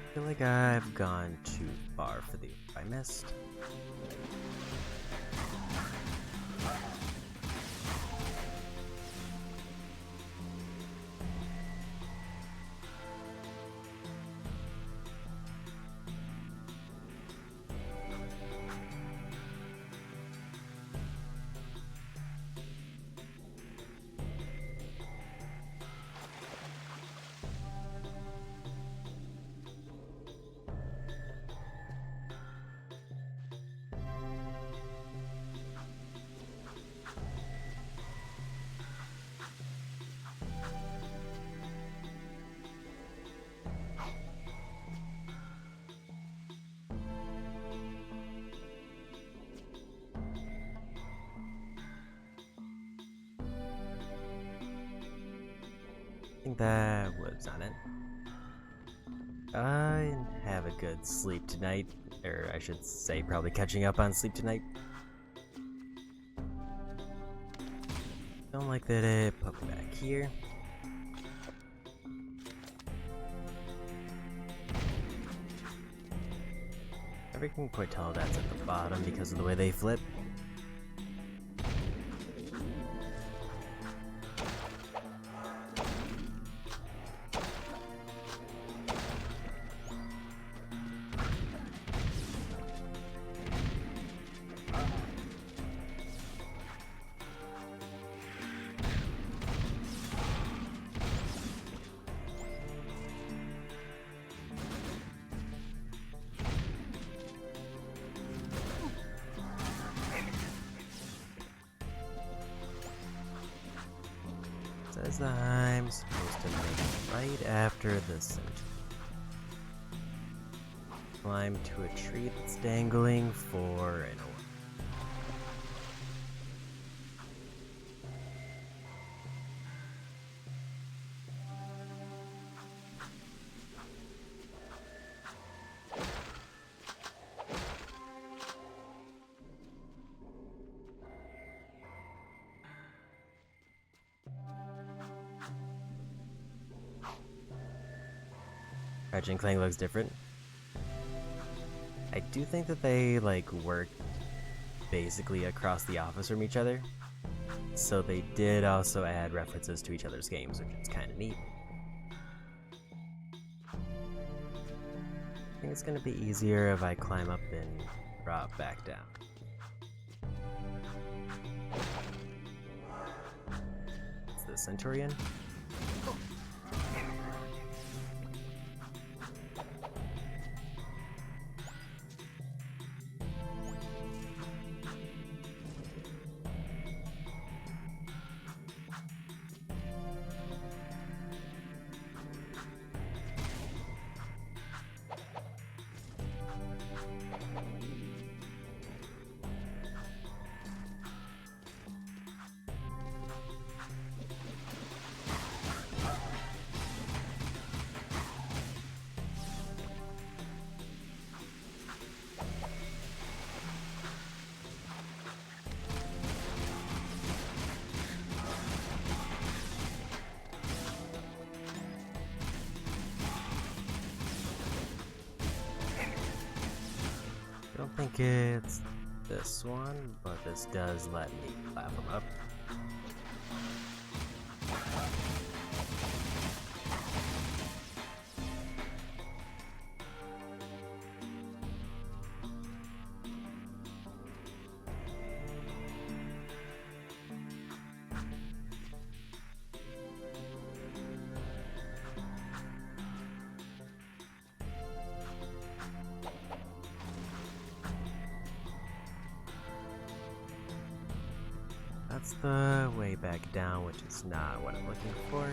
I feel like I've gone too far for the orb I missed. I think that was on it. I have a good sleep tonight, or I should say probably catching up on sleep tonight. Don't like that it put me back here. Never can quite tell that's at the bottom because of the way they flip. Says I'm supposed to make it right after the center. Climb to a tree that's dangling for an orb. Ratchet and Clank looks different. I do think that they like work basically across the office from each other. So they did also add references to each other's games, which is kind of neat. I think it's going to be easier if I climb up and drop back down. It's the Centurion. I don't think it's this one, but this does let me platform up. That's the way back down, which is not what I'm looking for.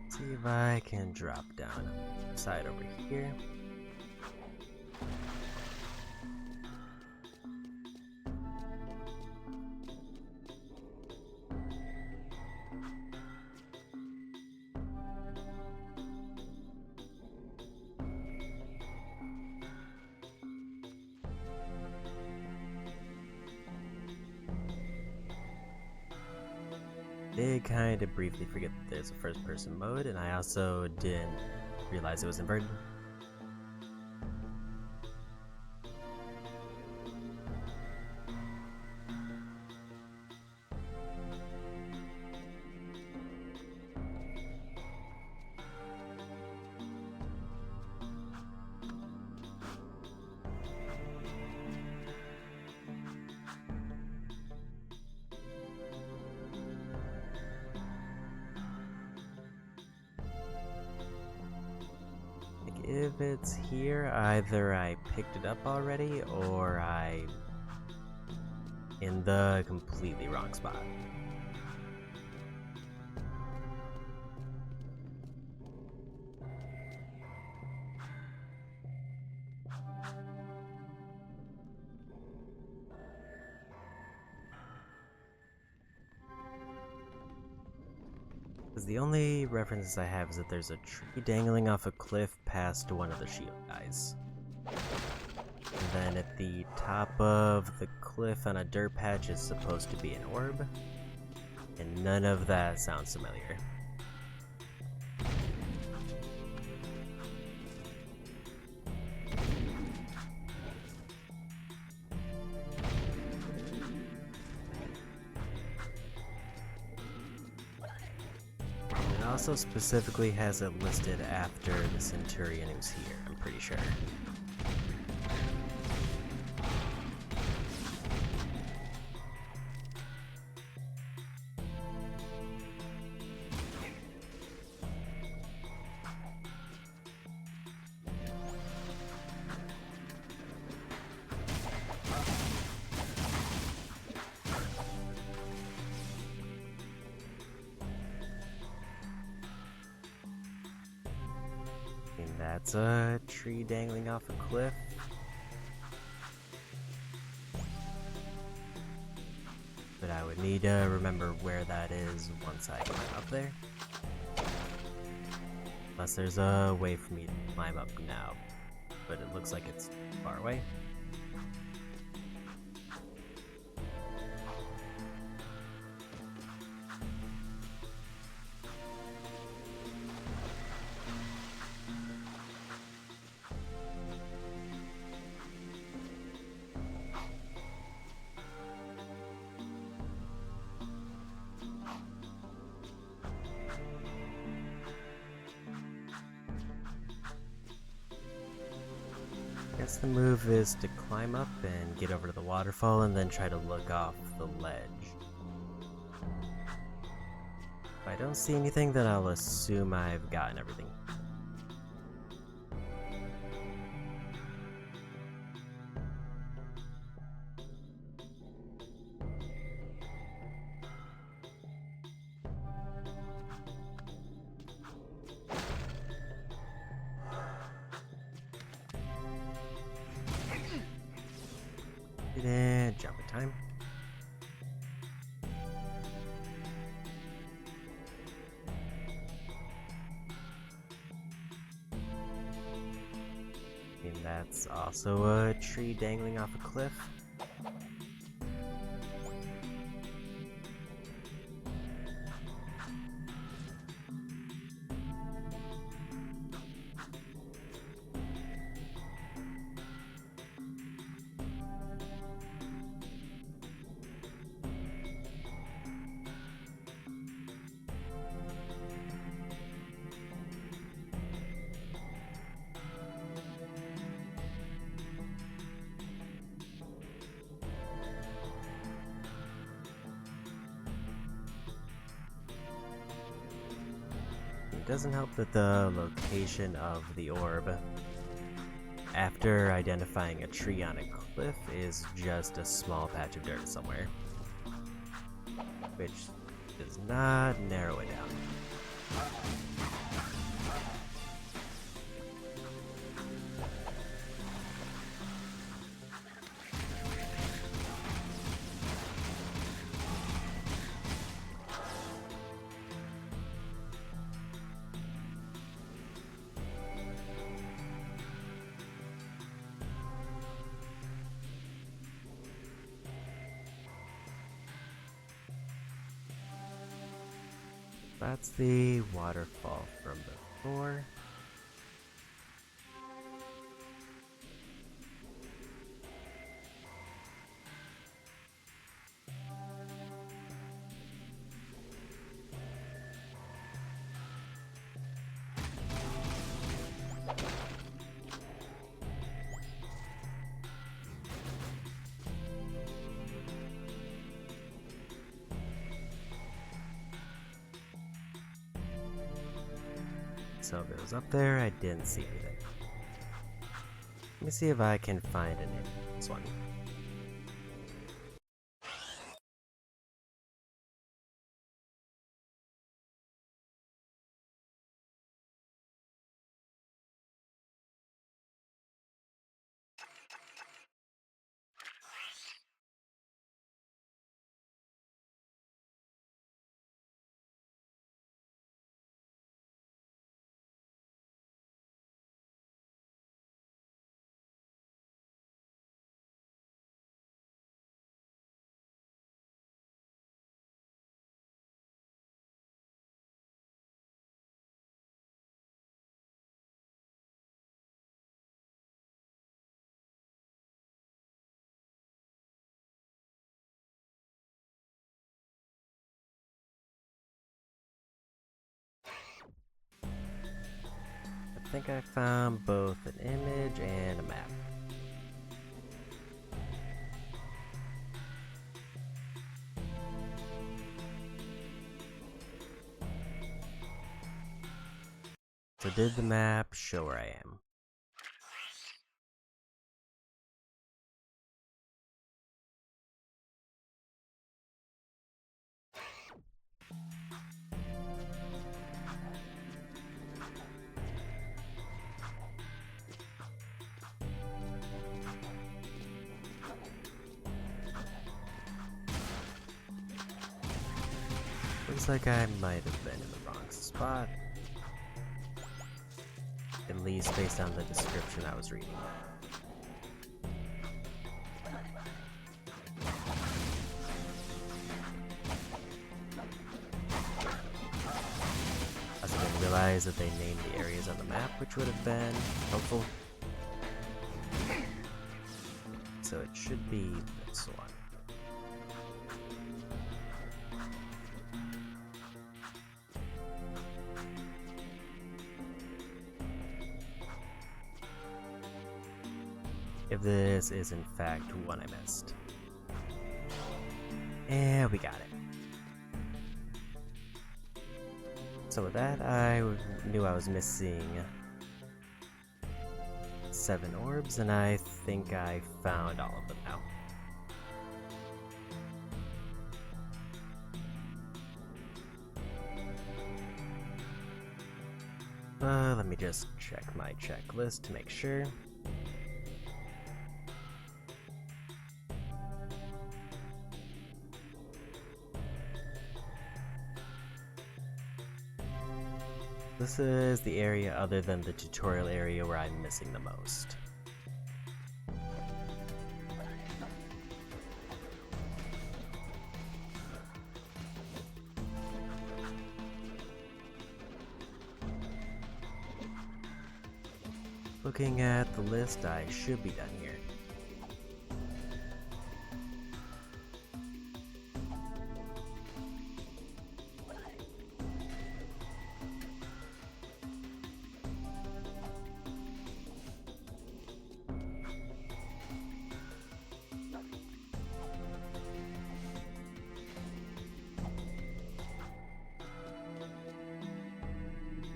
See if I can drop down side over here. Did kind of briefly forget that there's a first-person mode, and I also didn't realize it was inverted. If it's here, either I picked it up already or I'm in the completely wrong spot. Because the only references I have is that there's a tree dangling off a cliff past one of the shield guys. And then at the top of the cliff on a dirt patch is supposed to be an orb. And none of that sounds familiar. It also specifically has it listed after the Centurion who's here, I'm pretty sure. And that's a tree dangling off a cliff. But I would need to remember where that is once I climb up there. Unless there's a way for me to climb up now. But it looks like it's far away. Guess the move is to climb up and get over to the waterfall and then try to look off the ledge. If I don't see anything, then I'll assume I've gotten everything. And jump in time. And that's also a tree dangling off a cliff. doesn't help that the location of the orb, after identifying a tree on a cliff, is just a small patch of dirt somewhere, which does not narrow it down. That's the waterfall from before. So if it was up there, I didn't see anything. Let me see if I can find an in this one. I think I found both an image and a map. So did the map show where I am? Looks like I might have been in the wrong spot. At least based on the description I was reading. I didn't realize that they named the areas on the map, which would have been helpful. So it should be this one. If this is in fact one I missed. And we got it. So with that, I knew I was missing 7 orbs, and I think I found all of them now. Let me just check my checklist to make sure. This is the area other than the tutorial area where I'm missing the most. Looking at the list, I should be done here.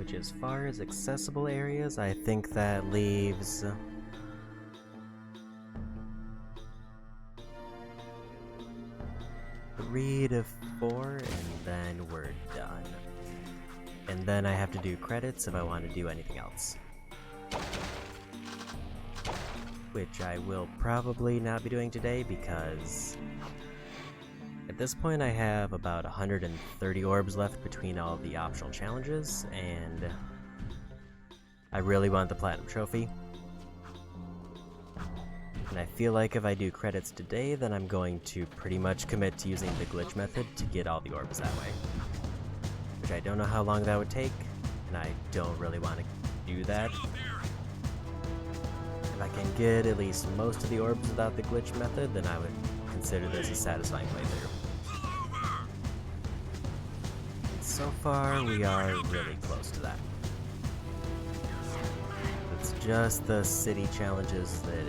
Which, as far as accessible areas, I think that leaves 3 to 4, and then we're done. And then I have to do credits if I want to do anything else. Which I will probably not be doing today because at this point I have about 130 orbs left between all the optional challenges, and I really want the Platinum Trophy. And I feel like if I do credits today, then I'm going to pretty much commit to using the glitch method to get all the orbs that way. Which I don't know how long that would take, and I don't really want to do that. If I can get at least most of the orbs without the glitch method, then I would consider this a satisfying playthrough. So far, we are really close to that. It's just the city challenges that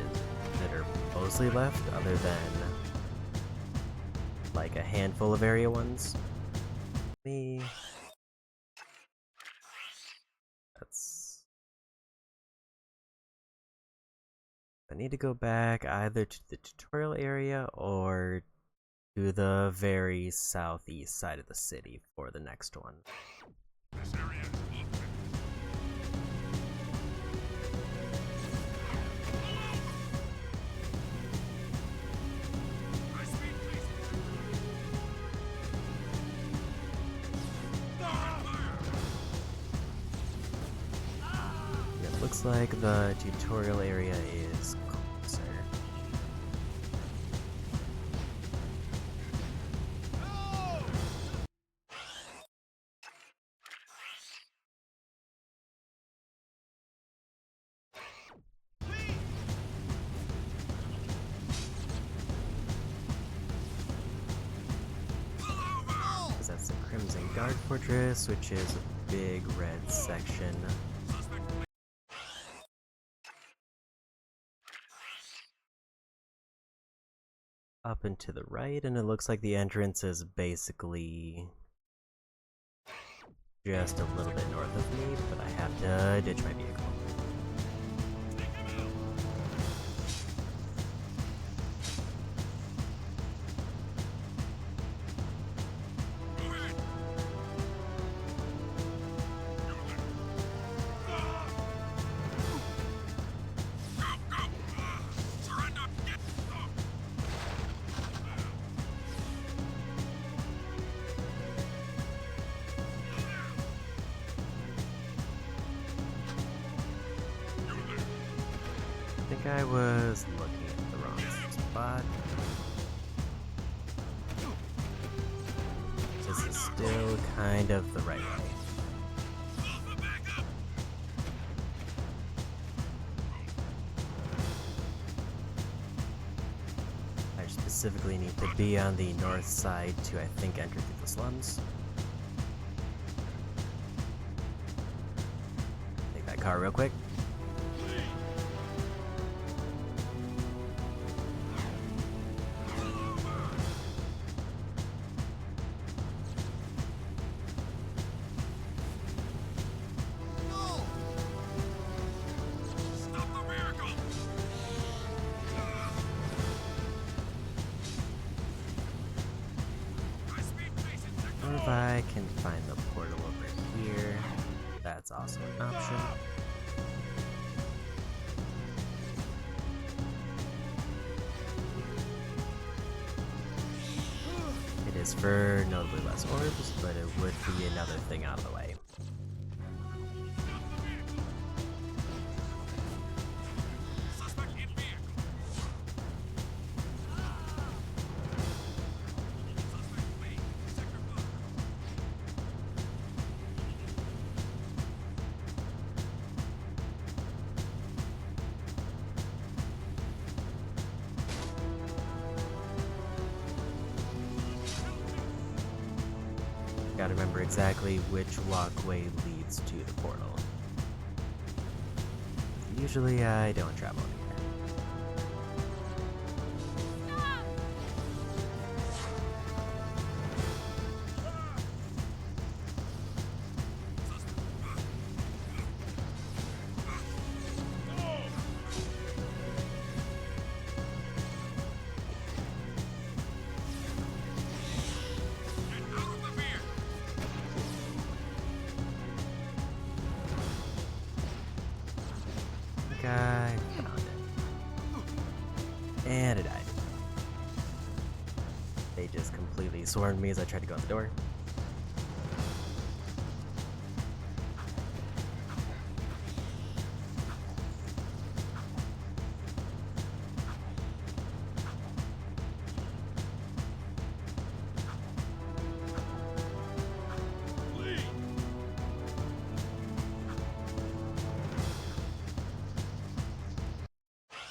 are mostly left, other than like a handful of area ones. I need to go back either to the tutorial area or to the very southeast side of the city for the next one. This area is open. It looks like the tutorial area is closer. That's the Crimson Guard Fortress, which is a big red section. Up and to the right, and it looks like the entrance is basically just a little bit north of me, but I have to ditch my vehicle. I think I was looking at the wrong spot. This is still kind of the right way. I specifically need to be on the north side to, I think, enter through the slums. Take that car real quick. Or if I can find the portal over here, that's also an option. It is for notably less orbs, but it would be another thing out of the way. Gotta remember exactly which walkway leads to the portal. Usually I don't travel over here. They just completely swarmed me as I tried to go out the door.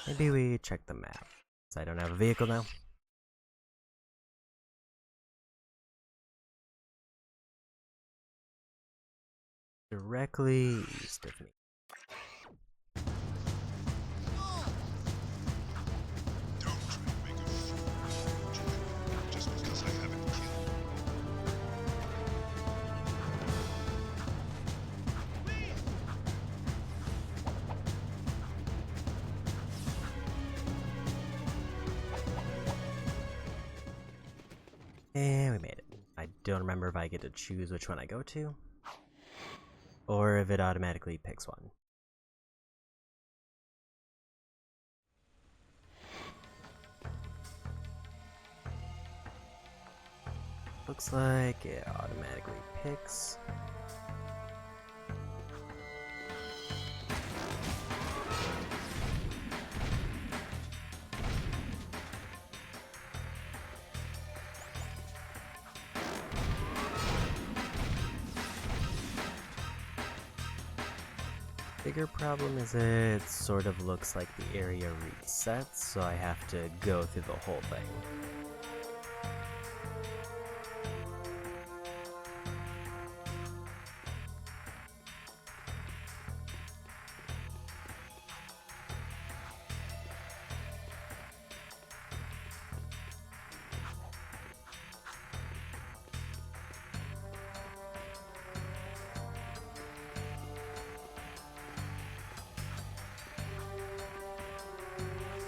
Maybe we check the map, since I don't have a vehicle now. Directly east of me. And we made it. I don't remember if I get to choose which one I go to, or if it automatically picks one. Looks like it automatically picks. Bigger problem is it sort of looks like the area resets, so I have to go through the whole thing.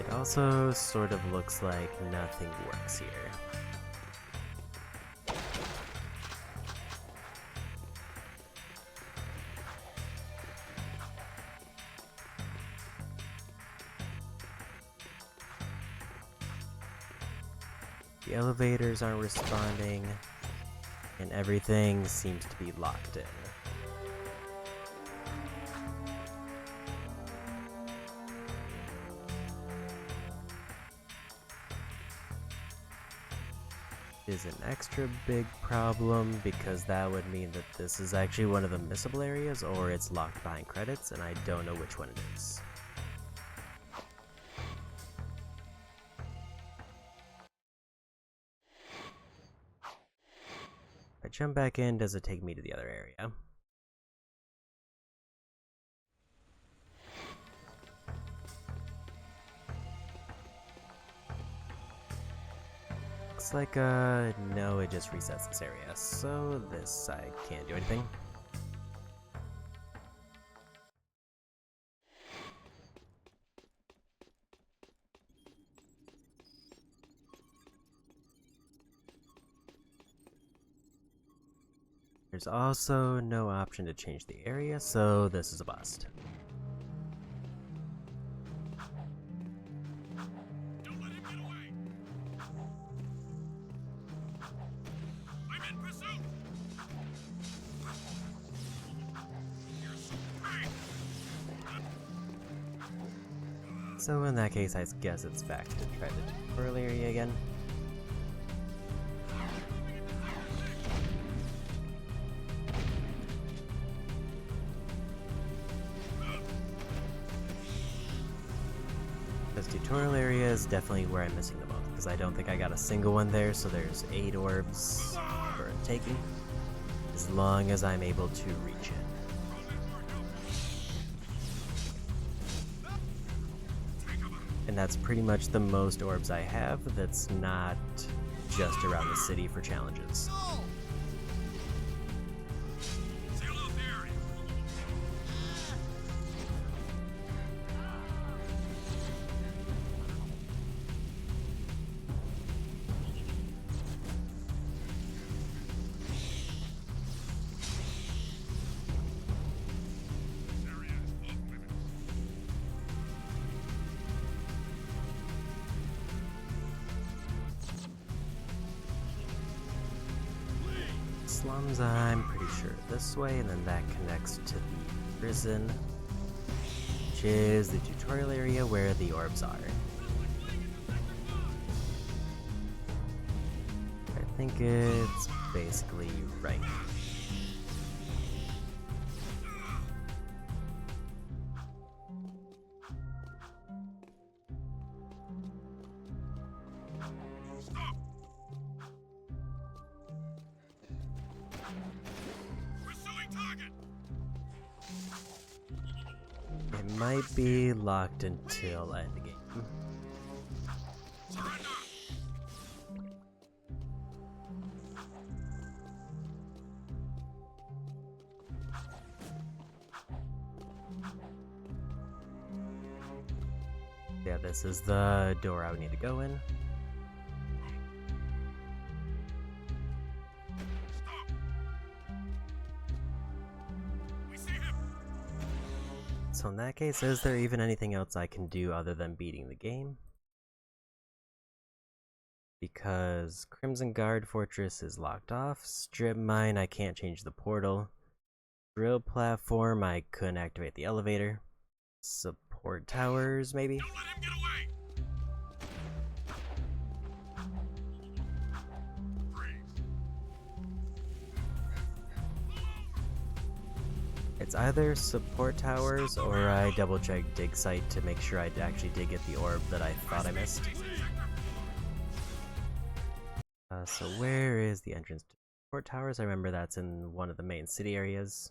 It also sort of looks like nothing works here. The elevators aren't responding, and everything seems to be locked in. Is an extra big problem because that would mean that this is actually one of the missable areas, or it's locked behind credits, and I don't know which one it is. If I jump back in, does it take me to the other area? Looks like, no, it just resets this area, so this side can't do anything. There's also no option to change the area, so this is a bust. So in that case, I guess it's back to try the tutorial area again. This tutorial area is definitely where I'm missing the most, because I don't think I got a single one there, so there's 8 orbs for taking, as long as I'm able to reach it. And that's pretty much the most orbs I have that's not just around the city for challenges. slums, I'm pretty sure this way, and then that connects to the prison, which is the tutorial area where the orbs are. I think it's basically right. It might be locked until endgame. Yeah, this is the door I would need to go in. So in that case, is there even anything else I can do other than beating the game? Because Crimson Guard Fortress is locked off, Strip Mine I can't change the portal, Drill Platform I couldn't activate the elevator, Support Towers maybe? Don't let him get away! It's either Support Towers or I double check Dig Site to make sure I actually did get the orb that I thought I missed. So where is the entrance to Support Towers? I remember that's in one of the main city areas.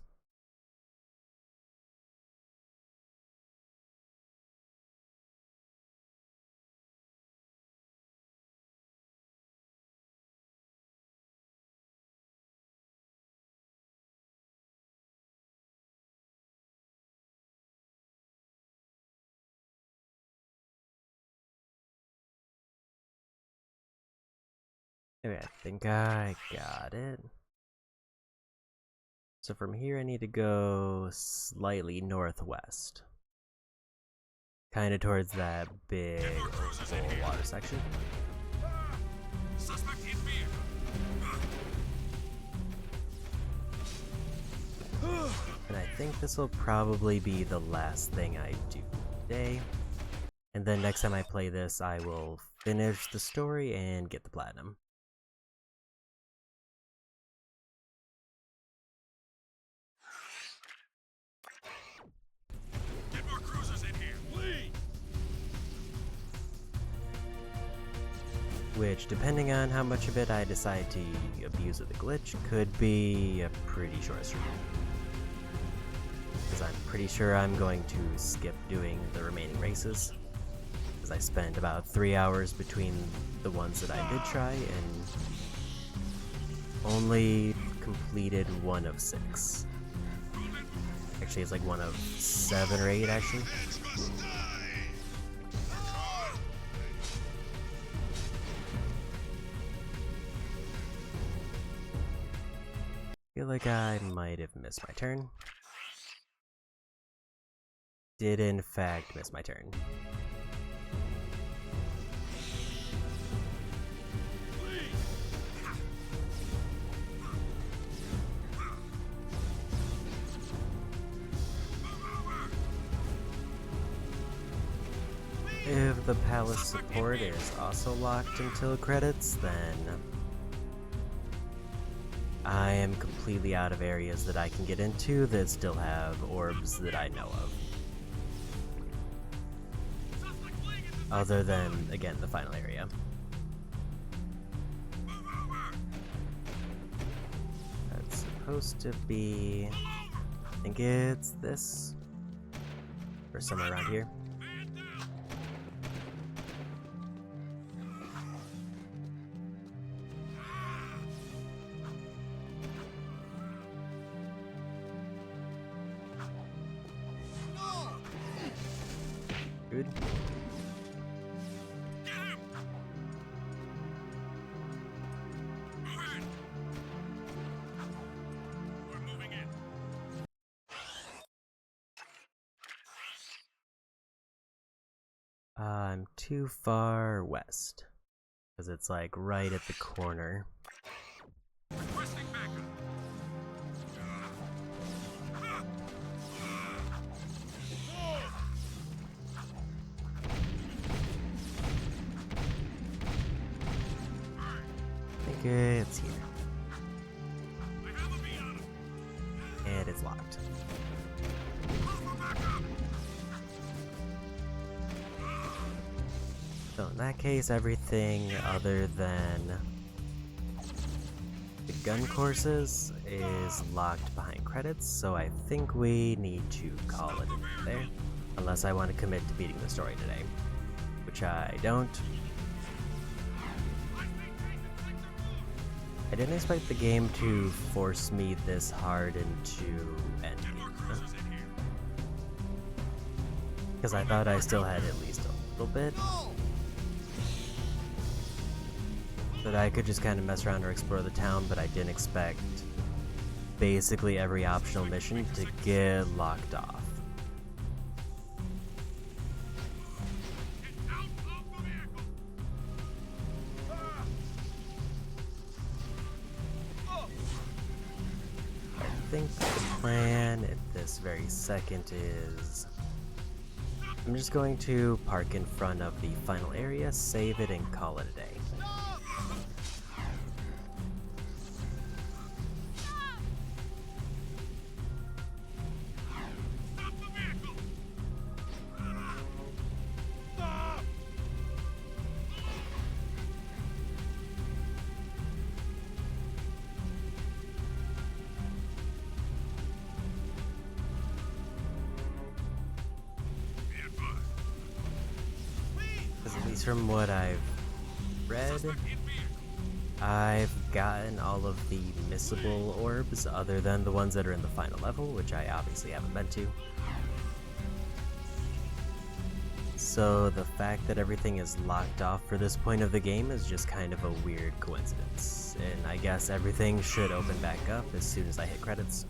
Okay, I think I got it. So from here I need to go slightly northwest. Kinda towards that big oval water section. Suspect in vehicle. And I think this will probably be the last thing I do today. And then next time I play this, I will finish the story and get the platinum. Get more cruisers in here, please! Which, depending on how much of it I decide to abuse of the glitch, could be a pretty short stream. Because I'm pretty sure I'm going to skip doing the remaining races. Because I spent about 3 hours between the ones that I did try and only completed 1 of 6. Actually, it's like 1 of 7 or 8 actually. I feel like I might have missed my turn. Did in fact miss my turn. If the palace support is also locked until credits, then I am completely out of areas that I can get into that still have orbs that I know of. Other than, again, the final area. That's supposed to be... I think it's this. Or somewhere around here. Good. I'm too far west. Because it's like right at the corner. Requesting backup. it's here. And it's locked. So in that case, everything other than the gun courses is locked behind credits, so I think we need to call it a day there. Unless I want to commit to beating the story today, which I don't. I didn't expect the game to force me this hard into ending, because I thought I still had at least a little bit that I could just kind of mess around or explore the town, but I didn't expect basically every optional mission to get locked off. I think the plan at this very second is I'm just going to park in front of the final area, save it, and call it a day. At least from what I've read, I've gotten all of the missable orbs other than the ones that are in the final level, which I obviously haven't been to. So the fact that everything is locked off for this point of the game is just kind of a weird coincidence, and I guess everything should open back up as soon as I hit credits.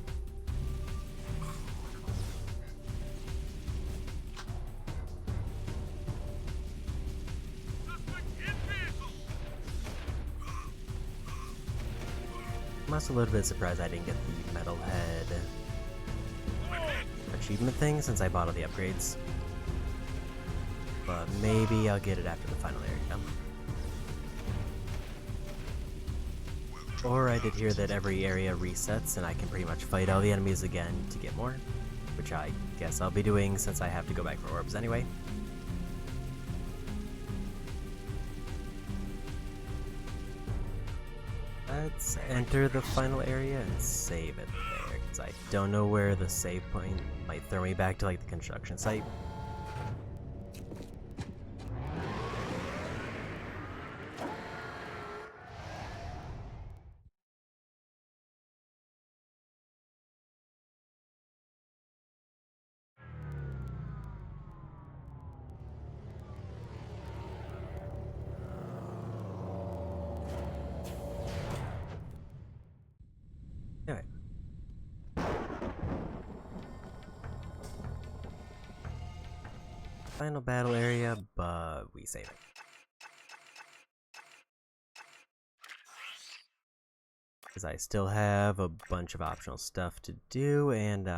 I'm also a little bit surprised I didn't get the Metalhead achievement thing since I bought all the upgrades. But maybe I'll get it after the final area. Or I did hear that every area resets and I can pretty much fight all the enemies again to get more, which I guess I'll be doing since I have to go back for orbs anyway. Let's enter the final area and save it there, because I don't know where the save point might throw me back to like the construction site. Alright. Final battle area, but we save it. Because I still have a bunch of optional stuff to do, and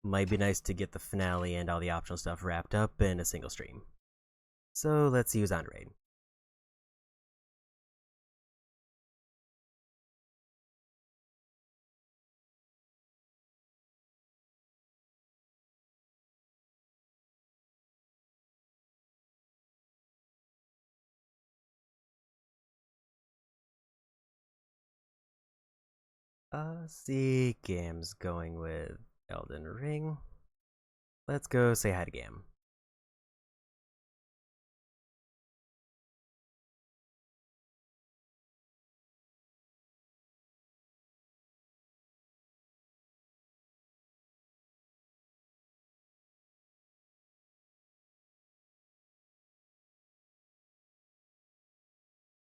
might be nice to get the finale and all the optional stuff wrapped up in a single stream. So let's use on raid. See, Gam's going with Elden Ring. Let's go say hi to Gam.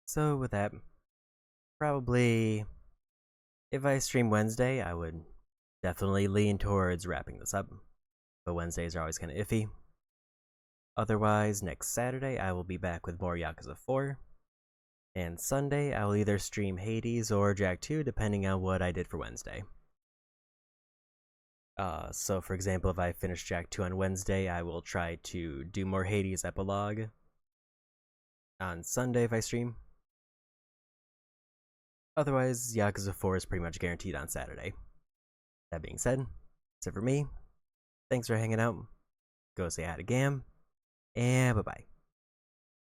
So with that, probably if I stream Wednesday, I would definitely lean towards wrapping this up, but Wednesdays are always kind of iffy. Otherwise, next Saturday I will be back with more Yakuza 4, and Sunday I will either stream Hades or Jak 2 depending on what I did for Wednesday. So for example, if I finish Jak 2 on Wednesday, I will try to do more Hades epilogue on Sunday if I stream. Otherwise, Yakuza 4 is pretty much guaranteed on Saturday. That being said, that's it for me. Thanks for hanging out. Go say hi to Gam, and bye-bye.